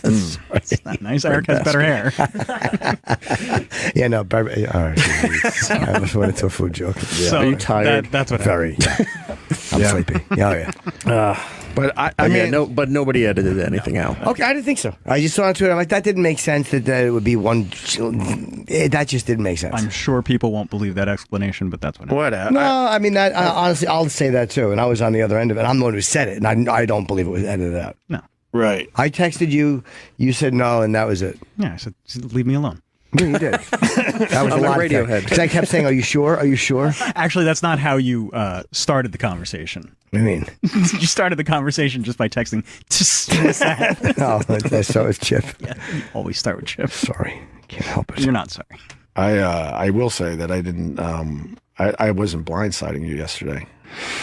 It's not nice. Eric has better hair. Yeah, no. All right. I just went into a food joke. Yeah. So Are you tired? That's what Very. Yeah. I'm sleepy. Yeah, oh, yeah. But I mean, but nobody edited anything out. Okay, I didn't think so. I just saw on Twitter. I'm like, that didn't make sense. That it would be one. That just didn't make sense. I'm sure people won't believe that explanation, but that's what happened. what? No, I mean that. Honestly, I'll say that too. And I was on the other end of it. I'm the one who said it, and I don't believe it was edited out. No. Right. I texted you. You said no, and that was it. Yeah, I said, leave me alone. Yeah, you did. That was I'm a a lot. Radiohead. Because I kept saying, "Are you sure? Are you sure?" Actually, that's not how you started the conversation. I mean, You started the conversation just by texting. no, that's so it's Chip. Yeah, you always start with Chip. Sorry, can't help it. You're not sorry. I will say that I didn't. I wasn't blindsiding you yesterday.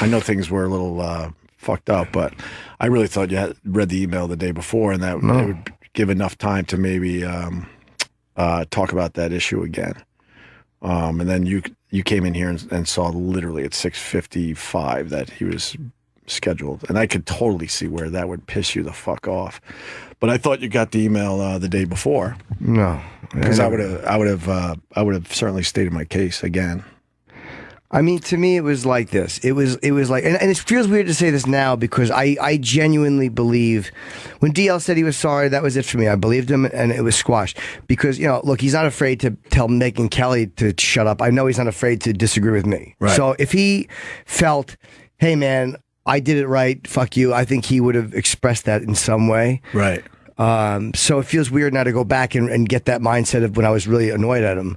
I know things were a little fucked up, but I really thought you had read the email the day before, and that it would give enough time to maybe talk about that issue again. And then you came in here and saw literally at 6:55 that he was scheduled, and I could totally see where that would piss you the fuck off. But I thought you got the email the day before. No, because I would have certainly stated my case again. I mean, to me, it was like this. It was like, and it feels weird to say this now because I genuinely believe when DL said he was sorry, that was it for me. I believed him, and it was squashed because look, he's not afraid to tell Meg and Kelly to shut up. I know he's not afraid to disagree with me. Right. So if he felt, hey man, I did it right, fuck you, I think he would have expressed that in some way. Right. So it feels weird now to go back and get that mindset of when I was really annoyed at him.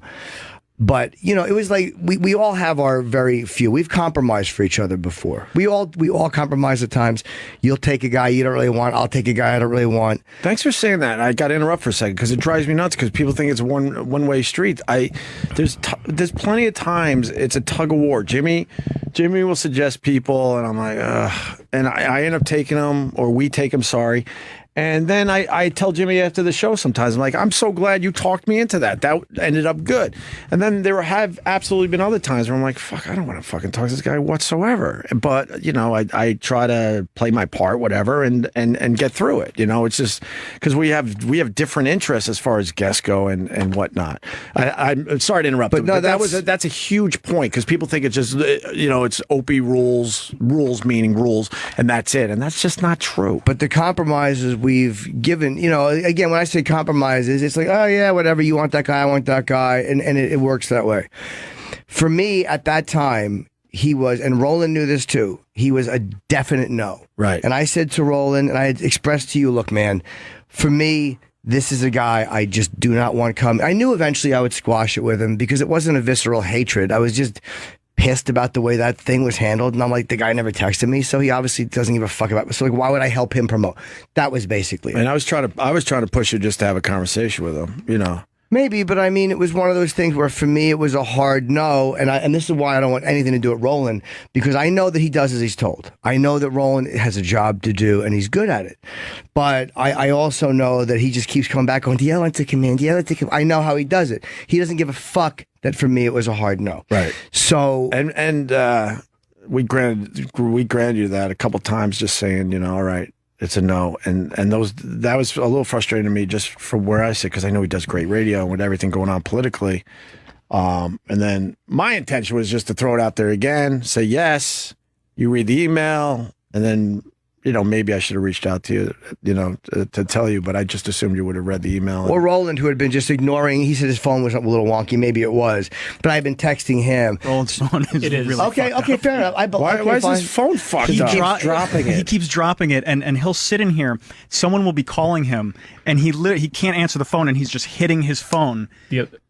But, it was like we all have our very few. We've compromised for each other before. We all compromise at times. You'll take a guy you don't really want. I'll take a guy I don't really want. Thanks for saying that. I got to interrupt for a second because it drives me nuts because people think it's a one-way street. There's plenty of times it's a tug of war. Jimmy will suggest people, and I'm like, ugh. And I end up taking them, or we take them, sorry. And then I tell Jimmy after the show sometimes, I'm like, I'm so glad you talked me into that. That ended up good. And then there have absolutely been other times where I'm like, fuck, I don't want to fucking talk to this guy whatsoever. But, you know, I try to play my part, whatever, and get through it. You know, it's just because we have different interests as far as guests go and whatnot. I'm sorry to interrupt, but that's a huge point because people think it's just, you know, it's Opie rules meaning rules, and that's it. And that's just not true. But the compromises we've given, you know, again, when I say compromises, it's like, oh yeah, whatever, you want that guy, I want that guy, and it works that way. For me, at that time, he was, and Roland knew this too, he was a definite no. Right. And I said to Roland, and I had expressed to you, look, man, for me, this is a guy I just do not want come. I knew eventually I would squash it with him because it wasn't a visceral hatred. I was just pissed about the way that thing was handled, and I'm like, the guy never texted me, so he obviously doesn't give a fuck about me. So like, why would I help him promote? That was basically it. And I was trying to push you just to have a conversation with him, you know. Maybe, but I mean, it was one of those things where for me it was a hard no, and this is why I don't want anything to do with Roland, because I know that he does as he's told. I know that Roland has a job to do, and he's good at it. But I also know that he just keeps coming back going, yeah, I like to come in, yeah, I like to come. I know how he does it. He doesn't give a fuck that for me it was a hard no. Right. So and we granted you that a couple times, just saying, you know, all right, it's a no, and that was a little frustrating to me just from where I sit, because I know he does great radio and with everything going on politically. And then my intention was just to throw it out there again, say yes, you read the email, and then, you know, maybe I should have reached out to you, you know, to tell you, but I just assumed you would have read the email. Or Roland, who had been just ignoring. He said his phone was a little wonky. Maybe it was, but I've been texting him. Roland's phone is really okay, fair enough. Why is his phone fucked up? He keeps dropping it. He keeps dropping it, and he'll sit in here. Someone will be calling him, and he can't answer the phone, and he's just hitting his phone.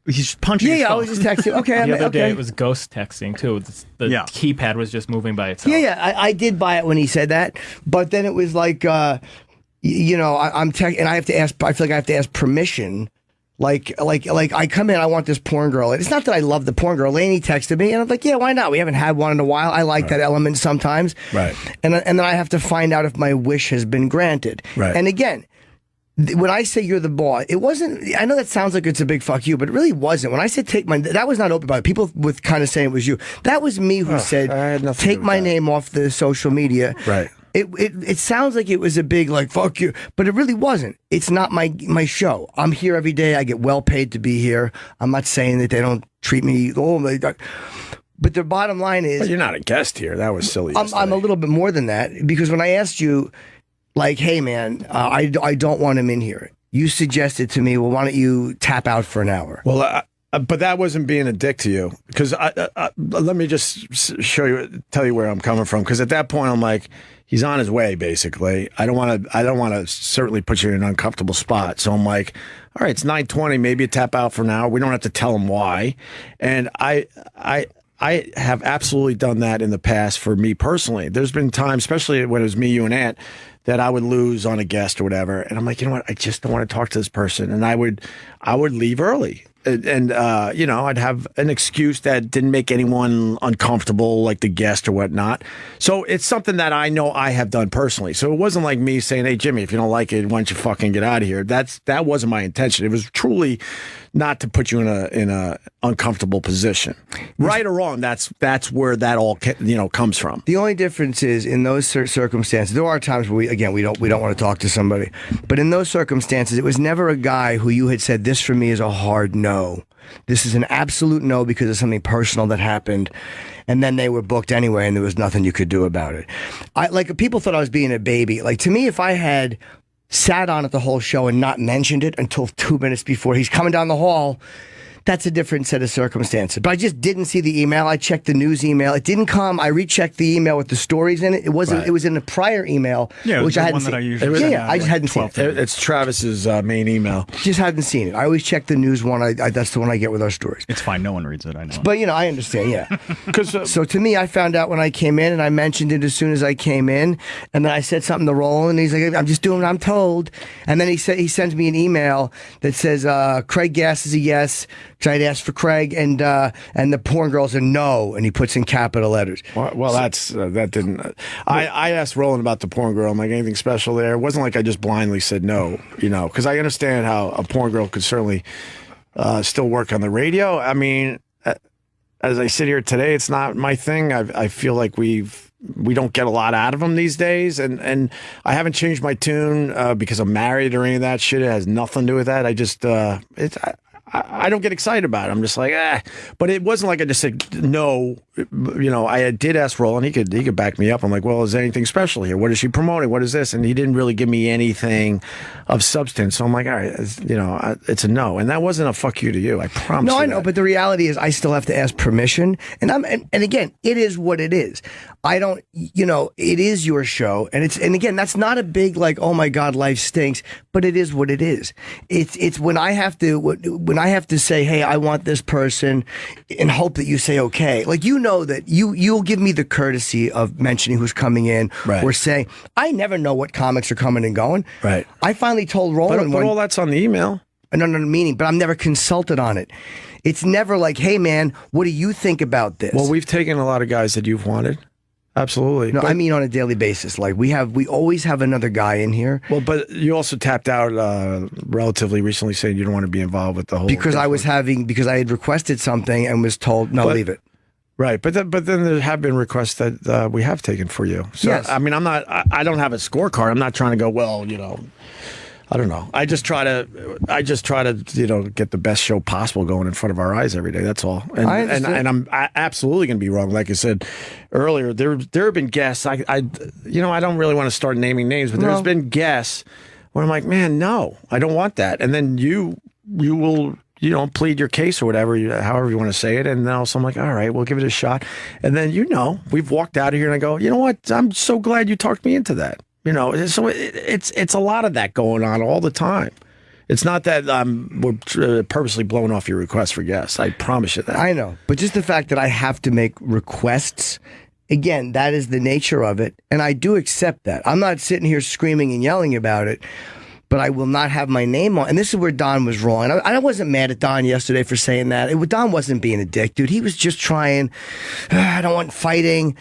He's punching his phone. I was just texting. Okay, the other day it was ghost texting too. The keypad was just moving by itself. I did buy it when he said that, but then it was like, you know, I'm and I have to ask. I feel like I have to ask permission. Like I come in, I want this porn girl. It's not that I love the porn girl. Lainey texted me, and I'm like, yeah, why not? We haven't had one in a while. I like that element sometimes. Right. And then I have to find out if my wish has been granted. Right. And again, when I say you're the boss, it wasn't. I know that sounds like it's a big fuck you, but it really wasn't. When I said take my, that was not open by people with kind of saying it was you. That was me who said take my name off the social media. Right. It sounds like it was a big like fuck you, but it really wasn't. It's not my show. I'm here every day. I get well paid to be here. I'm not saying that they don't treat me. But the bottom line is, but you're not a guest here. That was silly. I'm a little bit more than that, because when I asked you, like, hey man, I don't want him in here, you suggested to me, well, why don't you tap out for an hour? Well, but that wasn't being a dick to you, because let me just tell you where I'm coming from, because at that point I'm like, he's on his way, basically. I don't want to certainly put you in an uncomfortable spot. So I'm like, all right, it's 9:20, maybe a tap out for an hour. We don't have to tell him why. And I have absolutely done that in the past for me personally. There's been times, especially when it was me, you, and Ant, that I would lose on a guest or whatever, and I'm like, you know what? I just don't want to talk to this person, and I would leave early. And you know, I'd have an excuse that didn't make anyone uncomfortable, like the guest or whatnot. So it's something that I know I have done personally. So it wasn't like me saying, "Hey, Jimmy, if you don't like it, why don't you fucking get out of here?" That wasn't my intention. It was truly not to put you in a uncomfortable position, right or wrong. That's where that all comes from. The only difference is in those circumstances. There are times where we don't want to talk to somebody, but in those circumstances, it was never a guy who you had said, "This for me is a hard no. This is an absolute no because of something personal that happened," and then they were booked anyway, and there was nothing you could do about it. People thought I was being a baby. Like, to me, if I had sat on it the whole show and not mentioned it until 2 minutes before he's coming down the hall, that's a different set of circumstances. But I just didn't see the email. I checked the news email. It didn't come. I rechecked the email with the stories in it. It wasn't. Right. It was in a prior email, which I hadn't seen. I just hadn't seen it. It's Travis's main email. Just hadn't seen it. I always check the news one. That's the one I get with our stories. It's fine. No one reads it. I know. But I understand. Yeah. So to me, I found out when I came in, and I mentioned it as soon as I came in, and then I said something to Roland, and he's like, "I'm just doing what I'm told." And then he sends me an email that says, "Craig Gass is a yes. So I'd asked for Craig, and the porn girls are no, and he puts in capital letters. Well, that didn't. I asked Roland about the porn girl. I'm like, anything special there? It wasn't like I just blindly said no, because I understand how a porn girl could certainly still work on the radio. I mean, as I sit here today, it's not my thing. I feel like we don't get a lot out of them these days, and I haven't changed my tune because I'm married or any of that shit. It has nothing to do with that. I just I don't get excited about it. I'm just like, But it wasn't like I just said no. I did ask Roland. He could back me up. I'm like, well, is there anything special here? What is she promoting? What is this? And he didn't really give me anything of substance. So I'm like, all right, it's a no. And that wasn't a fuck you to you. I promise. No, you I know. that. But the reality is, I still have to ask permission. And again, it is what it is. I don't. It is your show, and again, that's not a big like, oh my God, life stinks. But it is what it is. It's when I have to say, hey, I want this person, and hope that you say okay. Like that you'll give me the courtesy of mentioning who's coming in, right, or saying, I never know what comics are coming and going. Right. I finally told Roland, but all that's on the email. No, meaning, but I'm never consulted on it. It's never like, hey man, what do you think about this? Well, we've taken a lot of guys that you've wanted. Absolutely. No, I mean on a daily basis. Like we always have another guy in here. Well, but you also tapped out relatively recently, saying you don't want to be involved with the whole. Because I had requested something and was told no, leave it. Right, but then there have been requests that we have taken for you. So yes. I mean, I don't have a scorecard. I'm not trying to go, well, I don't know. I just try to get the best show possible going in front of our eyes every day. That's all. And I'm absolutely going to be wrong. Like I said earlier, there have been guests. I don't really want to start naming names, but there's been guests where I'm like, man, no, I don't want that. And then you will plead your case or whatever, however you want to say it. And then also I'm like, all right, we'll give it a shot. And then we've walked out of here and I go, you know what? I'm so glad you talked me into that. So it's a lot of that going on all the time. It's not that we're purposely blowing off your request for guests. I promise you that. I know. But just the fact that I have to make requests, again, that is the nature of it. And I do accept that. I'm not sitting here screaming and yelling about it, but I will not have my name on. And this is where Don was wrong. I wasn't mad at Don yesterday for saying that. Don wasn't being a dick, dude. He was just trying. I don't want fighting.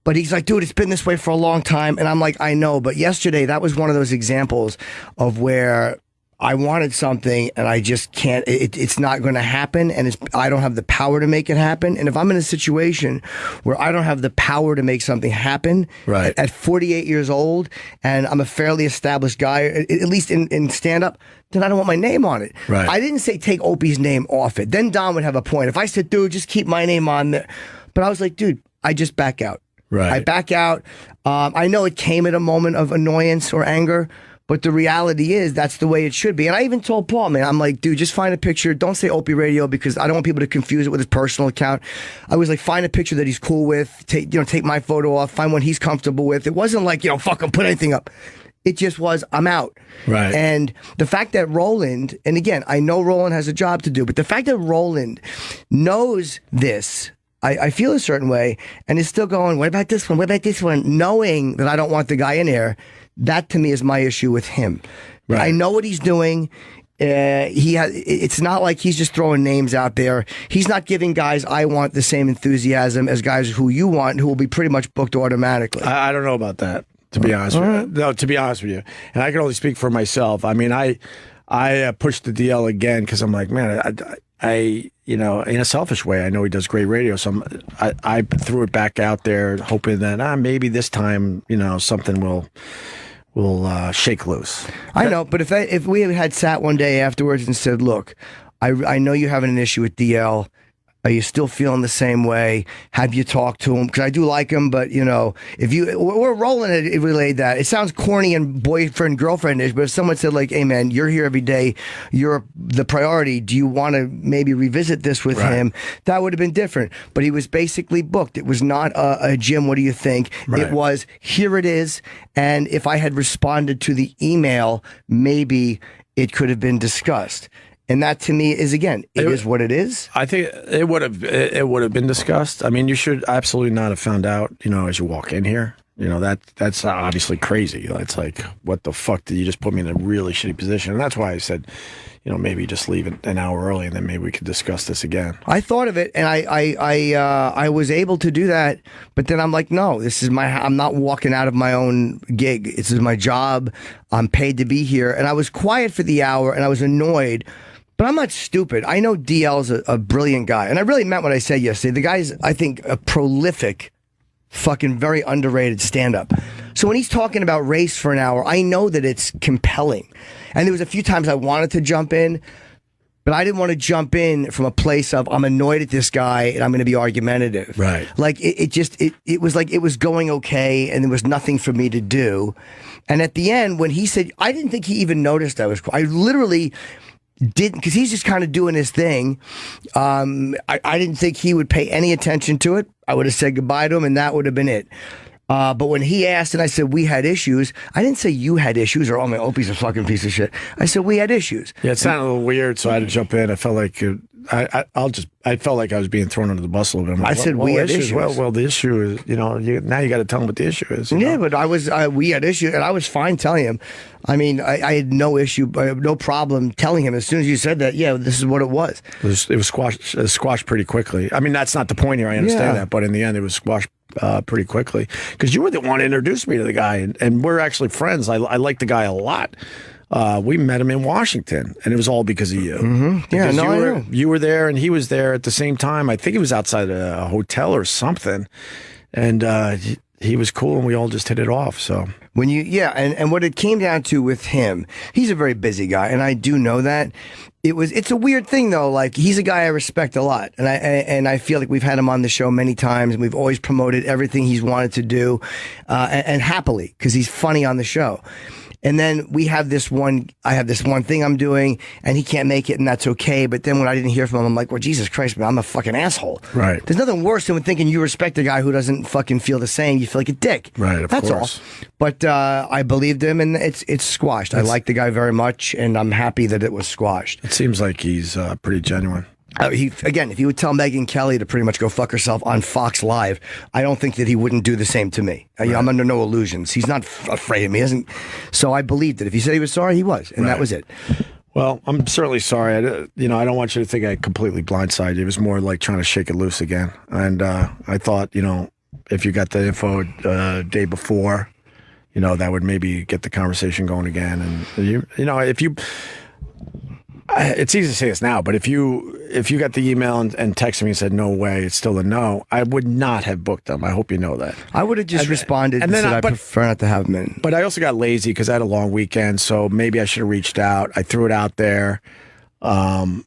But he's like, dude, it's been this way for a long time. And I'm like, I know. But yesterday, that was one of those examples of where I wanted something and I just can't. It's not going to happen. And I don't have the power to make it happen. And if I'm in a situation where I don't have the power to make something happen, right, at 48 years old, and I'm a fairly established guy, at least in stand-up, then I don't want my name on it. Right. I didn't say take Opie's name off it. Then Don would have a point. If I said, dude, just keep my name on there. But I was like, dude, I just back out. Right. I back out. I know it came at a moment of annoyance or anger, but the reality is that's the way it should be. And I even told Paul, man, I'm like, dude, just find a picture. Don't say Opie Radio because I don't want people to confuse it with his personal account. I was like, find a picture that he's cool with. Take my photo off. Find one he's comfortable with. It wasn't like, fuck him, put anything up. It just was, I'm out. Right. And the fact that Roland, and again, I know Roland has a job to do, but the fact that Roland knows this, I feel a certain way, and is still going, what about this one? What about this one? Knowing that I don't want the guy in there, that to me is my issue with him. Right. I know what he's doing. It's not like he's just throwing names out there. He's not giving guys I want the same enthusiasm as guys who you want, who will be pretty much booked automatically. I don't know about that, to be honest with you. No, to be honest with you. And I can only speak for myself. I mean, I pushed the DL again because I'm like, man, I in a selfish way, I know he does great radio, so I threw it back out there, hoping that maybe this time, something will shake loose. I know, but if we had sat one day afterwards and said, look, I know you're having an issue with DL. Are you still feeling the same way? Have you talked to him? Because I do like him, but we're rolling it relayed that. It sounds corny and boyfriend girlfriend-ish, but if someone said like, "Hey man, you're here every day. You're the priority. Do you want to maybe revisit this with him?" That would have been different. But he was basically booked. It was not a Jim, what do you think? Right. It was, here it is. And if I had responded to the email, maybe it could have been discussed. And that to me is, again, it is what it is. I think it would have been discussed. I mean, you should absolutely not have found out, as you walk in here. You know, that's obviously crazy. It's like, what the fuck did you just put me in a really shitty position? And that's why I said, you know, maybe just leave it an hour early and then maybe we could discuss this again. I thought of it, and I was able to do that, but then I'm like, no, I'm not walking out of my own gig. This is my job. I'm paid to be here. And I was quiet for the hour, and I was annoyed, but I'm not stupid. I know DL's a brilliant guy, and I really meant what I said yesterday. The guy's, I think, a prolific, fucking very underrated stand-up. So when he's talking about race for an hour, I know that it's compelling. And there was a few times I wanted to jump in, but I didn't want to jump in from a place of I'm annoyed at this guy and I'm going to be argumentative. Right. Like it was like it was going okay and there was nothing for me to do. And at the end, when he said, I didn't think he even noticed I literally didn't, because he's just kind of doing his thing. I didn't think he would pay any attention to it. I would have said goodbye to him and that would have been it. But when he asked and I said, we had issues, I didn't say you had issues or, oh, my Opie's a fucking piece of shit. I said, we had issues. Yeah, it sounded a little weird, so I had to jump in. I felt like I felt like I was being thrown under the bus a little bit. Like, I said, we had issues. Well, the issue is, you know, now you got to tell them what the issue is. Yeah, but we had issues, and I was fine telling him. I mean, I had no issue, no problem telling him as soon as you said that, yeah, this is what it was. It was squashed pretty quickly. I mean, that's not the point here. I understand that, but in the end, it was squashed pretty quickly because you were the one who introduced me to the guy, and we're actually friends. I like the guy a lot. We met him in Washington, and it was all because of you. Mm-hmm. Yeah, no, I know. You were there, and he was there at the same time. I think it was outside a hotel or something, and he was cool, and we all just hit it off. So and what it came down to with him, he's a very busy guy, and I do know that. It's a weird thing though. Like, he's a guy I respect a lot, and I feel like we've had him on the show many times, and we've always promoted everything he's wanted to do, and happily, because he's funny on the show. And then I have this one thing I'm doing, and he can't make it, and that's okay. But then when I didn't hear from him, I'm like, well, Jesus Christ, man, I'm a fucking asshole. Right. There's nothing worse than thinking you respect a guy who doesn't fucking feel the same. You feel like a dick. Right, That's course. all. But I believed him, and it's squashed. I like the guy very much, and I'm happy that it was squashed. It seems like he's pretty genuine. If he would tell Megyn Kelly to pretty much go fuck herself on Fox Live, I don't think that he wouldn't do the same to me. Right. I'm under no illusions. He's not afraid of me. So I believed it. If he said he was sorry, he was, and that was it. Well, I'm certainly sorry. I don't want you to think I completely blindsided you. It was more like trying to shake it loose again. And I thought, if you got the info day before, that would maybe get the conversation going again. And if you. It's easy to say this now, but if you got the email and texted me and said no way, it's still a no, I would not have booked them. I hope you know that. I would have just responded and said I prefer not to have them in. But I also got lazy because I had a long weekend, so maybe I should have reached out. I threw it out there, but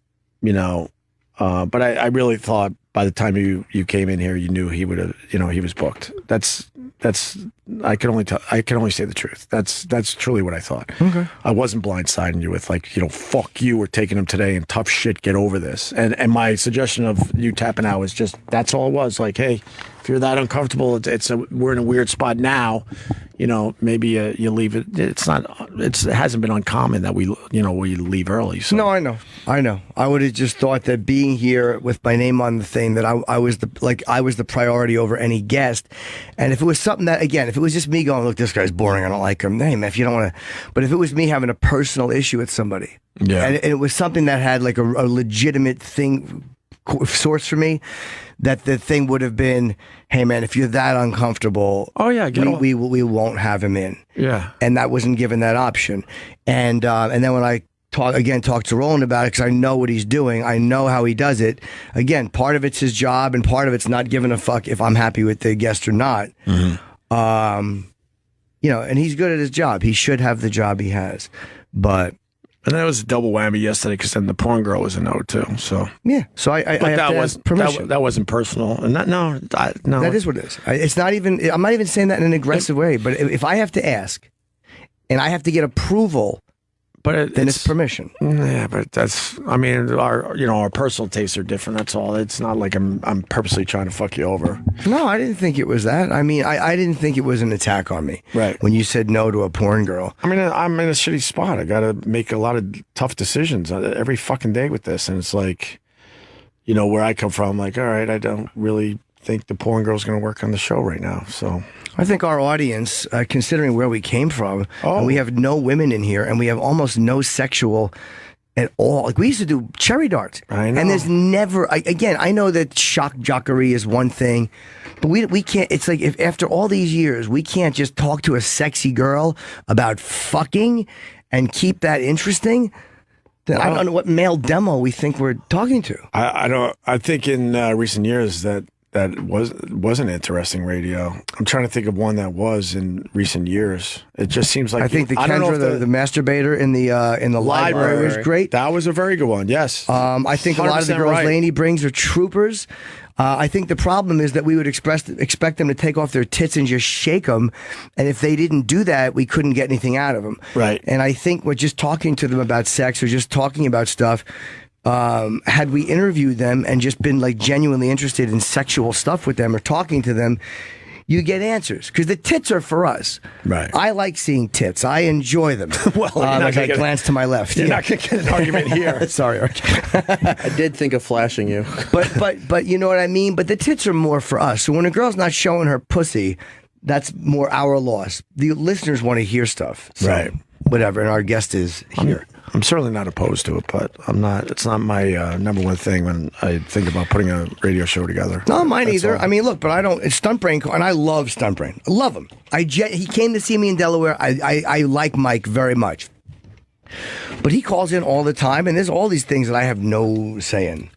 I really thought by the time you came in here, you knew he would have, he was booked. That's I can only say the truth. That's truly what I thought. Okay. I wasn't blindsiding you with fuck you, we're taking him today and tough shit, get over this. And my suggestion of you tapping out was just, that's all it was. Like, hey, if you're that uncomfortable, we're in a weird spot now. Maybe you leave it. It hasn't been uncommon that we leave early. So. No, I know. I would have just thought that being here with my name on the thing, that I was the priority over any guest. And if it was something that, again, if it was just me going, look, this guy's boring, I don't like him. Hey, man, if you don't want to, but if it was me having a personal issue with somebody, and it was something that had like a legitimate source for me, that the thing would have been, hey man, if you're that uncomfortable, we won't have him in. Yeah. And that wasn't given that option. And then when I talked to Roland about it, because I know what he's doing, I know how he does it. Again, part of it's his job, and part of it's not giving a fuck if I'm happy with the guest or not. Mm-hmm. And he's good at his job. He should have the job he has, but. And that was a double whammy yesterday because then the porn girl was a no too. So yeah, so I have to ask permission. That wasn't personal, and no. That is what it is. It's not even. I'm not even saying that in an aggressive way. But if I have to ask, and I have to get approval, then it's permission. Yeah, but that's. I mean, our personal tastes are different. That's all. It's not like I'm purposely trying to fuck you over. No, I didn't think it was that. I mean, I didn't think it was an attack on me. Right. When you said no to a porn girl. I mean, I'm in a shitty spot. I got to make a lot of tough decisions every fucking day with this, and it's like, where I come from, like, all right, I don't really think the porn girl's going to work on the show right now. So I think our audience, considering where we came from, and we have no women in here, and we have almost no sexual at all. Like, we used to do cherry darts. I know. And there's never, again, I know that shock jockery is one thing, but we can't, it's like, if after all these years, we can't just talk to a sexy girl about fucking and keep that interesting, then I don't know what male demo we think we're talking to. I don't. I think in recent years that wasn't interesting radio. I'm trying to think of one that was in recent years. It just seems like I think the Kendra, the masturbator in the library was great. That was a very good one. Yes. I think a lot of the girls right. Laney brings are troopers. I think the problem is that we would expect them to take off their tits and just shake them, and if they didn't do that, we couldn't get anything out of them. Right. And I think we're just talking to them about sex or just talking about stuff. Had we interviewed them and just been like genuinely interested in sexual stuff with them or talking to them, you get answers, because the tits are for us. Right. I like seeing tits. I enjoy them. Well, as I glance to my left. You're not going to get an argument here. Sorry, Archie. I did think of flashing you. But you know what I mean? But the tits are more for us. So when a girl's not showing her pussy, that's more our loss. The listeners want to hear stuff. So, right. Whatever. And our guest is here. I'm certainly not opposed to it, but I'm not. It's not my number one thing when I think about putting a radio show together. No, mine either. I mean, look, but I don't. It's Stunt Brain, and I love Stunt Brain. I love him. He came to see me in Delaware. I like Mike very much, but he calls in all the time, and there's all these things that I have no say in.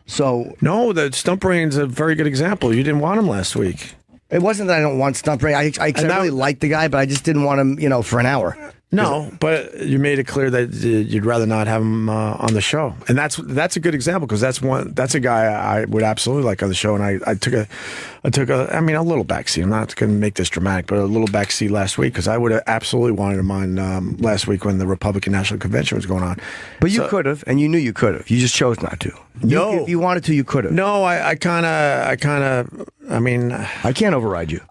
So no, the Stunt Brain's a very good example. You didn't want him last week. It wasn't that I don't want Stunt Brain. I really like the guy, but I just didn't want him, for an hour. No, but you made it clear that you'd rather not have him on the show, and that's a good example, because that's a guy I would absolutely like on the show, and I took a little backseat. I'm not going to make this dramatic, but a little backseat last week, because I would have absolutely wanted him on last week when the Republican National Convention was going on. But you could have, and you knew you could have. You just chose not to. No, if you wanted to, you could have. No, I kind of. I mean, I can't override you.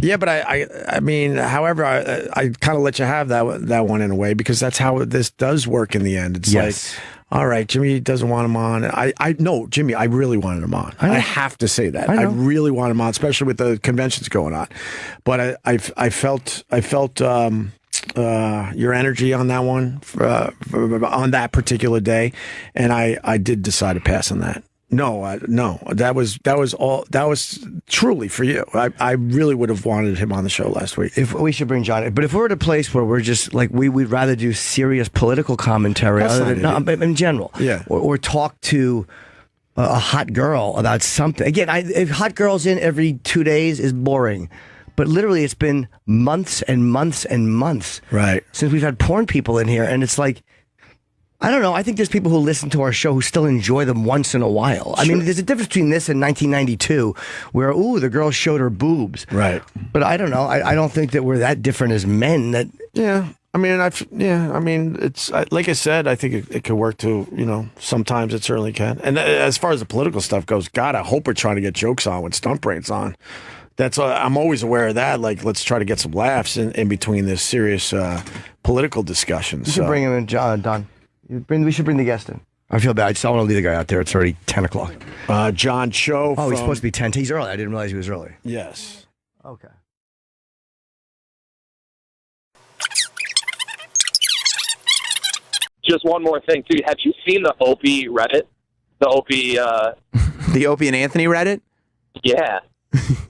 Yeah, but I mean, however, I kind of let you have that one in a way, because that's how this does work in the end. It's like, all right, Jimmy doesn't want him on. No, Jimmy, I really wanted him on. I have to say that. I really want him on, especially with the conventions going on. But I felt your energy on that one on that particular day, and I did decide to pass on that. No, that was truly for you. I really would have wanted him on the show last week. If we should bring John, but if we're at a place where we're just like we'd rather do serious political commentary in general, or talk to a hot girl about something. Again, if hot girls in every 2 days is boring. But literally, it's been months and months and months since we've had porn people in here, and it's like, I don't know. I think there's people who listen to our show who still enjoy them once in a while. I mean, there's a difference between this and 1992, where the girl showed her boobs. Right. But I don't know. I don't think that we're that different as men. That I mean, it's like I said. I think it could work too. Sometimes it certainly can. And as far as the political stuff goes, God, I hope we're trying to get jokes on when Stunt Brain's on. I'm always aware of that. Like, let's try to get some laughs in between this serious political discussions. You should bring him in, Don. We should bring the guest in. I feel bad. I just don't want to leave the guy out there. It's already 10 o'clock. John Cho. Oh, he's supposed to be 10. He's early. I didn't realize he was early. Yes. Okay. Just one more thing, too. Have you seen the Opie Reddit? The Opie... The Opie and Anthony Reddit? Yeah.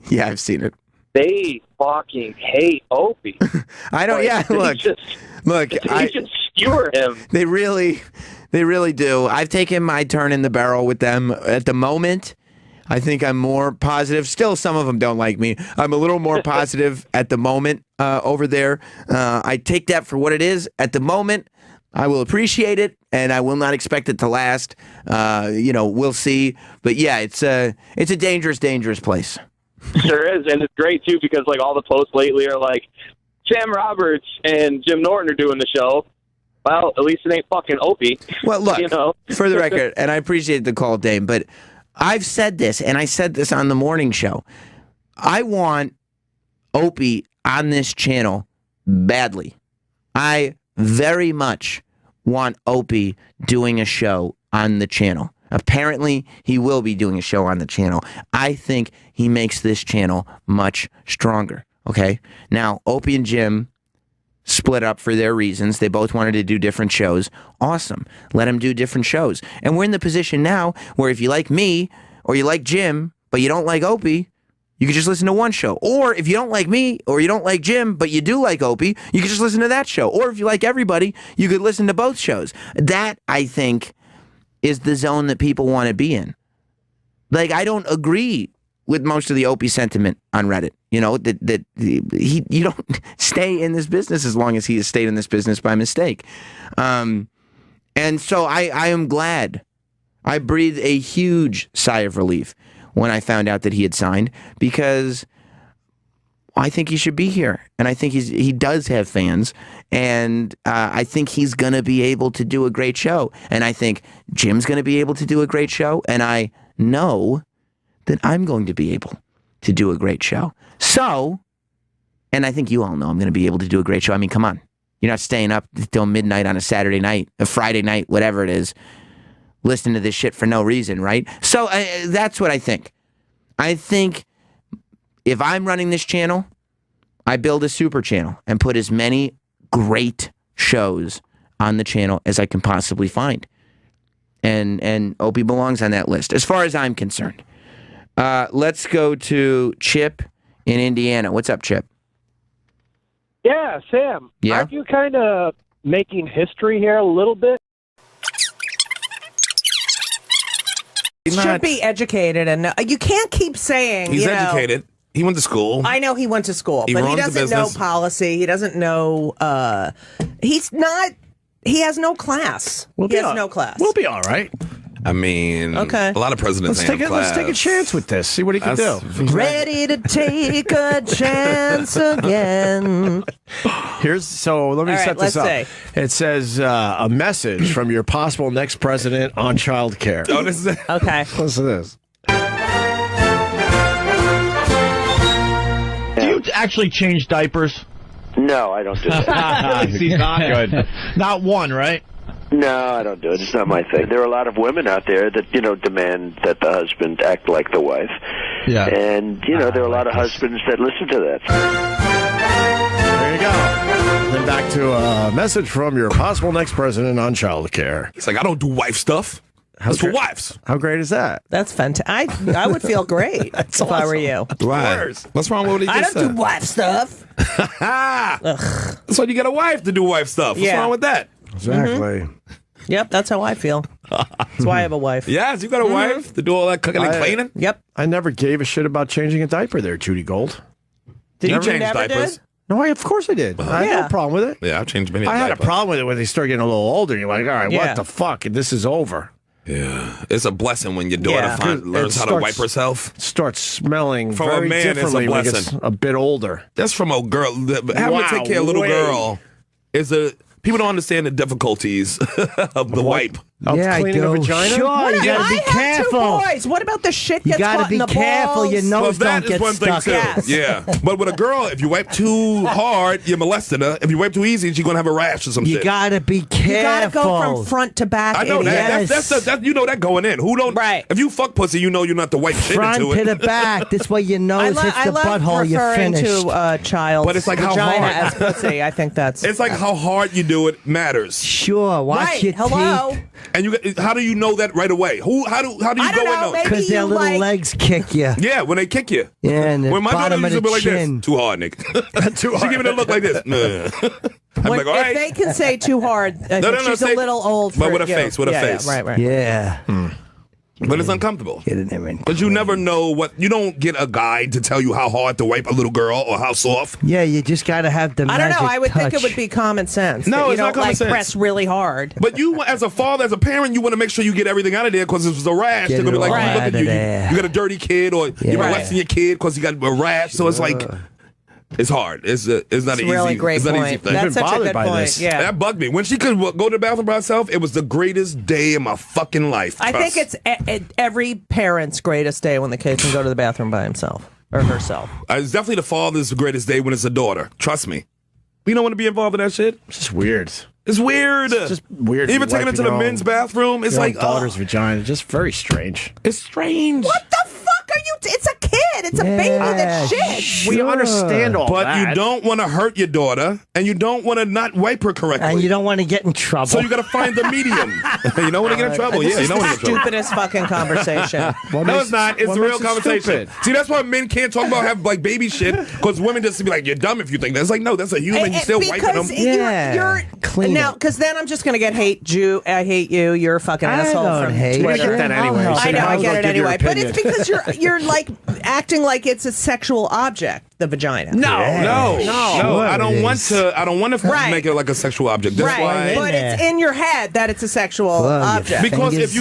Yeah, I've seen it. They fucking hate Opie. I don't. Look. They just skewer him. They really do. I've taken my turn in the barrel with them at the moment. I think I'm more positive. Still, some of them don't like me. I'm a little more positive at the moment over there. I take that for what it is at the moment. I will appreciate it, and I will not expect it to last. We'll see. But yeah, it's a dangerous, dangerous place. Sure is, and it's great too, because like all the posts lately are like, Sam Roberts and Jim Norton are doing the show. Well, at least it ain't fucking Opie. Well, look, for the record, and I appreciate the call, Dame, but I've said this, and I said this on the morning show. I want Opie on this channel badly. I very much want Opie doing a show on the channel. Apparently, he will be doing a show on the channel. I think he makes this channel much stronger. Okay? Now, Opie and Jim split up for their reasons. They both wanted to do different shows. Awesome. Let them do different shows. And we're in the position now where if you like me or you like Jim, but you don't like Opie, you can just listen to one show. Or if you don't like me or you don't like Jim, but you do like Opie, you can just listen to that show. Or if you like everybody, you could listen to both shows. That, I think, is the zone that people want to be in. Like, I don't agree with most of the Opie sentiment on Reddit. You know, that you don't stay in this business as long as he has stayed in this business by mistake. And so I am glad. I breathed a huge sigh of relief when I found out that he had signed, because I think he should be here. And I think he does have fans. And I think he's going to be able to do a great show. And I think Jim's going to be able to do a great show. And I know that I'm going to be able to do a great show. So, and I think you all know I'm going to be able to do a great show. I mean, come on. You're not staying up till midnight on a Saturday night, a Friday night, whatever it is, listening to this shit for no reason, right? So that's what I think. I think if I'm running this channel, I build a super channel and put as many great shows on the channel as I can possibly find. And Opie belongs on that list, as far as I'm concerned. Let's go to Chip in Indiana. What's up, Chip? Yeah, Sam. Yeah? Aren't you kind of making history here a little bit? Should be educated, and you can't keep saying He's you know, educated. He went to school. I know he went to school, He but he runs a doesn't know business. policy. He doesn't know. He's not. He has no class. He has no class. We'll be all right. I mean, Okay. a lot of presidents Let's have class. take a chance with this. See what he can do. Ready to take a chance again. Let me All right, set this let's up. see. It says a message from your possible next president on child care. Oh, this is it. Okay. Listen to this. Do you actually change diapers? No, I don't do that. See, not good. Not one, right? No, I don't do it. It's not my thing. There are a lot of women out there that, demand that the husband act like the wife. Yeah. And, there are a lot of husbands that listen to that. There you go. Then back to a message from your possible next president on child care. He's like, I don't do wife stuff. That's for wives. How great is that? That's fantastic. I would feel great if I were you. Why? What's wrong with what he I just don't said? do wife stuff. That's why you get a wife to do wife stuff. What's Yeah. wrong with that? Exactly. Yep, that's how I feel. That's why I have a wife. Yes, you got a wife to do all that cooking and cleaning? Yep. I never gave a shit about changing a diaper there, Judy Gold. Did You you change never diapers? did? No, of course I did. I had no problem with it. Yeah, I've changed many I had a diapers. problem with it when they start getting a little older. You're like, all right, Yeah. what the fuck? This is over. Yeah, it's a blessing when your daughter Yeah. learns how to wipe herself. Starts smelling From a very man, it's a differently when it gets blessing. a bit older. That's from a girl. Having to take care of a little Wow, girl is a. People don't understand the difficulties of the wipe. Of cleaning a vagina? Sure, you gotta be I careful. have 2 boys. What about the shit You gets gotta caught be in the careful. balls? Your nose that don't is get one thing stuck. too. Yes. Yeah, but with a girl, if you wipe too hard, you're molesting her. If you wipe too easy, she's gonna have a rash or some You shit. gotta be You gotta careful. go from front to back. I know that. idiot. That's you know that going in. Who don't? Right. If you fuck pussy, you know you're not to wipe shit Front into to it. the back. This way your nose hits the butthole. You're referring finished. to child's But it's like how vagina hard- as pussy. I think that's. It's like how hard you do it matters. Sure, watch Right. your Hello. teeth. And how do you know that right away? How do you I go don't in know, though? maybe Because their you little like- legs kick you. Yeah, when they kick you. Yeah, and the When my daughter bottom of used to the be like chin. this, too hard, Nick. Too She give me a look like this. Nah. I'm When- like, all if right. they can say too hard, I think she's say- a little old. but for, with a you know, face, with a yeah, face. Yeah, right, right. Yeah. But it's uncomfortable. Get it in. But you never know what. You don't get a guide to tell you how hard to wipe a little girl or how soft. Yeah, you just gotta have the I don't know. magic I would think it touch. would be common sense. No, that you it's not don't common like sense. press really hard. But you, as a father, as a parent, you want to make sure you get everything out of there because if it's a rash, Get they're gonna be it like, all look out at of you. there. You got a dirty kid, or Yeah. you're molesting your kid because you got a rash. So it's like, it's hard. It's not It's an a easy. really great it's not an easy point. thing. That's such a bothered good by point. this. Yeah. That bugged me. When she could go to the bathroom by herself, it was the greatest day of my fucking life. I think Trust. it's every parent's greatest day when the kid can go to the bathroom by himself or herself. It's definitely the father's greatest day when it's a daughter. Trust me. We don't want to be involved in that shit. It's just weird. It's weird. It's just weird. Even taking it to the men's bathroom, it's like daughter's vagina. Just very strange. It's strange. What the fuck are you? It's a kid. It's a baby that shit. We understand all but that. you don't want to hurt your daughter, and you don't want to not wipe her correctly. And you don't want to get in trouble. So you got to find the medium. You don't want to get in trouble. This Yeah, you is don't the want to get in trouble. stupidest fucking conversation. No, it's not. It's a real conversation. stupid? See, that's why men can't talk about have like baby shit because women just be like, "You're dumb if you think that." It's like, no, that's a human. You still wiping them. You're Clean now, it. because then I'm just gonna get hate Jew. I hate you. You're a fucking asshole. don't From hate Twitter. you. Get that anyway, so I know. you might I as get well it give your anyway. But it's opinion. because you're like acting like it's a sexual object, the vagina. No, I don't it want is. to. I don't want to Right. make it like a sexual object. That's Right, why. but it's in your head that it's a sexual object. Because if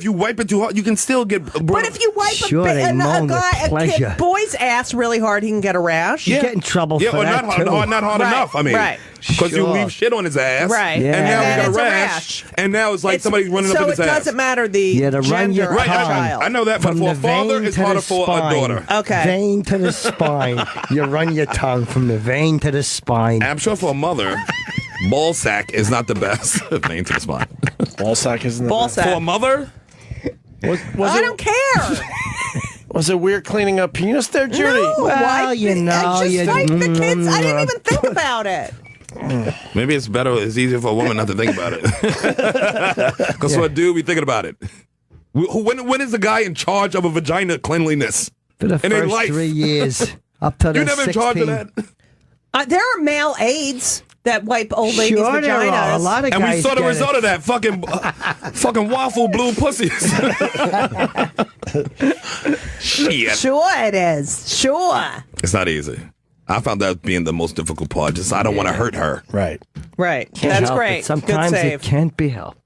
you wipe it too hard, you can still get. But if you wipe Sure, they a moan with guy, a pleasure. kid, boy's ass really hard, he can get a rash. You get in trouble Yeah, for or that not too. hard, not hard Right, enough. I mean, right. because you Sure. leave shit on his ass, Right. Yeah. and now And we got a then rash, and now it's like somebody's running so up in his it ass. doesn't matter the Yeah, to run gender your of the tongue. child. I know that, but From for a the father, vein it's to the harder for a spine. daughter. Okay. Vein to the spine. You run your tongue from the vein to the spine. I'm sure for a mother, ball sack is not the best. Vein to the spine. Ball sack isn't the Ball best. sack. For a mother, I don't care. Was it weird cleaning up penis there, Judy? No, Well, wipe you it. know, Just you- wipe the kids. I didn't even think about it. maybe it's better. It's easier for a woman not to think about it. Because for a dude, we thinking about it. When is the guy in charge of a vagina cleanliness? For the in their first life? 3 years. Up to the You're never in charge of that. There are male aides that wipe old ladies' Sure, there vaginas. are. A lot of And we guys saw the get result it. of that fucking waffle blue pussies. Shit. Sure, it is. Sure. It's not easy. I found that being the most difficult part. Just I don't want to hurt her. Right. Right. Can't That's help it. great. Sometimes Good it save. can't be helped.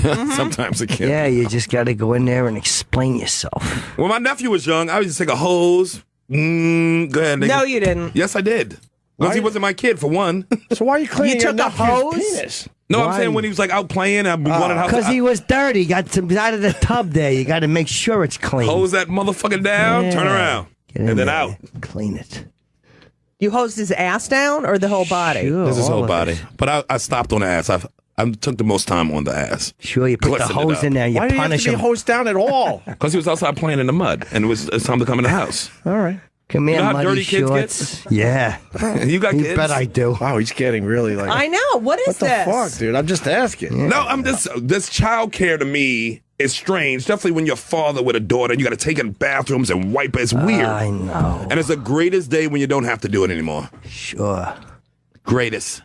Sometimes it can't. Yeah, you just got to go in there and explain yourself. When my nephew was young, I would just take a hose. Go ahead. Nigga. No, you didn't. Yes, I did. Because he wasn't my kid, for one. So why are you cleaning You your took a nephew's hose? penis? No, I'm Why? saying when he was like out playing, I wanted how Because to he was dirty. Got some out of the tub there. You got to make sure it's clean. hose that motherfucker down, turn Yeah. around, Get in and then there. out. Clean it. You hosed his ass down or the whole body? Sure, This is his all whole of body. it. But I stopped on the ass. I took the most time on the ass. Sure, you put the Glistened it hose up. in there. You Why do you have punish to be him. hosed down at all? Because he was outside playing in the mud, and it's time to come in the house. All right. Come here, You know how muddy dirty kids shorts. Yeah. You got You kids? bet I do. Wow, he's getting really like. I know. What is What the this? fuck, dude? I'm just asking. No, I'm just this child care to me is strange. Definitely when you're a father with a daughter, and you got to take in bathrooms and wipe it. It's weird. I know. And it's the greatest day when you don't have to do it anymore. Sure. Greatest.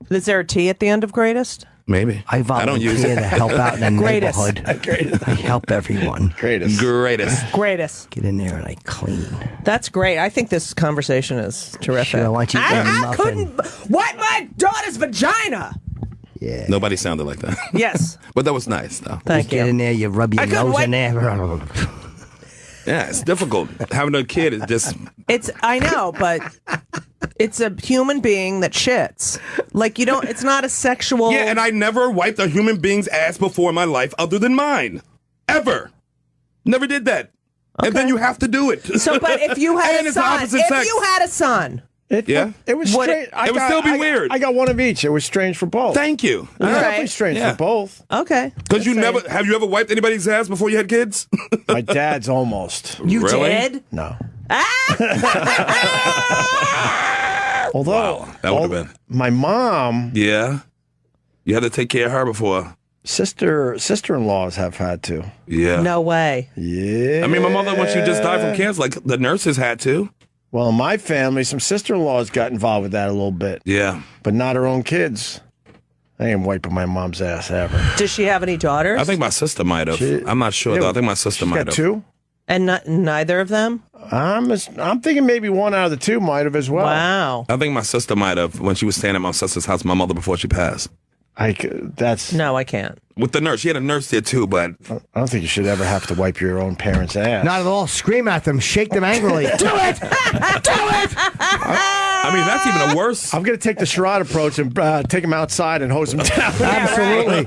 Is there a T at the end of greatest? Maybe. I don't use volunteer it. to help out in the Greatest. neighborhood. I help everyone. Greatest. Greatest. Greatest. Get in there and I clean. That's great. I think this conversation is terrific. Sure, why don't you get a I muffin? couldn't wipe my daughter's vagina. Yeah. Nobody sounded like that. Yes. But that was nice, though. Thank Get you. in there, you rub your I couldn't nose in wait- there. Yeah, it's difficult. Having a kid is just. I know, but it's a human being that shits. Like you don't. It's not a sexual. Yeah, and I never wiped a human being's ass before in my life other than mine. Ever. Never did that. And then you have to do it. So, but if you had And a it's the son, opposite if sex. you had a son, Yeah? It was Would strange. it- it would still be weird. I got one of each. It was strange for both. Thank you. It was definitely right. strange Yeah. for both. okay. Because you never. Have you ever wiped anybody's ass before you had kids? My dad's almost. You Really? did. No. Ah! Although Wow, that would have been. my mom, Yeah. You had to take care of her before. sister-in-laws have had to. Yeah. No way. Yeah. I mean, my mother, when she just died from cancer, like the nurses had to. Well, in my family, some sister-in-laws got involved with that a little bit, Yeah. but not her own kids. I ain't wiping my mom's ass ever. Does she have any daughters? I think my sister might have. She- I'm not sure, Yeah, though. I think my sister She's might got have. two. And neither of them. I'm thinking maybe one out of the two might have as well. Wow. I think my sister might have when she was staying at my sister's house, my mother, before she passed. That's No, I can't. With the nurse. She had a nurse there, too, but. I don't think you should ever have to wipe your own parents' ass. Not at all. Scream at them. Shake them angrily. Do it! Do it! I mean, that's even a worse. I'm going to take the Sherrod approach and take him outside and hose him down. Absolutely.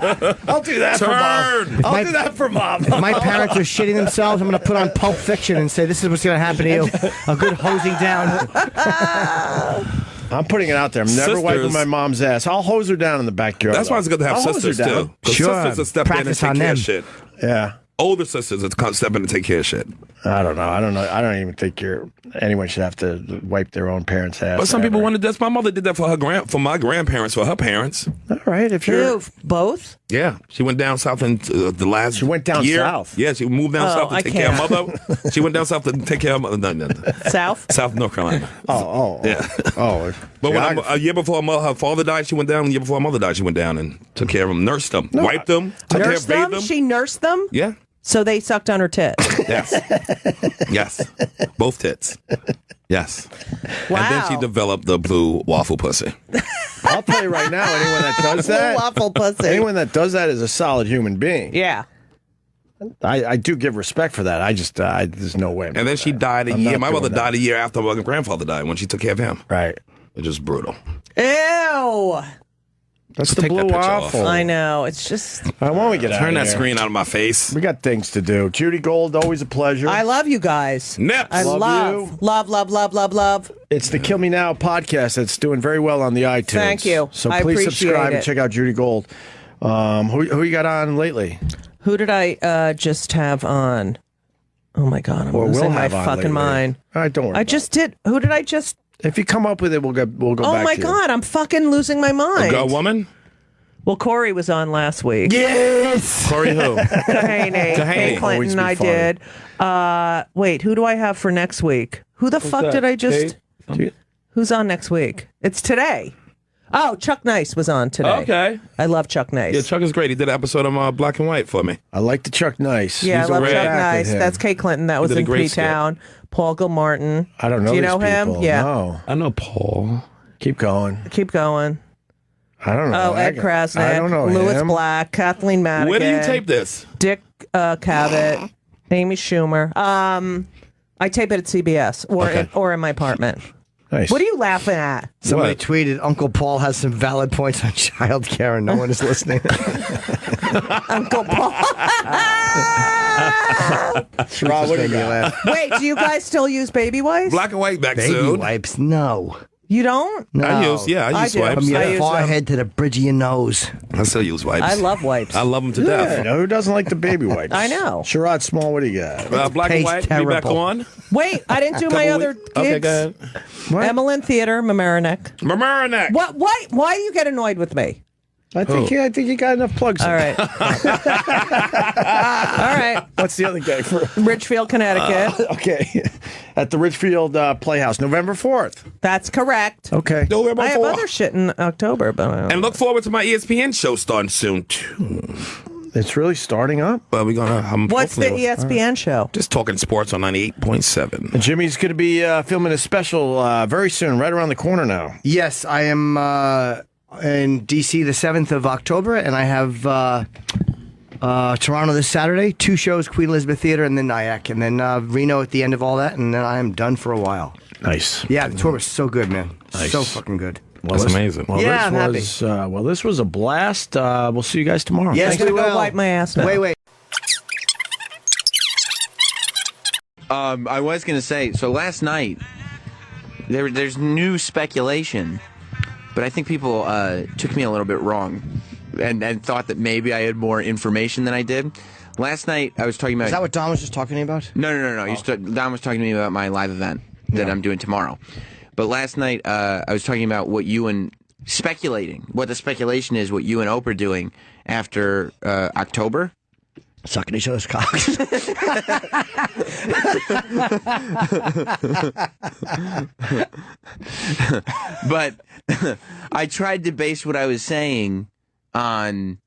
I'll do that for mom. I'll do that for mom. If my parents are shitting themselves, I'm going to put on Pulp Fiction and say, this is what's going to happen to you. A good hosing down. I'm putting it out there. I'm never wiping my mom's ass. I'll hose her down in the backyard. That's why it's good to have I'll hose her sisters, down. too. 'Cause sisters will step in and take care of shit. Yeah. Older sisters will come step in and take care of shit. I don't know. I don't even think anyone should have to wipe their own parents' ass. But some people wanted that. My mother did that for my grandparents, for her parents. All right, if you're both. Yeah, she went down south in the last. She went down year. south. Yeah, she moved down south to take care of mother. She went down south to take care of mother. No. South. South North Carolina. Yeah. But when a year before her father died, she went down. A year before her mother died, she went down and took care of them, nursed them, wiped them, took care Nursed of, bathed them? them. She nursed them? Yeah. So they sucked on her tit. Yes. Yes. Both tits. Yes. Wow. And then she developed the blue waffle pussy. I'll tell you right now, anyone that does that, Waffle pussy. anyone that does that is a solid human being. Yeah. I do give respect for that. There's no way. And then she died a year. My mother died a year after my grandfather died when she took care of him. Right. It's just brutal. Ew. That's Just the take that blue picture waffle. off. I know. It's just. Why don't we get out Turn of that here? screen out of my face. We got things to do. Judy Gold, always a pleasure. I love you guys. Nips. I Love love. It's the Kill Me Now podcast that's doing very well on the iTunes. Thank you. So I please appreciate subscribe it. and check out Judy Gold. Who you got on lately? Who did I just have on? Oh my God, I'm Or losing will my have on fucking lately. mind. All right, don't worry. I just did. Who did I just? If you come up with it, we'll go Oh back my to God, I'm fucking losing my A mind. girl woman? Well, Corey was on last week. Yes. Corey who? Kahane. Kay Always Clinton, be I funny. did. Wait, who do I have for next week? Who the fuck that? did I just? Kate? Who's on next week? It's today. Oh, Chuck Nice was on today. Okay. I love Chuck Nice. Yeah, Chuck is great. He did an episode of Black and White for me. I like the Chuck Nice. Yeah, He's I love a Chuck rat. Nice. That's Kay Clinton. That was did a in great skit. P-Town. Paul Gilmartin. I don't know. Do you these know him? people. Yeah. No. I know Paul. Keep going. Keep going. I don't know. Oh, Ed Krasnick. I don't know Louis him. Black. Kathleen Madigan. Where do you tape this? Dick Cavett. Amy Schumer. I tape it at CBS or in my apartment. Nice. What are you laughing at? Somebody tweeted, Uncle Paul has some valid points on childcare, and no one is listening. Uncle Paul. Rob, what do you got? Wait, do you guys still use baby wipes? Black and White back Baby soon. wipes? No. You don't? No. I use do. wipes. From your I use forehead to the bridge of your nose. I still use wipes. I love wipes. I love them to You death. know, who doesn't like the baby wipes? I know. Sherrod Small, what do you got? Black and Tastes White, be back terrible. on. Wait, I didn't do my other gigs. Okay, go ahead. Emmeline Theater, Mamaroneck. Mamaroneck. What? Why do you get annoyed with me? I think you got enough plugs. All right. All right. What's the other guy for? Richfield, Connecticut. Okay. At the Richfield Playhouse, November 4th. That's correct. Okay. November I have 4th. other shit in October, but And look forward to my ESPN show starting soon too. It's really starting up. But we're gonna. what's the ESPN show? Just talking sports on 98.7. And Jimmy's going to be filming a special very soon, right around the corner now. Yes, I am in D.C. the 7th of October, and I have Toronto this Saturday, 2 shows, Queen Elizabeth Theater, and then Nyack, and then Reno at the end of all that, and then I am done for a while. Nice. Yeah, the tour was so good, man. Nice. So fucking good. Well, That's amazing. Well, Yeah, I'm this was, this was a blast. We'll see you guys tomorrow. Yes, I'm we gonna go will. wipe my ass now. Wait. I was going to say, so last night, there's new speculation, but I think people took me a little bit wrong and thought that maybe I had more information than I did. Last night, I was talking about... Is that what Don was just talking to you about? No. Don was talking to me about my live event that I'm doing tomorrow. But last night, I was talking about what the speculation is, what you and Oprah are doing after October. Sucking each other's cocks. But I tried to base what I was saying on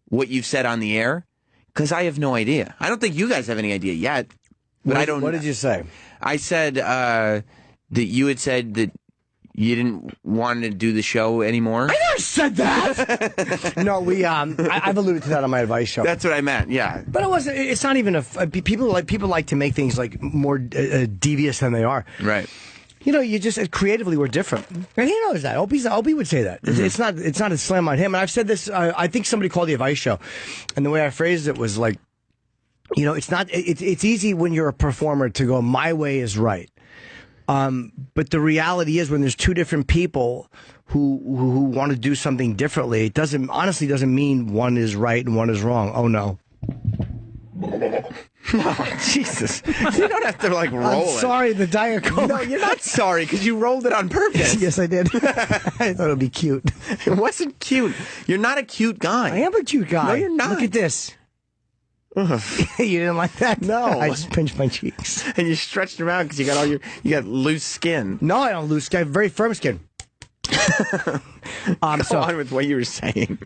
what you've said on the air, because I have no idea. I don't think you guys have any idea yet. But I don't. What did you say? I said that you had said that you didn't want to do the show anymore. I never said that. No, we. I've alluded to that on my advice show. That's what I meant. Yeah, but it wasn't. It's not even people like to make things like more devious than they are. Right. You know, you just creatively we're different, and he knows that. Opie would say that. Mm-hmm. It's not a slam on him. And I've said this. I think somebody called the advice show, and the way I phrased it was like, you know, it's not. It's easy when you're a performer to go, my way is right. But the reality is, when there's two different people who want to do something differently, it honestly doesn't mean one is right and one is wrong. Oh no. No, Jesus. You don't have to like roll I'm it. sorry, the Diet Coke. No, you're not sorry because you rolled it on purpose. Yes, I did. I thought it would be cute. It wasn't cute. You're not a cute guy. I am a cute guy. No, you're not. Look at this. You didn't like that? No. I just pinched my cheeks. And you stretched around because you got loose skin. No, I don't lose skin. I have very firm skin. Go on with what you were saying.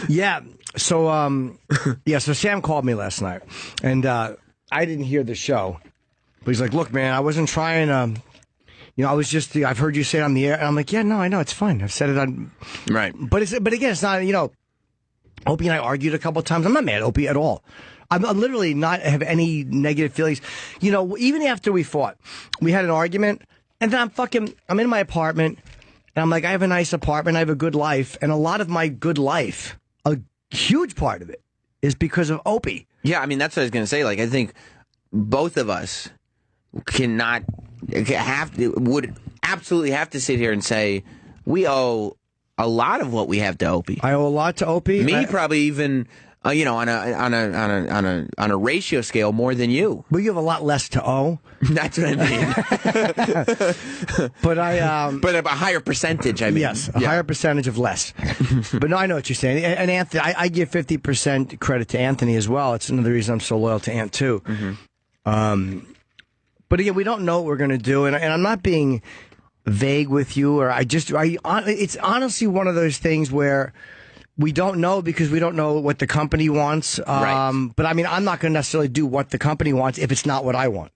Yeah. So, so Sam called me last night, and I didn't hear the show. But he's like, look, man, I wasn't trying I was just, I've heard you say it on the air. And I'm like, yeah, no, I know, it's fine. I've said it on. Right. But again, it's not, Opie and I argued a couple of times. I'm not mad at Opie at all. I'm literally not have any negative feelings. Even after we fought, we had an argument, and then I'm in my apartment, and I'm like, I have a nice apartment, I have a good life, and a lot of my good life, a huge part of it, is because of Opie. Yeah, I mean, that's what I was going to say. Like, I think both of us would absolutely have to sit here and say we owe a lot of what we have to Opie. I owe a lot to Opie. Me, probably even on a ratio scale more than you. But you have a lot less to owe. That's what I mean. But a higher percentage. I mean, yes, a higher percentage of less. But no, I know what you're saying. And Anthony, I give 50% credit to Anthony as well. It's another reason I'm so loyal to Ant too. Mm-hmm. But again, we don't know what we're going to do, and I'm not being vague with you, or it's honestly one of those things where we don't know because we don't know what the company wants. Right. But I mean, I'm not going to necessarily do what the company wants if it's not what I want.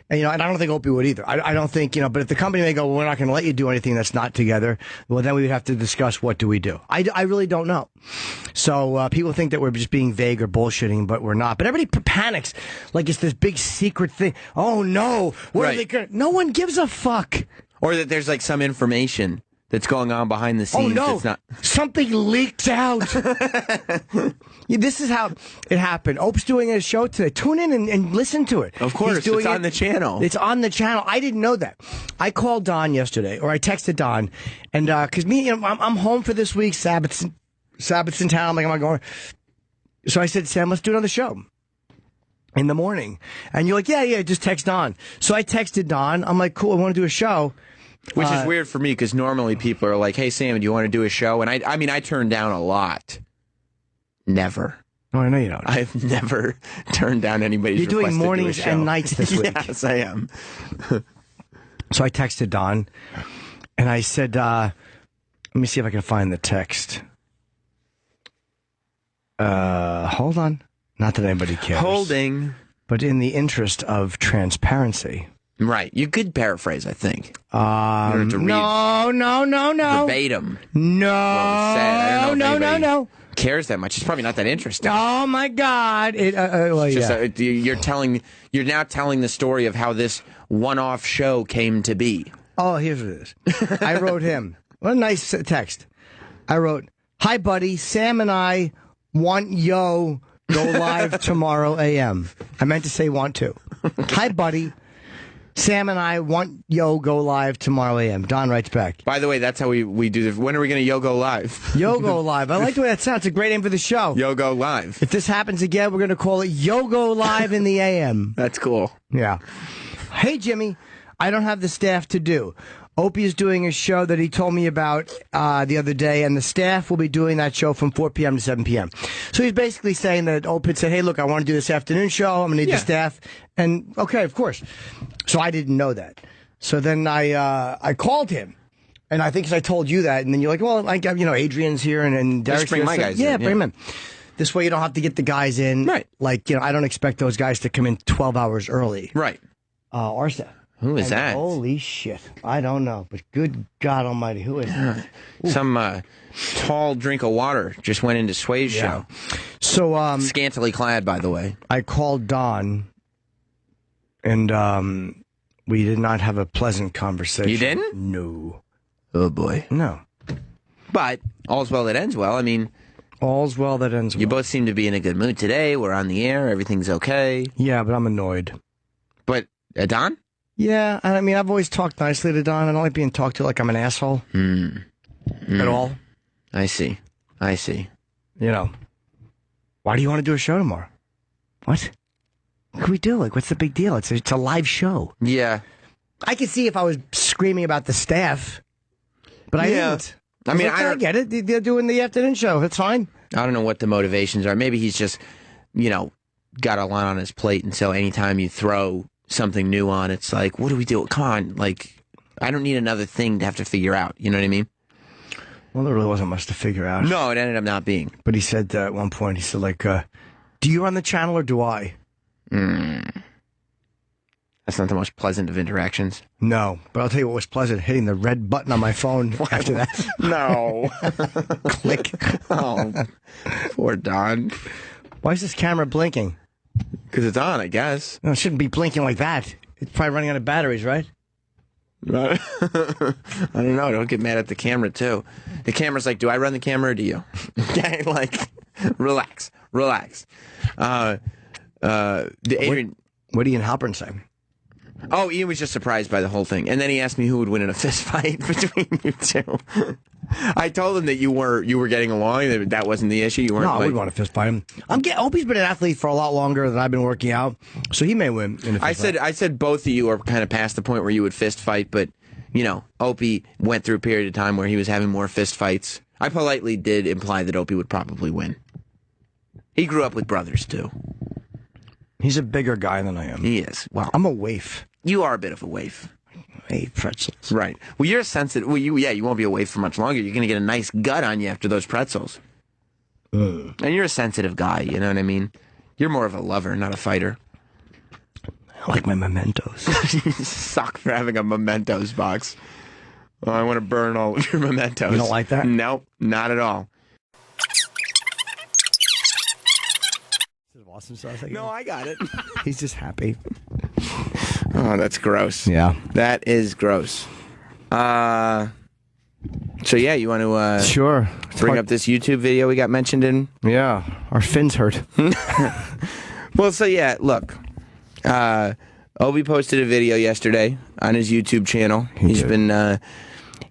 And, and I don't think Opie would either. I don't think, but if the company may go, well, we're not going to let you do anything that's not together, well, then we would have to discuss what do we do. I really don't know. So people think that we're just being vague or bullshitting, but we're not. But everybody panics like it's this big secret thing. Oh, no. What are they going to? No one gives a fuck. Or that there's like some information that's going on behind the scenes. Oh, no. That's not... Something leaked out. This is how it happened. Ope's doing a show today. Tune in and listen to it. Of course, it's on the channel. It's on the channel. I didn't know that. I called Don yesterday, or I texted Don, and because I'm home for this week. Sabbath's in town. I'm like, am I going? So I said, Sam, let's do another show in the morning. And you're like, yeah, just text Don. So I texted Don. I'm like, cool, I want to do a show. Which is weird for me because normally people are like, hey, Sam, do you want to do a show? And I turn down a lot. Never. Oh, I know you don't. I've never turned down anybody's request. You're doing to mornings do a show. and nights this week. Yes, I am. So I texted Don, and I said, let me see if I can find the text. Hold on. Not that anybody cares. Holding. But in the interest of transparency. Right. You could paraphrase, I think. No. Verbatim. No. What was said. I don't know if anybody no. cares that much. It's probably not that interesting. Oh my God! You're now telling the story of how this one-off show came to be. Oh, here's what it is. I wrote him. What a nice text. I wrote, "Hi, buddy. Sam and I want yo go live tomorrow a.m." I meant to say want to. Hi, buddy. Sam and I want Yo Go Live tomorrow a.m. Don writes back. By the way, that's how we do this. When are we going to Yo Go Live? Yo Go Live. I like the way that sounds. It's a great name for the show. Yo Go Live. If this happens again, we're going to call it Yo Go Live in the a.m. That's cool. Yeah. Hey, Jimmy. I don't have the staff to do. Opie is doing a show that he told me about the other day, and the staff will be doing that show from 4 p.m. to 7 p.m. So he's basically saying that Opie said, hey, look, I want to do this afternoon show. I'm going to need the staff. And, okay, of course. So I didn't know that. So then I called him. And I think I told you that. And then you're like, well, Adrian's here and Derek's bring here. my guys in. Yeah, bring them in. This way you don't have to get the guys in. Right. Like, I don't expect those guys to come in 12 hours early. Right. Our staff. Who is that? Holy shit. I don't know, but good God almighty, who is that? Some tall drink of water just went into Sway's show. So, scantily clad, by the way. I called Don, and we did not have a pleasant conversation. You didn't? No. Oh, boy. No. But all's well that ends well. I mean, all's well that ends well. You both seem to be in a good mood today. We're on the air. Everything's okay. Yeah, but I'm annoyed. But, Don? Yeah, I mean, I've always talked nicely to Don. I don't like being talked to like I'm an asshole at all. I see. You know, why do you want to do a show tomorrow? What can we do? Like, what's the big deal? It's a live show. Yeah. I could see if I was screaming about the staff, but I didn't. I mean, I get it. They're doing the afternoon show. That's fine. I don't know what the motivations are. Maybe he's just, got a lot on his plate, and so anytime you throw something new on, it's like, what do we do? Come on, like, I don't need another thing to have to figure out. You know what I mean? Well, there really wasn't much to figure out. No, it ended up not being. But he said at one point, he said, like, do you run the channel or do I? That's not the most pleasant of interactions. No, but I'll tell you what was pleasant, hitting the red button on my phone after that. No. Click. Oh, poor Don. Why is this camera blinking? Because it's on, I guess. No, it shouldn't be blinking like that. It's probably running out of batteries, right? I don't know. Don't get mad at the camera, too. The camera's like, do I run the camera or do you? Okay, like, relax. Adrian. What did Ian Halpern say? Oh, Ian was just surprised by the whole thing. And then he asked me who would win in a fist fight between you two. I told him that you were getting along, that wasn't the issue. You weren't. No, I wouldn't want to fist fight him. Opie's been an athlete for a lot longer than I've been working out, so he may win in a fist fight. I said both of you are kind of past the point where you would fist fight, but, Opie went through a period of time where he was having more fist fights. I politely did imply that Opie would probably win. He grew up with brothers, too. He's a bigger guy than I am. He is. Well, I'm a waif. You are a bit of a waif. I ate pretzels. Right. Well, you're sensitive. Well, you won't be a waif for much longer. You're going to get a nice gut on you after those pretzels. And you're a sensitive guy, you know what I mean? You're more of a lover, not a fighter. I like my mementos. You suck for having a mementos box. Oh, I want to burn all of your mementos. You don't like that? Nope, not at all. Awesome sauce. No, I got it. He's just happy. Oh, that's gross. Yeah. That is gross. So, yeah, you want to sure bring up this YouTube video we got mentioned in? Yeah, our fins hurt. Well, so, yeah, look. Opie posted a video yesterday on his YouTube channel. He's been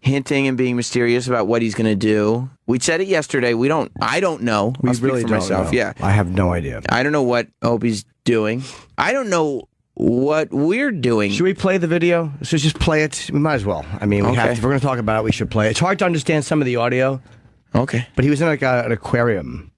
hinting and being mysterious about what he's going to do. We said it yesterday. I don't know. We I'll speak really for don't myself. know. Yeah. I have no idea. I don't know what Opie's doing. I don't know what we're doing. Should we play the video? So just play it. We might as well. I mean, we have to. If we're going to talk about it, we should play it. It's hard to understand some of the audio. Okay. But he was in like an aquarium.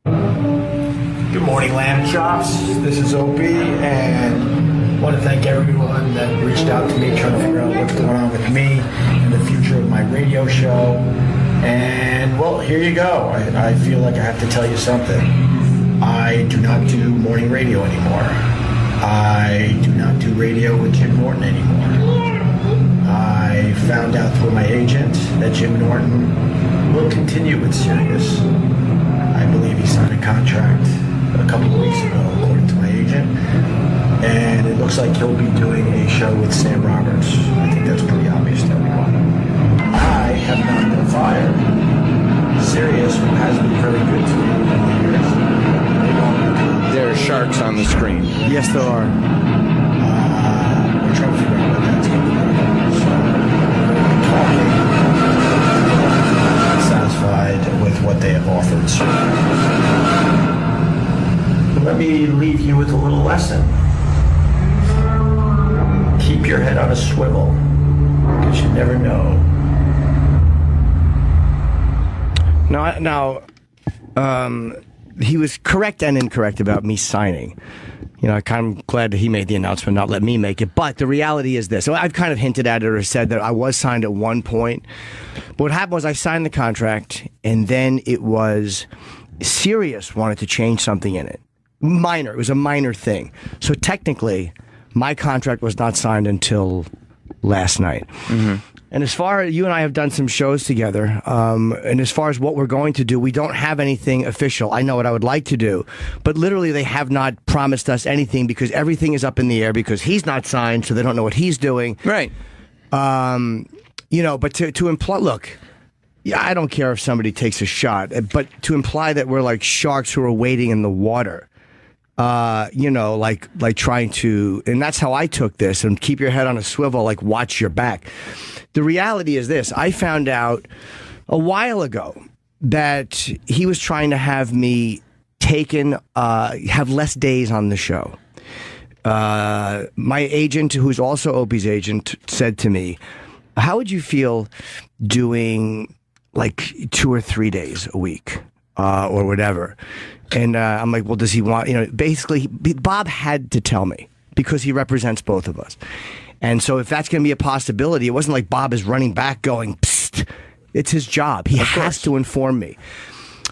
Good morning, Lamb Chops. This is Opie, and I want to thank everyone that reached out to me trying to figure out what's going on with me and the future of my radio show. And, well, here you go. I feel like I have to tell you something. I do not do morning radio anymore. I do not do radio with Jim Norton anymore. I found out through my agent that Jim Norton will continue with Sirius. I believe he signed a contract a couple of weeks ago, according to my agent. And it looks like he'll be doing a show with Sam Roberts. I think that's pretty obvious to everyone. I have not been fired. Sirius has been very good to me over the years. There are sharks on the screen. Yes, there are. We're trying to figure out what that's going to be. So, talking, satisfied with what they have offered. So, let me leave you with a little lesson. Keep your head on a swivel, because you never know. Now, he was correct and incorrect about me signing. You know, I'm kind of glad that he made the announcement, not let me make it. But the reality is this. So I've kind of hinted at it or said that I was signed at one point. But what happened was I signed the contract, and then it was Sirius wanted to change something in it. Minor. It was a minor thing. So technically, my contract was not signed until last night. Mm-hmm. And as far as you and I have done some shows together, and as far as what we're going to do, we don't have anything official. I know what I would like to do, but literally they have not promised us anything because everything is up in the air because he's not signed, so they don't know what he's doing. Right. You know, but to imply, look, yeah, I don't care if somebody takes a shot, but to imply that we're like sharks who are waiting in the water, like trying to, and that's how I took this, and keep your head on a swivel, like watch your back. The reality is this: I found out a while ago that he was trying to have me have less days on the show. My agent, who's also Opie's agent, said to me, how would you feel doing like 2 or 3 days a week or whatever? And I'm like, well, does he want, basically Bob had to tell me because he represents both of us. And so if that's going to be a possibility, it wasn't like Bob is running back going, psst, it's his job. He has to inform me.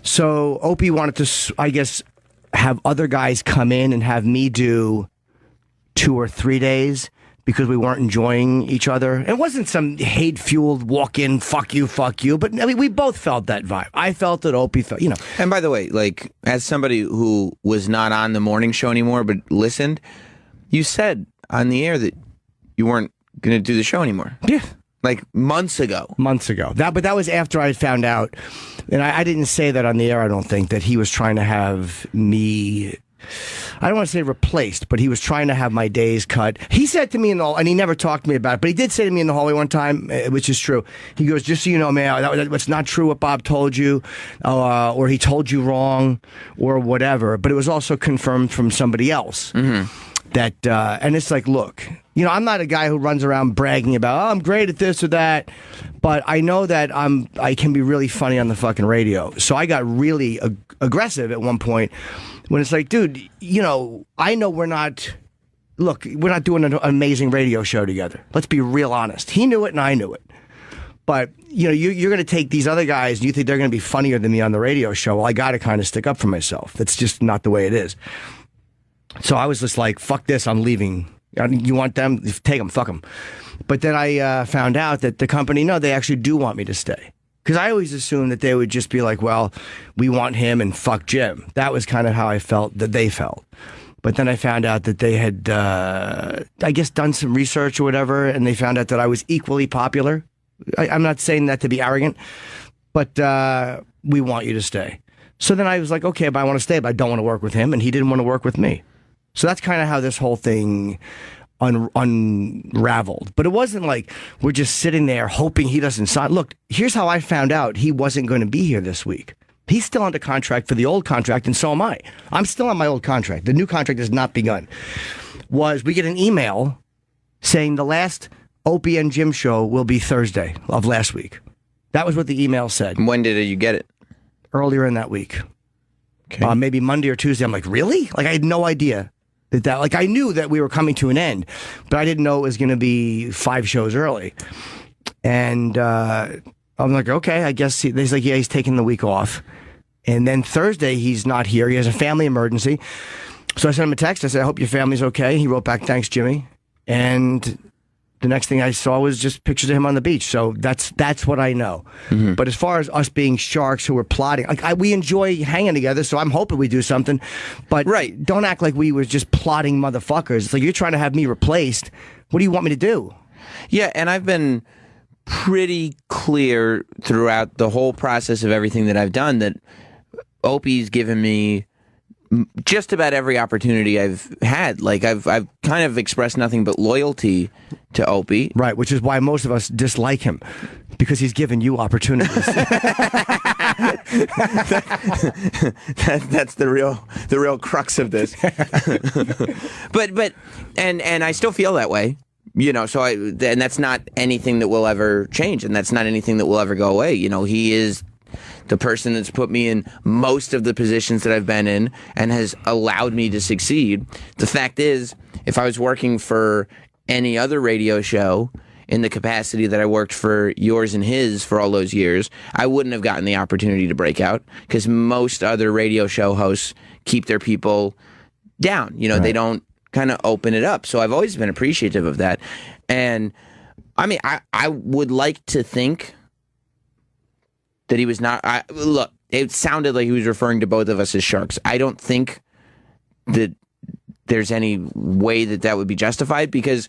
So Opie wanted to, I guess, have other guys come in and have me do 2 or 3 days because we weren't enjoying each other. It wasn't some hate-fueled walk-in, fuck you, but I mean, we both felt that vibe. I felt it, Opie felt, And by the way, like, as somebody who was not on the morning show anymore but listened, you said on the air that you weren't going to do the show anymore. Yeah. Like months ago. But that was after I found out, and I didn't say that on the air, I don't think, that he was trying to have me, I don't want to say replaced, but he was trying to have my days cut. He said to me and he never talked to me about it, but he did say to me in the hallway one time, which is true. He goes, just so you know, man, that's not true what Bob told you, or he told you wrong, or whatever. But it was also confirmed from somebody else. Mm-hmm. That and it's like, look, I'm not a guy who runs around bragging about, I'm great at this or that, but I know that I can be really funny on the fucking radio. So I got really aggressive at one point when it's like, dude, I know we're not doing an amazing radio show together. Let's be real honest. He knew it and I knew it. But, you're going to take these other guys and you think they're going to be funnier than me on the radio show. Well, I got to kind of stick up for myself. That's just not the way it is. So I was just like, fuck this, I'm leaving. You want them? Take them, fuck them. But then I found out that the company, no, they actually do want me to stay. Because I always assumed that they would just be like, well, we want him and fuck Jim. That was kind of how I felt that they felt. But then I found out that they had, I guess, done some research or whatever, and they found out that I was equally popular. I'm not saying that to be arrogant, but we want you to stay. So then I was like, okay, but I want to stay, but I don't want to work with him, and he didn't want to work with me. So that's kind of how this whole thing unraveled. But it wasn't like we're just sitting there hoping he doesn't sign. Look, here's how I found out he wasn't going to be here this week. He's still under contract for the old contract, and so am I. I'm still on my old contract. The new contract has not begun. We get an email saying the last Opie and Jim show will be Thursday of last week. That was what the email said. When did you get it? Earlier in that week. Okay. Maybe Monday or Tuesday. I'm like, really? Like, I had no idea that like, I knew that we were coming to an end, but I didn't know it was going to be 5 shows early. And I'm like, okay, I guess he's like, yeah, he's taking the week off. And then Thursday, he's not here. He has a family emergency. So I sent him a text. I said, I hope your family's okay. He wrote back, thanks, Jimmy. And the next thing I saw was just pictures of him on the beach. So that's what I know. Mm-hmm. But as far as us being sharks who were plotting, we enjoy hanging together, so I'm hoping we do something. But don't act like we were just plotting motherfuckers. It's like, you're trying to have me replaced. What do you want me to do? Yeah, and I've been pretty clear throughout the whole process of everything that I've done that Opie's given me just about every opportunity I've had. Like, I've kind of expressed nothing but loyalty to Opie. Right, which is why most of us dislike him, because he's given you opportunities. That's the real crux of this. but I still feel that way. So and that's not anything that will ever change, and that's not anything that will ever go away. He is the person that's put me in most of the positions that I've been in and has allowed me to succeed. The fact is, if I was working for any other radio show in the capacity that I worked for yours and his for all those years, I wouldn't have gotten the opportunity to break out, because most other radio show hosts keep their people down. Right. They don't kind of open it up. So I've always been appreciative of that. And I mean, I would like to think that he was not. Look, it sounded like he was referring to both of us as sharks. I don't think that there's any way that would be justified, because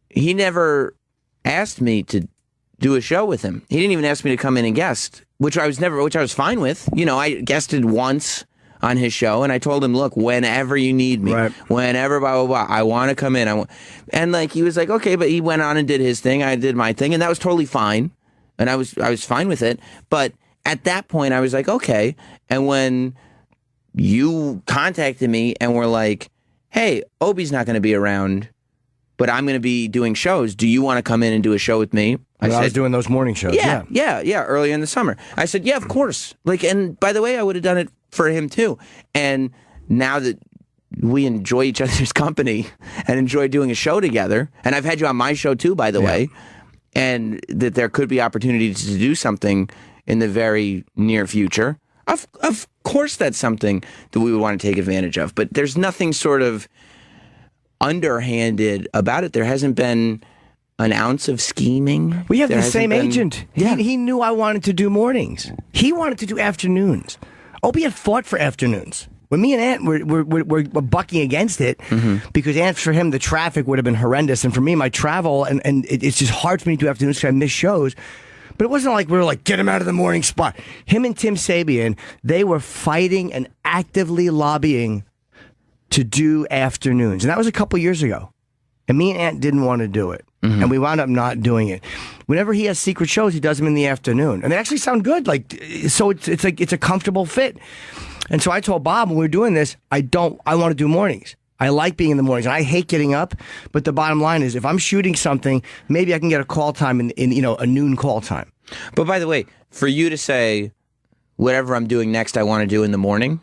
he never asked me to do a show with him. He didn't even ask me to come in and guest, which I was fine with. I guested once on his show, and I told him, look, whenever you need me, whenever blah blah blah, I want to come in. And like he was like, okay, but he went on and did his thing. I did my thing, and that was totally fine, and I was fine with it. But at that point, I was like, okay. And when you contacted me and were like, hey, Opie's not going to be around, but I'm going to be doing shows. Do you want to come in and do a show with me? I was doing those morning shows. Yeah, early in the summer. I said, yeah, of course. Like, and by the way, I would have done it for him too. And now that we enjoy each other's company and enjoy doing a show together, and I've had you on my show too, by the way, and that there could be opportunities to do something in the very near future. Of course, that's something that we would want to take advantage of. But there's nothing sort of underhanded about it. There hasn't been an ounce of scheming. We have the same agent. Yeah. He knew I wanted to do mornings. He wanted to do afternoons. Opie had fought for afternoons. When me and Ant were bucking against it, because Ant, for him, the traffic would have been horrendous. And for me, my travel, and it's just hard for me to do afternoons because I miss shows. But it wasn't like we were like, get him out of the morning spot. Him and Tim Sabian, they were fighting and actively lobbying to do afternoons. And that was a couple years ago. And me and Ant didn't want to do it. And we wound up not doing it. Whenever he has secret shows, he does them in the afternoon. And they actually sound good. Like, so it's like, it's a comfortable fit. And so I told Bob when we were doing this, I want to do mornings. I like being in the mornings, and I hate getting up. But the bottom line is, if I'm shooting something, maybe I can get a call time in a noon call time. But by the way, for you to say, whatever I'm doing next, I want to do in the morning,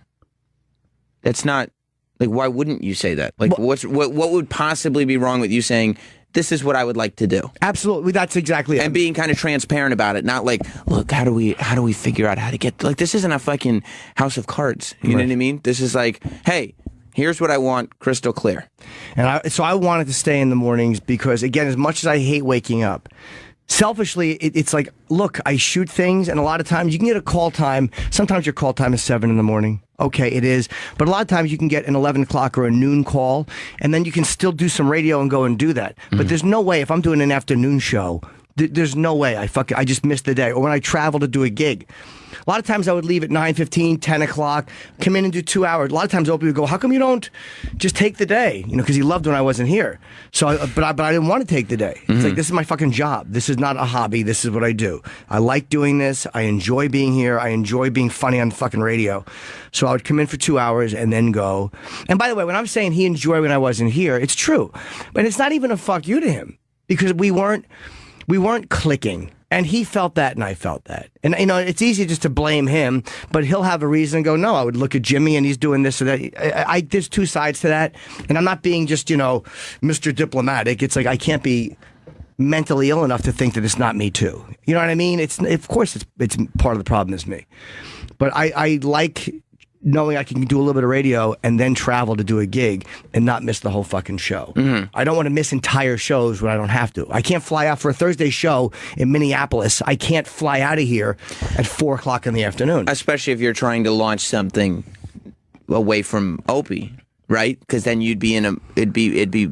that's not, like, why wouldn't you say that? Like, what would possibly be wrong with you saying, this is what I would like to do? Absolutely, that's exactly it. And being kind of transparent about it, not like, look, how do we figure out how to get, like, this isn't a fucking House of Cards. You know what I mean? This is like, hey, here's what I want, crystal clear. And so I wanted to stay in the mornings because, again, as much as I hate waking up, selfishly, it's like, look, I shoot things, and a lot of times you can get a call time. Sometimes your call time is 7 in the morning. Okay, it is. But a lot of times you can get an 11 o'clock or a noon call, and then you can still do some radio and go and do that. But there's no way, if I'm doing an afternoon show, there's no way I just missed the day. Or when I travel to do a gig. A lot of times I would leave at 9:15, 10 o'clock, come in and do 2 hours. A lot of times Opie would go, how come you don't just take the day? Because he loved when I wasn't here. So, but I didn't want to take the day. It's like, this is my fucking job. This is not a hobby. This is what I do. I like doing this. I enjoy being here. I enjoy being funny on fucking radio. So I would come in for 2 hours and then go. And by the way, when I'm saying he enjoyed when I wasn't here, it's true. But it's not even a fuck you to him, because we weren't clicking. And he felt that, and I felt that. And, it's easy just to blame him, but he'll have a reason and go, no, I would look at Jimmy, and he's doing this or that. There's two sides to that. And I'm not being just, Mr. Diplomatic. It's like, I can't be mentally ill enough to think that it's not me, too. You know what I mean? Of course, it's part of the problem is me. But I like knowing I can do a little bit of radio and then travel to do a gig and not miss the whole fucking show. I don't want to miss entire shows when I don't have to. I can't fly out for a Thursday show in Minneapolis. I can't fly out of here at 4 o'clock in the afternoon. Especially if you're trying to launch something away from Opie, right? Because then it'd be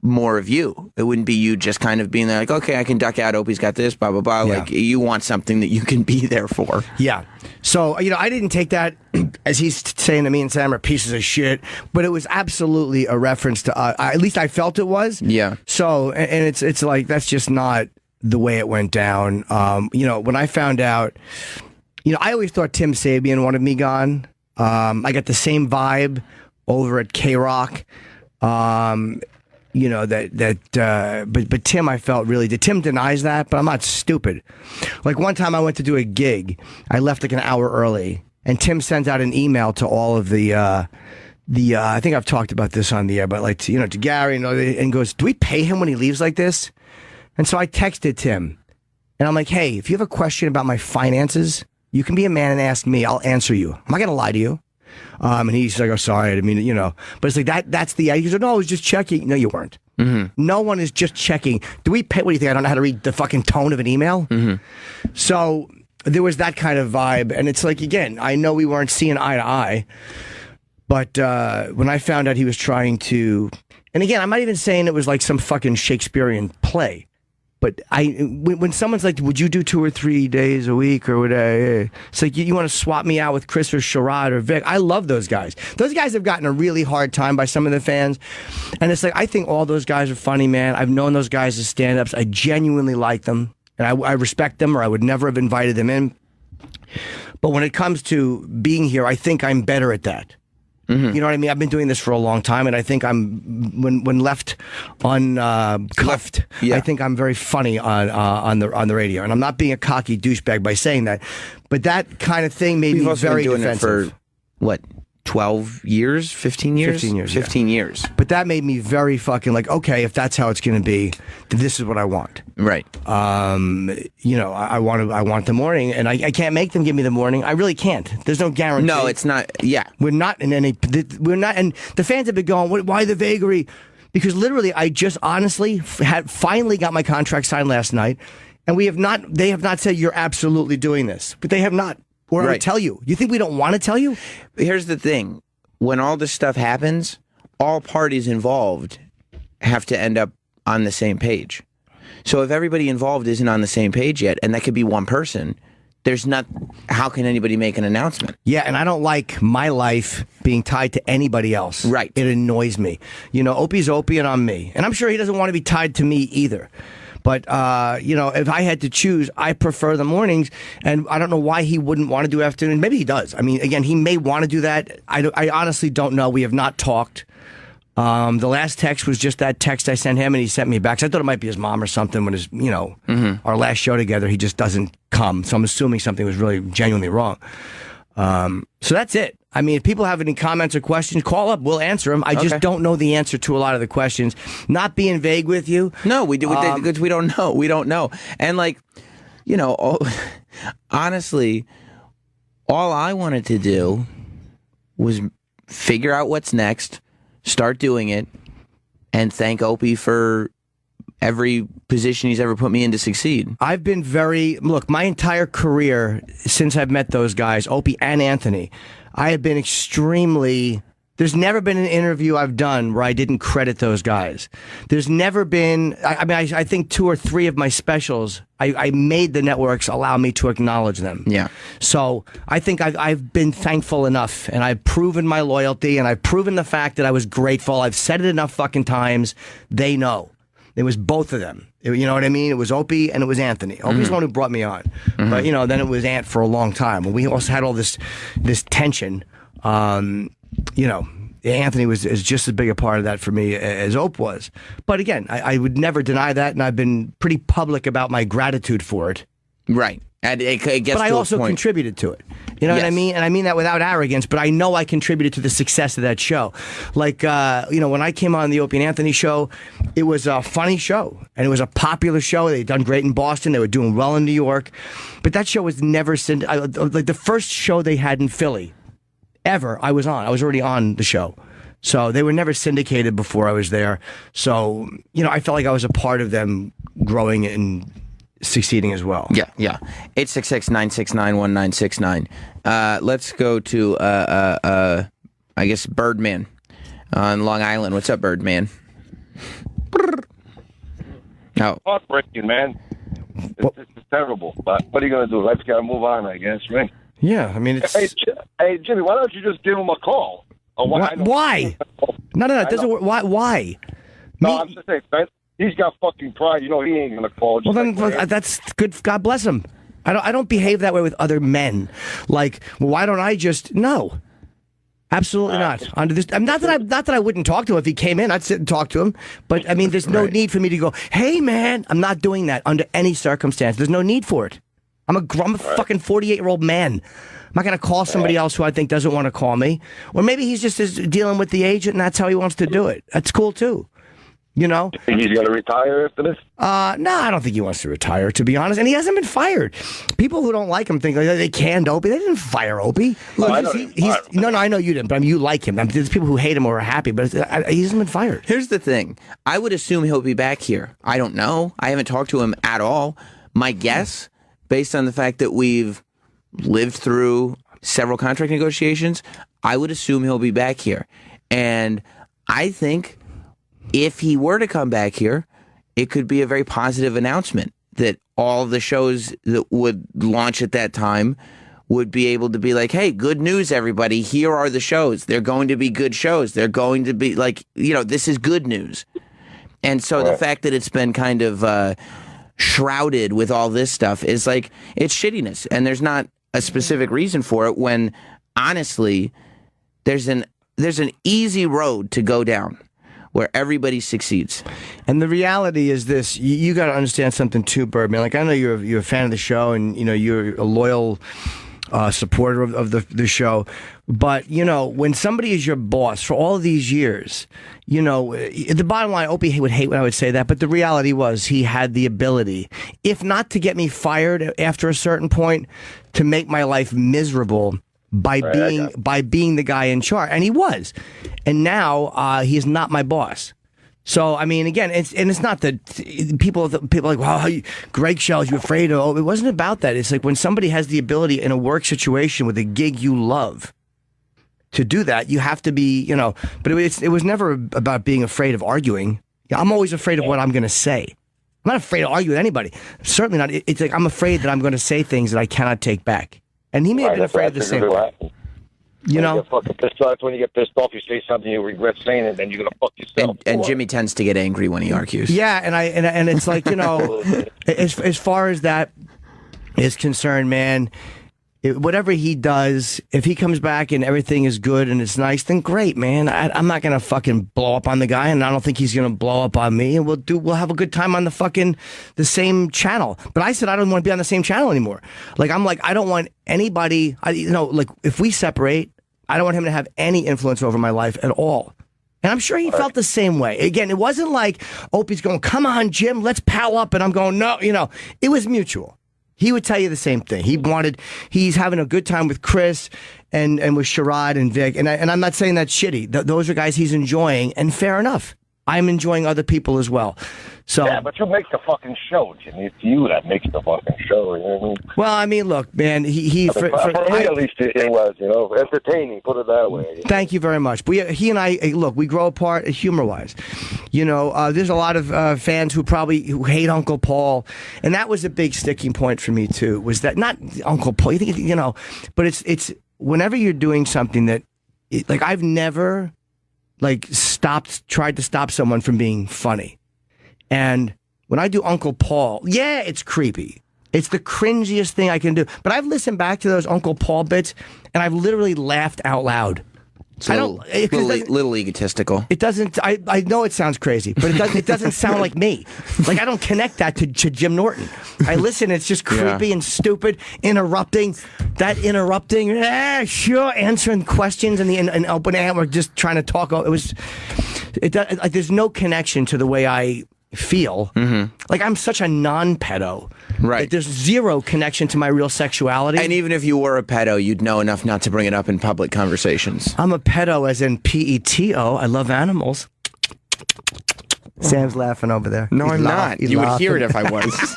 more of you. It wouldn't be you just kind of being there like, okay, I can duck out. Opie's got this, blah, blah, blah. Yeah. Like, you want something that you can be there for. Yeah. So, I didn't take that as he's saying to me and Sam are pieces of shit, but it was absolutely a reference to, at least I felt it was. Yeah. So, and it's like, that's just not the way it went down. When I found out, I always thought Tim Sabian wanted me gone. I got the same vibe over at K-Rock. But Tim, I felt really did. Tim denies that, but I'm not stupid. Like one time I went to do a gig, I left like an hour early, and Tim sends out an email to all of the I think I've talked about this on the air, but like to Gary and goes, do we pay him when he leaves like this? And so I texted Tim, and I'm like, hey, if you have a question about my finances, you can be a man and ask me. I'll answer you. I'm not gonna lie to you. And he's like, oh, sorry, I didn't mean it, but it's like that's the, he said, no, I was just checking. No, you weren't. No one is just checking. Do we pay, what do you think? I don't know how to read the fucking tone of an email? So there was that kind of vibe. And it's like, again, I know we weren't seeing eye to eye, but when I found out he was trying to, and again, I'm not even saying it was like some fucking Shakespearean play. But when someone's like, would you do 2 or 3 days a week or whatever? It's like, you want to swap me out with Chris or Sherrod or Vic. I love those guys. Those guys have gotten a really hard time by some of the fans. And it's like, I think all those guys are funny, man. I've known those guys as stand-ups. I genuinely like them. And I respect them, or I would never have invited them in. But when it comes to being here, I think I'm better at that. You know what I mean? I've been doing this for a long time, and I think I'm when left uncuffed. I think I'm very funny on the radio, and I'm not being a cocky douchebag by saying that. But that kind of thing made me very been doing defensive. it for what? 12 years? 15 years? 15 years. 15 years. But that made me very fucking like, okay, if that's how it's going to be, then this is what I want. Right. You know, I want the morning, and I can't make them give me the morning. I really can't. There's no guarantee. No, it's not. Yeah. We're not in any. We're not. And the fans have been going, why the vagary? Because literally, I just honestly had finally got my contract signed last night, and they have not said you're absolutely doing this, but they have not. Or I tell you. You think we don't want to tell you? Here's the thing. When all this stuff happens, all parties involved have to end up on the same page. So if everybody involved isn't on the same page yet, and that could be one person, how can anybody make an announcement? Yeah, and I don't like my life being tied to anybody else. Right. It annoys me. You know, Opie's Opie and I'm me. And I'm sure he doesn't want to be tied to me either. But, you know, if I had to choose, I prefer the mornings, and I don't know why he wouldn't want to do afternoon. Maybe he does. I mean, again, he may want to do that. I honestly don't know. We have not talked. The last text was just that text I sent him, and he sent me back. So I thought it might be his mom or something when our last show together, he just doesn't come. So I'm assuming something was really genuinely wrong. So that's it. I mean, if people have any comments or questions, call up. We'll answer them. I just don't know the answer to a lot of the questions. Not being vague with you. No, we do. Because we don't know. We don't know. And like, you know, honestly, all I wanted to do was figure out what's next, start doing it, and thank Opie for every position he's ever put me in to succeed. I've been look, my entire career since I've met those guys, Opie and Anthony, I have been there's never been an interview I've done where I didn't credit those guys. There's never been, I think 2 or 3 of my specials, I made the networks allow me to acknowledge them. Yeah. So I think I've been thankful enough, and I've proven my loyalty, and I've proven the fact that I was grateful. I've said it enough fucking times. They know. It was both of them. You know what I mean? It was Opie and it was Anthony. Opie's the one who brought me on. But, you know, then it was Ant for a long time. And we also had all this tension. You know, Anthony is just as big a part of that for me as Ope was. But again, I would never deny that, and I've been pretty public about my gratitude for it. Right. And it gets but I also contributed to it. You know what I mean? And I mean that without arrogance, but I know I contributed to the success of that show. Like, you know, when I came on the Opie and Anthony show, it was a funny show. And it was a popular show. They'd done great in Boston. They were doing well in New York. But that show was never like the first show they had in Philly ever, I was on. I was already on the show. So they were never syndicated before I was there. So, you know, I felt like I was a part of them growing and succeeding as well. Yeah. 866-969-1969. Let's go to I guess Birdman on Long Island. What's up, Birdman? Oh, heartbreaking, man. It's terrible. But what are you gonna do? Life's gotta move on, I guess, right? Yeah, I mean, it's. Hey, Jimmy, why don't you just give him a call? Why? No, it doesn't work. Why? No, I'm just saying, man. He's got fucking pride. You know he ain't gonna call. Well, then that's good. God bless him. I don't behave that way with other men. Like, well, why don't I just no? Absolutely not. Under this, not that I wouldn't talk to him if he came in. I'd sit and talk to him. But I mean, there's no need for me to go, hey man, I'm not doing that under any circumstance. There's no need for it. I'm a fucking 48-year-old man. I'm not going to call somebody else who I think doesn't want to call me. Or maybe he's just dealing with the agent and that's how he wants to do it. That's cool too. You know? You think he's going to retire after this? No, I don't think he wants to retire, to be honest. And he hasn't been fired. People who don't like him think they canned Opie. They didn't fire Opie. Look, I know you didn't, but I mean, you like him. There's people who hate him or are happy, but he hasn't been fired. Here's the thing. I would assume he'll be back here. I don't know. I haven't talked to him at all. My guess, based on the fact that we've lived through several contract negotiations, I would assume he'll be back here. And I think if he were to come back here it could be a very positive announcement that all the shows that would launch at that time would be able to be like, hey, good news, everybody. Here are the shows. They're going to be good shows. They're going to be like, this is good news. And so the fact that it's been kind of shrouded with all this stuff is like, it's shittiness. And there's not a specific reason for it when, honestly, there's an easy road to go down where everybody succeeds. And the reality is this: you got to understand something too, Birdman. Like, I know you're a fan of the show, and you're a loyal supporter of the show. But when somebody is your boss for all of these years, the bottom line, Opie would hate when I would say that, but the reality was he had the ability, if not to get me fired after a certain point, to make my life miserable by being the guy in charge, and he was. And now he's not my boss. So I mean, again, it's not that people are like, wow, Greg Shells, you afraid of? Oh, it wasn't about that. It's like when somebody has the ability in a work situation with a gig you love to do that, you have to be, But it was never about being afraid of arguing. I'm always afraid of what I'm going to say. I'm not afraid to argue with anybody. Certainly not. It's like I'm afraid that I'm going to say things that I cannot take back. And he may have been afraid of the same. You get fucking pissed off. When you get pissed off, you say something you regret saying, and then you're gonna fuck yourself. And Jimmy tends to get angry when he argues. Yeah, and it's like as far as that is concerned, man. Whatever he does, if he comes back and everything is good and it's nice, then great, man. I'm not gonna fucking blow up on the guy, and I don't think he's gonna blow up on me. And we'll have a good time on the same channel. But I said I don't want to be on the same channel anymore. Like I don't want anybody. Like if we separate, I don't want him to have any influence over my life at all. And I'm sure he felt the same way. Again, it wasn't like Opie's going, "Come on, Jim, let's pal up," and I'm going, "No," it was mutual. He would tell you the same thing. He's having a good time with Chris and with Sherrod and Vic. And I'm not saying that's shitty. Those are guys he's enjoying, and fair enough. I'm enjoying other people as well. So yeah, but you make the fucking show, Jimmy. It's you that makes the fucking show. You know what I mean? Well, I mean, look, man. For me, at least, it was, entertaining. Put it that way. Thank you very much. But he and I, look, we grow apart humor-wise. There's a lot of fans who hate Uncle Paul, and that was a big sticking point for me too. Was that not Uncle Paul? You think but it's whenever you're doing something that, like, I've never tried to stop someone from being funny. And when I do Uncle Paul, yeah, it's creepy. It's the cringiest thing I can do. But I've listened back to those Uncle Paul bits, and I've literally laughed out loud. It's a little egotistical. It doesn't. I know it sounds crazy, but it doesn't sound like me. Like, I don't connect that to Jim Norton. I listen. It's just creepy and stupid. Interrupting, sure, answering questions in open air. We're just trying to talk. There's no connection to the way I feel. Mm-hmm. Like, I'm such a non-pedo. Right. There's zero connection to my real sexuality. And even if you were a pedo, you'd know enough not to bring it up in public conversations. I'm a pedo, as in P-E-T-O. I love animals. Sam's laughing over there. No, I'm not. You would hear it if I was.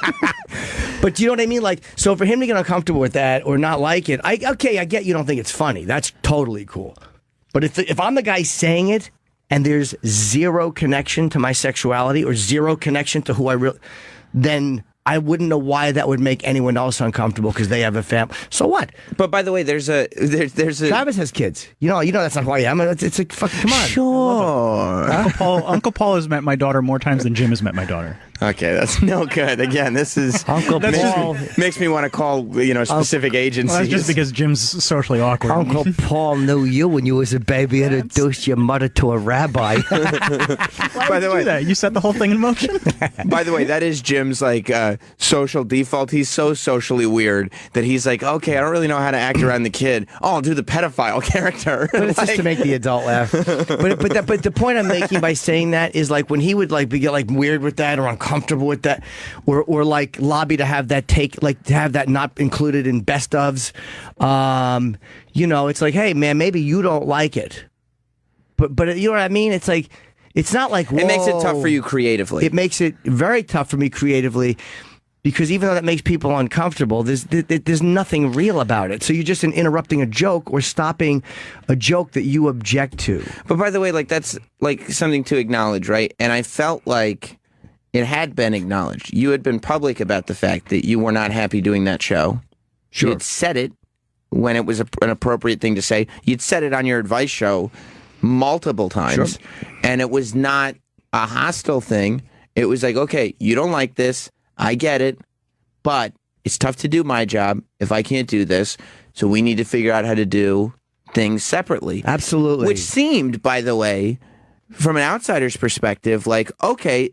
But do you know what I mean? Like, so for him to get uncomfortable with that or not like it, I get you don't think it's funny. That's totally cool. But if I'm the guy saying it, and there's zero connection to my sexuality or zero connection to who I really, then I wouldn't know why that would make anyone else uncomfortable because they have a family. So what? But by the way, there's a Travis has kids. You know that's not who I am. It's like, fucking, come on. Sure. Uncle Paul has met my daughter more times than Jim has met my daughter. Okay, that's no good. Again, this is Uncle Paul makes me want to call specific agencies. Well, that's just because Jim's socially awkward. Uncle Paul knew you when you was a baby. Introduced your mother to a rabbi. By the way, that you set the whole thing in motion. By the way, that is Jim's social default. He's so socially weird that he's like, okay, I don't really know how to act around the kid. Oh, I'll do the pedophile character. But it's just to make the adult laugh. But the point I'm making by saying that is, like, when he would get weird with that or uncomfortable with that, or like lobby to have that to have that not included in best ofs. It's like, hey man, maybe you don't like it, but you know what I mean? It's like, it's not like, whoa. It makes it tough for you creatively. It makes it very tough for me creatively. Because even though that makes people uncomfortable, there's nothing real about it. So you're just interrupting a joke or stopping a joke that you object to. But by the way, that's something to acknowledge, right? And I felt like it had been acknowledged. You had been public about the fact that you were not happy doing that show. Sure. You had said it when it was an appropriate thing to say. You'd said it on your advice show multiple times, and it was not a hostile thing. It was like, okay, you don't like this. I get it, but it's tough to do my job if I can't do this. So we need to figure out how to do things separately. Absolutely. Which seemed, by the way, from an outsider's perspective, like, okay,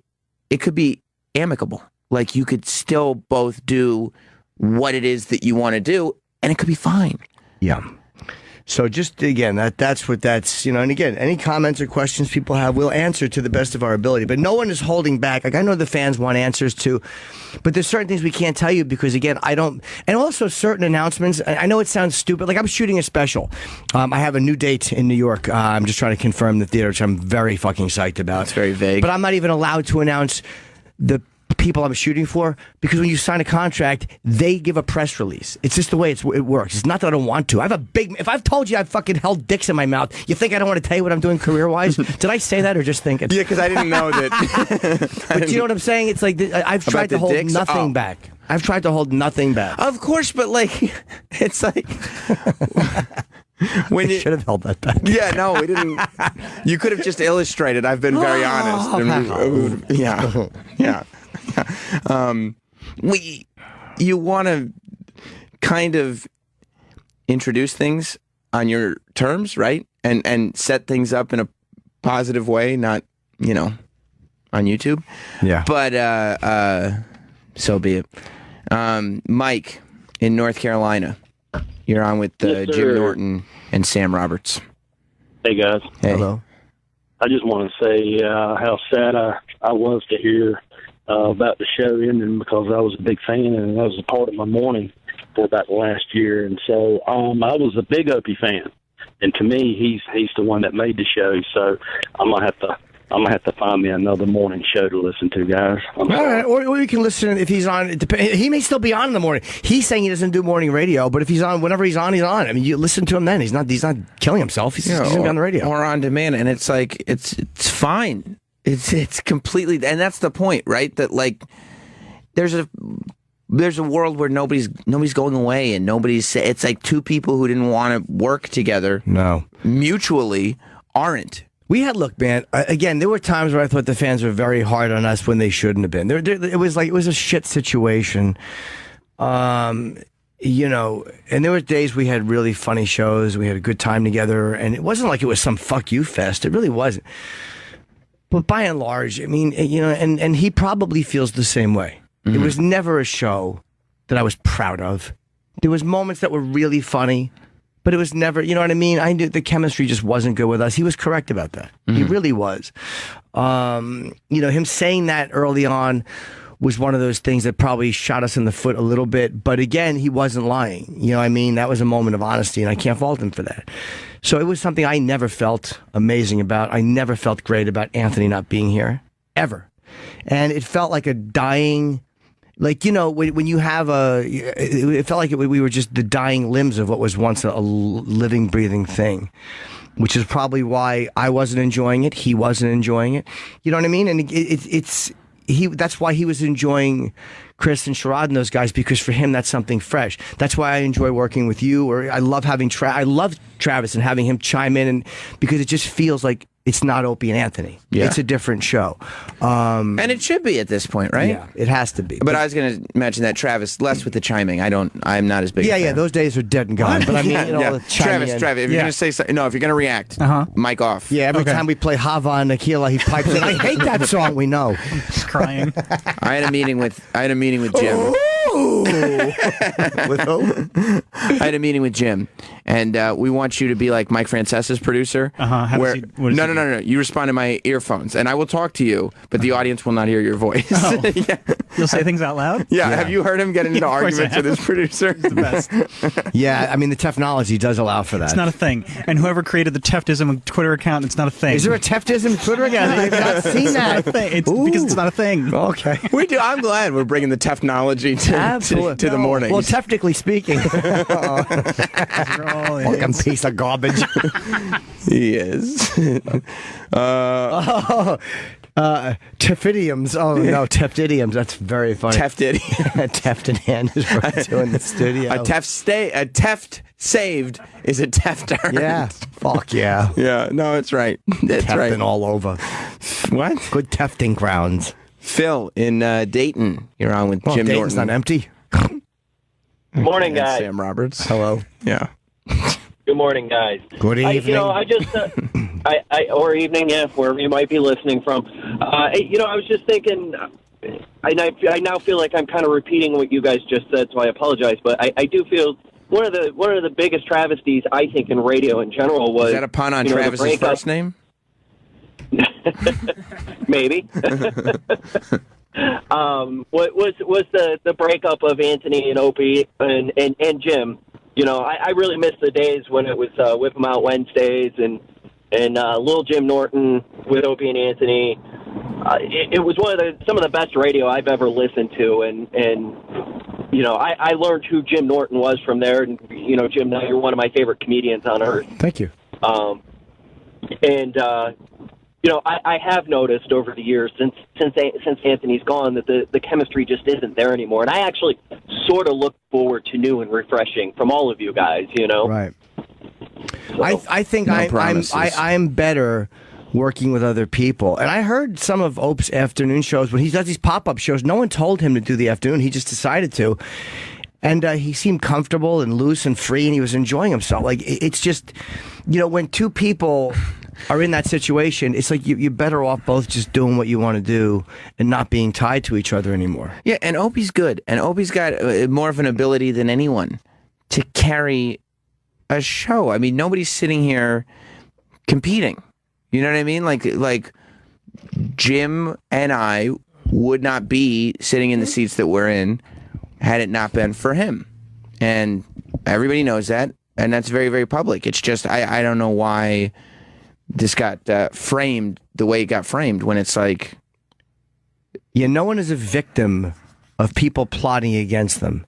it could be amicable. Like, you could still both do what it is that you want to do, and it could be fine. Yeah. So just, again, that's what that's, and again, any comments or questions people have, we'll answer to the best of our ability. But no one is holding back. Like, I know the fans want answers too, but there's certain things we can't tell you because, again, I don't, and also certain announcements, I know it sounds stupid. Like, I'm shooting a special. I have a new date in New York. I'm just trying to confirm the theater, which I'm very fucking psyched about. It's very vague. But I'm not even allowed to announce the people I'm shooting for because when you sign a contract, they give a press release. It's just the way it works. It's not that I don't want to. If I've told you I've fucking held dicks in my mouth, you think I don't want to tell you what I'm doing career-wise? Did I say that or just think it? Yeah, because I didn't know that. But you know what I'm saying? It's like I've tried to hold nothing back. I've tried to hold nothing back. Of course, but like, it's like... When you should have held that back. Yeah, no, we didn't. You could have just illustrated. I've been very honest. Yeah. You want to kind of introduce things on your terms, right? And set things up in a positive way, not, on YouTube. Yeah. But so be it. Mike in North Carolina, you're on with Yes, Jim Norton and Sam Roberts. Hey, guys. Hey. Hello. I just want to say how sad I was to hear about the show ending because I was a big fan and that was a part of my morning for about the last year. And so I was a big Opie fan. And to me, he's the one that made the show. So I'm gonna have to find me another morning show to listen to, guys. All right, or you can listen if he's on. He may still be on in the morning. He's saying he doesn't do morning radio, but if he's on, whenever he's on, he's on. I mean, you listen to him then. He's not killing himself. He's gonna be on the radio or on demand, and it's like it's fine. It's completely, and that's the point, right? That like there's a world where nobody's going away, and it's like two people who didn't want to work together, mutually, aren't. Look, man, again, there were times where I thought the fans were very hard on us when they shouldn't have been. It was a shit situation. And there were days we had really funny shows. We had a good time together, and it wasn't like it was some fuck you fest. It really wasn't. But by and large, I mean, and he probably feels the same way. Mm-hmm. It was never a show that I was proud of. There was moments that were really funny. But it was never, you know what I mean? I knew the chemistry just wasn't good with us. He was correct about that. Mm-hmm. He really was. Him saying that early on was one of those things that probably shot us in the foot a little bit. But again, he wasn't lying. You know what I mean? That was a moment of honesty, and I can't fault him for that. So it was something I never felt amazing about. I never felt great about Anthony not being here, ever. And it felt like a dying... Like, when you have it felt like we were just the dying limbs of what was once a living, breathing thing, which is probably why I wasn't enjoying it. He wasn't enjoying it. You know what I mean? And that's why he was enjoying Chris and Sherrod and those guys, because for him, that's something fresh. That's why I enjoy working with you, or I love having I love Travis and having him chime in, and because it just feels like it's not Opie and Anthony. Yeah. It's a different show. And it should be at this point, right? Yeah, it has to be. But I was going to mention that Travis, less with the chiming. I'm not as big. Yeah, those days are dead and gone. But I mean, Travis, if you're going to say something, if you're going to react, mic off. Yeah, every time we play Hava and Aquila, he pipes in. I hate that song. We know. He's crying. I had a meeting with Jim. With who? I had a meeting with Jim, and we want you to be like Mike Francesa's producer. No. You respond to my earphones, and I will talk to you, but the audience will not hear your voice. Oh. Yeah. You'll say things out loud? Yeah. Have you heard him get into arguments with his producer? He's the best. Yeah, I mean, the technology does allow for that. It's not a thing. And whoever created the Teftism Twitter account, it's not a thing. Is there a Teftism Twitter account? I've not seen that. Because it's not a thing. Okay. We do. I'm glad we're bringing the technology to the morning. Well, technically speaking. Fucking piece of garbage. He is. Teftidiums. Oh no, Teftidiums. That's very funny. Teftidium. Teft in hand is what I do in the studio. A Teft saved is a Teft earned. Yeah. Fuck yeah. Yeah. No, it's right. That's Tefting right. all over. What? Good tefting grounds. Phil in Dayton. You're on with Jim Dayton's Norton. not empty. Morning, And guys. Sam Roberts. Hello. Yeah. Good morning, guys. Good evening. I just, or evening, yeah, wherever you might be listening from. I was just thinking, I now feel like I'm kind of repeating what you guys just said, so I apologize. But I do feel one of the biggest travesties I think in radio in general was. Is that a pun on Travis's first name? Maybe. What was the breakup of Anthony and Opie and Jim? I really miss the days when it was Whip 'em Out Wednesdays and Little Jim Norton with Opie and Anthony. It was some of the best radio I've ever listened to, and I learned who Jim Norton was from there. And Jim, now you're one of my favorite comedians on earth. Thank you. I have noticed over the years since Anthony's gone that the chemistry just isn't there anymore, and I actually sort of look forward to new and refreshing from all of you guys. Right. So, I think I'm better working with other people, and I heard some of Ope's afternoon shows when he does these pop-up shows. No one told him to do the afternoon; he just decided to. And he seemed comfortable and loose and free, and he was enjoying himself. Like, it's just, when two people are in that situation, it's like you're better off both just doing what you want to do and not being tied to each other anymore. Yeah, and Opie's good. And Opie's got more of an ability than anyone to carry a show. I mean, nobody's sitting here competing. You know what I mean? Like Jim and I would not be sitting in the seats that we're in had it not been for him. And everybody knows that, and that's very, very public. It's just, I don't know why this got framed the way it got framed when it's like... Yeah, no one is a victim of people plotting against them.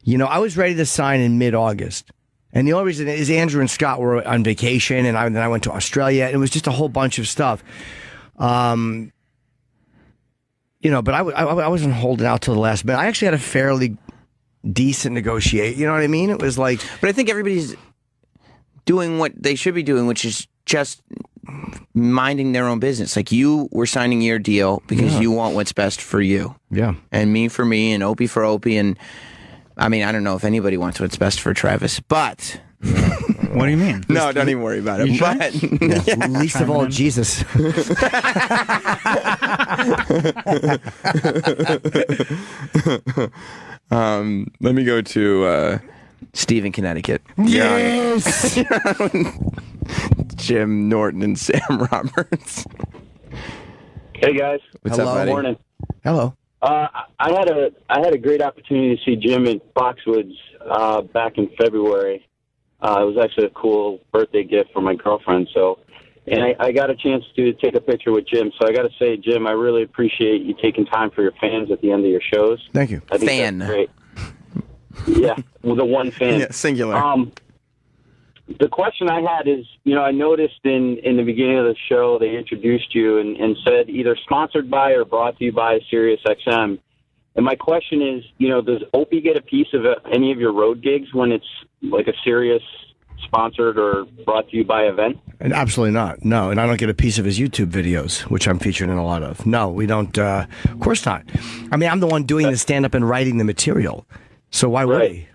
I was ready to sign in mid-August. And the only reason is Andrew and Scott were on vacation, and then I went to Australia, and it was just a whole bunch of stuff. But I wasn't holding out till the last minute. I actually had a fairly decent negotiate. You know what I mean? It was like... But I think everybody's doing what they should be doing, which is just minding their own business. Like, you were signing your deal because you want what's best for you. Yeah. And me for me, and Opie for Opie, and I mean, I don't know if anybody wants what's best for Travis, but... What do you mean? No, don't even worry about it. But least of all, Jesus. Let me go to Steve in Connecticut. Yes! Jim Norton and Sam Roberts. Hey guys. What's up, buddy? Good morning. Hello. I had a great opportunity to see Jim at Foxwoods back in February. It was actually a cool birthday gift for my girlfriend. And I got a chance to take a picture with Jim. So I got to say, Jim, I really appreciate you taking time for your fans at the end of your shows. Thank you. I think Fan. that's great. Yeah, well, the one fan. Yeah, singular. The question I had is, I noticed in the beginning of the show they introduced you and said either sponsored by or brought to you by Sirius XM. And my question is, does Opie get a piece of any of your road gigs when it's like a Sirius sponsored or brought to you by event? And absolutely not. No, and I don't get a piece of his YouTube videos, which I'm featured in a lot of. No, we don't. Of course not. I mean, I'm the one doing the stand-up and writing the material. So why would he?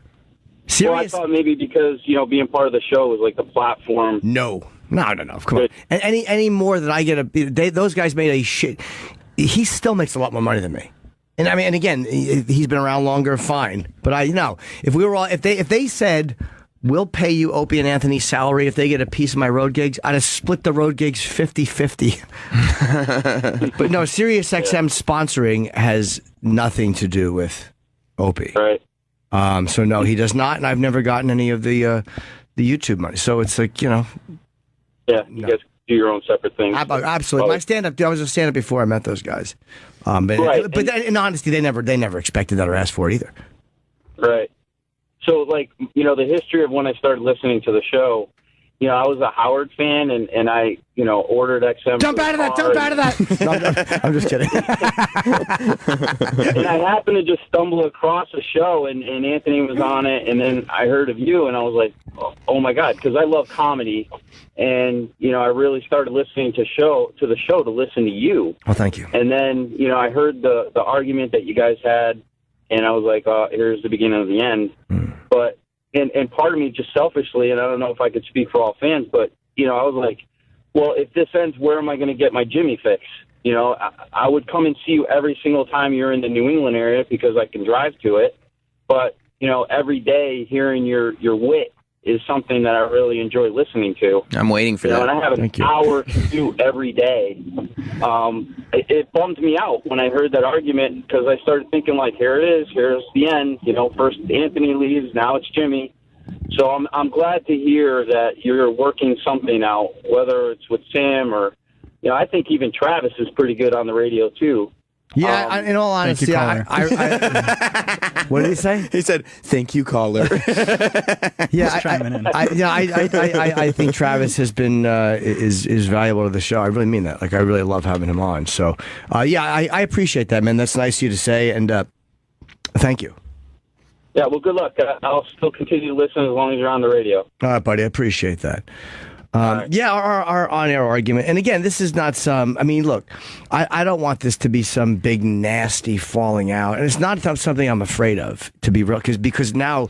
Well, I thought maybe because, being part of the show was like the platform. No. Come on. And any more that I get those guys made a shit. He still makes a lot more money than me. And I mean, and again, he's been around longer, fine. But if they said, we'll pay you Opie and Anthony's salary if they get a piece of my road gigs, I'd have split the road gigs 50-50. But no, Sirius XM sponsoring has nothing to do with Opie. Right. So no, he does not, and I've never gotten any of the YouTube money. So it's like, Yeah, you guys do your own separate things. Absolutely. My stand-up, I was a stand-up before I met those guys. But in honesty, they never expected that or asked for it either. Right. So, the history of when I started listening to the show, I was a Howard fan, and I, ordered XM. Jump out of that! Jump out of that! No, I'm just kidding. And I happened to just stumble across a show, and Anthony was on it, and then I heard of you, and I was like, oh my God, because I love comedy, and I really started listening to the show to listen to you. Oh, thank you. And then I heard the argument that you guys had, and I was like, here's the beginning of the end. But and part of me just selfishly, and I don't know if I could speak for all fans, but I was like, well, if this ends, where am I going to get my Jimmy fix? I would come and see you every single time you're in the New England area because I can drive to it. But every day hearing your wit is something that I really enjoy listening to. I'm waiting for that. And I have an hour to do every day. It bummed me out when I heard that argument because I started thinking, like, here it is. Here's the end. First Anthony leaves. Now it's Jimmy. So I'm glad to hear that you're working something out, whether it's with Sam or, I think even Travis is pretty good on the radio, too. Yeah, in all honesty, what did he say? He said, "Thank you, caller." Yeah, I think Travis has been is valuable to the show. I really mean that. Like, I really love having him on. So, I appreciate that, man. That's nice of you to say, and thank you. Yeah, well, good luck. I'll still continue to listen as long as you're on the radio. All right, buddy. I appreciate that. Yeah, our on-air argument. And again, this is not some... I mean, look, I don't want this to be some big, nasty falling out. And it's not something I'm afraid of, to be real, because now...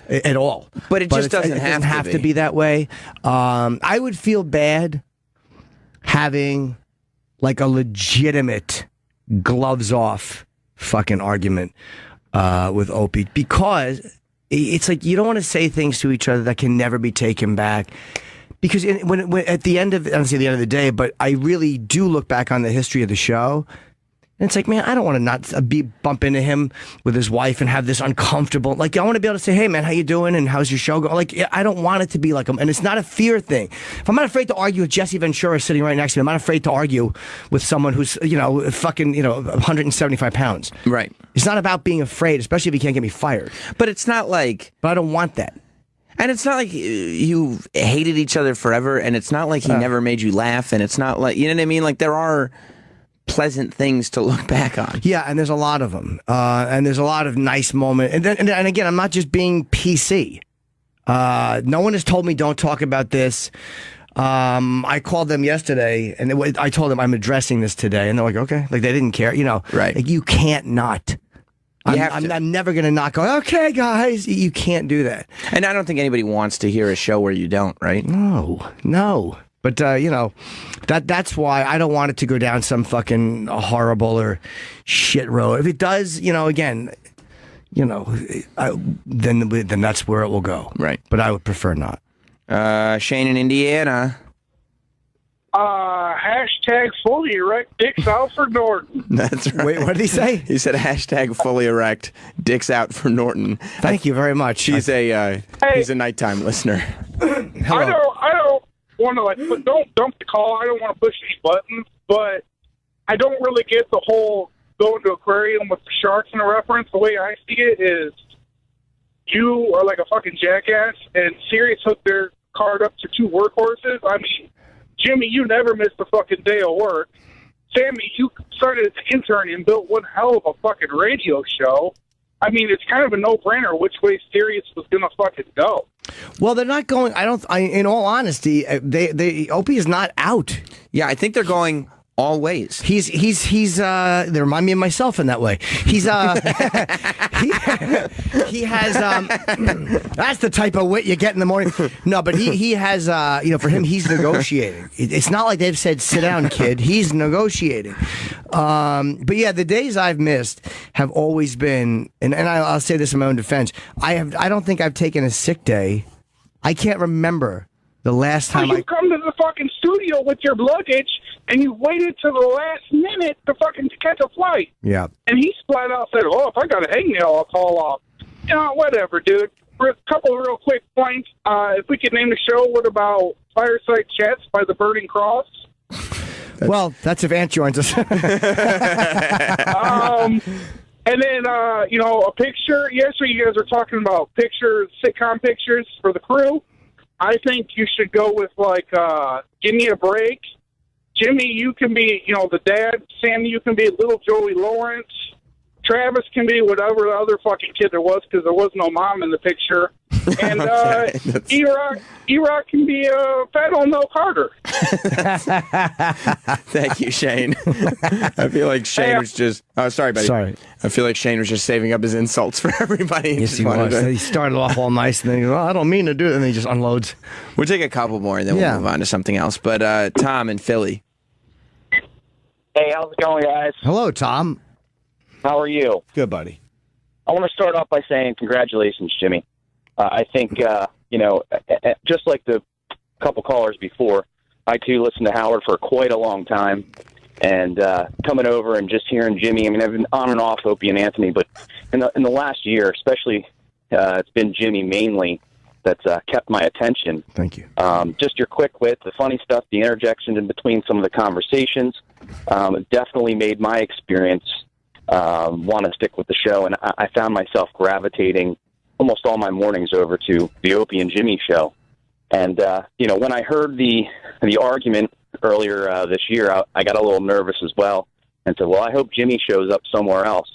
At all. But it just doesn't have to be that way. I would feel bad having, like, a legitimate gloves-off fucking argument with Opie, because it's like you don't want to say things to each other that can never be taken back. Because when at the end of, I don't say the end of the day, but I really do look back on the history of the show, and it's like, man, I don't want to not bump into him with his wife and have this uncomfortable. Like, I want to be able to say, hey, man, how you doing? And how's your show going? Like, I don't want it to be like him. And it's not a fear thing. If I'm not afraid to argue with Jesse Ventura sitting right next to me, I'm not afraid to argue with someone who's, fucking, 175 pounds. Right. It's not about being afraid, especially if he can't get me fired. But it's not like... But I don't want that. And it's not like you hated each other forever, and it's not like he never made you laugh, and it's not like, you know what I mean? Like, there are pleasant things to look back on. Yeah, and there's a lot of them. And there's a lot of nice moments. And again, I'm not just being PC. No one has told me don't talk about this. I called them yesterday, and I told them I'm addressing this today, and they're like, okay. Like, they didn't care. Right. Like, you can't not. I'm never going to not go, okay, guys. You can't do that. And I don't think anybody wants to hear a show where you don't, right? No. But, that's why I don't want it to go down some fucking horrible or shit road. If it does, again, then that's where it will go. Right. But I would prefer not. Shane in Indiana. Hashtag fully erect dicks out for Norton. That's right. Wait, what did he say? He said hashtag fully erect dicks out for Norton. Thank you very much. He's a nighttime listener. I don't want to don't dump the call. I don't want to push any buttons, but I don't really get the whole going to aquarium with the sharks in a reference. The way I see it is you are like a fucking jackass, and Sirius hooked their card up to two workhorses. I mean, Jimmy, you never missed a fucking day of work. Sammy, you started as an intern and built one hell of a fucking radio show. I mean, it's kind of a no-brainer which way Sirius was going to fucking go. Well, they're not going. In all honesty, Opie is not out. Yeah, I think they're going all ways. He's they remind me of myself in that way. He's he has that's the type of wit you get in the morning. No, but he has for him, he's negotiating. It's not like they've said sit down, kid. He's negotiating. But yeah, the days I've missed have always been, and I'll say this in my own defense. I don't think I've taken a sick day. I can't remember the last time you come to the fucking studio with your luggage and you waited till the last minute to fucking catch a flight. Yeah. And he flat out said, "Oh, if I got a hangnail, I'll call off." Whatever, dude. For a couple of real quick points, if we could name the show, what about Fireside Chats by the Burning Cross? Well, that's if Ant joins us. And then, a picture. Yesterday you guys were talking about pictures, sitcom pictures for the crew. I think you should go with, like, Give Me a Break. Jimmy, you can be, the dad. Sammy, you can be little Joey Lawrence. Travis can be whatever the other fucking kid there was, because there was no mom in the picture. And E-Rock can be Fat on Mel Carter. Thank you, Shane. I feel like Shane was just... Oh, sorry, buddy. Sorry. I feel like Shane was just saving up his insults for everybody. Yes, he was. He started off all nice, and then he goes, I don't mean to do it, and then he just unloads. We'll take a couple more, and then we'll move on to something else. But Tom in Philly. Hey, how's it going, guys? Hello, Tom. How are you? Good, buddy. I want to start off by saying congratulations, Jimmy. I think, just like the couple callers before, I, too, listened to Howard for quite a long time. And coming over and just hearing Jimmy, I mean, I've been on and off Opie and Anthony, but in the last year, especially, it's been Jimmy mainly that's kept my attention. Thank you. Just your quick wit, the funny stuff, the interjections in between some of the conversations, it definitely made my experience want to stick with the show. And I found myself gravitating almost all my mornings over to the Opie and Jimmy show. And, when I heard the argument earlier this year, I got a little nervous as well and said, well, I hope Jimmy shows up somewhere else.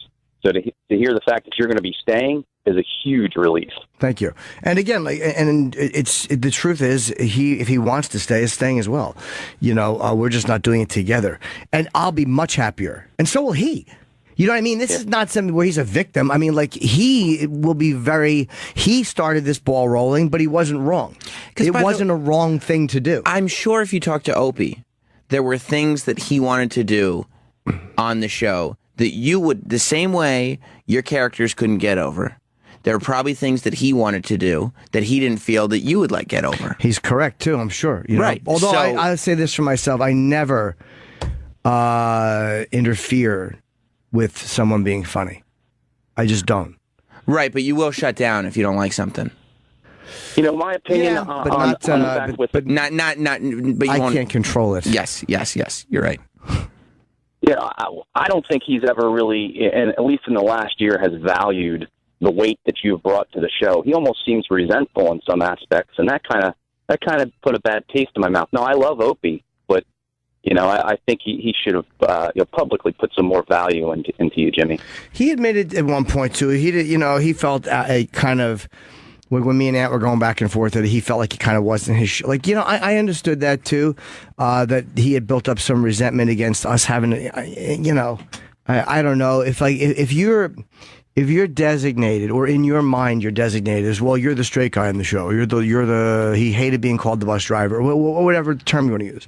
So to hear the fact that you're going to be staying is a huge relief. Thank you. And again, the truth is, if he wants to stay, is staying as well. We're just not doing it together. And I'll be much happier. And so will he. You know what I mean? This is not something where he's a victim. I mean, he will be he started this ball rolling, but he wasn't wrong. It wasn't a wrong thing to do. I'm sure if you talk to Opie, there were things that he wanted to do on the show that you would, the same way your characters couldn't get over. There were probably things that he wanted to do that he didn't feel that you would get over. He's correct, too, I'm sure. Right. Although I'll say this for myself, I never interfere with someone being funny. I just don't. Right, but you will shut down if you don't like something. My opinion on the fact with... But you I can't control it. Yes, you're right. Yeah, I don't think he's ever really, and at least in the last year, has valued the weight that you've brought to the show. He almost seems resentful in some aspects, and that kind of put a bad taste in my mouth. No, I love Opie, but I think he should have publicly put some more value into you, Jimmy. He admitted at one point too. He did, he felt a kind of. When me and Ant were going back and forth, that he felt like he kind of wasn't his I understood that too, that he had built up some resentment against us having, I don't know if you're designated, or in your mind you're designated as, well, you're the straight guy in the show, he hated being called the bus driver, or whatever term you want to use,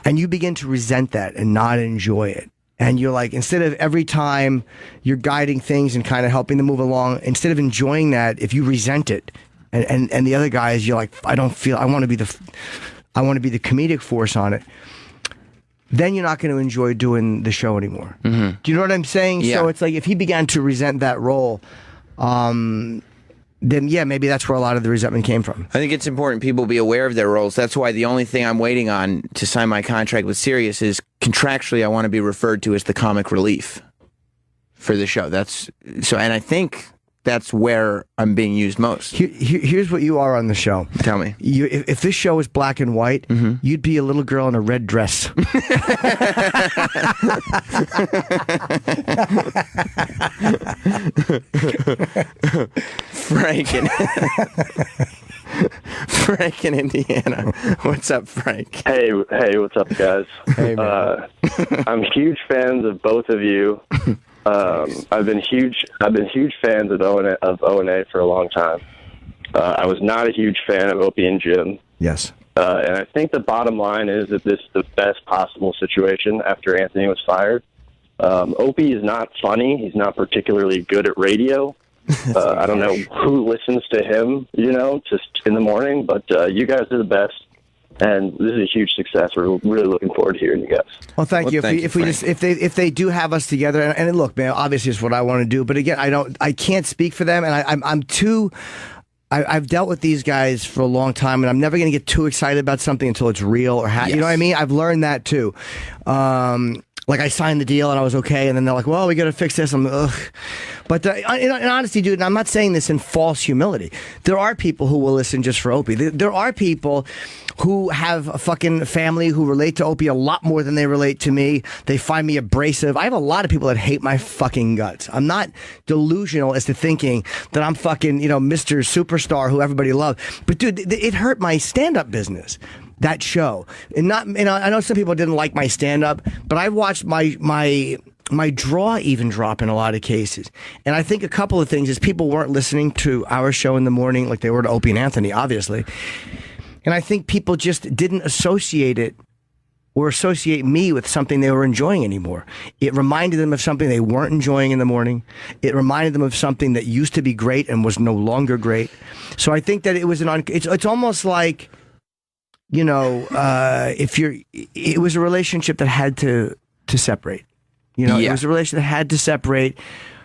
and you begin to resent that and not enjoy it. And you're like, instead of every time you're guiding things and kind of helping them move along, instead of enjoying that, if you resent it, and the other guys, you're like, I want to be the comedic force on it, then you're not going to enjoy doing the show anymore. Mm-hmm. Do you know what I'm saying? Yeah. So it's like, if he began to resent that role, then maybe that's where a lot of the resentment came from. I think it's important people be aware of their roles. That's why the only thing I'm waiting on to sign my contract with Sirius is contractually I want to be referred to as the comic relief for the show. And I think that's where I'm being used most. Here's what you are on the show. Tell me. If this show was black and white, you'd be a little girl in a red dress. Frank in Indiana. What's up, Frank? Hey, what's up, guys? Hey, man. I'm huge fans of both of you. I've been huge fans of O&A for a long time. I was not a huge fan of Opie and Jim. Yes. And I think the bottom line is that this is the best possible situation after Anthony was fired. Opie is not funny. He's not particularly good at radio. I don't know who listens to him, just in the morning, but you guys are the best. And this is a huge success. We're really looking forward to hearing you guys. Well, thank you. If they do have us together, and look, man, obviously it's what I want to do. But again, I can't speak for them, and I've dealt with these guys for a long time, and I'm never going to get too excited about something until it's real or you know what I mean. I've learned that too. Like I signed the deal and I was okay, and then they're like, "Well, we got to fix this." I'm ugh. But in honesty, dude, and I'm not saying this in false humility. There are people who will listen just for Opie. There are people who have a fucking family who relate to Opie a lot more than they relate to me. They find me abrasive. I have a lot of people that hate my fucking guts. I'm not delusional as to thinking that I'm fucking, Mr. Superstar who everybody loved. But dude, it hurt my stand-up business. That show, and not, I know some people didn't like my stand-up, but I watched my draw even drop in a lot of cases. And I think a couple of things is people weren't listening to our show in the morning like they were to Opie and Anthony, obviously. And I think people just didn't associate it or associate me with something they were enjoying anymore. It reminded them of something they weren't enjoying in the morning. It reminded them of something that used to be great and was no longer great. So I think that it was it's almost like, it was a relationship that had to separate. It was a relationship that had to separate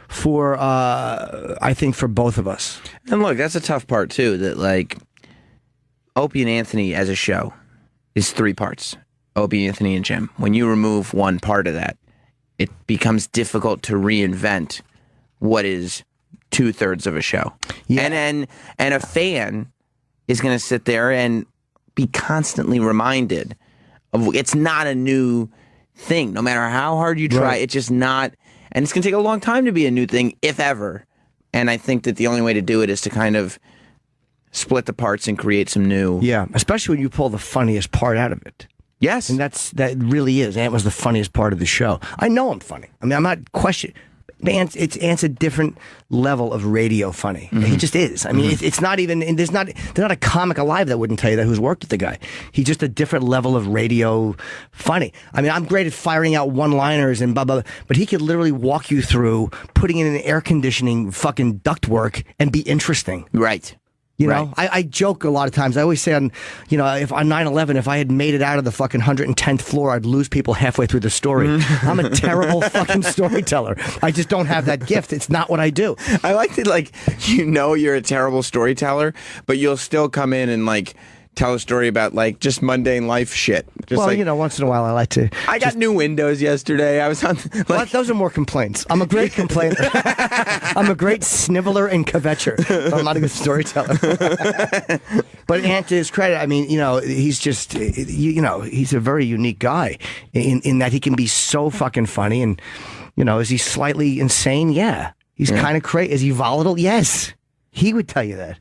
for, I think, for both of us. And look, that's a tough part too. That like Opie and Anthony as a show is 3 parts. Opie, Anthony, and Jim. When you remove one part of that, it becomes difficult to reinvent what is 2/3 of a show. Yeah. And a fan is going to sit there and be constantly reminded of it's not a new thing. No matter how hard you try, right. It's just not, and it's going to take a long time to be a new thing, if ever. And I think that the only way to do it is to kind of split the parts and create some new. Yeah, especially when you pull the funniest part out of it. Yes. And that really is. Ant was the funniest part of the show. I know I'm funny. I mean, I'm not questioning. Ant's a different level of radio funny. Mm-hmm. He just is. I mean, it's not even. There's not a comic alive that wouldn't tell you that who's worked with the guy. He's just a different level of radio funny. I mean, I'm great at firing out one-liners and blah blah, blah, but he could literally walk you through putting in an air conditioning fucking ductwork and be interesting. Right. You know, I joke a lot of times. I always say if on 9/11, if I had made it out of the fucking 110th floor, I'd lose people halfway through the story. I'm a terrible fucking storyteller. I just don't have that gift. It's not what I do. I like that, you're a terrible storyteller, but you'll still come in and tell a story about just mundane life shit. Just once in a while I like to. I got new windows yesterday. I was on. Those are more complaints. I'm a great complainer. I'm a great sniveler and kvetcher. I'm not a good storyteller. But Ant, to his credit, I mean, he's just, he's a very unique guy in that he can be so fucking funny. And, is he slightly insane? Yeah. He's kind of crazy. Is he volatile? Yes. He would tell you that.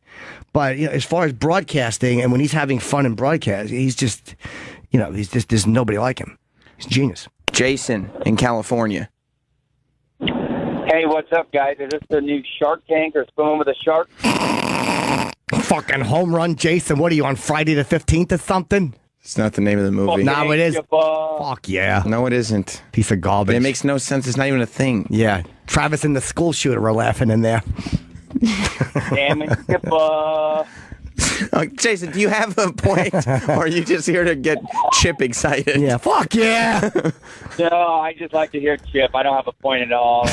But as far as broadcasting, and when he's having fun in broadcast, he's just, there's nobody like him. He's a genius. Jason in California. Hey, what's up, guys? Is this the new Shark Tank or Swimming with a Shark? Fucking home run, Jason. What are you, on Friday the 15th or something? It's not the name of the movie. No, it is. Fuck yeah. No, it isn't. Piece of garbage. It makes no sense. It's not even a thing. Yeah. Travis and the school shooter were laughing in there. Damn it, Skipper. Jason, do you have a point, or are you just here to get Chip excited? Yeah, fuck yeah. No, I just like to hear Chip. I don't have a point at all.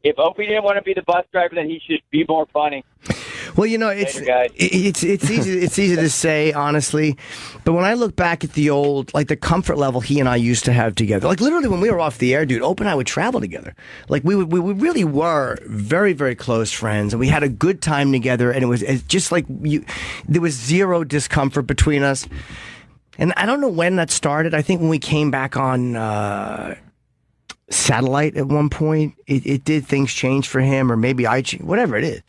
If Opie didn't want to be the bus driver, then he should be more funny. Well, it's easy to say, honestly, but when I look back at the old, the comfort level he and I used to have together, literally when we were off the air, dude, Opie and I would travel together. We really were very, very close friends, and we had a good time together, and it was just there was zero discomfort between us. And I don't know when that started. I think when we came back on satellite at one point, it did things change for him, or maybe I changed, whatever it is,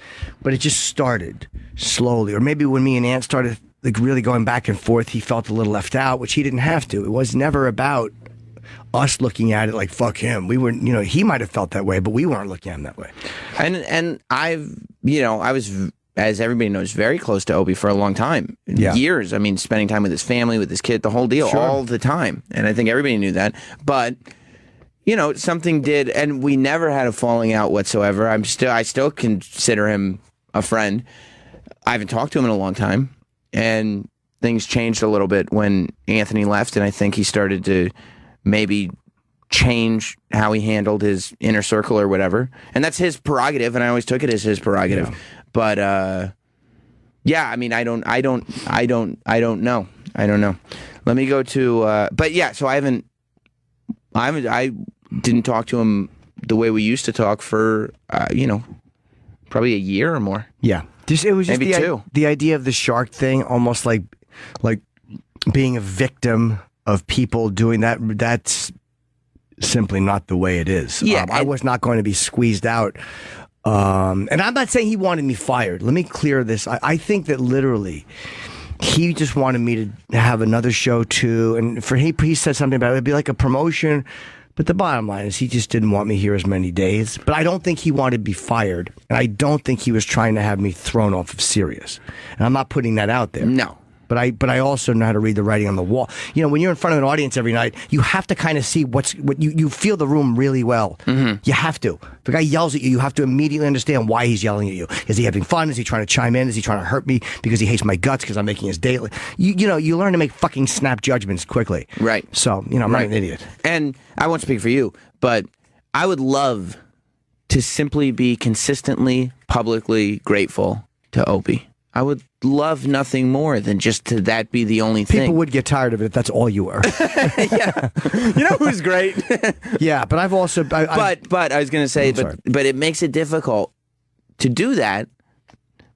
but it just started slowly. Or maybe when me and Ant started really going back and forth, he felt a little left out, which he didn't have to. It was never about us looking at it like fuck him. We weren't, he might have felt that way, but we weren't looking at him that way. And I was, as everybody knows, very close to Opie for a long time. Yeah. Years. I mean, spending time with his family, with his kid, the whole deal, all the time. And I think everybody knew that. But something did, and we never had a falling out whatsoever. I still consider him a friend. I haven't talked to him in a long time, and things changed a little bit when Anthony left, and I think he started to maybe change how he handled his inner circle or whatever. And that's his prerogative, and I always took it as his prerogative. Yeah. But I mean, I don't know. Let me go to. But yeah, so I haven't. I didn't talk to him the way we used to talk for, probably a year or more. Yeah. It was just Maybe two. The idea of the shark thing, almost like being a victim of people doing that. That's simply not the way it is. Yeah, I was not going to be squeezed out. And I'm not saying he wanted me fired. Let me clear this. I think that literally he just wanted me to have another show too. And he said something about it'd be like a promotion. But the bottom line is he just didn't want me here as many days. But I don't think he wanted to be fired. And I don't think he was trying to have me thrown off of Sirius. And I'm not putting that out there. No. But I also know how to read the writing on the wall. You know, when you're in front of an audience every night, you have to kind of see what you feel the room really well. Mm-hmm. You have to. If the guy yells at you, you have to immediately understand why he's yelling at you. Is he having fun? Is he trying to chime in? Is he trying to hurt me because he hates my guts because I'm making his daily? You learn to make fucking snap judgments quickly. Right. So, I'm not an idiot. And I won't speak for you, but I would love to simply be consistently, publicly grateful to Opie. I would love nothing more than just to that be the only thing. People would get tired of it if that's all you were. Yeah. You know who's great? Yeah, but I've also... But I was going to say, but it makes it difficult to do that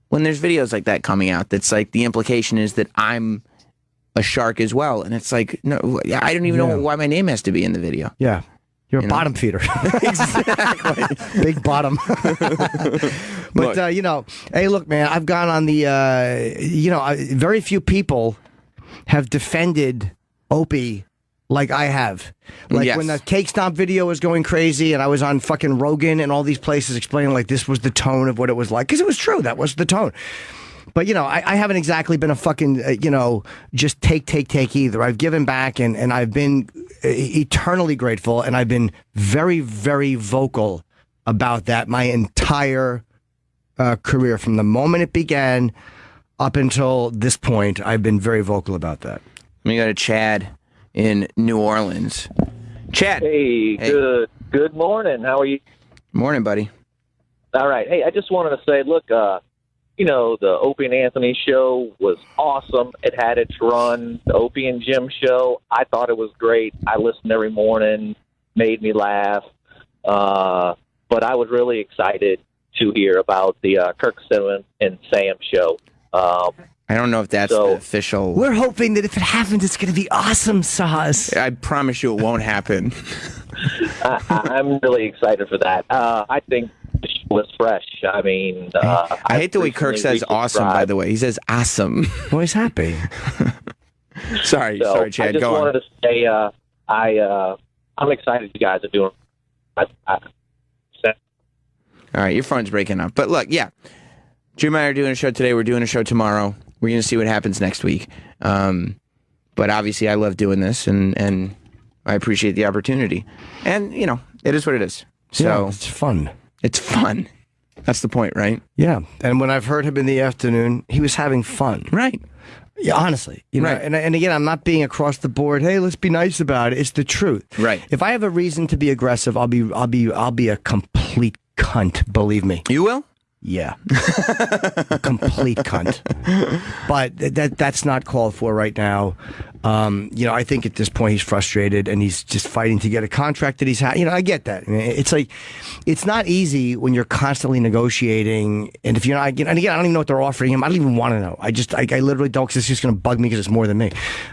when there's videos like that coming out. That's like the implication is that I'm a shark as well. And it's like, no, I don't even know why my name has to be in the video. Yeah. You're a bottom feeder. Exactly. Big bottom. But, hey, look, man, I've gone on the, very few people have defended Opie like I have. Like when the Cake Stomp video was going crazy and I was on fucking Rogan and all these places explaining like this was the tone of what it was like. Because it was true. That was the tone. But, I haven't exactly been a fucking, just take either. I've given back and I've been eternally grateful and I've been very, very vocal about that my entire career. From the moment it began up until this point, I've been very vocal about that. We got a Chad in New Orleans. Chad. Hey. Good morning. How are you? Morning, buddy. All right. Hey, I just wanted to say, look, the Opie and Anthony show was awesome. It had its run. The Opie and Jim show, I thought it was great. I listened every morning, made me laugh. But I was really excited to hear about the Kirk Simmons and Sam show. I don't know if that's the official... We're hoping that if it happens, it's going to be awesome, Saz. I promise you it won't happen. I'm really excited for that. I think the show was fresh. I mean... I hate the way Kirk says awesome, by the way. He says awesome. Well, he's happy. Sorry, Chad. I just Go wanted on. to say I'm excited you guys are doing... All right, your phone's breaking up. But look, Drew and I are doing a show today. We're doing a show tomorrow. We're going to see what happens next week. But obviously, I love doing this, and I appreciate the opportunity. And, it is what it is. So it's fun. It's fun. That's the point, right? Yeah. And when I've heard him in the afternoon, he was having fun. Right. Yeah, honestly. Right. And again, I'm not being across the board, hey, let's be nice about it. It's the truth. Right. If I have a reason to be aggressive, I'll be a complete cunt, believe me. You will? Yeah. A complete cunt. But that's not called for right now. I think at this point he's frustrated and he's just fighting to get a contract that he's had. I get that. It's like, it's not easy when you're constantly negotiating. And if you're not, and again, I don't even know what they're offering him. I don't even want to know. I literally don't, because it's just going to bug me because it's more than me.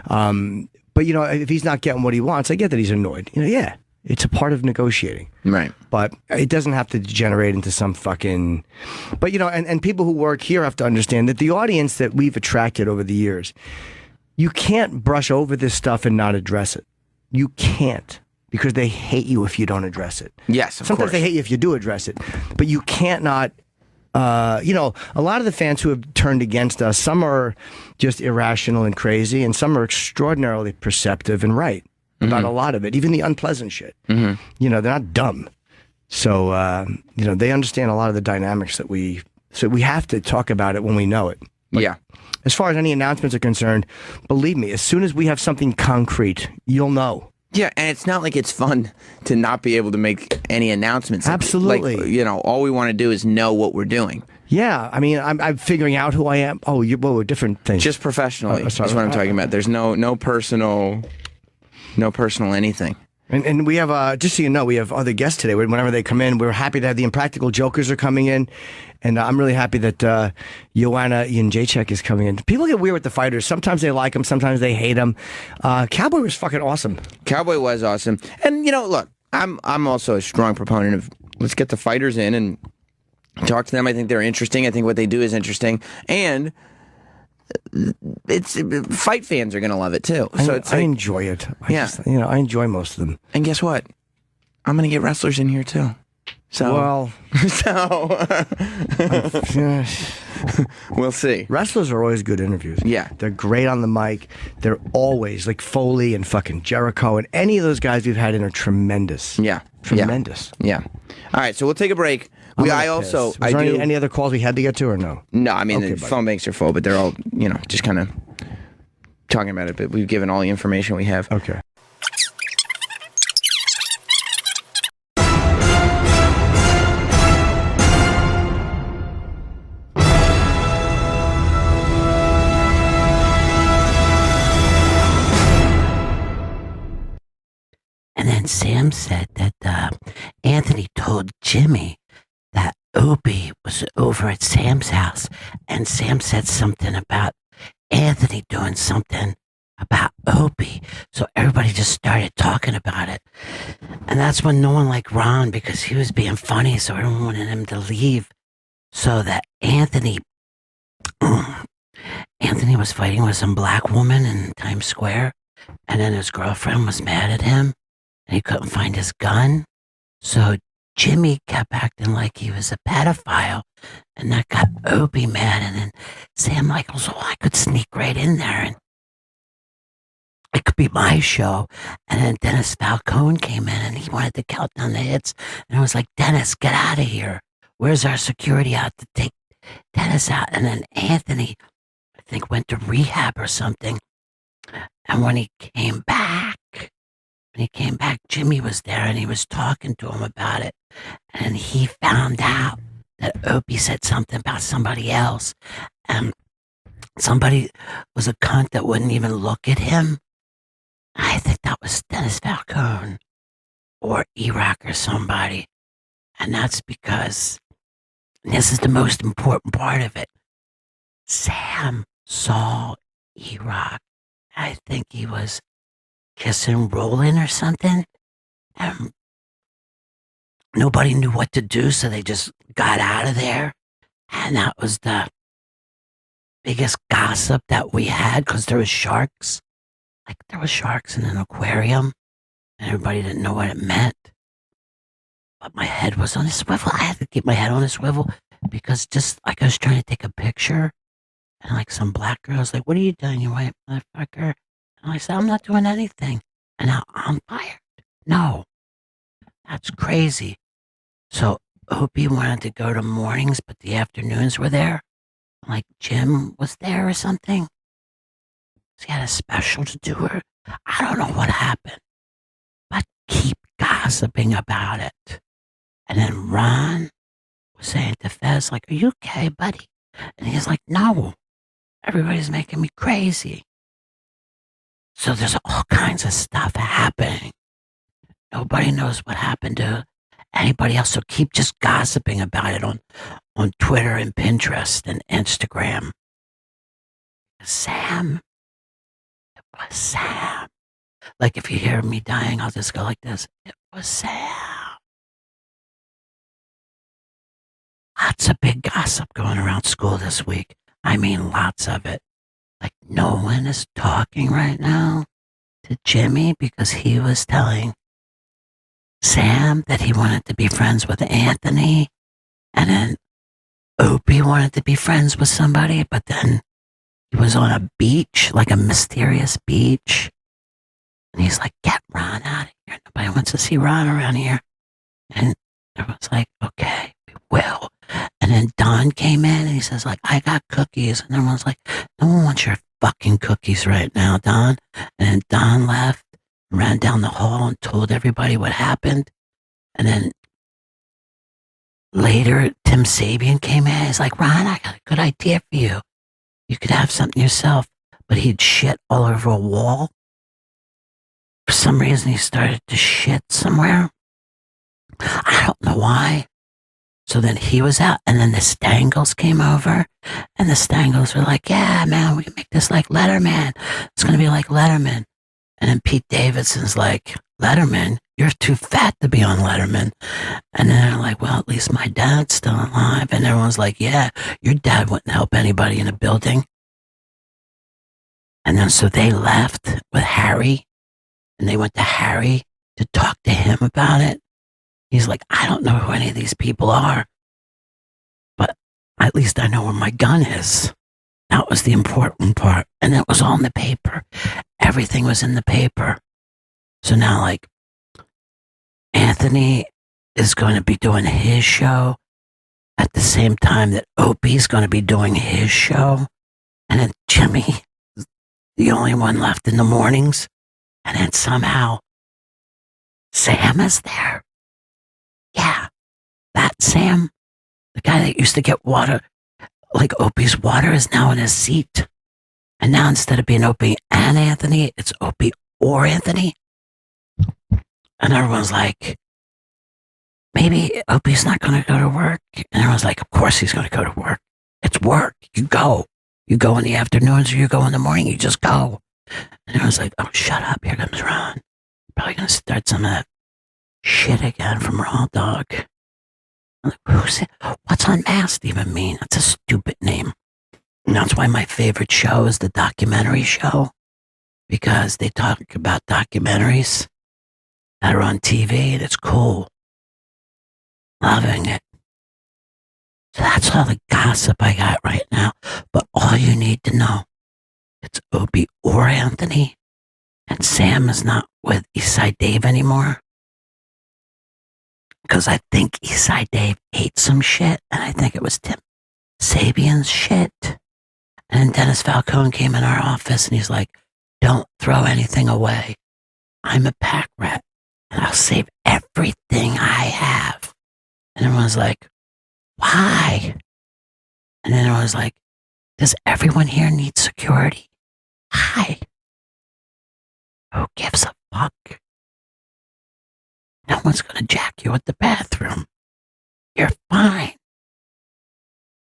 But if he's not getting what he wants, I get that he's annoyed. Yeah. It's a part of negotiating. Right. But it doesn't have to degenerate into some fucking... But, and people who work here have to understand that the audience that we've attracted over the years, you can't brush over this stuff and not address it. You can't. Because they hate you if you don't address it. Yes, of Sometimes course. they hate you if you do address it. But you can't not... a lot of the fans who have turned against us, some are just irrational and crazy, and some are extraordinarily perceptive and right. About a lot of it, even the unpleasant shit. Mm-hmm. They're not dumb. So, they understand a lot of the dynamics that we have to talk about it when we know it. But yeah. As far as any announcements are concerned, believe me, as soon as we have something concrete, you'll know. Yeah, and it's not like it's fun to not be able to make any announcements. Absolutely. All we want to do is know what we're doing. Yeah, I'm figuring out who I am. Oh, different things. Just professionally. That's what I'm talking about. There's no personal anything. And we have, just so you know, we have other guests today. Whenever they come in, we're happy to have the Impractical Jokers are coming in. And I'm really happy that Joanna Jacek is coming in. People get weird with the fighters. Sometimes they like them, sometimes they hate them. Cowboy was fucking awesome. Cowboy was awesome. And, look, I'm also a strong proponent of let's get the fighters in and talk to them. I think they're interesting. I think what they do is interesting. And fight fans are going to love it too. So I enjoy it. I enjoy most of them. And guess what? I'm going to get wrestlers in here too. So we'll see. Wrestlers are always good interviews. Yeah, they're great on the mic. They're always like Foley and fucking Jericho and any of those guys we've had in are tremendous. Yeah, tremendous. Yeah. All right, so we'll take a break. Was there any other calls we had to get to or no? No, I mean the phone banks are full, but they're all just kind of talking about it. But we've given all the information we have. Okay. And then Sam said that Anthony told Jimmy that Opie was over at Sam's house, and Sam said something about Anthony doing something about Opie. So everybody just started talking about it. And that's when no one liked Ron because he was being funny, so everyone wanted him to leave. So that Anthony was fighting with some black woman in Times Square, and then his girlfriend was mad at him. And he couldn't find his gun. So Jimmy kept acting like he was a pedophile. And that got Opie mad. And then Sam Michaels, I could sneak right in there. And it could be my show. And then Dennis Falcone came in and he wanted to count down the hits. And I was like, Dennis, get out of here. Where's our security out to take Dennis out? And then Anthony, I think, went to rehab or something. And when he came back, Jimmy was there and he was talking to him about it. And he found out that Opie said something about somebody else. And somebody was a cunt that wouldn't even look at him. I think that was Dennis Falcone or E-Rock or somebody. And that's because, and this is the most important part of it, Sam saw E-Rock. I think he was kissing Roland or something, and nobody knew what to do, so they just got out of there. And that was the biggest gossip that we had because there was sharks. Like there was sharks in an aquarium, and everybody didn't know what it meant. But my head was on a swivel. I had to keep my head on a swivel because just like I was trying to take a picture, and like some black girl was like, "What are you doing, you white motherfucker?" And I said, I'm not doing anything. And now I'm fired. No, that's crazy. So Opie wanted to go to mornings, but the afternoons were there. Like Jim was there or something. So he had a special to do her. I don't know what happened, but keep gossiping about it. And then Ron was saying to Fez, like, are you okay, buddy? And he's like, no, everybody's making me crazy. So there's all kinds of stuff happening. Nobody knows what happened to anybody else. So keep just gossiping about it on Twitter and Pinterest and Instagram. Sam. It was Sam. Like if you hear me dying, I'll just go like this. It was Sam. Lots of big gossip going around school this week. I mean, lots of it. Like no one is talking right now to Jimmy because he was telling Sam that he wanted to be friends with Anthony, and then Opie wanted to be friends with somebody, but then he was on a beach, like a mysterious beach, and he's like, get Ron out of here. Nobody wants to see Ron around here. And everyone's like, okay, we will. And then Don came in and he says, like, I got cookies. And everyone's like, no one wants your fucking cookies right now, Don. And then Don left, ran down the hall and told everybody what happened. And then later, Tim Sabian came in. He's like, Ron, I got a good idea for you. You could have something yourself. But he'd shit all over a wall. for some reason he started to shit somewhere. I don't know why. So then he was out, and then the Stangles came over, and the Stangles were like, yeah, man, we can make this like Letterman. It's going to be like Letterman. And then Pete Davidson's like, Letterman? You're too fat to be on Letterman. And then they're like, well, at least my dad's still alive. And everyone's like, yeah, your dad wouldn't help anybody in a building. And then so they left with Harry, and they went to Harry to talk to him about it. He's like, I don't know who any of these people are, but at least I know where my gun is. That was the important part. And it was all in the paper. Everything was in the paper. So now, like, Anthony is going to be doing his show at the same time that Opie's going to be doing his show. And then Jimmy is the only one left in the mornings. And then somehow Sam is there. Yeah, that Sam, the guy that used to get water, like Opie's water, is now in his seat. And now instead of being Opie and Anthony, it's Opie or Anthony. And everyone's like, maybe Opie's not going to go to work. And everyone's like, of course he's going to go to work. It's work. You go. You go in the afternoons or you go in the morning. You just go. And everyone's like, oh, shut up. Here comes Ron. Probably going to start some of that shit again from Raw Dog. I'm like, who's it? What's Unmasked even mean? That's a stupid name. And that's why my favorite show is the documentary show, because they talk about documentaries that are on TV, and it's cool. Loving it. So that's all the gossip I got right now. But all you need to know, it's Opie or Anthony, and Sam is not with Eastside Dave anymore. Because I think Eastside Dave ate some shit, and I think it was Tim Sabian's shit. And Dennis Falcone came in our office, and he's like, don't throw anything away. I'm a pack rat, and I'll save everything I have. And everyone's like, why? And then everyone's like, does everyone here need security? Why? Who gives a fuck? No one's going to jack you at the bathroom. You're fine.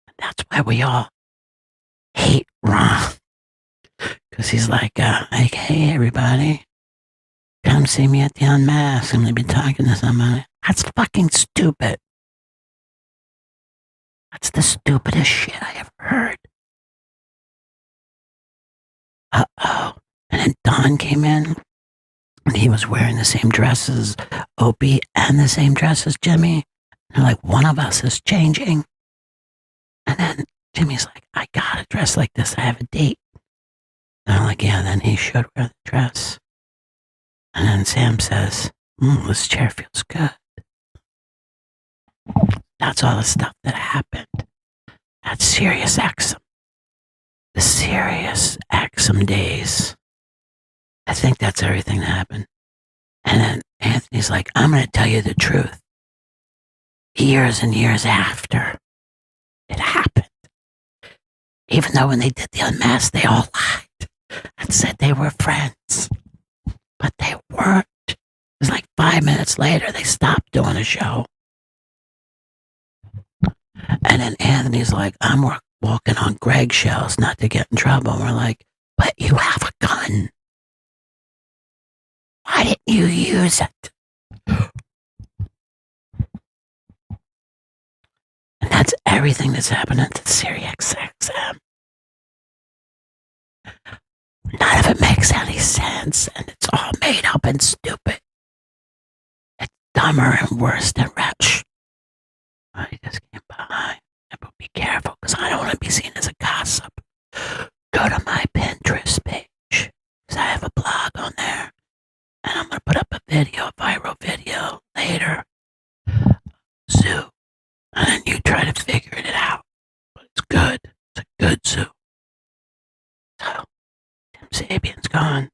And that's why we all hate Ron. Because he's like, hey, everybody, come see me at the Unmasked. I'm going to be talking to somebody. That's fucking stupid. That's the stupidest shit I ever heard. Uh-oh. And then Don came in, and he was wearing the same dress as Opie and the same dress as Jimmy. And like, one of us is changing. And then Jimmy's like, I gotta dress like this. I have a date. And I'm like, yeah, then he should wear the dress. And then Sam says, this chair feels good. That's all the stuff that happened at Sirius XM. The Sirius XM days. I think that's everything that happened. And then Anthony's like, I'm going to tell you the truth. Years and years after it happened. Even though when they did the Unmasked, they all lied and said they were friends. But they weren't. It was like 5 minutes later, they stopped doing a show. And then Anthony's like, I'm walking on Greg's shells not to get in trouble. And we're like, but you have a gun. Why didn't you use it? And that's everything that's happening to Sirius XM. None of it makes any sense, and it's all made up and stupid. It's dumber and worse than Ratch. I just came by. But be careful, because I don't want to be seen as a gossip. Go to my Pinterest page, because I have a blog on there. And I'm going to put up a video, a viral video later. Zoo. And then you try to figure it out. But it's good. It's a good zoo. So, Tim Sabian's gone.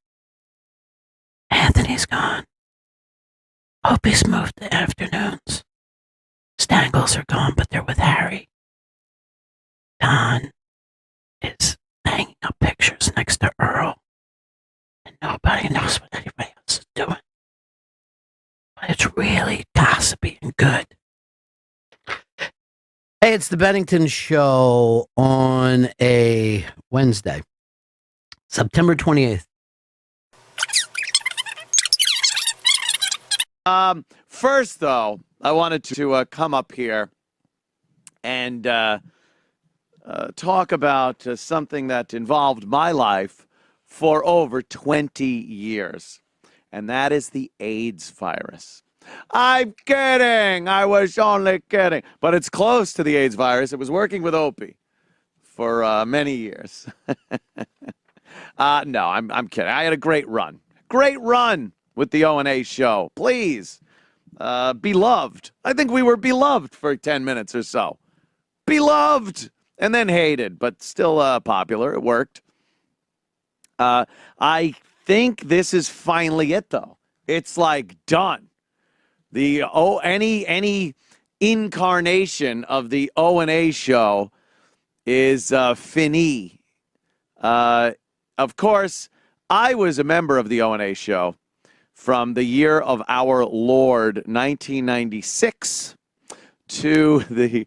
Anthony's gone. Opie's moved to afternoons. Stangles are gone, but they're with Harry. Don is hanging up pictures next to Earl. And nobody knows what anybody else is doing. really gossipy and good. Hey, it's the Bennington Show on a Wednesday, September 28th. First, though, I wanted to come up here and talk about something that involved my life for over 20 years, and that is the AIDS virus. I'm kidding. I was only kidding. But it's close to the AIDS virus. It was working with Opie for many years. No, I'm kidding. I had a great run. Great run with the O&A show. Please. Beloved. I think we were beloved for 10 minutes or so. Beloved. And then hated, but still popular. It worked. I think this is finally it, though. It's like done. Any incarnation of the O&A show is fini. Of course, I was a member of the O&A show from the year of our Lord 1996 to the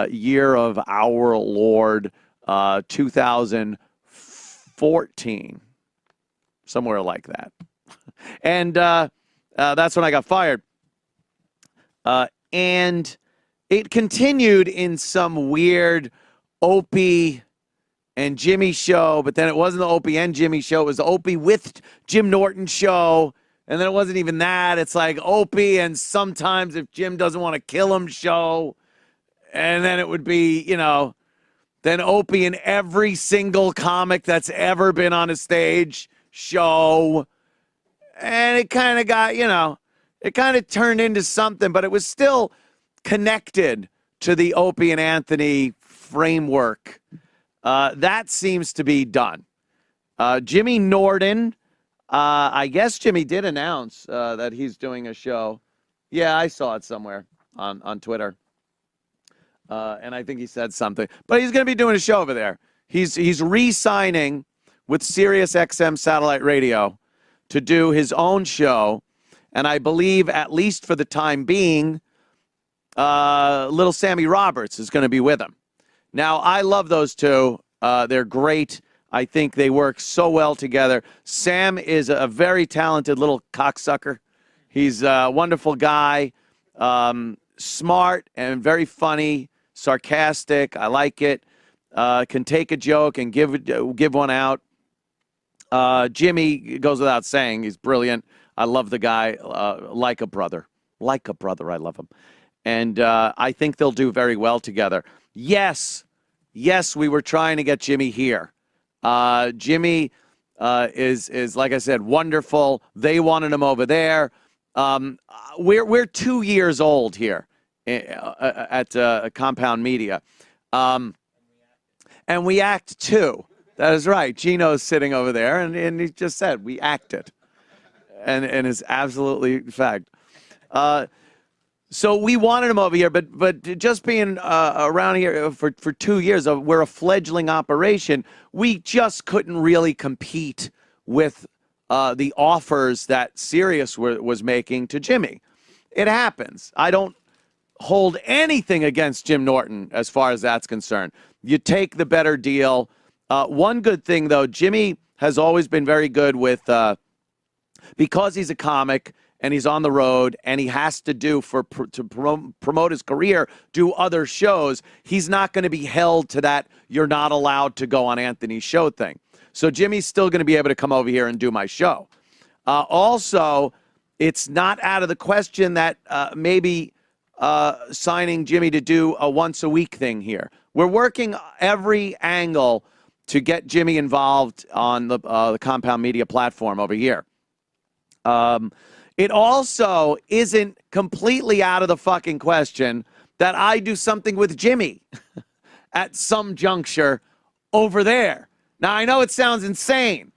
year of our Lord 2014, somewhere like that. And that's when I got fired. And it continued in some weird Opie and Jimmy show, but then it wasn't the Opie and Jimmy show. It was the Opie with Jim Norton show. And then it wasn't even that. It's like Opie and sometimes if Jim doesn't want to kill him show. And then it would be, then Opie and every single comic that's ever been on a stage show. And it kind of got, it kind of turned into something, but it was still connected to the Opie and Anthony framework. That seems to be done. Jimmy Norton, I guess Jimmy did announce that he's doing a show. Yeah, I saw it somewhere on Twitter. And I think he said something. But he's going to be doing a show over there. He's re-signing with Sirius XM Satellite Radio to do his own show. And I believe, at least for the time being, little Sammy Roberts is going to be with him. Now, I love those two. They're great. I think they work so well together. Sam is a very talented little cocksucker. He's a wonderful guy, smart and very funny, sarcastic. I like it. Can take a joke and give one out. Jimmy goes without saying. He's brilliant. I love the guy like a brother. Like a brother, I love him. And I think they'll do very well together. Yes, we were trying to get Jimmy here. Jimmy is, like I said, wonderful. They wanted him over there. We're 2 years old here at Compound Media. And we act too. That is right. Gino's sitting over there, and he just said, we acted. And it's absolutely fact. So we wanted him over here, but just being around here for 2 years, we're a fledgling operation. We just couldn't really compete with the offers that Sirius was making to Jimmy. It happens. I don't hold anything against Jim Norton as far as that's concerned. You take the better deal. One good thing, though, Jimmy has always been very good with, because he's a comic and he's on the road and he has to do to promote his career, do other shows, he's not going to be held to that you're not allowed to go on Anthony's show thing. So Jimmy's still going to be able to come over here and do my show. Also, it's not out of the question that maybe signing Jimmy to do a once-a-week thing here. We're working every angle to get Jimmy involved on the Compound Media platform over here. It also isn't completely out of the fucking question that I do something with Jimmy at some juncture over there. Now, I know it sounds insane,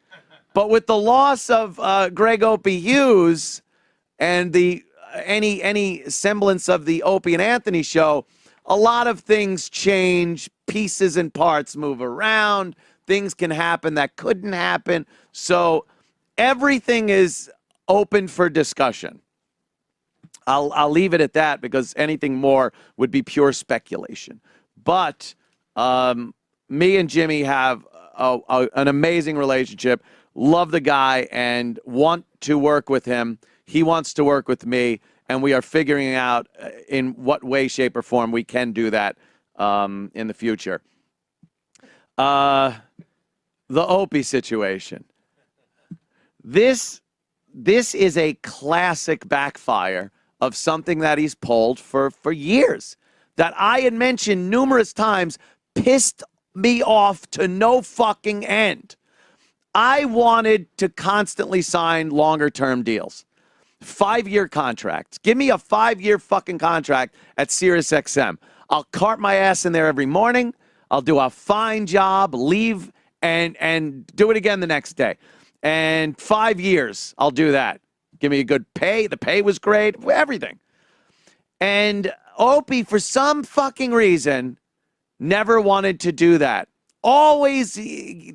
but with the loss of Greg Opie Hughes and any semblance of the Opie and Anthony show, a lot of things change, pieces and parts move around, things can happen that couldn't happen. So everything is open for discussion. I'll leave it at that because anything more would be pure speculation. But me and Jimmy have an amazing relationship. Love the guy and want to work with him. He wants to work with me, and we are figuring out in what way, shape, or form we can do that in the future. The Opie situation. This is a classic backfire of something that he's pulled for years that I had mentioned numerous times, pissed me off to no fucking end. I wanted to constantly sign longer term deals. 5-year contracts. Give me a 5-year fucking contract at SiriusXM. I'll cart my ass in there every morning. I'll do a fine job, leave, and do it again the next day. And 5 years, I'll do that. Give me a good pay. The pay was great. Everything. And Opie, for some fucking reason, never wanted to do that. Always,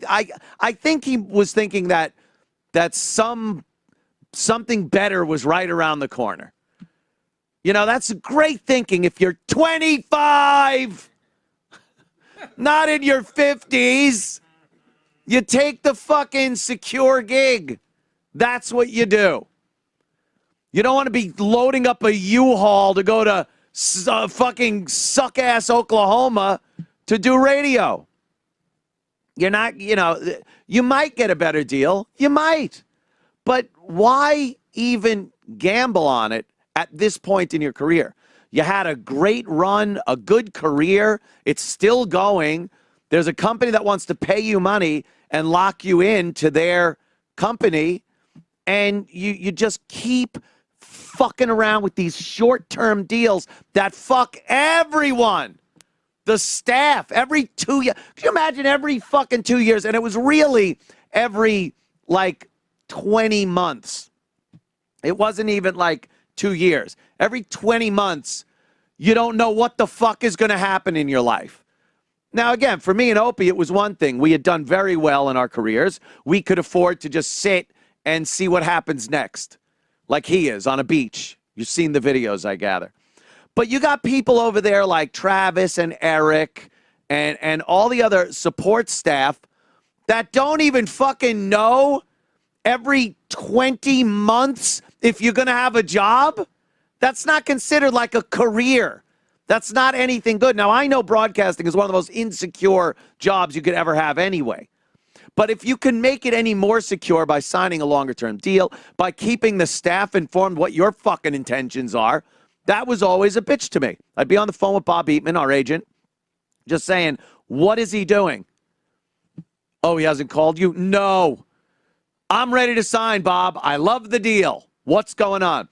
I think he was thinking that something better was right around the corner. You know, that's great thinking if you're 25, not in your 50s. You take the fucking secure gig. That's what you do. You don't want to be loading up a U-Haul to go to fucking suck-ass Oklahoma to do radio. You're not, you might get a better deal. You might. But why even gamble on it at this point in your career? You had a great run, a good career. It's still going. There's a company that wants to pay you money and lock you into their company, and you just keep fucking around with these short-term deals that fuck everyone. The staff, every 2 years. Can you imagine every fucking 2 years? And it was really every, 20 months. It wasn't even 2 years. Every 20 months, you don't know what the fuck is going to happen in your life. Now, again, for me and Opie, it was one thing. We had done very well in our careers. We could afford to just sit and see what happens next, like he is on a beach. You've seen the videos, I gather. But you got people over there like Travis and Eric and all the other support staff that don't even fucking know every 20 months if you're going to have a job. That's not considered like a career. That's not anything good. Now, I know broadcasting is one of the most insecure jobs you could ever have anyway. But if you can make it any more secure by signing a longer-term deal, by keeping the staff informed what your fucking intentions are, that was always a bitch to me. I'd be on the phone with Bob Eatman, our agent, just saying, what is he doing? Oh, he hasn't called you? No. I'm ready to sign, Bob. I love the deal. What's going on?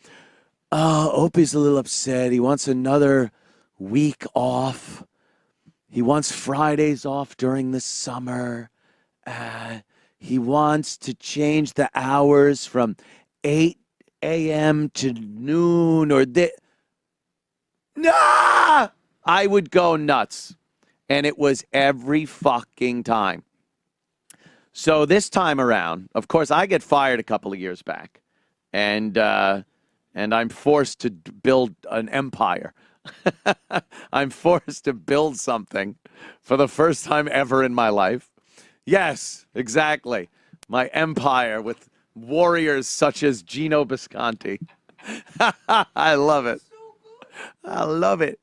Opie's a little upset. He wants another week off. He wants Fridays off during the summer. He wants to change the hours from 8 a.m. to noon or Nah! I would go nuts. And it was every fucking time. So this time around, of course, I get fired a couple of years back. And I'm forced to build an empire. I'm forced to build something for the first time ever in my life. Yes, exactly. My empire with warriors such as Gino Bisconti. I love it. I love it.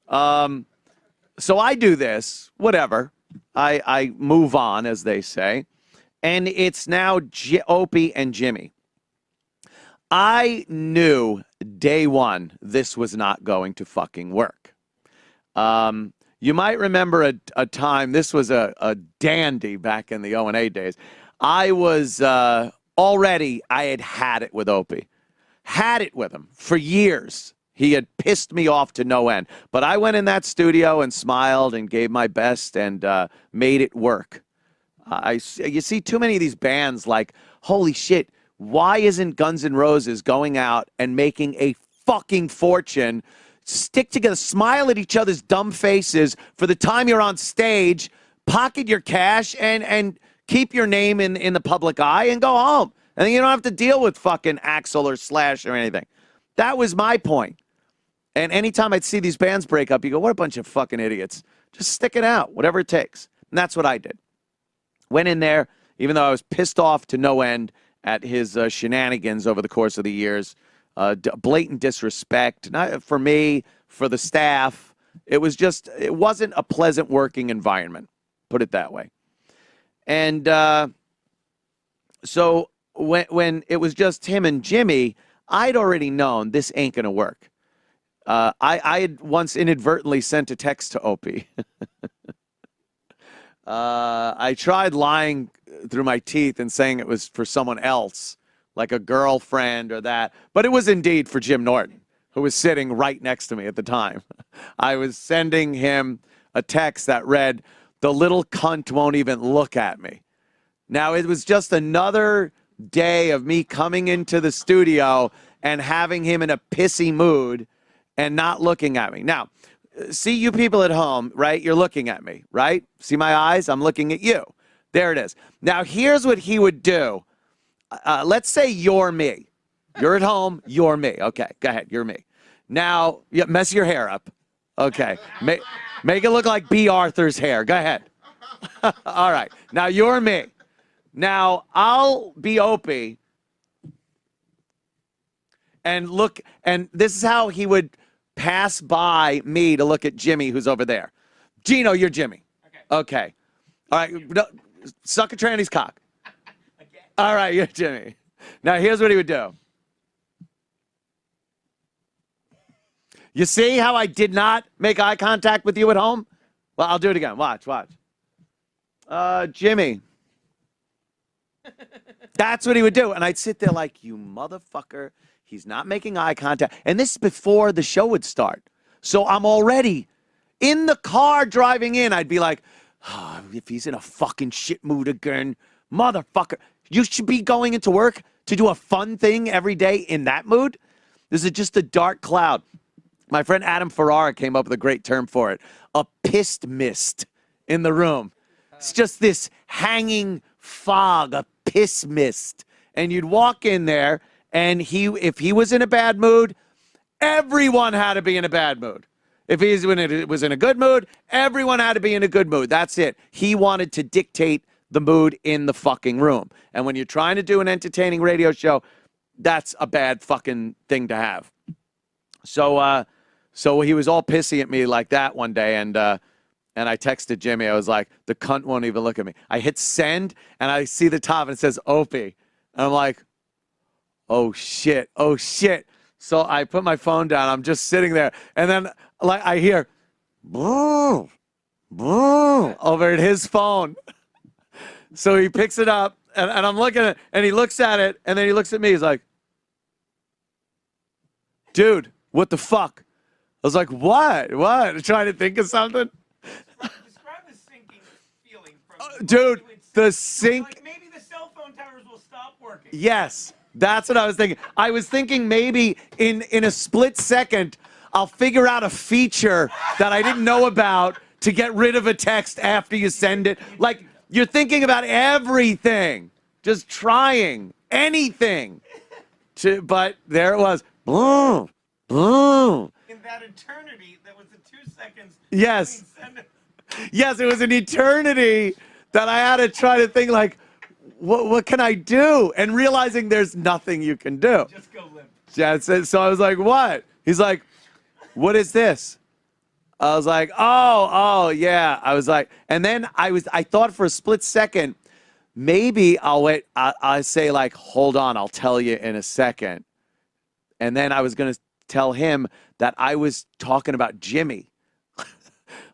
So I do this, whatever. I move on, as they say. And it's now Opie and Jimmy. I knew day one this was not going to fucking work. You might remember a time, this was a dandy back in the O&A days. I was already, I had it with Opie. Had it with him for years. He had pissed me off to no end. But I went in that studio and smiled and gave my best and made it work. You see too many of these bands like, holy shit, why isn't Guns N' Roses going out and making a fucking fortune, stick together, smile at each other's dumb faces for the time you're on stage, pocket your cash, and keep your name in the public eye and go home. And then you don't have to deal with fucking Axl or Slash or anything. That was my point. And anytime I'd see these bands break up, you go, what a bunch of fucking idiots. Just stick it out, whatever it takes. And that's what I did. Went in there, even though I was pissed off to no end at his shenanigans over the course of the years. Blatant disrespect, not for me, for the staff. It wasn't a pleasant working environment, put it that way. And so when it was just him and Jimmy, I'd already known this ain't going to work. I had once inadvertently sent a text to Opie. I tried lying through my teeth and saying it was for someone else, like a girlfriend or that. But it was indeed for Jim Norton, who was sitting right next to me at the time. I was sending him a text that read, "The little cunt won't even look at me." Now, it was just another day of me coming into the studio and having him in a pissy mood and not looking at me. Now, see you people at home, right? You're looking at me, right? See my eyes? I'm looking at you. There it is. Now, here's what he would do. Let's say you're me. You're at home. You're me. Okay, go ahead. You're me. Now, mess your hair up. Okay. Make it look like B. Arthur's hair. Go ahead. All right. Now, you're me. Now, I'll be Opie. And look, and this is how he would pass by me to look at Jimmy, who's over there. Gino, you're Jimmy. Okay. All right. No, suck a tranny's cock. All right, you're Jimmy. Now, here's what he would do. You see how I did not make eye contact with you at home? Well, I'll do it again. Watch. Jimmy. That's what he would do. And I'd sit there like, you motherfucker. He's not making eye contact. And this is before the show would start. So I'm already in the car driving in. I'd be like, oh, if he's in a fucking shit mood again, motherfucker. You should be going into work to do a fun thing every day in that mood. This is just a dark cloud. My friend Adam Ferrara came up with a great term for it. A pissed mist in the room. It's just this hanging fog, a piss mist. And you'd walk in there, and if he was in a bad mood, everyone had to be in a bad mood. If he was in a good mood, everyone had to be in a good mood. That's it. He wanted to dictate the mood in the fucking room. And when you're trying to do an entertaining radio show, that's a bad fucking thing to have. So he was all pissy at me like that one day, and I texted Jimmy. I was like, the cunt won't even look at me. I hit send, and I see the top, and it says Opie. And I'm like, oh, shit. So I put my phone down. I'm just sitting there, and then like I hear, boom, boom, over at his phone. So he picks it up, and I'm looking at it, and he looks at it, and then he looks at me. He's like, dude, what the fuck? I was like, what? Trying to think of something? Describe the sinking feeling from dude, the sink. Like maybe the cell phone towers will stop working. Yes, that's what I was thinking. I was thinking maybe in a split second, I'll figure out a feature that I didn't know about to get rid of a text after you send it. Like, you're thinking about everything, just trying anything. But there it was. Boom, boom. In that eternity, that was the 2 seconds. Yes. Yes, it was an eternity that I had to try to think, like, what can I do? And realizing there's nothing you can do. Just go limp. Yeah, so I was like, what? He's like, what is this? I was like, oh, yeah. I was like, and then I thought for a split second, maybe I'll say like, hold on, I'll tell you in a second. And then I was going to tell him that I was talking about Jimmy.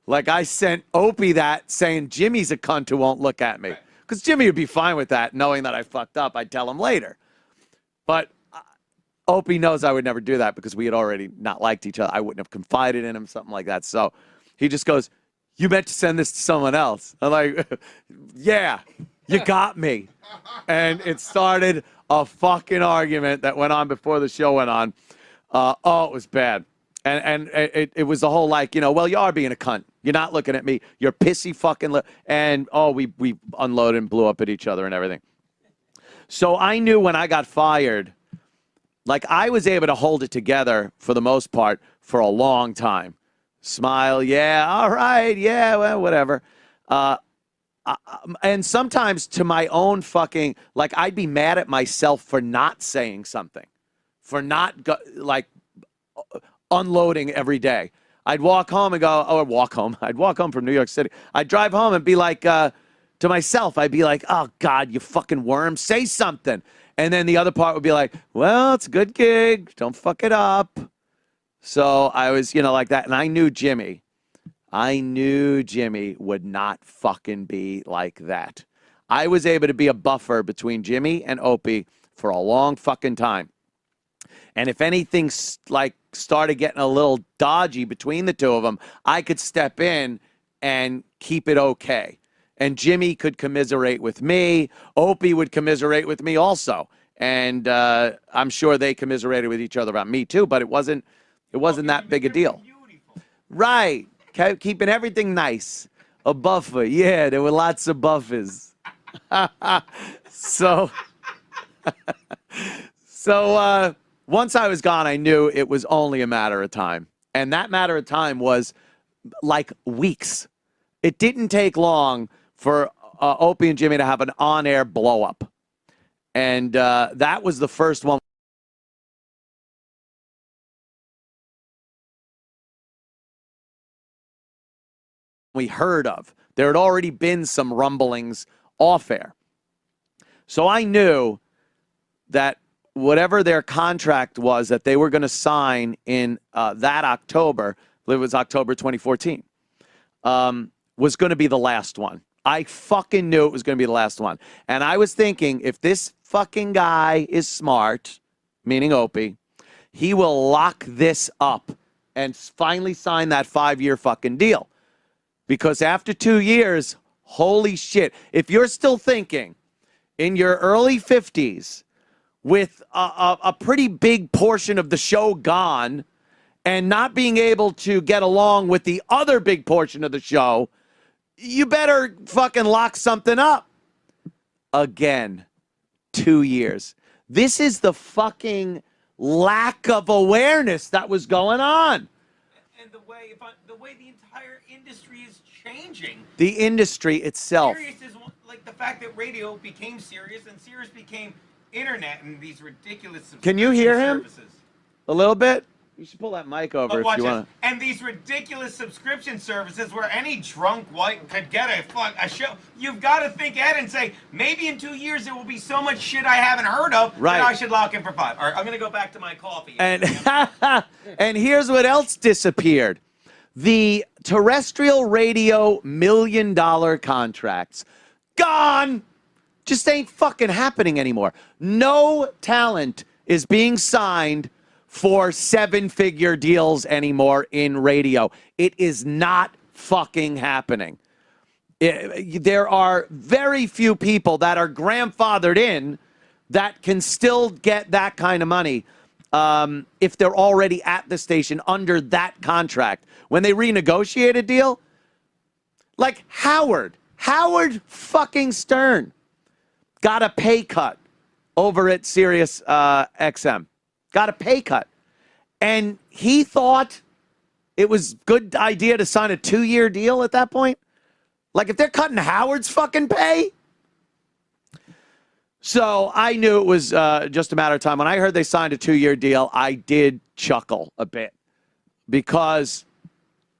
Like I sent Opie that saying Jimmy's a cunt who won't look at me. Because Jimmy would be fine with that, knowing that I fucked up. I'd tell him later. But Opie knows I would never do that because we had already not liked each other. I wouldn't have confided in him, something like that. So he just goes, you meant to send this to someone else. I'm like, yeah, you got me. And it started a fucking argument that went on before the show went on. It was bad. And it was the whole like, well, you are being a cunt. You're not looking at me. You're pissy fucking. And we unloaded and blew up at each other and everything. So I knew when I got fired, like I was able to hold it together for the most part for a long time. Smile, yeah, all right, yeah, well, whatever. And sometimes to my own fucking, like I'd be mad at myself for not saying something, for not unloading every day. I'd walk home and go, or walk home. I'd walk home from New York City. I'd drive home and be like, to myself, I'd be like, oh God, you fucking worm, say something. And then the other part would be like, well, it's a good gig. Don't fuck it up. So I was, like that. And I knew Jimmy would not fucking be like that. I was able to be a buffer between Jimmy and Opie for a long fucking time. And if anything started getting a little dodgy between the two of them, I could step in and keep it okay. And Jimmy could commiserate with me. Opie would commiserate with me also. And I'm sure they commiserated with each other about me too, but it wasn't that big a deal. Right. Keeping everything nice. A buffer. Yeah, there were lots of buffers. So once I was gone, I knew it was only a matter of time. And that matter of time was like weeks. It didn't take long for Opie and Jimmy to have an on-air blow-up. And that was the first one we heard of. There had already been some rumblings off-air. So I knew that whatever their contract was that they were going to sign in that October, it was October 2014, was going to be the last one. I fucking knew it was going to be the last one. And I was thinking, if this fucking guy is smart, meaning Opie, he will lock this up and finally sign that 5-year fucking deal. Because after 2 years, holy shit, if you're still thinking in your early 50s with a pretty big portion of the show gone and not being able to get along with the other big portion of the show, you better fucking lock something up. Again, 2 years. This is the fucking lack of awareness that was going on. And the way the entire industry is changing. The industry itself. Sirius is like the fact that radio became Sirius and Sirius became internet and these ridiculous. Can you hear him? Services. A little bit? You should pull that mic over if you want to. And these ridiculous subscription services where any drunk white could get a show. You've got to think ahead and say, maybe in 2 years there will be so much shit I haven't heard of that I should lock in for 5. All right, I'm going to go back to my coffee. And, and here's what else disappeared. The terrestrial radio $1 million contracts. Gone! Just ain't fucking happening anymore. No talent is being signed for 7-figure deals anymore in radio. It is not fucking happening. There are very few people that are grandfathered in that can still get that kind of money if they're already at the station under that contract. When they renegotiate a deal, like Howard fucking Stern got a pay cut over at Sirius XM. Got a pay cut. And he thought it was a good idea to sign a 2-year deal at that point. Like, if they're cutting Howard's fucking pay. So I knew it was just a matter of time. When I heard they signed a 2-year deal, I did chuckle a bit. Because,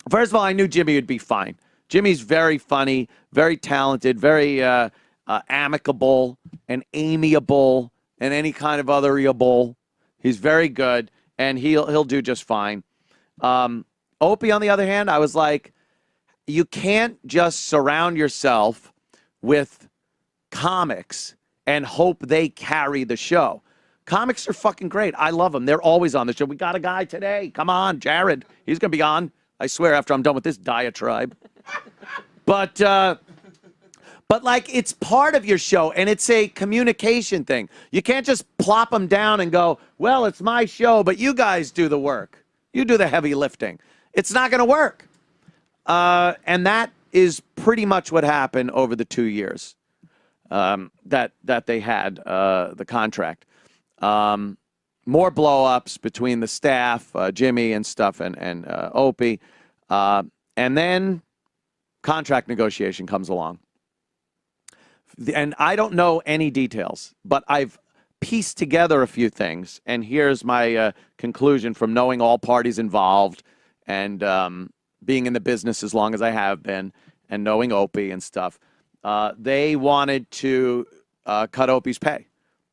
first of all, I knew Jimmy would be fine. Jimmy's very funny, very talented, very amicable and amiable and any kind of otherable. He's very good, and he'll do just fine. Opie, on the other hand, I was like, you can't just surround yourself with comics and hope they carry the show. Comics are fucking great. I love them. They're always on the show. We got a guy today. Come on, Jared. He's going to be on, I swear, after I'm done with this diatribe. But like, it's part of your show, and it's a communication thing. You can't just plop them down and go, well, it's my show, but you guys do the work. You do the heavy lifting. It's not going to work. And that is pretty much what happened over the 2 years that they had the contract. more blow-ups between the staff, Jimmy and stuff, and Opie. And then contract negotiation comes along. And I don't know any details, but I've pieced together a few things. And here's my conclusion from knowing all parties involved and being in the business as long as I have been and knowing Opie and stuff. They wanted to cut Opie's pay.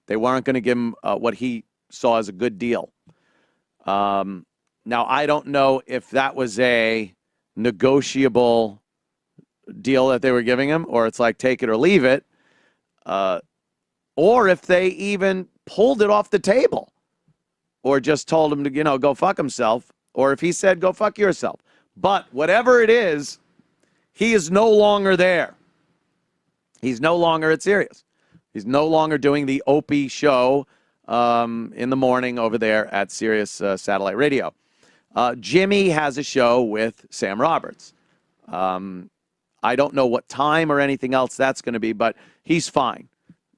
They weren't going to give him what he saw as a good deal. Now, I don't know if that was a negotiable deal that they were giving him, or it's like take it or leave it, or if they even pulled it off the table or just told him to, go fuck himself, or if he said, go fuck yourself. But whatever it is, he is no longer there. He's no longer at Sirius. He's no longer doing the Opie show in the morning over there at Sirius Satellite Radio. Jimmy has a show with Sam Roberts. I don't know what time or anything else that's going to be, but he's fine.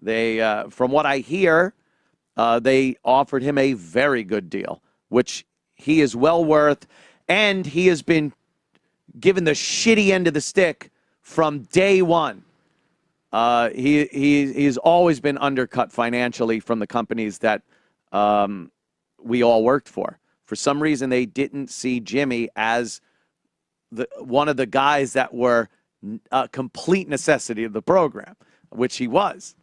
They, from what I hear, they offered him a very good deal, which he is well worth, and he has been given the shitty end of the stick from day one. He's always been undercut financially from the companies that we all worked for. For some reason, they didn't see Jimmy as one of the guys that were a complete necessity of the program, which he was.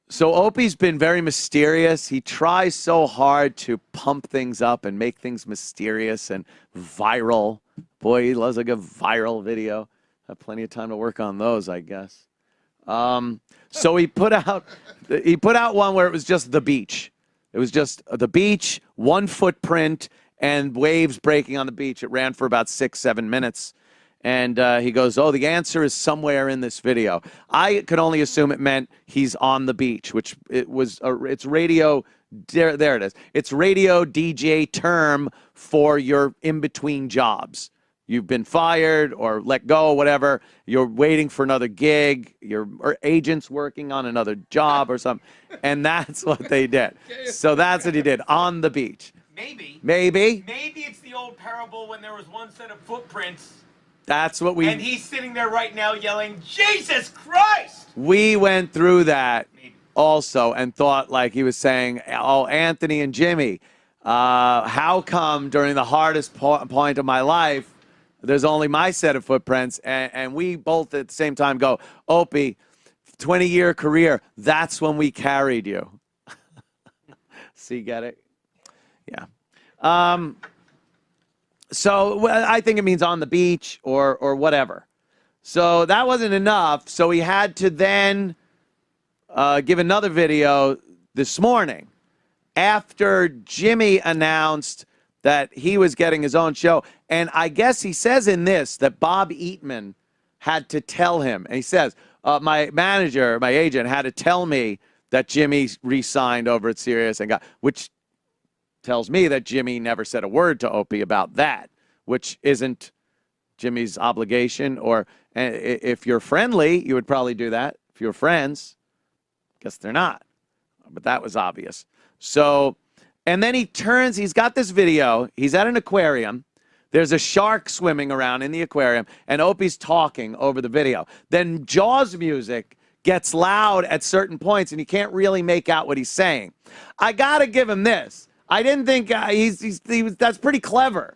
So Opie's been very mysterious. He tries so hard to pump things up and make things mysterious and viral. Boy, he loves a good viral video. Have plenty of time to work on those, I guess. So he put out one where it was just the beach. It was just the beach, one footprint, and waves breaking on the beach. It ran for about 6-7 minutes. And he goes, oh, the answer is somewhere in this video. I could only assume it meant he's on the beach, which it was. It's radio. There it is. It's radio DJ term for your in-between jobs. You've been fired or let go, whatever. You're waiting for another gig. Your agent's working on another job or something. And that's what they did. So that's what he did, on the beach. Maybe. Maybe it's the old parable when there was one set of footprints. That's what we... And he's sitting there right now yelling, Jesus Christ! We went through that also and thought like he was saying, oh, Anthony and Jimmy, how come during the hardest point of my life, there's only my set of footprints? And we both at the same time go, Opie, 20-year career, that's when we carried you. See, get it? Yeah. So I think it means on the beach or whatever. So that wasn't enough. So he had to then give another video this morning after Jimmy announced that he was getting his own show. And I guess he says in this that Bob Eatman had to tell him. And he says, my manager, my agent, had to tell me that Jimmy re-signed over at Sirius and got, which tells me that Jimmy never said a word to Opie about that, which isn't Jimmy's obligation. Or if you're friendly, you would probably do that. If you're friends, guess they're not. But that was obvious. So, and then he's got this video. He's at an aquarium. There's a shark swimming around in the aquarium, and Opie's talking over the video. Then Jaws music gets loud at certain points, and you can't really make out what he's saying. I got to give him this. I didn't think that's pretty clever.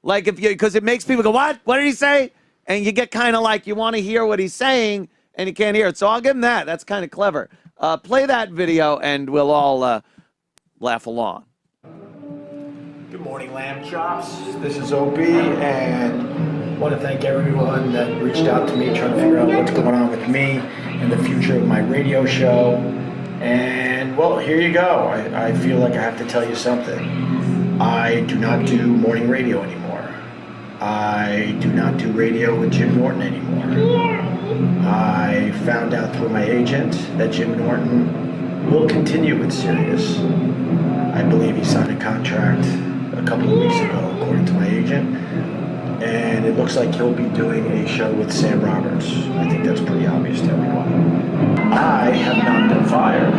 Like because it makes people go, what? What did he say? And you get kind of like you want to hear what he's saying and you can't hear it. So I'll give him that. That's kind of clever. Play that video and we'll all laugh along. Good morning, Lamb Chops. This is Opie, and I want to thank everyone that reached out to me trying to figure out what's going on with me and the future of my radio show. And, well, here you go. I feel like I have to tell you something. I do not do morning radio anymore. I do not do radio with Jim Norton anymore. I found out through my agent that Jim Norton will continue with Sirius. I believe he signed a contract a couple of weeks ago, according to my agent. And it looks like he'll be doing a show with Sam Roberts. I think that's pretty obvious to everyone. I have not been fired.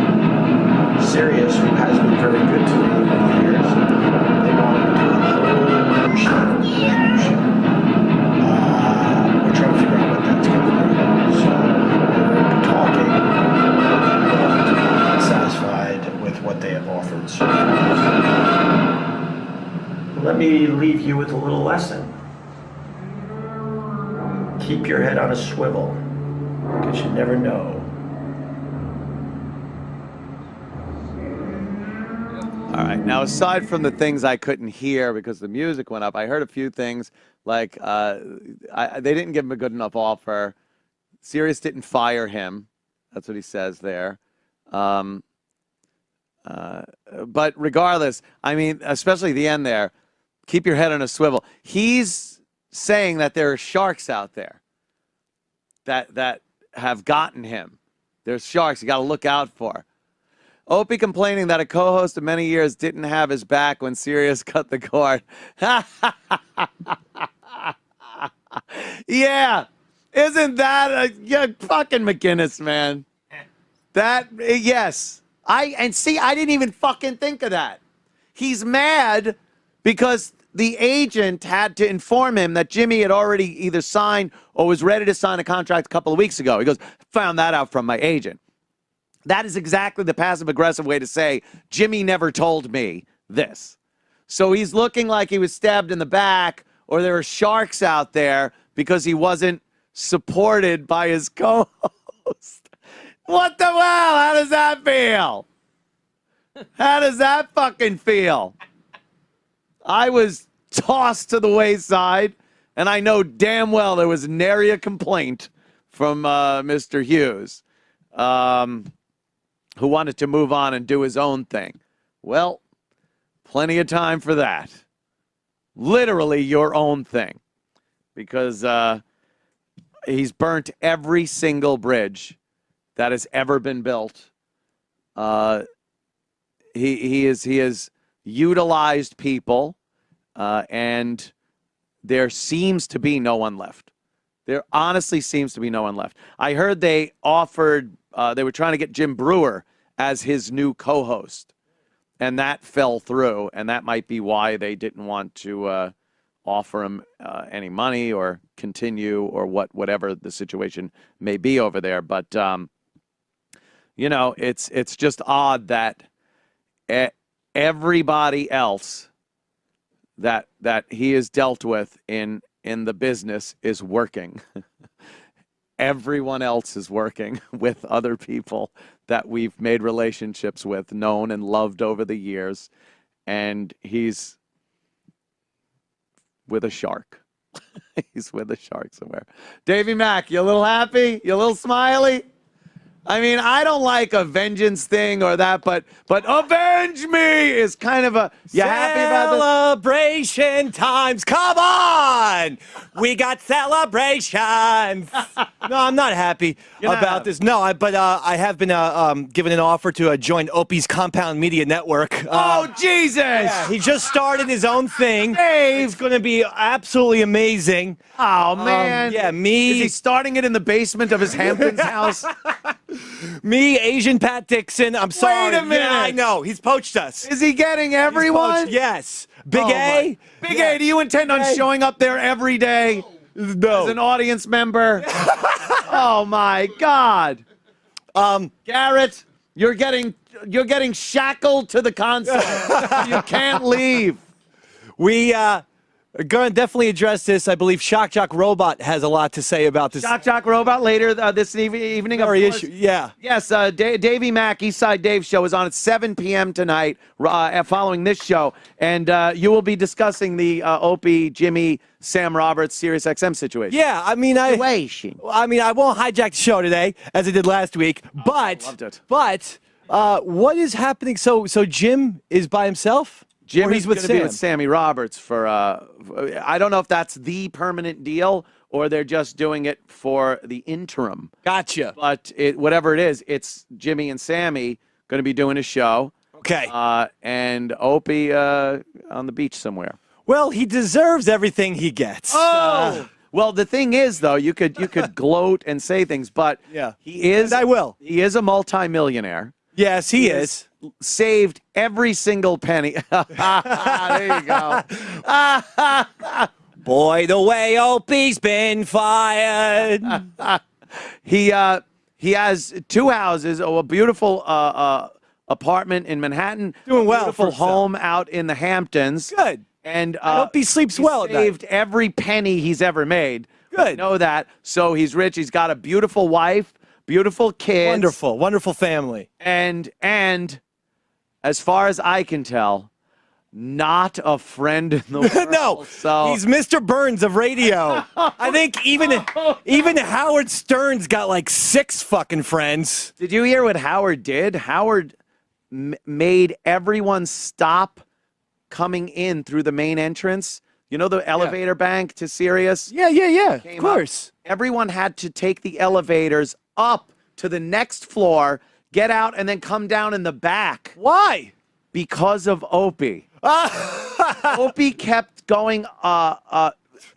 let me leave you with a little lesson. Keep your head on a swivel, because you never know. All right. Now, aside from the things I couldn't hear because the music went up, I heard a few things like they didn't give him a good enough offer. Sirius didn't fire him. That's what he says there. But regardless, I mean, especially the end there, keep your head on a swivel. He's saying that there are sharks out there that have gotten him. There's sharks you got to look out for. Opie complaining that a co-host of many years didn't have his back when Sirius cut the cord. Yeah. Isn't that yeah, fucking McGinnis, man? That, yes. I didn't even fucking think of that. He's mad because the agent had to inform him that Jimmy had already either signed or was ready to sign a contract a couple of weeks ago. He goes, found that out from my agent. That is exactly the passive-aggressive way to say, Jimmy never told me this. So he's looking like he was stabbed in the back or there are sharks out there because he wasn't supported by his co-host. What the hell? How does that feel? How does that fucking feel? I was tossed to the wayside, and I know damn well there was nary a complaint from Mr. Hughes, who wanted to move on and do his own thing. Well, plenty of time for that. Literally your own thing. Because he's burnt every single bridge that has ever been built. He has utilized people, and there seems to be no one left. There honestly seems to be no one left. I heard they offered, they were trying to get Jim Brewer as his new co-host, and that fell through, and that might be why they didn't want to offer him any money or continue or whatever the situation may be over there. But, you know, it's just odd that everybody else that he has dealt with in the business is working. Everyone else is working with other people that we've made relationships with, known and loved over the years, and he's with a shark. He's with a shark somewhere. Davey Mack, you a little happy? You a little smiley? I mean, I don't like a vengeance thing or that, but avenge me is kind of a, you happy about this? Celebration times. Come on. We got celebrations. No, I'm not happy about this. No, but I have been given an offer to join Opie's Compound Media Network. Oh, Jesus. Yeah, he just started his own thing. Dave. It's going to be absolutely amazing. Oh, man. Yeah, me. Is he starting it in the basement of his Hamptons house? Me, Asian Pat Dixon. I'm sorry. Wait a minute. Yeah, I know. He's poached us. Is he getting everyone? Yes. Big A. Big A, do you intend on showing up there every day? No. As an audience member? Oh, my God. Garrett, you're getting shackled to the console. You can't leave. We are going to definitely address this. I believe Shock Jock Robot has a lot to say about this. Shock Jock Robot later this evening. Sorry, issue. Yeah. Yes, Davey Mack, Eastside Dave show is on at 7 p.m. tonight following this show. And you will be discussing the Opie, Jimmy, Sam Roberts, Sirius XM situation. Yeah, I mean, I won't hijack the show today as I did last week. But, loved it. But what is happening? So Jim is by himself? Jim or is going to be with Sammy Roberts for, I don't know if that's the permanent deal or they're just doing it for the interim. Gotcha. But whatever it is, it's Jimmy and Sammy going to be doing a show. Okay. And Opie on the beach somewhere. Well, he deserves everything he gets. Oh! Well, the thing is, though, you could gloat and say things, but yeah. he is. And I will. He is a multimillionaire. Yes, he is. Saved every single penny. There you go. Boy, the way Opie's been fired. He has 2 houses, a beautiful apartment in Manhattan, doing well, beautiful home out in the Hamptons. Good. And I hope he sleeps well at night. Saved every penny he's ever made. Good. Know that. So he's rich. He's got a beautiful wife, beautiful kids. Wonderful, wonderful family. And as far as I can tell, not a friend in the world. No, so he's Mr. Burns of radio. I think even Howard Stern's got like 6 fucking friends. Did you hear what Howard did? Howard made everyone stop coming in through the main entrance. You know the elevator bank to Sirius? Yeah, of course. Everyone had to take the elevators up to the next floor, get out, and then come down in the back. Why? Because of Opie. Opie kept going,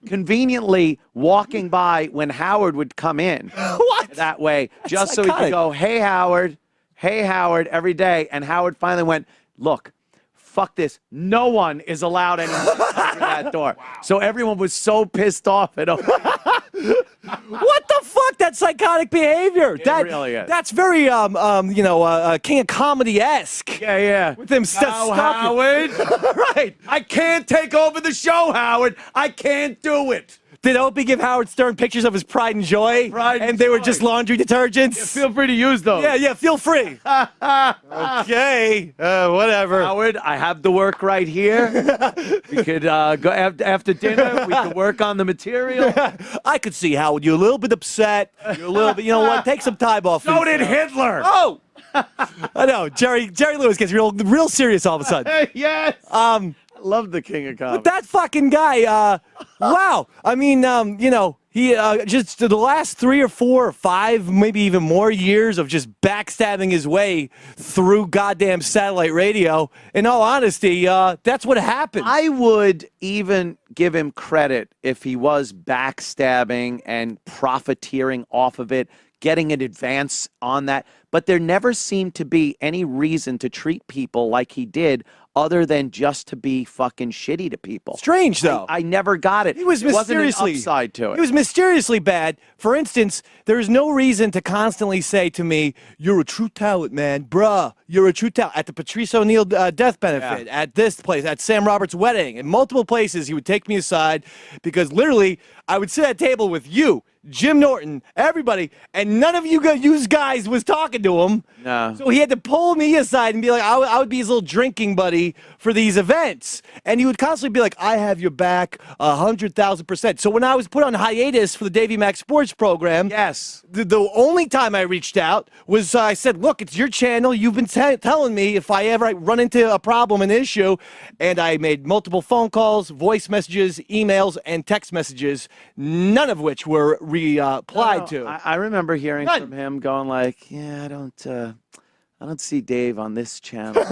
conveniently walking by when Howard would come in. What? That way, just so he iconic. could go, hey, Howard, every day. And Howard finally went, look, fuck this. No one is allowed anymore through that door. So everyone was so pissed off at Opie. What the fuck? That's psychotic behavior. That really is. That's very King of Comedy-esque. Yeah. With him Howard. Right. I can't take over the show, Howard. I can't do it. Did Opie give Howard Stern pictures of his pride and joy? And they were just laundry detergents? Yeah, feel free to use those. Yeah, feel free. Okay, whatever. Howard, I have the work right here. We could go after dinner. We could work on the material. I could see, Howard, you're a little bit upset. You're a little bit, you know what? Take some time off. So did Hitler. Oh! I know. Jerry Lewis gets real serious all of a sudden. Yes. I love the King of Comedy. But that fucking guy, wow. I mean, he just the last 3 or 4 or 5, maybe even more years of just backstabbing his way through goddamn satellite radio. In all honesty, that's what happened. I would even give him credit if he was backstabbing and profiteering off of it, getting an advance on that. But there never seemed to be any reason to treat people like he did other than just to be fucking shitty to people. Strange, though. I never got it. He was mysteriously wasn't an upside to it. He was mysteriously bad. For instance, there's no reason to constantly say to me, "You're a true talent, man, bruh. You're a true talent." At the Patrice O'Neill death benefit, at this place, at Sam Roberts' wedding, in multiple places, he would take me aside because literally I would sit at a table with you, Jim Norton, everybody, and none of you guys was talking to him. No. So he had to pull me aside and be like, I would be his little drinking buddy for these events. And he would constantly be like, I have your back 100,000%. So when I was put on hiatus for the Davey Mack Sports program, yes, the only time I reached out was I said, look, it's your channel. You've been telling me if I ever run into a problem, an issue. And I made multiple phone calls, voice messages, emails, and text messages, none of which were replied to. I remember hearing from him going like, yeah, I don't see Dave on this channel.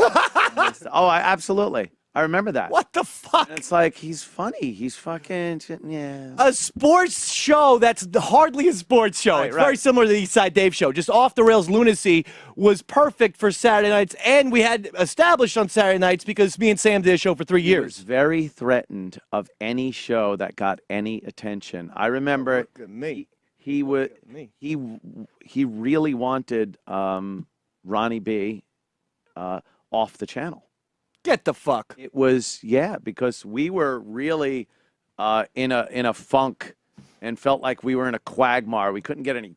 Absolutely. I remember that. What the fuck? And it's like, he's funny. He's fucking, yeah. A sports show that's hardly a sports show. Right, It's very similar to the Eastside Dave show. Just off-the-rails lunacy was perfect for Saturday nights, and we had established on Saturday nights because me and Sam did a show for 3 years. He was very threatened of any show that got any attention. I remember Look at me. he really wanted Ronnie B off the channel. Get the fuck. It was, because we were really in a funk and felt like we were in a quagmire. We couldn't get any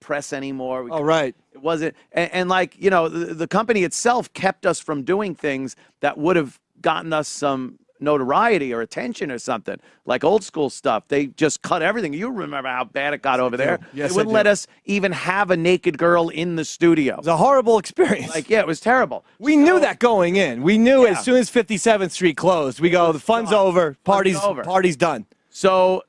press anymore. Right. It wasn't, and like, the company itself kept us from doing things that would have gotten us some notoriety or attention or something, like old school stuff. They just cut everything. You remember how bad it got over there. Yes, they wouldn't let us even have a naked girl in the studio. It was a horrible experience. It was terrible. We knew that going in. We knew as soon as 57th Street closed, we go, the fun's over, party's done. So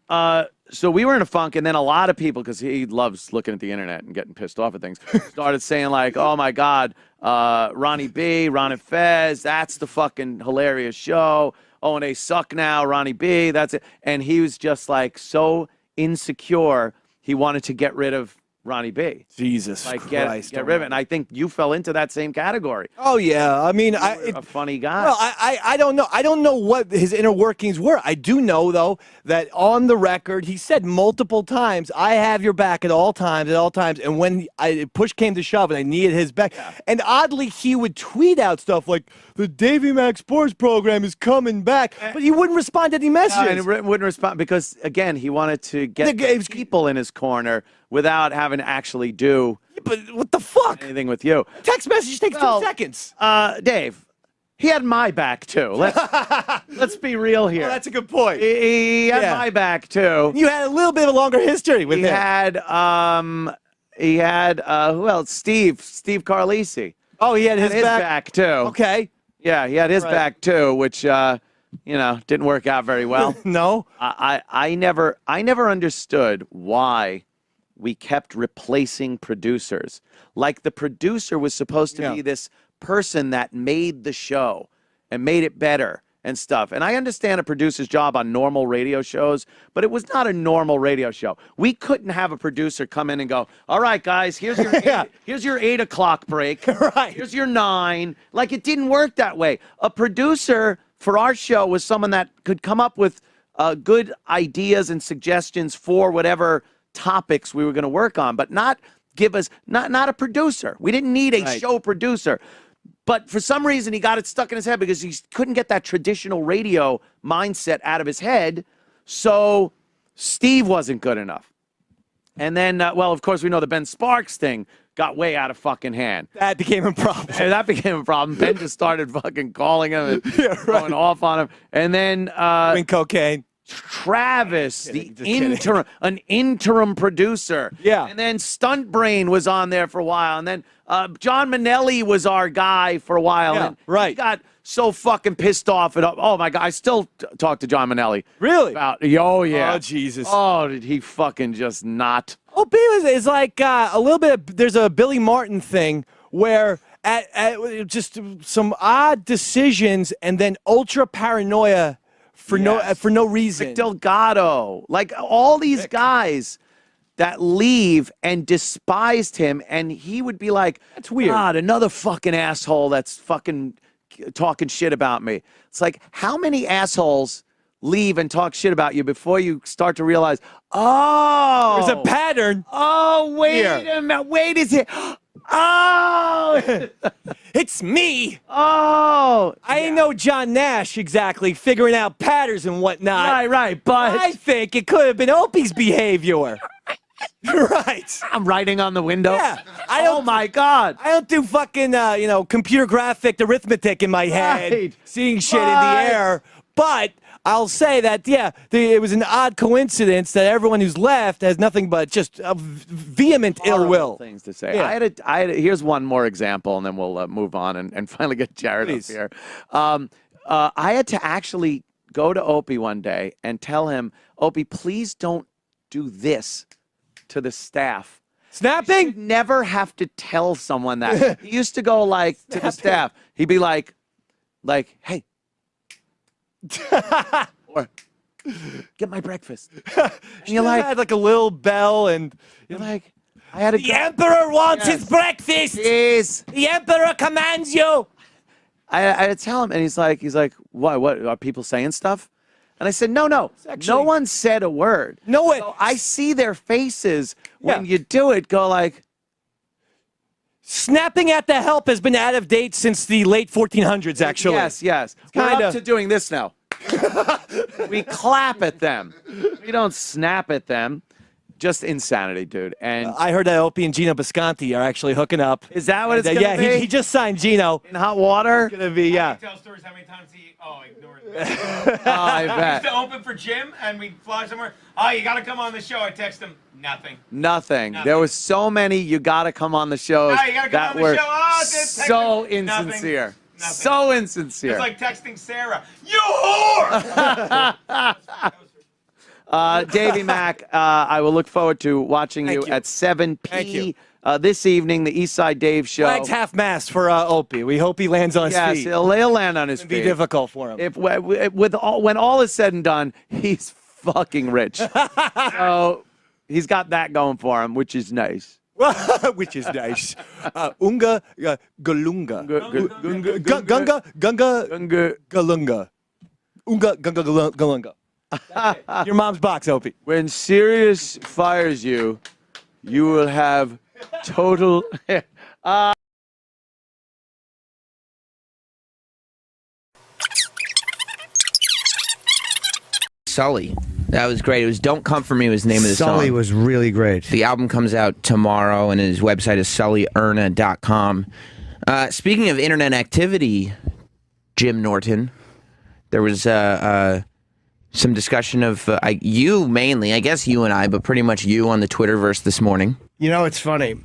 we were in a funk, and then a lot of people, because he loves looking at the internet and getting pissed off at things, started saying like, oh my God, Ronnie B, Ron and Fez, that's the fucking hilarious show. Oh, and they suck now, Ronnie B, that's it. And he was just like so insecure, he wanted to get rid of Ronnie B. Jesus Like Christ! get rid of it. And I think you fell into that same category. Oh yeah, I mean, a funny guy. Well, I don't know. I don't know what his inner workings were. I do know though that on the record he said multiple times, "I have your back at all times, And when push came to shove, and I needed his back, and oddly he would tweet out stuff like, "The Davy Mac Sports program is coming back," but he wouldn't respond to any messages. And he wouldn't respond because again he wanted to get people in his corner without having to actually do. But what the fuck? Anything with you? Text message takes 2 seconds. Dave, he had my back too. Let's be real here. Oh, that's a good point. He had my back too. You had a little bit of a longer history with him. He had who else? Steve Carlisi. Oh, he had his back too. Okay. Yeah, he had his back too, which didn't work out very well. No. I never understood why we kept replacing producers. Like the producer was supposed to be this person that made the show and made it better and stuff. And I understand a producer's job on normal radio shows, but it was not a normal radio show. We couldn't have a producer come in and go, "All right, guys, here's your here's your 8 o'clock break. Right. Here's your 9." Like it didn't work that way. A producer for our show was someone that could come up with good ideas and suggestions for whatever topics we were going to work on, but not give us not a producer. We didn't need a show producer. But for some reason, he got it stuck in his head because he couldn't get that traditional radio mindset out of his head. So Steve wasn't good enough. And then, of course, we know the Ben Sparks thing got way out of fucking hand. That became a problem. And that became a problem. Ben just started fucking calling him and going off on him. And then doing cocaine. Travis, an interim producer. Yeah. And then Stunt Brain was on there for a while. And then John Manelli was our guy for a while. Yeah, and right. He got so fucking pissed off. Oh, my God. I still talk to John Manelli. Really? Oh, yeah. Oh, Jesus. Oh, did he fucking just not? Opie is like a little bit there's a Billy Martin thing where at just some odd decisions and then ultra paranoia for no reason. Rick Delgado, like all these guys that leave and despised him, and he would be like, "That's weird. God, another fucking asshole that's fucking talking shit about me." It's like, how many assholes leave and talk shit about you before you start to realize, oh, there's a pattern. Oh, wait a minute. Wait, is it? Oh, it's me. Oh, I ain't no John Nash exactly figuring out patterns and whatnot. Right. But I think it could have been Opie's behavior. Right. I'm writing on the window. Yeah. Oh my God. I don't do fucking computer graphic arithmetic in my head, seeing shit in the air. But I'll say that, it was an odd coincidence that everyone who's left has nothing but just a vehement ill will. Things to say. Yeah. Here's one more example, and then we'll move on and finally get Jared up here. I had to actually go to Opie one day and tell him, Opie, please don't do this to the staff. Snapping? You should never have to tell someone that. He used to go like to the staff. He'd be like, hey. Or get my breakfast. And you're like, had like a little bell, and you're like, I had the emperor wants his breakfast. Yes. The emperor commands you. I had to tell him, and he's like, what are people saying stuff? And I said, no, no one said a word. No, so I see their faces when you do it. Go like. Snapping at the help has been out of date since the late 1400s, actually. Yes. We're up to doing this now. We clap at them. We don't snap at them. Just insanity, dude. And I heard that Opie and Gino Bisconti are actually hooking up. Is that what it's going to be? Yeah, he just signed Gino. In hot water? It's going to be, I can tell stories how many times he ignored me. I bet. We used to open for Jim, and we'd fly somewhere. Oh, you got to come on the show. I text him. Nothing. There was so many you got to come on the shows that were so insincere. Nothing. So insincere. It's like texting Sarah. You whore! Davey Mack, I will look forward to watching you at 7 p. This evening, the Eastside Dave Show. Flags half-mast for Opie. We hope he lands on his feet. Yes, he'll land on his feet. It'll be difficult for him. When all is said and done, he's fucking rich. So He's got that going for him, which is nice. Which is nice. Unga galunga. Gunga galunga. Unga gunga galunga. Your mom's box, Opie. When Sirius fires you, you will have total. Sully. That was great. It was "Don't Come For Me" was the name of the song. Sully was really great. The album comes out tomorrow, and his website is sullierna.com. Speaking of internet activity, Jim Norton, there was some discussion of you mainly, I guess you and I, but pretty much you on the Twitterverse this morning. You know, it's funny.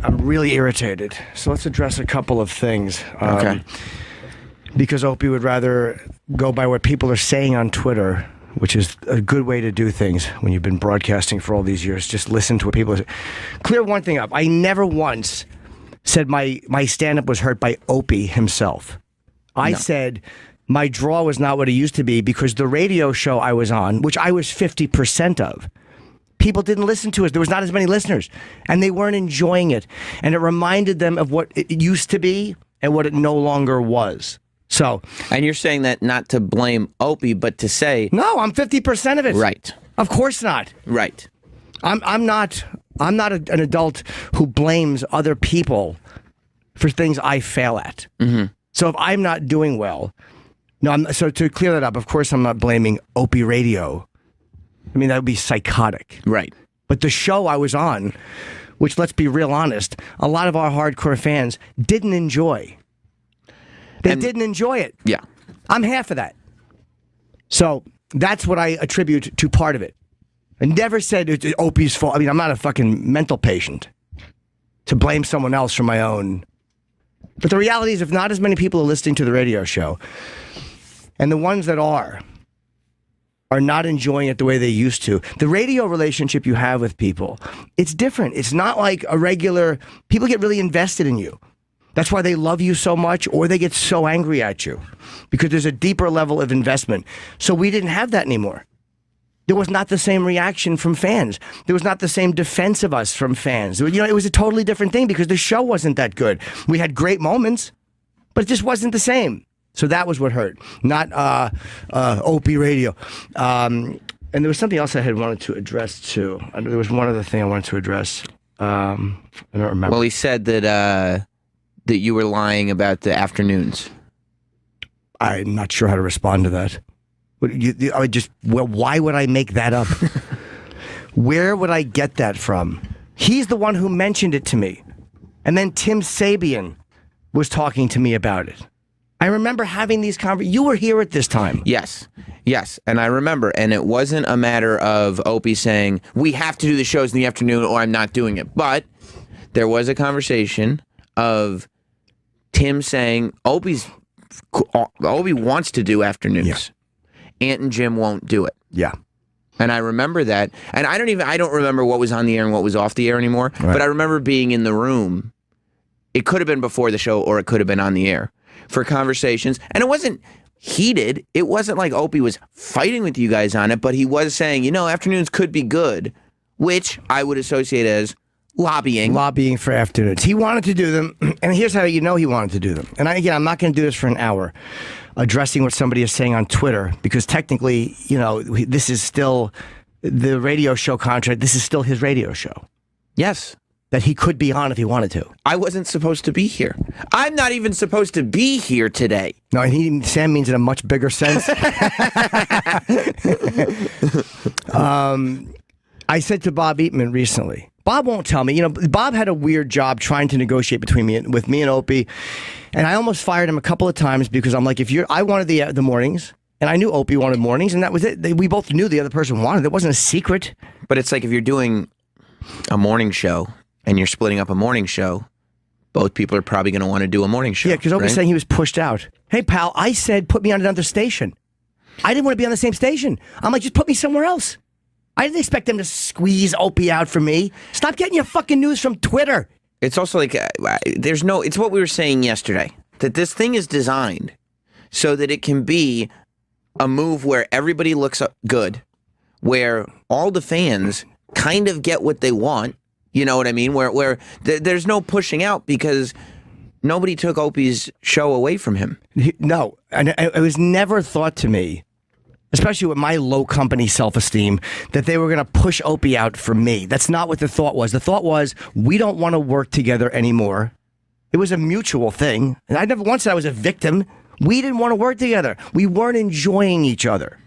I'm really irritated. So let's address a couple of things. Okay. Because Opie would rather go by what people are saying on Twitter, which is a good way to do things when you've been broadcasting for all these years. Just listen to what people are. Clear one thing up. I never once said my stand-up was hurt by Opie himself. I said my draw was not what it used to be because the radio show I was on, which I was 50% of, people didn't listen to us. There was not as many listeners, and they weren't enjoying it. And it reminded them of what it used to be and what it no longer was. So, and you're saying that not to blame Opie, but to say no, I'm 50% of it. Right. Of course not. Right. I'm not an adult who blames other people for things I fail at. Mm-hmm. So if I'm not doing well, so to clear that up, of course I'm not blaming Opie Radio. I mean, that would be psychotic. Right. But the show I was on, which let's be real honest, a lot of our hardcore fans didn't enjoy. They didn't enjoy it. Yeah. I'm half of that. So that's what I attribute to part of it. I never said it's Opie's fault. I mean, I'm not a fucking mental patient to blame someone else for my own. But the reality is, if not as many people are listening to the radio show, and the ones that are not enjoying it the way they used to, the radio relationship you have with people, it's different. It's not like a regular, people get really invested in you. That's why they love you so much, or they get so angry at you, because there's a deeper level of investment. So we didn't have that anymore. There was not the same reaction from fans. There was not the same defense of us from fans. You know, it was a totally different thing because the show wasn't that good. We had great moments, but it just wasn't the same. So that was what hurt, not Opie Radio. And there was something else I had wanted to address too. There was one other thing I wanted to address. I don't remember. Well, he said that you were lying about the afternoons. I'm not sure how to respond to that. Why would I make that up? Where would I get that from? He's the one who mentioned it to me. And then Tim Sabian was talking to me about it. I remember having these conversations. You were here at this time. Yes. Yes. And I remember. And it wasn't a matter of Opie saying, we have to do the shows in the afternoon or I'm not doing it. But there was a conversation of Tim saying, Opie wants to do afternoons. Yeah. Ant and Jim won't do it. Yeah. And I remember that. And I don't remember what was on the air and what was off the air anymore. Right. But I remember being in the room. It could have been before the show or it could have been on the air for conversations. And it wasn't heated. It wasn't like Opie was fighting with you guys on it, but he was saying, afternoons could be good, which I would associate as lobbying. Lobbying for afternoons. He wanted to do them, and here's how you know he wanted to do them. And I'm not going to do this for an hour, addressing what somebody is saying on Twitter, because technically, this is still the radio show contract. This is still his radio show. Yes. That he could be on if he wanted to. I wasn't supposed to be here. I'm not even supposed to be here today. No, and Sam means in a much bigger sense. I said to Bob Eatman recently, Bob won't tell me. Bob had a weird job trying to negotiate with me and Opie, and I almost fired him a couple of times because I'm like, I wanted the mornings, and I knew Opie wanted mornings, and that was it. We both knew the other person wanted it. It wasn't a secret. But it's like if you're doing a morning show and you're splitting up a morning show, both people are probably going to want to do a morning show. Yeah, because Opie's saying he was pushed out. Hey, pal, I said put me on another station. I didn't want to be on the same station. I'm like, just put me somewhere else. I didn't expect them to squeeze Opie out for me. Stop getting your fucking news from Twitter. It's also like, it's what we were saying yesterday, that this thing is designed so that it can be a move where everybody looks good, where all the fans kind of get what they want. You know what I mean? Where there's no pushing out because nobody took Opie's show away from him. No, and it was never thought to me, especially with my low company self-esteem, that they were going to push Opie out for me. That's not what the thought was. The thought was, we don't want to work together anymore. It was a mutual thing. And I never once said I was a victim. We didn't want to work together. We weren't enjoying each other.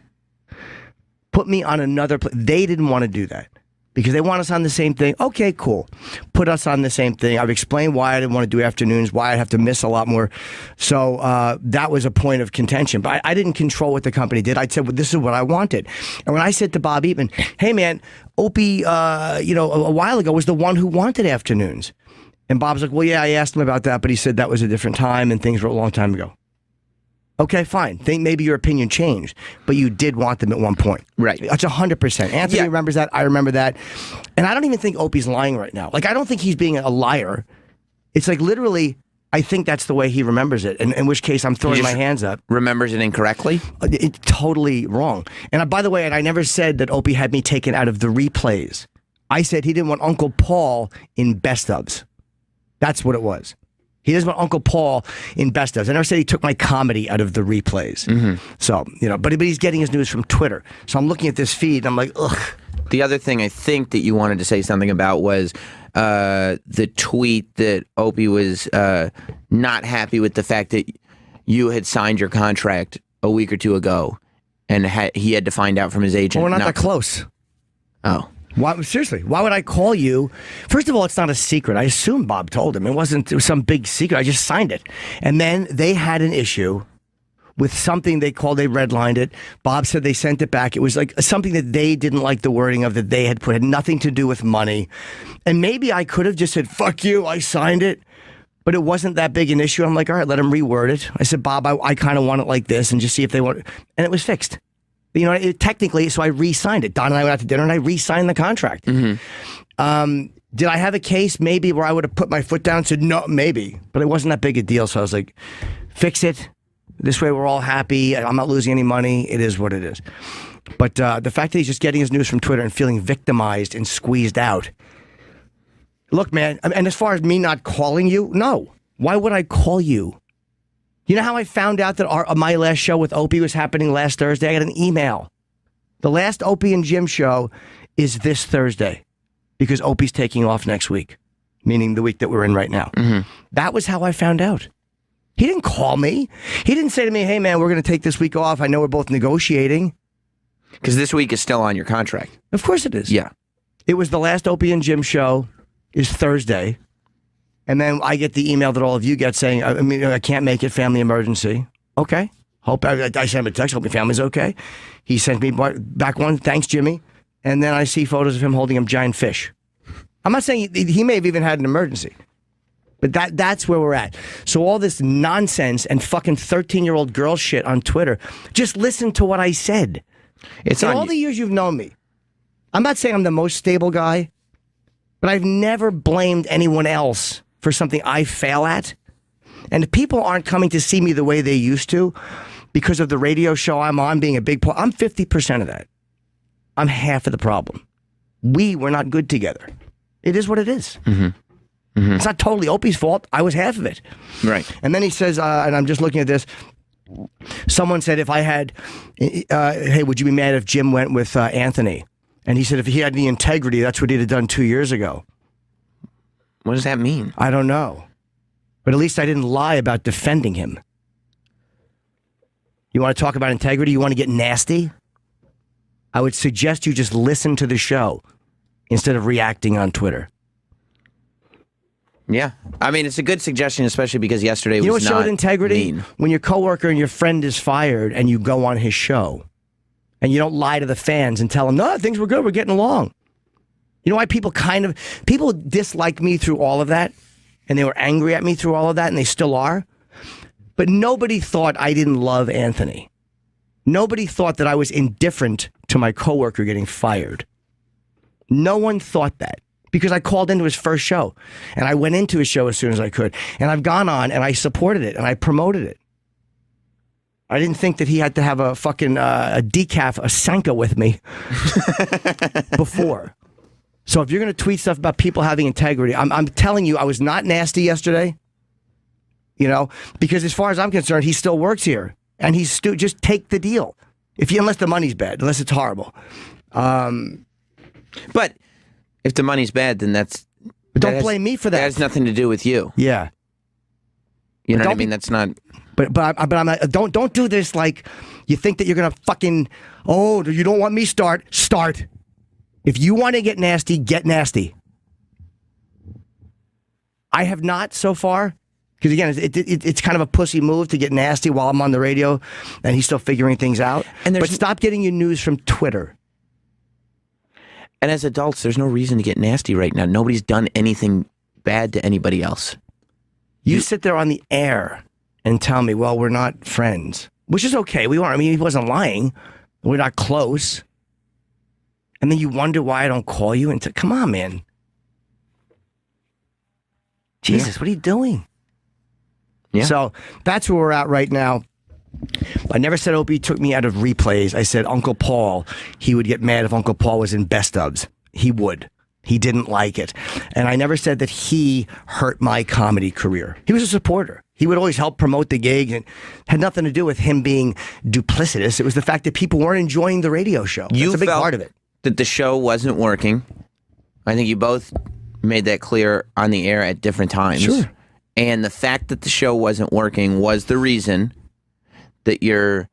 Put me on another place. They didn't want to do that because they want us on the same thing. Okay, cool. Put us on the same thing. I've explained why I didn't want to do afternoons, why I'd have to miss a lot more. So that was a point of contention. But I didn't control what the company did. I said, well, this is what I wanted. And when I said to Bob Eatman, hey, man, Opie, a while ago was the one who wanted afternoons. And Bob's like, well, yeah, I asked him about that, but he said that was a different time and things were a long time ago. Okay, fine. Think maybe your opinion changed, but you did want them at one point. Right. That's 100%. Anthony remembers that. I remember that. And I don't even think Opie's lying right now. Like, I don't think he's being a liar. It's like literally, I think that's the way he remembers it, in which case I'm throwing my hands up. Remembers it incorrectly? It's totally wrong. And by the way, and I never said that Opie had me taken out of the replays. I said he didn't want Uncle Paul in best ofs. That's what it was. He doesn't want Uncle Paul in best ofs. I never said he took my comedy out of the replays. Mm-hmm. So, but he's getting his news from Twitter. So I'm looking at this feed and I'm like, ugh. The other thing I think that you wanted to say something about was the tweet that Opie was not happy with the fact that you had signed your contract a week or two ago and he had to find out from his agent. Well, we're not that close. Oh. Why, seriously, why would I call you? First of all, it's not a secret. I assume Bob told him. It was some big secret. I just signed it. And then they had an issue with something they redlined it. Bob said they sent it back. It was like something that they didn't like the wording of that they had put. It had nothing to do with money. And maybe I could have just said, fuck you, I signed it. But it wasn't that big an issue. I'm like, all right, let him reword it. I said, Bob, I kind of want it like this and just see if they want it. And it was fixed. Technically, so I re-signed it. Don and I went out to dinner and I re-signed the contract. Mm-hmm. Did I have a case maybe where I would have put my foot down and said, no, maybe. But it wasn't that big a deal. So I was like, fix it. This way we're all happy. I'm not losing any money. It is what it is. But the fact that he's just getting his news from Twitter and feeling victimized and squeezed out. Look, man, and as far as me not calling you, no. Why would I call you? You know how I found out that my last show with Opie was happening last Thursday? I got an email. The last Opie and Jim show is this Thursday because Opie's taking off next week, meaning the week that we're in right now. Mm-hmm. That was how I found out. He didn't call me. He didn't say to me, hey, man, we're going to take this week off. I know we're both negotiating. Because this week is still on your contract. Of course it is. Yeah. It was the last Opie and Jim show is Thursday. And then I get the email that all of you get saying, I can't make it, family emergency. Okay. I sent him a text, hope your family's okay. He sent me back one, thanks, Jimmy. And then I see photos of him holding a giant fish. I'm not saying he may have even had an emergency. But that's where we're at. So all this nonsense and fucking 13-year-old girl shit on Twitter, just listen to what I said. It's in all the years you've known me, I'm not saying I'm the most stable guy, but I've never blamed anyone else for something I fail at. And if people aren't coming to see me the way they used to because of the radio show I'm on being a big part, I'm 50% of that. I'm half of the problem. We were not good together. It is what it is. Mm-hmm. Mm-hmm. It's not totally Opie's fault. I was half of it. Right. And then he says, and I'm just looking at this, someone said if I had, hey, would you be mad if Jim went with Anthony? And he said if he had any integrity, that's what he'd have done 2 years ago. What does that mean? I don't know. But at least I didn't lie about defending him. You want to talk about integrity? You want to get nasty? I would suggest you just listen to the show instead of reacting on Twitter. Yeah. I mean, it's a good suggestion, especially because yesterday was not not showed integrity? mean. When your coworker and your friend is fired and you go on his show and you don't lie to the fans and tell them, no, things were good, we're getting along. You know why people dislike me through all of that? And they were angry at me through all of that, and they still are? But nobody thought I didn't love Anthony. Nobody thought that I was indifferent to my coworker getting fired. No one thought that. Because I called into his first show, and I went into his show as soon as I could. And I've gone on, and I supported it, and I promoted it. I didn't think that he had to have a fucking a decaf, a Sanka with me before. So if you're going to tweet stuff about people having integrity, I'm telling you, I was not nasty yesterday. You know, because as far as I'm concerned, he still works here, and he's just take the deal. Unless the money's bad, unless it's horrible. But if the money's bad, then don't blame me for that. That has nothing to do with you. Yeah. You know what I mean? That's not. But I'm not, don't do this like you think that you're gonna fucking you don't want me start. If you want to get nasty, get nasty. I have not so far. Because again, it's kind of a pussy move to get nasty while I'm on the radio, and he's still figuring things out. But stop getting your news from Twitter. And as adults, there's no reason to get nasty right now. Nobody's done anything bad to anybody else. You sit there on the air and tell me, well, we're not friends, which is okay. We weren't. I mean, he wasn't lying. We're not close. And then you wonder why I don't call you and say, come on, man. Jesus, what are you doing? Yeah. So that's where we're at right now. I never said Opie took me out of replays. I said Uncle Paul, he would get mad if Uncle Paul was in best ofs. He would. He didn't like it. And I never said that he hurt my comedy career. He was a supporter. He would always help promote the gigs, and had nothing to do with him being duplicitous. It was the fact that people weren't enjoying the radio show. That's a big part of it. That the show wasn't working. I think you both made that clear on the air at different times. Sure. And the fact that the show wasn't working was the reason that your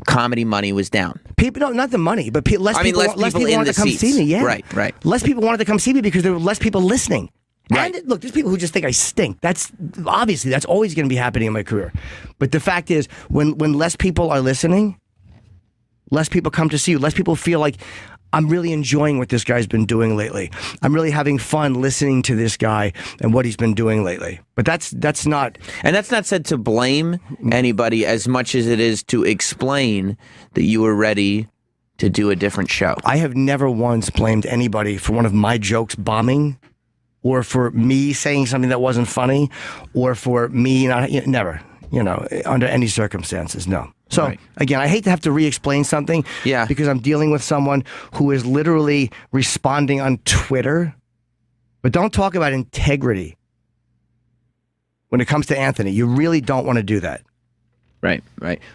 comedy money was down. People, no, not the money, but less people wanted to come see me. Yeah, right. Less people wanted to come see me because there were less people listening. Right. And look, there's people who just think I stink. That's always going to be happening in my career. But the fact is, when less people are listening, less people come to see you. Less people feel like I'm really enjoying what this guy's been doing lately. I'm really having fun listening to this guy and what he's been doing lately. But that's not... And that's not said to blame anybody as much as it is to explain that you were ready to do a different show. I have never once blamed anybody for one of my jokes bombing, or for me saying something that wasn't funny, or for me not... Never. Under any circumstances, no. So, Again, I hate to have to re-explain something because I'm dealing with someone who is literally responding on Twitter. But don't talk about integrity when it comes to Anthony. You really don't want to do that. Right.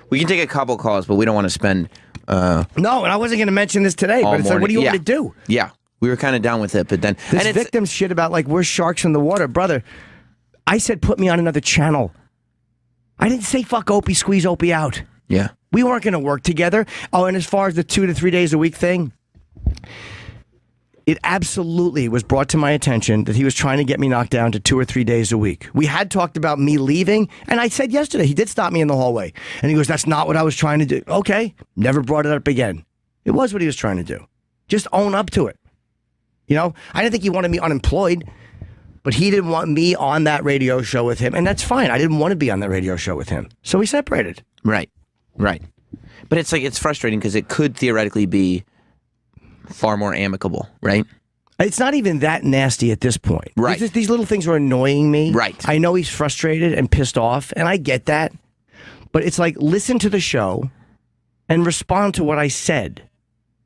We can take a couple calls, but we don't want to spend... No, and I wasn't going to mention this today, but it's like, what do you want to do? Yeah, we were kind of down with it, but then... This victim shit about, like, we're sharks in the water. Brother, I said put me on another channel. I didn't say fuck Opie, squeeze Opie out. Yeah. We weren't going to work together. Oh, and as far as the 2 to 3 days a week thing, it absolutely was brought to my attention that he was trying to get me knocked down to 2 or 3 days a week. We had talked about me leaving, and I said yesterday, he did stop me in the hallway. And he goes, that's not what I was trying to do. Okay, never brought it up again. It was what he was trying to do. Just own up to it. I didn't think he wanted me unemployed. But he didn't want me on that radio show with him, and that's fine. I didn't want to be on that radio show with him. So we separated. Right. But it's frustrating because it could theoretically be far more amicable, right? It's not even that nasty at this point. Right. These little things are annoying me. Right. I know he's frustrated and pissed off, and I get that. But it's like, listen to the show and respond to what I said.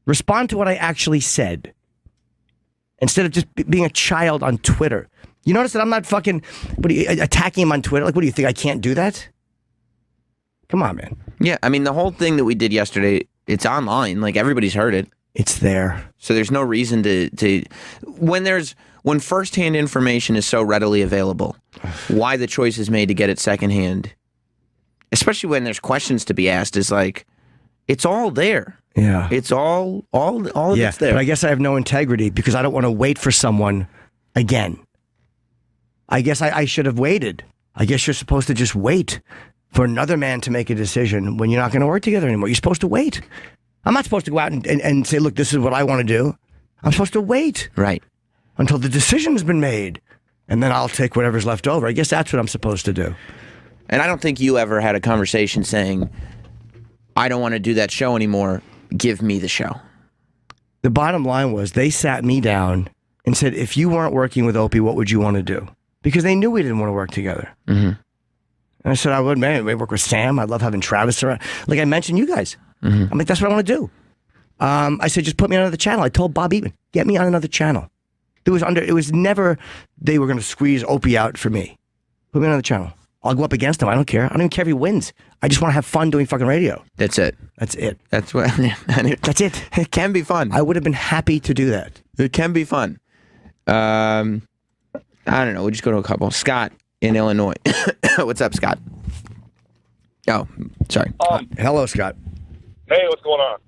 Respond to what I actually said. Instead of just being a child on Twitter. You notice that I'm not fucking attacking him on Twitter? Like, what do you think? I can't do that? Come on, man. Yeah, I mean, the whole thing that we did yesterday, it's online. Like, everybody's heard it. It's there. So there's no reason to when firsthand information is so readily available, why the choice is made to get it secondhand, especially when there's questions to be asked, is like, it's all there. Yeah. It's all of it's there. But I guess I have no integrity because I don't want to wait for someone again. I guess I should have waited. I guess you're supposed to just wait for another man to make a decision when you're not going to work together anymore. You're supposed to wait. I'm not supposed to go out and say, look, this is what I want to do. I'm supposed to wait. Right. Until the decision's been made. And then I'll take whatever's left over. I guess that's what I'm supposed to do. And I don't think you ever had a conversation saying, I don't want to do that show anymore. Give me the show. The bottom line was they sat me down and said, if you weren't working with Opie, what would you want to do? Because they knew we didn't want to work together. Mm-hmm. And I said, I would, man. I'd work with Sam. I'd love having Travis around. Like I mentioned you guys. Mm-hmm. I'm like, that's what I want to do. I said, just put me on another channel. I told Bob Eatman, get me on another channel. It was never they were going to squeeze Opie out for me. Put me on another channel. I'll go up against him. I don't care. I don't even care if he wins. I just want to have fun doing fucking radio. That's it. That's it. That's what. That's it. It can be fun. I would have been happy to do that. It can be fun. I don't know. We'll just go to a couple. Scott in Illinois. What's up, Scott? Oh, sorry. Hello, Scott. Hey, what's going on?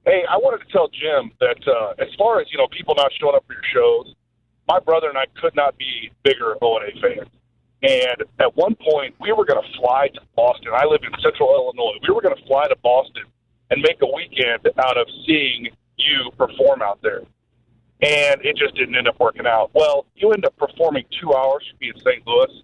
Hey, I wanted to tell Jim that as far as, people not showing up for your shows, my brother and I could not be bigger O&A fans. And at one point, we were going to fly to Boston. I live in central Illinois. We were going to fly to Boston and make a weekend out of seeing you perform out there. And it just didn't end up working out. Well, you end up performing 2 hours for me in St. Louis.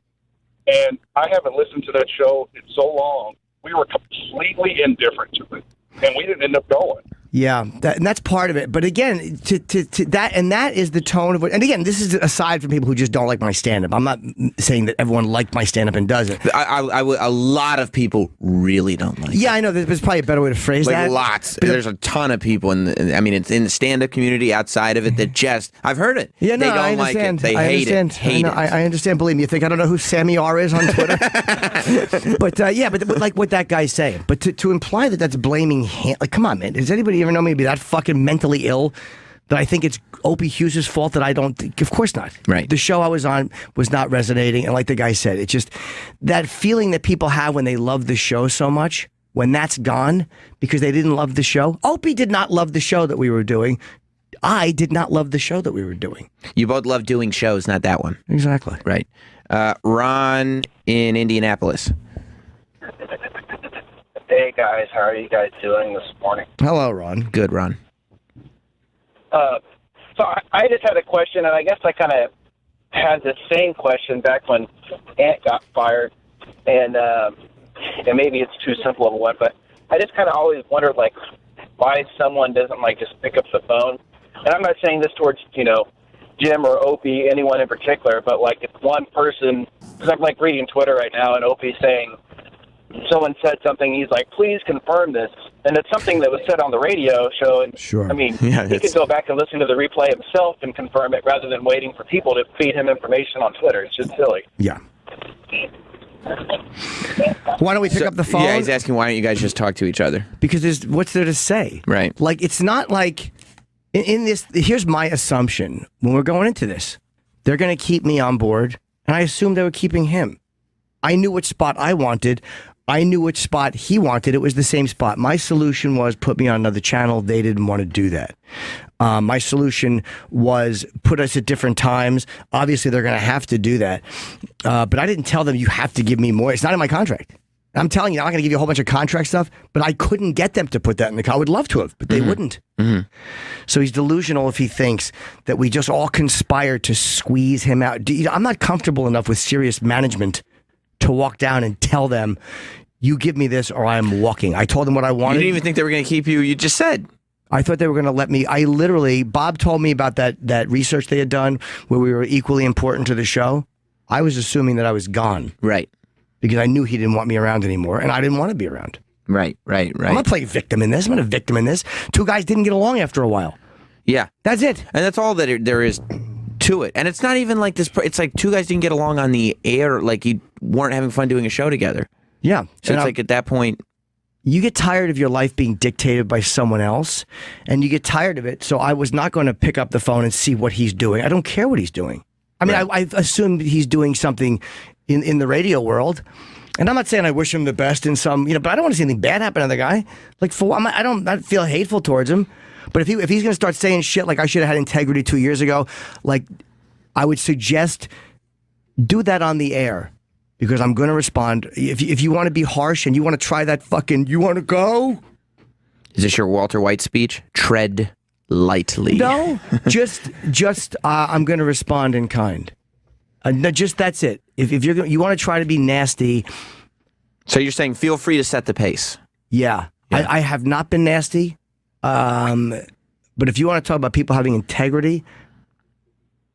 And I haven't listened to that show in so long. We were completely indifferent to it. And we didn't end up going. Yeah, and that's part of it. But again, to that, and that is the tone of it. And again, this is aside from people who just don't like my stand-up. I'm not saying that everyone liked my stand-up and doesn't. A lot of people really don't like it. Yeah, I know. There's probably a better way to phrase that. Like lots. There's a ton of people it's in the stand-up community outside of it that just, I've heard it. Yeah, no, they don't I understand. like it. They hate it. Hate it. I understand. Believe me, you think I don't know who Sammy R is on Twitter? but like what that guy's saying. But to imply that that's blaming him, like, come on, man. Does anybody ever know me to be that fucking mentally ill that I think it's Opie Hughes' fault that I don't think? Of course not. Right. The show I was on was not resonating, and like the guy said, it's just that feeling that people have when they love the show so much. When that's gone because they didn't love the show. Opie did not love the show that we were doing. I did not love the show that we were doing. You both love doing shows, not that one. Exactly. Right. Ron in Indianapolis. Hey guys, how are you guys doing this morning? Hello, Ron. Good, Ron. So I just had a question, and I guess I kind of had the same question back when Ant got fired, and maybe it's too simple of a one, but I just kind of always wondered, like, why someone doesn't, like, just pick up the phone. And I'm not saying this towards, Jim or Opie, anyone in particular, but, like, if one person, because I'm, like, reading Twitter right now, and Opie's saying, someone said something, he's like, please confirm this. And it's something that was said on the radio show. And sure. I mean, he could go back and listen to the replay himself and confirm it rather than waiting for people to feed him information on Twitter. It's just silly. Yeah. Why don't we pick up the phone? Yeah, he's asking why don't you guys just talk to each other? Because what's there to say? Right. Like, it's not like, in this, here's my assumption when we're going into this. They're going to keep me on board, and I assumed they were keeping him. I knew which spot I wanted. I knew which spot he wanted. It was the same spot. My solution was put me on another channel. They didn't want to do that. My solution was put us at different times. Obviously, they're going to have to do that. But I didn't tell them, you have to give me more. It's not in my contract. I'm telling you, I'm not going to give you a whole bunch of contract stuff, but I couldn't get them to put that in the contract. I would love to have, but they wouldn't. Mm-hmm. So he's delusional if he thinks that we just all conspired to squeeze him out. I'm not comfortable enough with serious management to walk down and tell them, you give me this or I am walking. I told them what I wanted. You didn't even think they were going to keep you. You just said. I thought they were going to let me. Bob told me about that research they had done where we were equally important to the show. I was assuming that I was gone. Right. Because I knew he didn't want me around anymore and I didn't want to be around. Right. I'm not playing victim in this. I'm not a victim in this. Two guys didn't get along after a while. Yeah. That's it. And that's all that there is to it. And it's not even like this. It's like two guys didn't get along on the air. Like you weren't having fun doing a show together. Yeah. So it's like at that point, you get tired of your life being dictated by someone else, and you get tired of it. So I was not going to pick up the phone and see what he's doing. I don't care what he's doing. I mean, right. I assumed he's doing something in the radio world. And I'm not saying I wish him the best in some, but I don't want to see anything bad happen to the guy. Like, I don't feel hateful towards him. But if he's going to start saying shit like I should have had integrity 2 years ago, like, I would suggest do that on the air. Because I'm going to respond. If you want to be harsh and you want to try that you want to go? Is this your Walter White speech? Tread lightly. No, just I'm going to respond in kind. No, just that's it. If you want to try to be nasty. So you're saying feel free to set the pace. Yeah. I have not been nasty. But if you want to talk about people having integrity,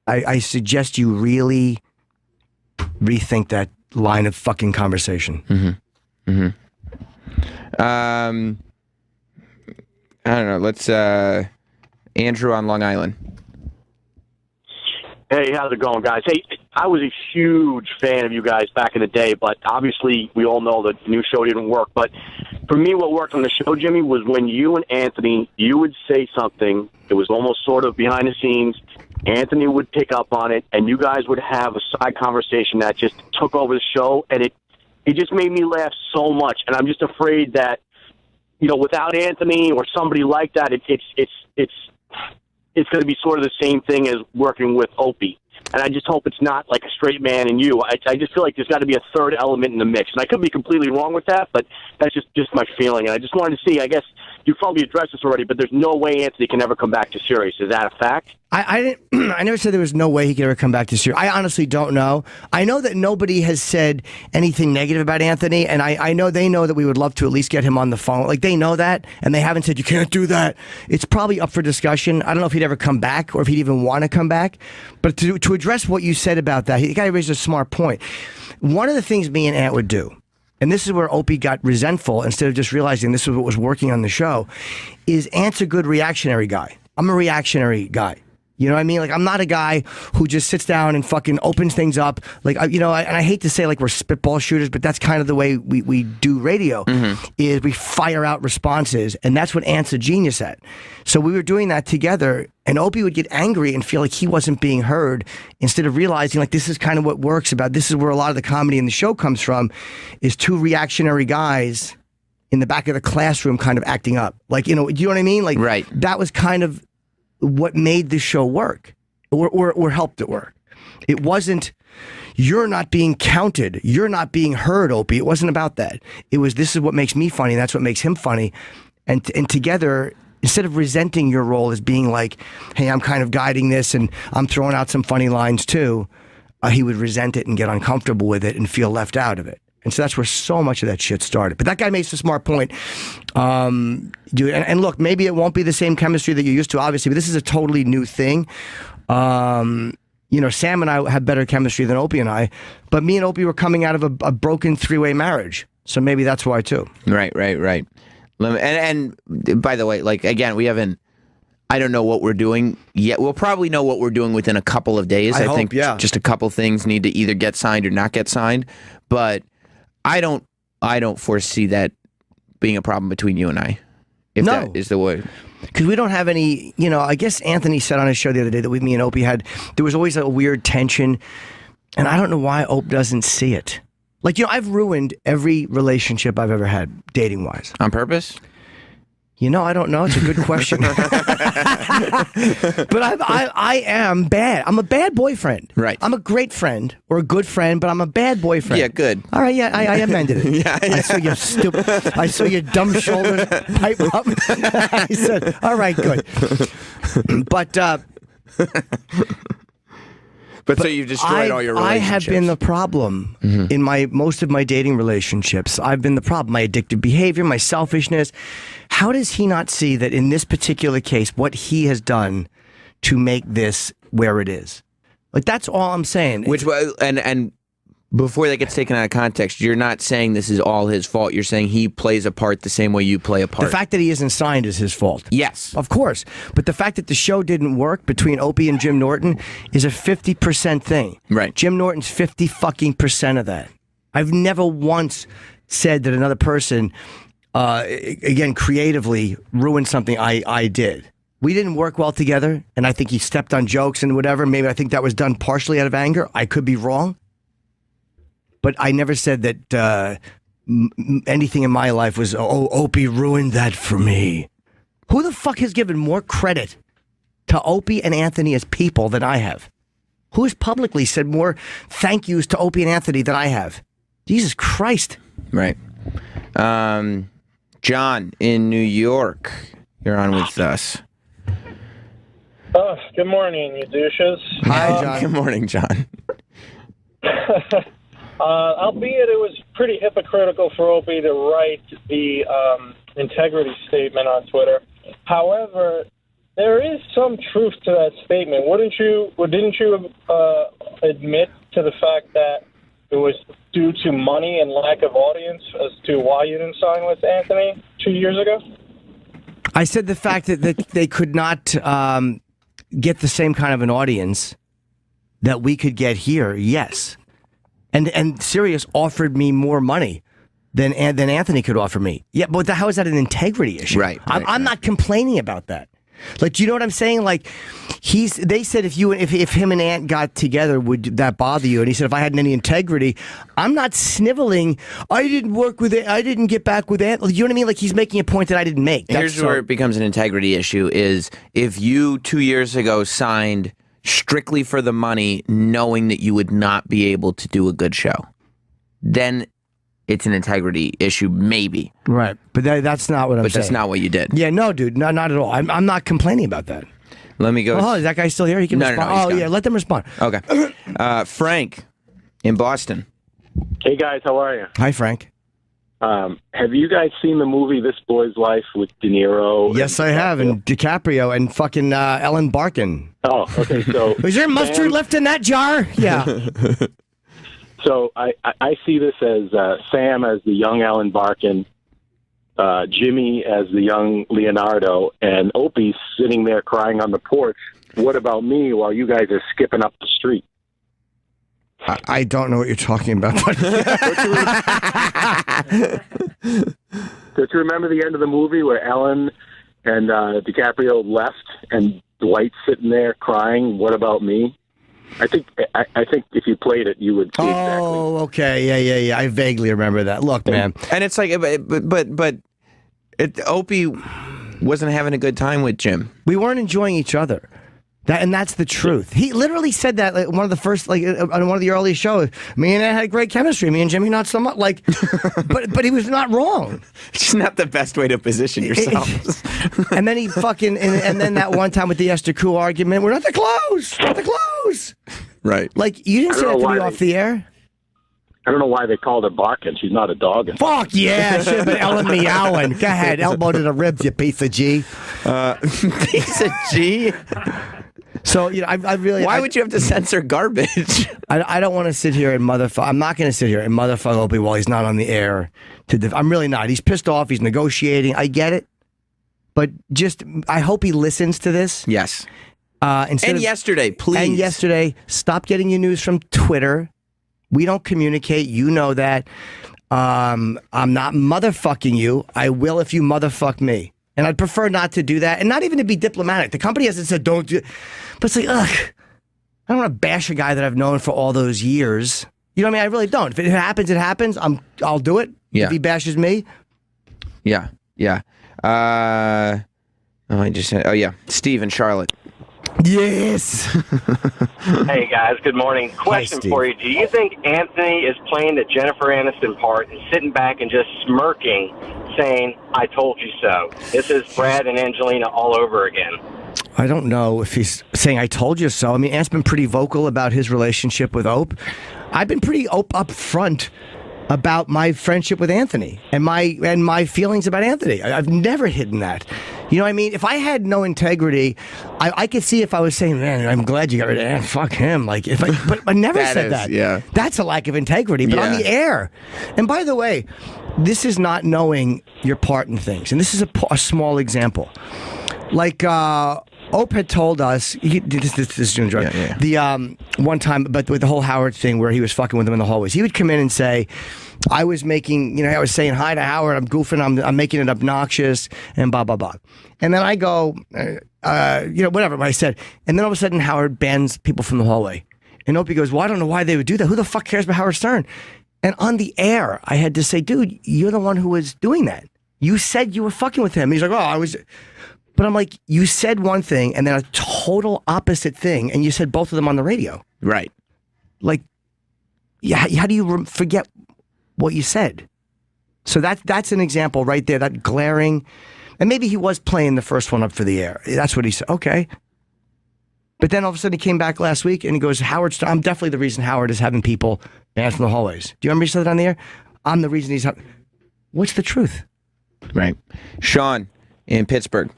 I suggest you really rethink that line of fucking conversation. Mm-hmm. Mm-hmm. I don't know. Let's Andrew on Long Island. Hey, how's it going, guys? Hey, I was a huge fan of you guys back in the day, but obviously we all know that the new show didn't work. But for me, what worked on the show, Jimmy, was when you and Anthony, you would say something. It was almost sort of behind the scenes. Anthony would pick up on it, and you guys would have a side conversation that just took over the show, and it just made me laugh so much. And I'm just afraid that, without Anthony or somebody like that, it's going to be sort of the same thing as working with Opie. And I just hope it's not like a straight man and you. I just feel like there's got to be a third element in the mix. And I could be completely wrong with that, but that's just my feeling. And I just wanted to see, I guess you probably addressed this already, but there's no way Anthony can ever come back to Sirius. Is that a fact? I didn't. I never said there was no way he could ever come back to Sirius. I honestly don't know. I know that nobody has said anything negative about Anthony, and I know they know that we would love to at least get him on the phone. Like, they know that, and they haven't said, you can't do that. It's probably up for discussion. I don't know if he'd ever come back or if he'd even want to come back. But to address what you said about that, the guy raised a smart point. One of the things me and Ant would do, and this is where Opie got resentful instead of just realizing this is what was working on the show, is Ant's a good reactionary guy. I'm a reactionary guy. You know what I mean? Like, I'm not a guy who just sits down and fucking opens things up. Like, and I hate to say like we're spitball shooters, but that's kind of the way we do radio, is we fire out responses. And that's what Ant's a genius at. So we were doing that together, and Opie would get angry and feel like he wasn't being heard, instead of realizing like this is kind of what works about. This is where a lot of the comedy in the show comes from, is two reactionary guys in the back of the classroom kind of acting up. Like, do you know what I mean? Like, right. That was kind of what made the show work, or helped it work. It wasn't, you're not being counted, you're not being heard, Opie. It wasn't about that. It was, this is what makes me funny, and that's what makes him funny. And together, instead of resenting your role as being like, hey, I'm kind of guiding this and I'm throwing out some funny lines too, he would resent it and get uncomfortable with it and feel left out of it. And so that's where so much of that shit started. But that guy makes a smart point. Dude, and look, maybe it won't be the same chemistry that you're used to, obviously, but this is a totally new thing. Sam and I have better chemistry than Opie and I, but me and Opie were coming out of a broken three-way marriage. So maybe that's why, too. Right. And by the way, like, again, I don't know what we're doing yet. We'll probably know what we're doing within a couple of days. I think just a couple things need to either get signed or not get signed. But I don't foresee that being a problem between you and I, if that is the way. Because we don't have any, I guess Anthony said on his show the other day that me and Opie had, there was always a weird tension, and I don't know why Opie doesn't see it. Like, I've ruined every relationship I've ever had, dating-wise. On purpose? I don't know. It's a good question. But I am bad. I'm a bad boyfriend. Right. I'm a great friend or a good friend, but I'm a bad boyfriend. Yeah, good. All right, yeah, I amended it. Yeah. I saw your dumb shoulders pipe up. I said, all right, good. But so you've destroyed all your relationships. I have been the problem in most of my dating relationships. I've been the problem. My addictive behavior, my selfishness. How does he not see that in this particular case, what he has done to make this where it is? Like, that's all I'm saying. And before that gets taken out of context, you're not saying this is all his fault. You're saying he plays a part the same way you play a part. The fact that he isn't signed is his fault. Yes. Of course. But the fact that the show didn't work between Opie and Jim Norton is a 50% thing. Right. Jim Norton's 50% of that. I've never once said that another person, again, creatively ruined something I did. We didn't work well together, and I think he stepped on jokes and whatever. Maybe I think that was done partially out of anger. I could be wrong. But I never said that anything in my life was, Opie ruined that for me. Who the fuck has given more credit to Opie and Anthony as people than I have? Who has publicly said more thank yous to Opie and Anthony than I have? Jesus Christ. Right. John in New York, you're on with us. Good morning, you douches. Hi, John. Good morning, John. Albeit it was pretty hypocritical for Opie to write the integrity statement on Twitter. However, there is some truth to that statement. Didn't you admit to the fact that it was due to money and lack of audience as to why you didn't sign with Anthony 2 years ago? I said the fact that they could not get the same kind of an audience that we could get here. Yes, and Sirius offered me more money than Anthony could offer me. Yeah, but how is that an integrity issue? Right. I'm not complaining about that. Like, do you know what I'm saying? Like, they said if him and Ant got together, would that bother you? And he said, if I hadn't any integrity, I'm not sniveling. I didn't work with it. I didn't get back with Ant. You know what I mean? Like, he's making a point that I didn't make. Here's where it becomes an integrity issue: is if you 2 years ago signed strictly for the money, knowing that you would not be able to do a good show, then it's an integrity issue, maybe. Right, but that's not what I'm saying. But that's not what you did. Yeah, no, dude, not at all. I'm not complaining about that. Let me go. Oh, is that guy still here? He can respond. No, yeah, let them respond. Okay. Frank in Boston. Hey guys, how are you? Hi, Frank. Have you guys seen the movie This Boy's Life with De Niro? Yes, I have, and DiCaprio and fucking Ellen Barkin. Oh, okay. So is there mustard left in that jar? Yeah. So I see this as Sam as the young Alan Barkin, Jimmy as the young Leonardo, and Opie sitting there crying on the porch. What about me while you guys are skipping up the street? I don't know what you're talking about. Don't you remember the end of the movie where Ellen and DiCaprio left and Dwight's sitting there crying? What about me? I think if you played it, you would see exactly. Oh, okay, yeah. I vaguely remember that. Look, man, and it's like, but Opie wasn't having a good time with Jim. We weren't enjoying each other. That's the truth. He literally said that like, one of the first, like on one of the early shows. Me and Ed had great chemistry. Me and Jimmy not so much. Like, but he was not wrong. It's not the best way to position yourself. And then he fucking and then that one time with the Esther Koo argument, we're not that close. Not that close. Right. Like you didn't say that to me off the air. I don't know why they called her Barkin. She's not a dog. Fuck yeah, it should have been Ellen Meowing. Go ahead, elbow to the ribs, you piece of G. Piece of G. So I really. Why would you have to censor garbage? I don't want to sit here and motherfucker. I'm not going to sit here and motherfucker Opie while he's not on the air. I'm really not. He's pissed off. He's negotiating. I get it, but I hope he listens to this. Yes. Yesterday, please. And yesterday, stop getting your news from Twitter. We don't communicate. You know that. I'm not motherfucking you. I will if you motherfuck me. And I'd prefer not to do that, and not even to be diplomatic. The company hasn't said don't do it. But it's like, ugh, I don't want to bash a guy that I've known for all those years. You know what I mean? I really don't. If it happens, it happens. I'll do it. Yeah. If he bashes me. Yeah. I just said, Steve in Charlotte. Yes. Hey guys, good morning. Question for you: do you think Anthony is playing the Jennifer Aniston part and sitting back and just smirking, saying, "I told you so"? This is Brad and Angelina all over again. I don't know if he's saying "I told you so." I mean, Ant's been pretty vocal about his relationship with Ope. I've been pretty up front about my friendship with Anthony and my feelings about Anthony. I've never hidden that. You know what I mean? If I had no integrity, I could see if I was saying, "Man, I'm glad you got rid of Ant. Fuck him." Like, but I never said that. Yeah, that's a lack of integrity. But on the air, and by the way, this is not knowing your part in things, and this is a small example. Like Ope had told us, this is going to enjoy the one time, but with the whole Howard thing where he was fucking with him in the hallways, he would come in and say, I was saying hi to Howard, I'm goofing, I'm making it obnoxious, and blah, blah, blah. And then I go, whatever I said. And then all of a sudden, Howard bans people from the hallway. And Opie goes, well, I don't know why they would do that. Who the fuck cares about Howard Stern? And on the air, I had to say, dude, you're the one who was doing that. You said you were fucking with him. And he's like, oh, I was... But I'm like, you said one thing and then a total opposite thing, and you said both of them on the radio. Right. Like, yeah, how do you forget what you said? So that's an example right there, that glaring, and maybe he was playing the first one up for the air. That's what he said. Okay. But then all of a sudden he came back last week and he goes, Howard, I'm definitely the reason Howard is having people banned from the hallways. Do you remember he said that on the air? I'm the reason he's... What's the truth? Right. Sean in Pittsburgh.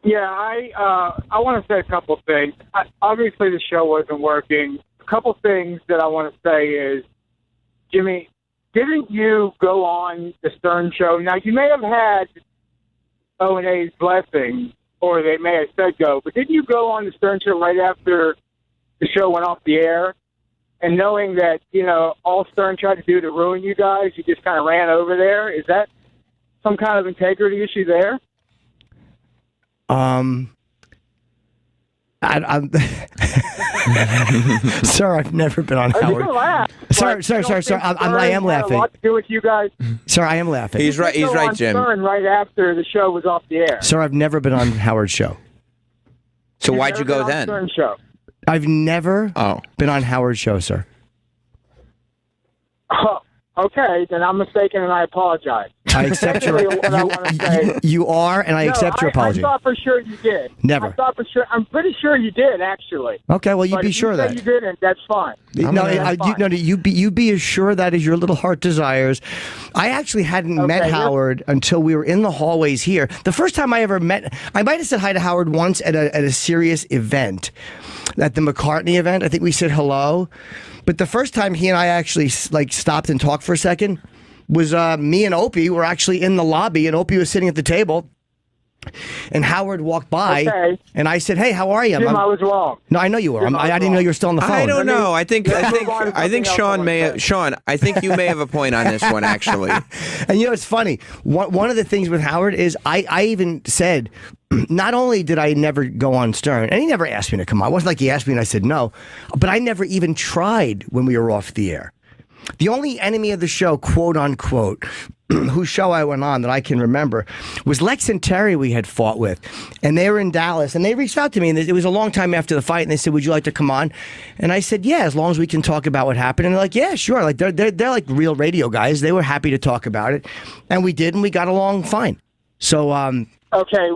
Yeah, I want to say a couple things. Obviously, the show wasn't working. A couple things that I want to say is, Jimmy, didn't you go on the Stern show? Now, you may have had O&A's blessing, or they may have said go, but didn't you go on the Stern Show right after the show went off the air? And knowing that, all Stern tried to do to ruin you guys, you just kind of ran over there. Is that some kind of integrity issue there? Sir, I've never been on Howard. Sorry. I am laughing. A lot to do with you guys. Sir, I am laughing. He's right, Jim. Stern right after the show was off the air. Sir, I've never been on Howard's show. So why'd you go then? Stern show. I've never been on Howard's show, sir. Oh, okay, then I'm mistaken, and I apologize. I accept your. You are, and I accept your apology. I thought for sure you did. Never. I thought for sure. I'm pretty sure you did, actually. Okay, well, you But be if sure of you that. say you didn't. That's fine. You be as sure that as your little heart desires. I actually hadn't met Howard until we were in the hallways here. The first time I ever met, I might have said hi to Howard once at a serious event, at the McCartney event. I think we said hello, but the first time he and I actually stopped and talked for a second was me and Opie were actually in the lobby, and Opie was sitting at the table. And Howard walked by, and I said, "Hey, how are you?" Jim, I was wrong. No, I know you were. I didn't know you were still on the phone. I don't know. I think Sean, I think you may have a point on this one, actually. And it's funny. One of the things with Howard is I even said, not only did I never go on Stern, and he never asked me to come on. It wasn't like he asked me and I said no, but I never even tried when we were off the air. The only enemy of the show, quote unquote, whose show I went on that I can remember, was Lex and Terry we had fought with. And they were in Dallas, and they reached out to me, and it was a long time after the fight, and they said, "Would you like to come on?" And I said, "Yeah, as long as we can talk about what happened." And they're like, "Yeah, sure." Like they're like real radio guys. They were happy to talk about it. And we did, and we got along fine. So, Okay,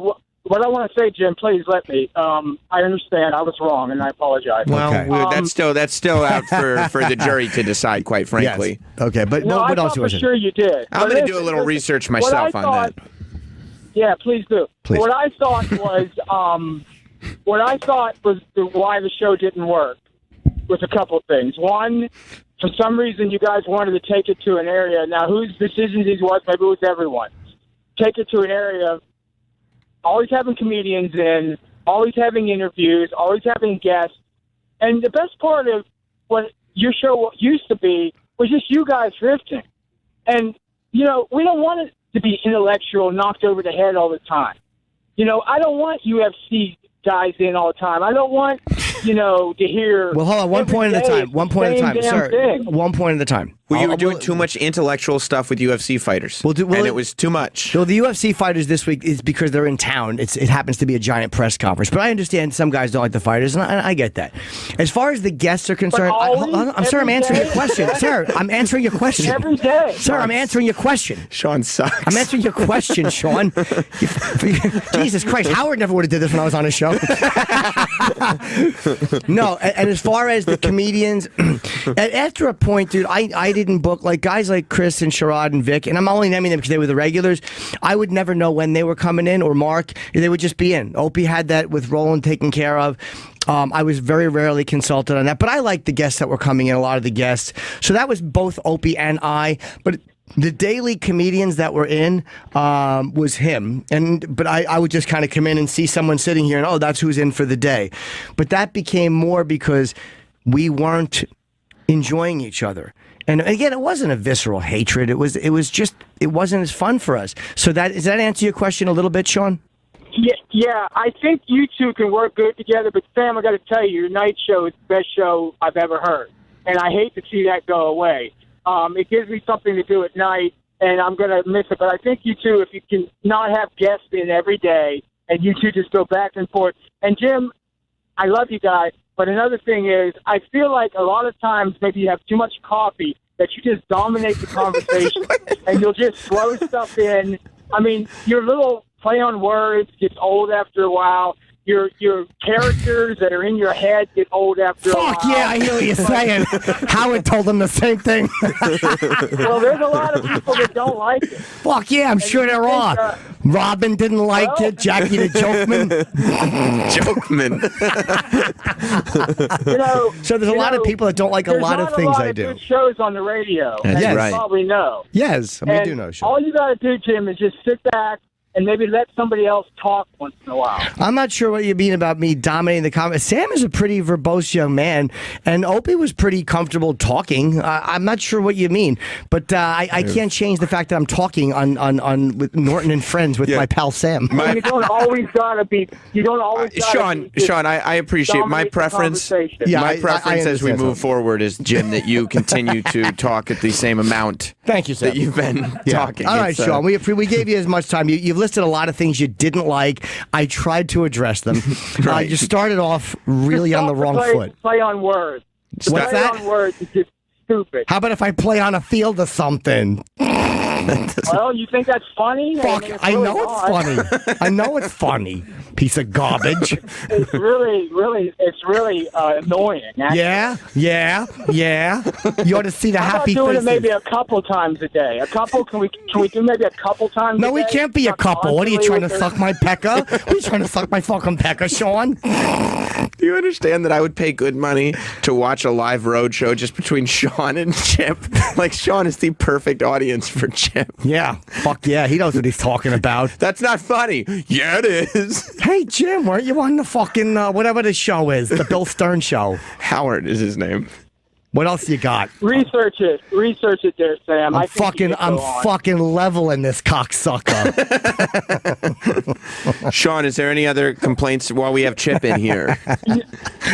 what I want to say, Jim, please let me. I understand I was wrong, and I apologize. Well, that's still out for the jury to decide, quite frankly. Yes. Okay, but no, what I else thought was for it? sure you did. I'm going to do a little research myself on that. Yeah, please do. Please. What I thought was, why the show didn't work was a couple things. One, for some reason, you guys wanted to take it to an area. Now, whose decision these was? Maybe it was everyone's. Take it to an area of always having comedians in, always having interviews, always having guests. And the best part of what your show used to be was just you guys riffing. And, we don't want it to be intellectual, knocked over the head all the time. I don't want UFC guys in all the time. I don't want, to hear... Well, hold on. One point at a time, sir. Thing. One point at a time. Well, you were doing too much intellectual stuff with UFC fighters, and it was too much. Well, the UFC fighters this week is because they're in town. It happens to be a giant press conference. But I understand some guys don't like the fighters, and I get that. As far as the guests are concerned, I'm answering your question. Sir, I'm answering your question. Every day. Sir, I'm answering your question. Sean sucks. I'm answering your question, Sean. Jesus Christ, Howard never would have did this when I was on his show. No, and as far as the comedians, after a point, dude, I didn't book like guys like Chris and Sherrod and Vic, and I'm only naming them because they were the regulars. I would never know when they were coming in, or Mark. They would just be in. Opie had that with Roland taken care of. I was very rarely consulted on that, but I liked the guests that were coming in, a lot of the guests. So that was both Opie and I, but the daily comedians that were in was him. But I would just kind of come in and see someone sitting here and, that's who's in for the day. But that became more because we weren't enjoying each other. And again, it wasn't a visceral hatred. It wasn't as fun for us. So does that answer your question a little bit, Sean? Yeah, I think you two can work good together, but Sam, I got to tell you, your night show is the best show I've ever heard. And I hate to see that go away. It gives me something to do at night, and I'm going to miss it. But I think you two, if you can not have guests in every day, and you two just go back and forth. And Jim, I love you guys. But another thing is, I feel like a lot of times maybe you have too much coffee that you just dominate the conversation and you'll just throw stuff in. I mean, your little play on words gets old after a while. Your characters that are in your head get old after a while. Fuck yeah, I hear what you're saying. Howard told them the same thing. Well, there's a lot of people that don't like it. Fuck yeah, I'm sure there are. Robin didn't like it. Jackie the Jokeman. So there's a lot of people that don't like a lot of things I do. There's not a lot of good shows on the radio. That's as right. You probably know. Yes, we do know. Sean. All you got to do, Jim, is just sit back and maybe let somebody else talk once in a while. I'm not sure what you mean about me dominating the comment. Sam is a pretty verbose young man, and Opie was pretty comfortable talking. I'm not sure what you mean, but I can't change the fact that I'm talking on with Norton and Friends with my pal Sam. You don't always gotta be. You don't always. Gotta Sean, I appreciate my preference. My preference as we move forward is, Jim, that you continue to talk at the same amount. Thank you, Sam. That you've been talking. All right, Sean. We gave you as much time. You've listed a lot of things you didn't like. I tried to address them. Right. You started off really on the wrong foot. Play on words. What's play that? On words is just stupid. How about if I play on a field or something? Well, you think that's funny? Fuck, I know it's funny. I know it's funny. Piece of garbage. It's really annoying. Actually. Yeah. You ought to see the How happy about doing faces. it maybe a couple times a day? A couple? Can we do maybe a couple times? No, a we day? can't be a Not couple. What are you trying to constantly suck my pecker? What are you trying to suck my fucking pecker, Sean? Do you understand that I would pay good money to watch a live road show just between Sean and Chip? Like, Sean is the perfect audience for Chip. Yeah. Fuck yeah. He knows what he's talking about. That's not funny. Yeah, it is. Hey, Jim, weren't you on the fucking, whatever the show is, the Bill Stern show? Howard is his name. What else you got? Research it there, Sam. I'm fucking leveling this cocksucker. Sean, is there any other complaints while we have Chip in here?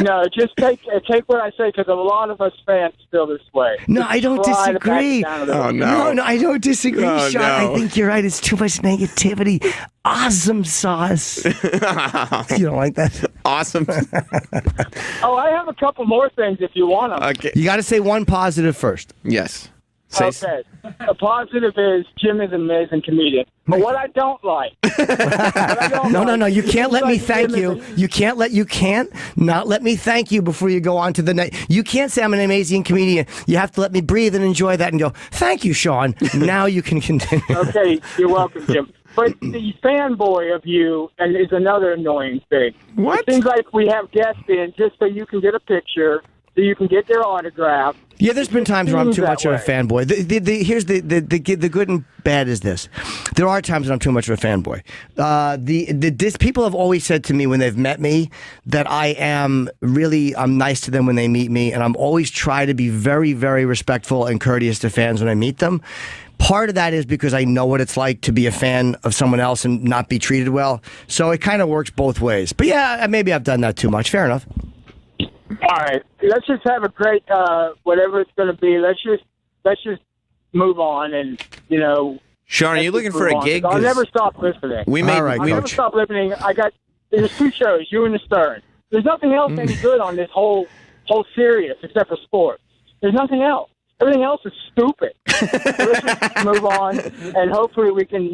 No, just take what I say, because a lot of us fans feel this way. No, I don't Try to back disagree. it down a little bit. No, I don't disagree, Oh, Sean. no. I think you're right. It's too much negativity. Awesome sauce. You don't like that? Awesome. Oh, I have a couple more things if you want them. Okay. You got to say one positive first. Yes. Okay. A positive is Jim is an amazing comedian. But what I don't like. No. You can't let me thank you. You can't not let me thank you before you go on to the next. You can't say I'm an amazing comedian. You have to let me breathe and enjoy that and go, thank you, Sean. Now you can continue. Okay, you're welcome, Jim. But the fanboy of you is another annoying thing. What? It seems like we have guests in just so you can get a picture, so you can get their autograph. Yeah, there's been times where I'm too much of a fanboy. Here's the good and bad is this. There are times when I'm too much of a fanboy. People have always said to me when they've met me that I'm nice to them when they meet me, and I'm always try to be very, very respectful and courteous to fans when I meet them. Part of that is because I know what it's like to be a fan of someone else and not be treated well. So it kind of works both ways. But yeah, maybe I've done that too much. Fair enough. All right, let's just have a great whatever it's going to be. Let's just move on, and Sean, are you looking for a gig? I'll never stop listening. I'll never stop listening. There's two shows, you and the Stern. There's nothing else any good on this whole series except for sports. There's nothing else. Everything else is stupid. So let's just move on, and hopefully we can,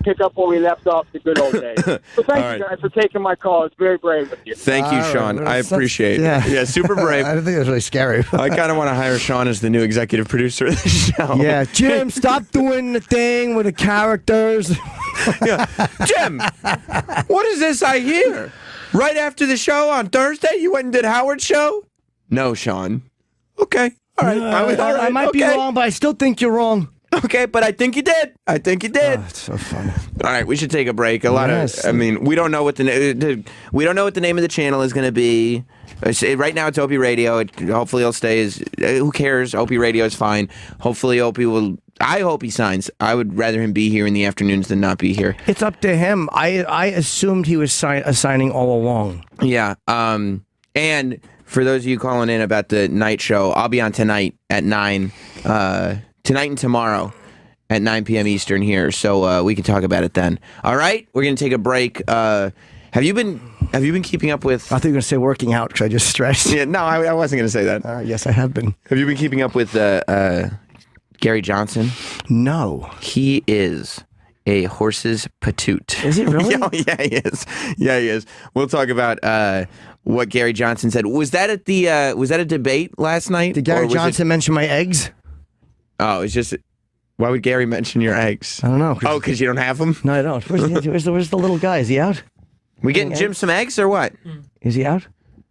pick up where we left off the good old days. So thank you guys for taking my call. It's very brave of you. Thank you, Sean. I appreciate it. Yeah, super brave. I don't think it was really scary. I kind of want to hire Sean as the new executive producer of the show. Yeah, Jim, stop doing the thing with the characters. Yeah. Jim, what is this I hear? Right after the show on Thursday, you went and did Howard's show? No, Sean. Okay. All right. I might be wrong, but I still think you're wrong. Okay, but I think you did. Oh, it's so funny. All right, we should take a break. We don't know what the name of the channel is going to be. Right now, it's Opie Radio. Hopefully, it'll stay as. Who cares? Opie Radio is fine. Hopefully, Opie will. I hope he signs. I would rather him be here in the afternoons than not be here. It's up to him. I assumed he was signing all along. Yeah. And for those of you calling in about the night show, I'll be on tonight at 9. Tonight and tomorrow at 9 p.m. Eastern here, so we can talk about it then. All right, we're gonna take a break. Have you been keeping up with? I thought you were gonna say working out because I just stretched. Yeah, no, I wasn't gonna say that. Yes, I have been. Have you been keeping up with Gary Johnson? No, he is a horse's patoot. Is he really? Yeah, he is. Yeah, he is. We'll talk about what Gary Johnson said. Was that at the? Was that a debate last night? Did Gary Johnson mention my eggs? Oh, it's just. Why would Gary mention your eggs? I don't know. Oh, because you don't have them? No, I don't. Where's the little guy? Is he out? We getting Jim some eggs or what? Is he out?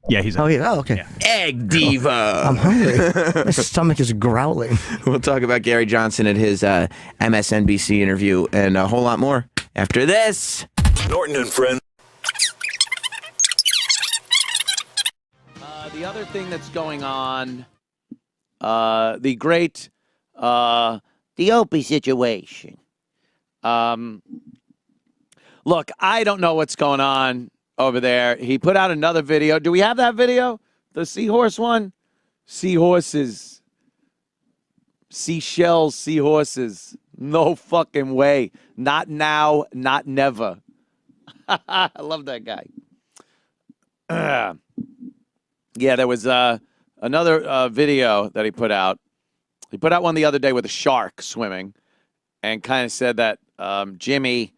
Yeah, he's out. Oh, yeah. Oh, okay. Yeah. Egg diva. I'm hungry. My stomach is growling. We'll talk about Gary Johnson at his MSNBC interview and a whole lot more after this. Norton and Friends. The other thing that's going on, the great, the Opie situation. Look, I don't know what's going on over there. He put out another video. Do we have that video? The seahorse one? Seahorses. Seashells, seahorses. No fucking way. Not now, not never. I love that guy. Yeah, there was another video that he put out. He put out one the other day with a shark swimming and kind of said that Jimmy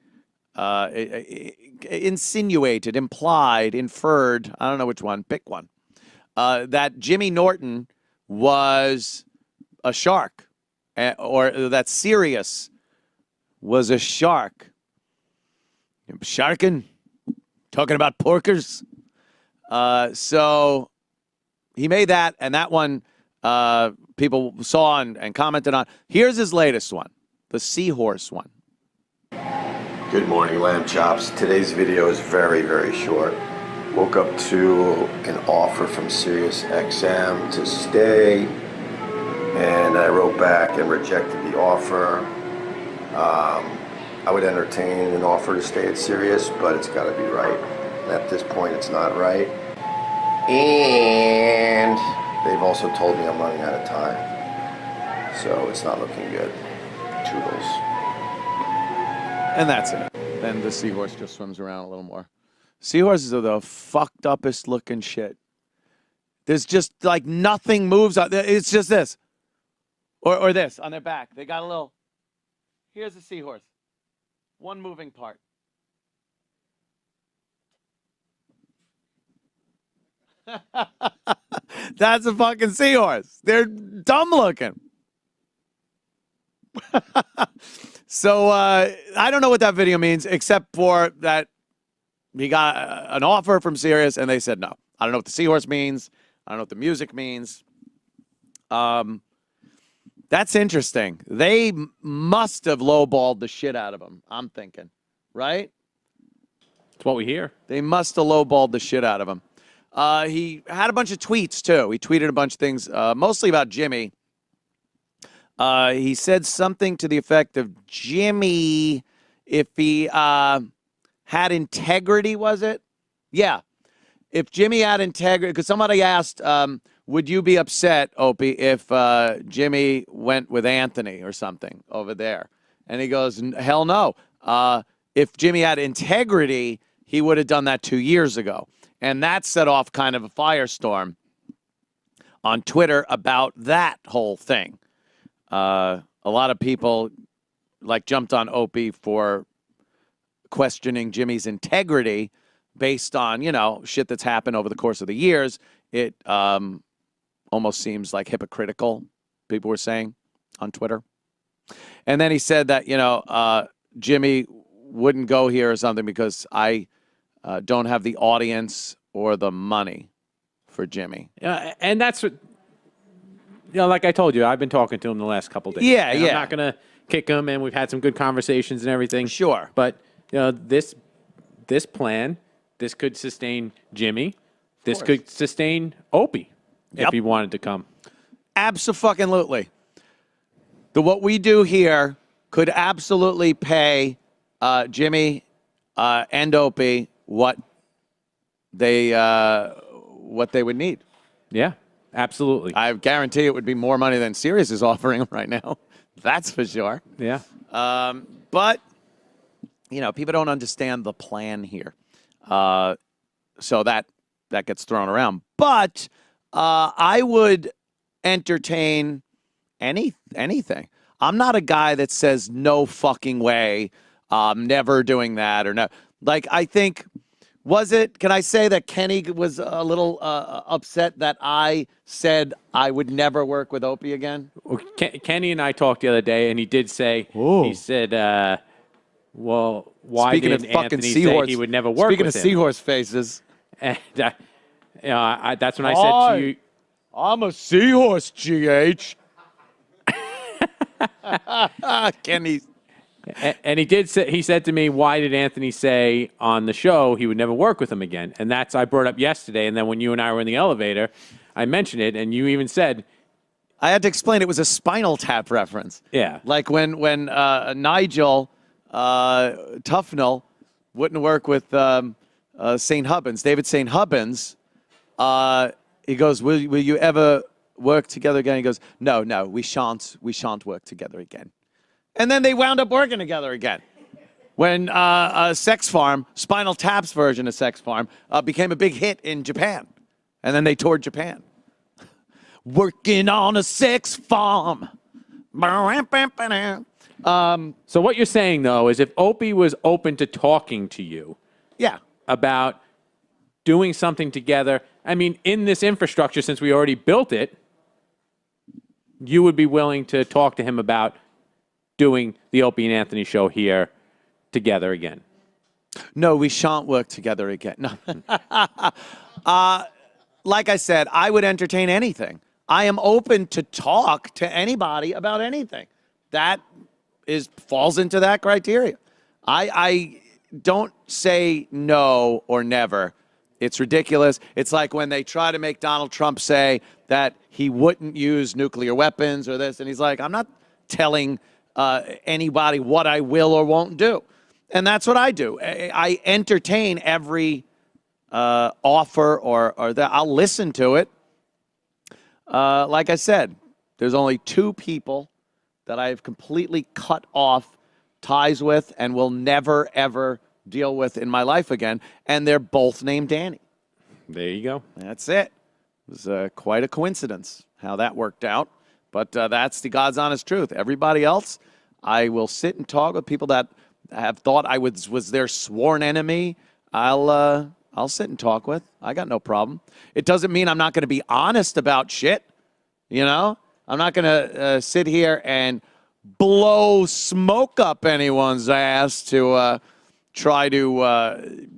insinuated, implied, inferred, I don't know which one, pick one, that Jimmy Norton was a shark, or that Sirius was a shark. Sharking? Talking about porkers? So he made that, and that one people saw and commented on. Here's his latest one, the seahorse one. Good morning, Lamb Chops. Today's video is very, very short. Woke up to an offer from Sirius XM to stay, and I wrote back and rejected the offer. I would entertain an offer to stay at Sirius, but it's got to be right. And at this point, it's not right. And they've also told me I'm running out of time, so it's not looking good. Toodles. And that's it. Then the seahorse just swims around a little more. Seahorses are the fucked uppest looking shit. There's just like nothing moves. It's just this. Or this on their back. They got a little. Here's a seahorse. One moving part. That's a fucking seahorse. They're dumb looking. So I don't know what that video means, except for that he got an offer from Sirius, and they said no. I don't know what the seahorse means. I don't know what the music means. That's interesting. They must have lowballed the shit out of him, I'm thinking. Right? That's what we hear. They must have lowballed the shit out of him. He had a bunch of tweets, too. He tweeted a bunch of things, mostly about Jimmy. He said something to the effect of Jimmy, if he had integrity, was it? Yeah. If Jimmy had integrity, because somebody asked, would you be upset, Opie, if Jimmy went with Anthony or something over there? And he goes, hell no. If Jimmy had integrity, he would have done that 2 years ago. And that set off kind of a firestorm on Twitter about that whole thing. A lot of people jumped on Opie for questioning Jimmy's integrity based on, shit that's happened over the course of the years. It almost seems like hypocritical, people were saying on Twitter. And then he said that, Jimmy wouldn't go here or something because I don't have the audience or the money for Jimmy. And that's what, like I told you, I've been talking to him the last couple days. Yeah, and yeah. I'm not going to kick him, and we've had some good conversations and everything. Sure. But, this plan, this could sustain Jimmy. This could sustain Opie if he wanted to come. Abso-fucking-lutely. What we do here could absolutely pay Jimmy and Opie what they would need. Yeah, absolutely. I guarantee it would be more money than Sirius is offering right now. That's for sure. Yeah. But, people don't understand the plan here. So that gets thrown around. But I would entertain anything. I'm not a guy that says no fucking way, never doing that or no. I think, can I say that Kenny was a little upset that I said I would never work with Opie again? Well, Kenny and I talked the other day, and he did say, he said, well, why Speaking did of fucking Anthony seahorse, say he would never work Speaking with of him? seahorse faces. And that's when I said to you, I'm a seahorse, GH. Kenny. And he did say, he said to me, why did Anthony say on the show he would never work with him again? And that's, I brought up yesterday. And then when you and I were in the elevator, I mentioned it. And you even said, I had to explain it was a Spinal Tap reference. Yeah. Like when Nigel Tufnell wouldn't work with St. Hubbins, David St. Hubbins, he goes, will you ever work together again? He goes, no, we shan't work together again. And then they wound up working together again. When Sex Farm, Spinal Tap's version of Sex Farm, became a big hit in Japan. And then they toured Japan. Working on a sex farm. So what you're saying, though, is if Opie was open to talking to you about doing something together, I mean, in this infrastructure, since we already built it, you would be willing to talk to him about doing the Opie and Anthony show here together again? No, we shan't work together again. No. Like I said, I would entertain anything. I am open to talk to anybody about anything. That falls into that criteria. I don't say no or never. It's ridiculous. It's like when they try to make Donald Trump say that he wouldn't use nuclear weapons or this, and he's like, I'm not telling anybody what I will or won't do. And that's what I do. I entertain every offer or that. I'll listen to it. Like I said, there's only two people that I have completely cut off ties with and will never, ever deal with in my life again. And they're both named Danny. There you go. That's it. It was quite a coincidence how that worked out. But that's the God's honest truth. Everybody else, I will sit and talk with people that have thought I was their sworn enemy. I'll sit and talk with. I got no problem. It doesn't mean I'm not going to be honest about shit. You know, I'm not going to sit here and blow smoke up anyone's ass to try to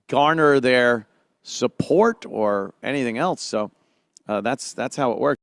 garner their support or anything else. So that's how it works.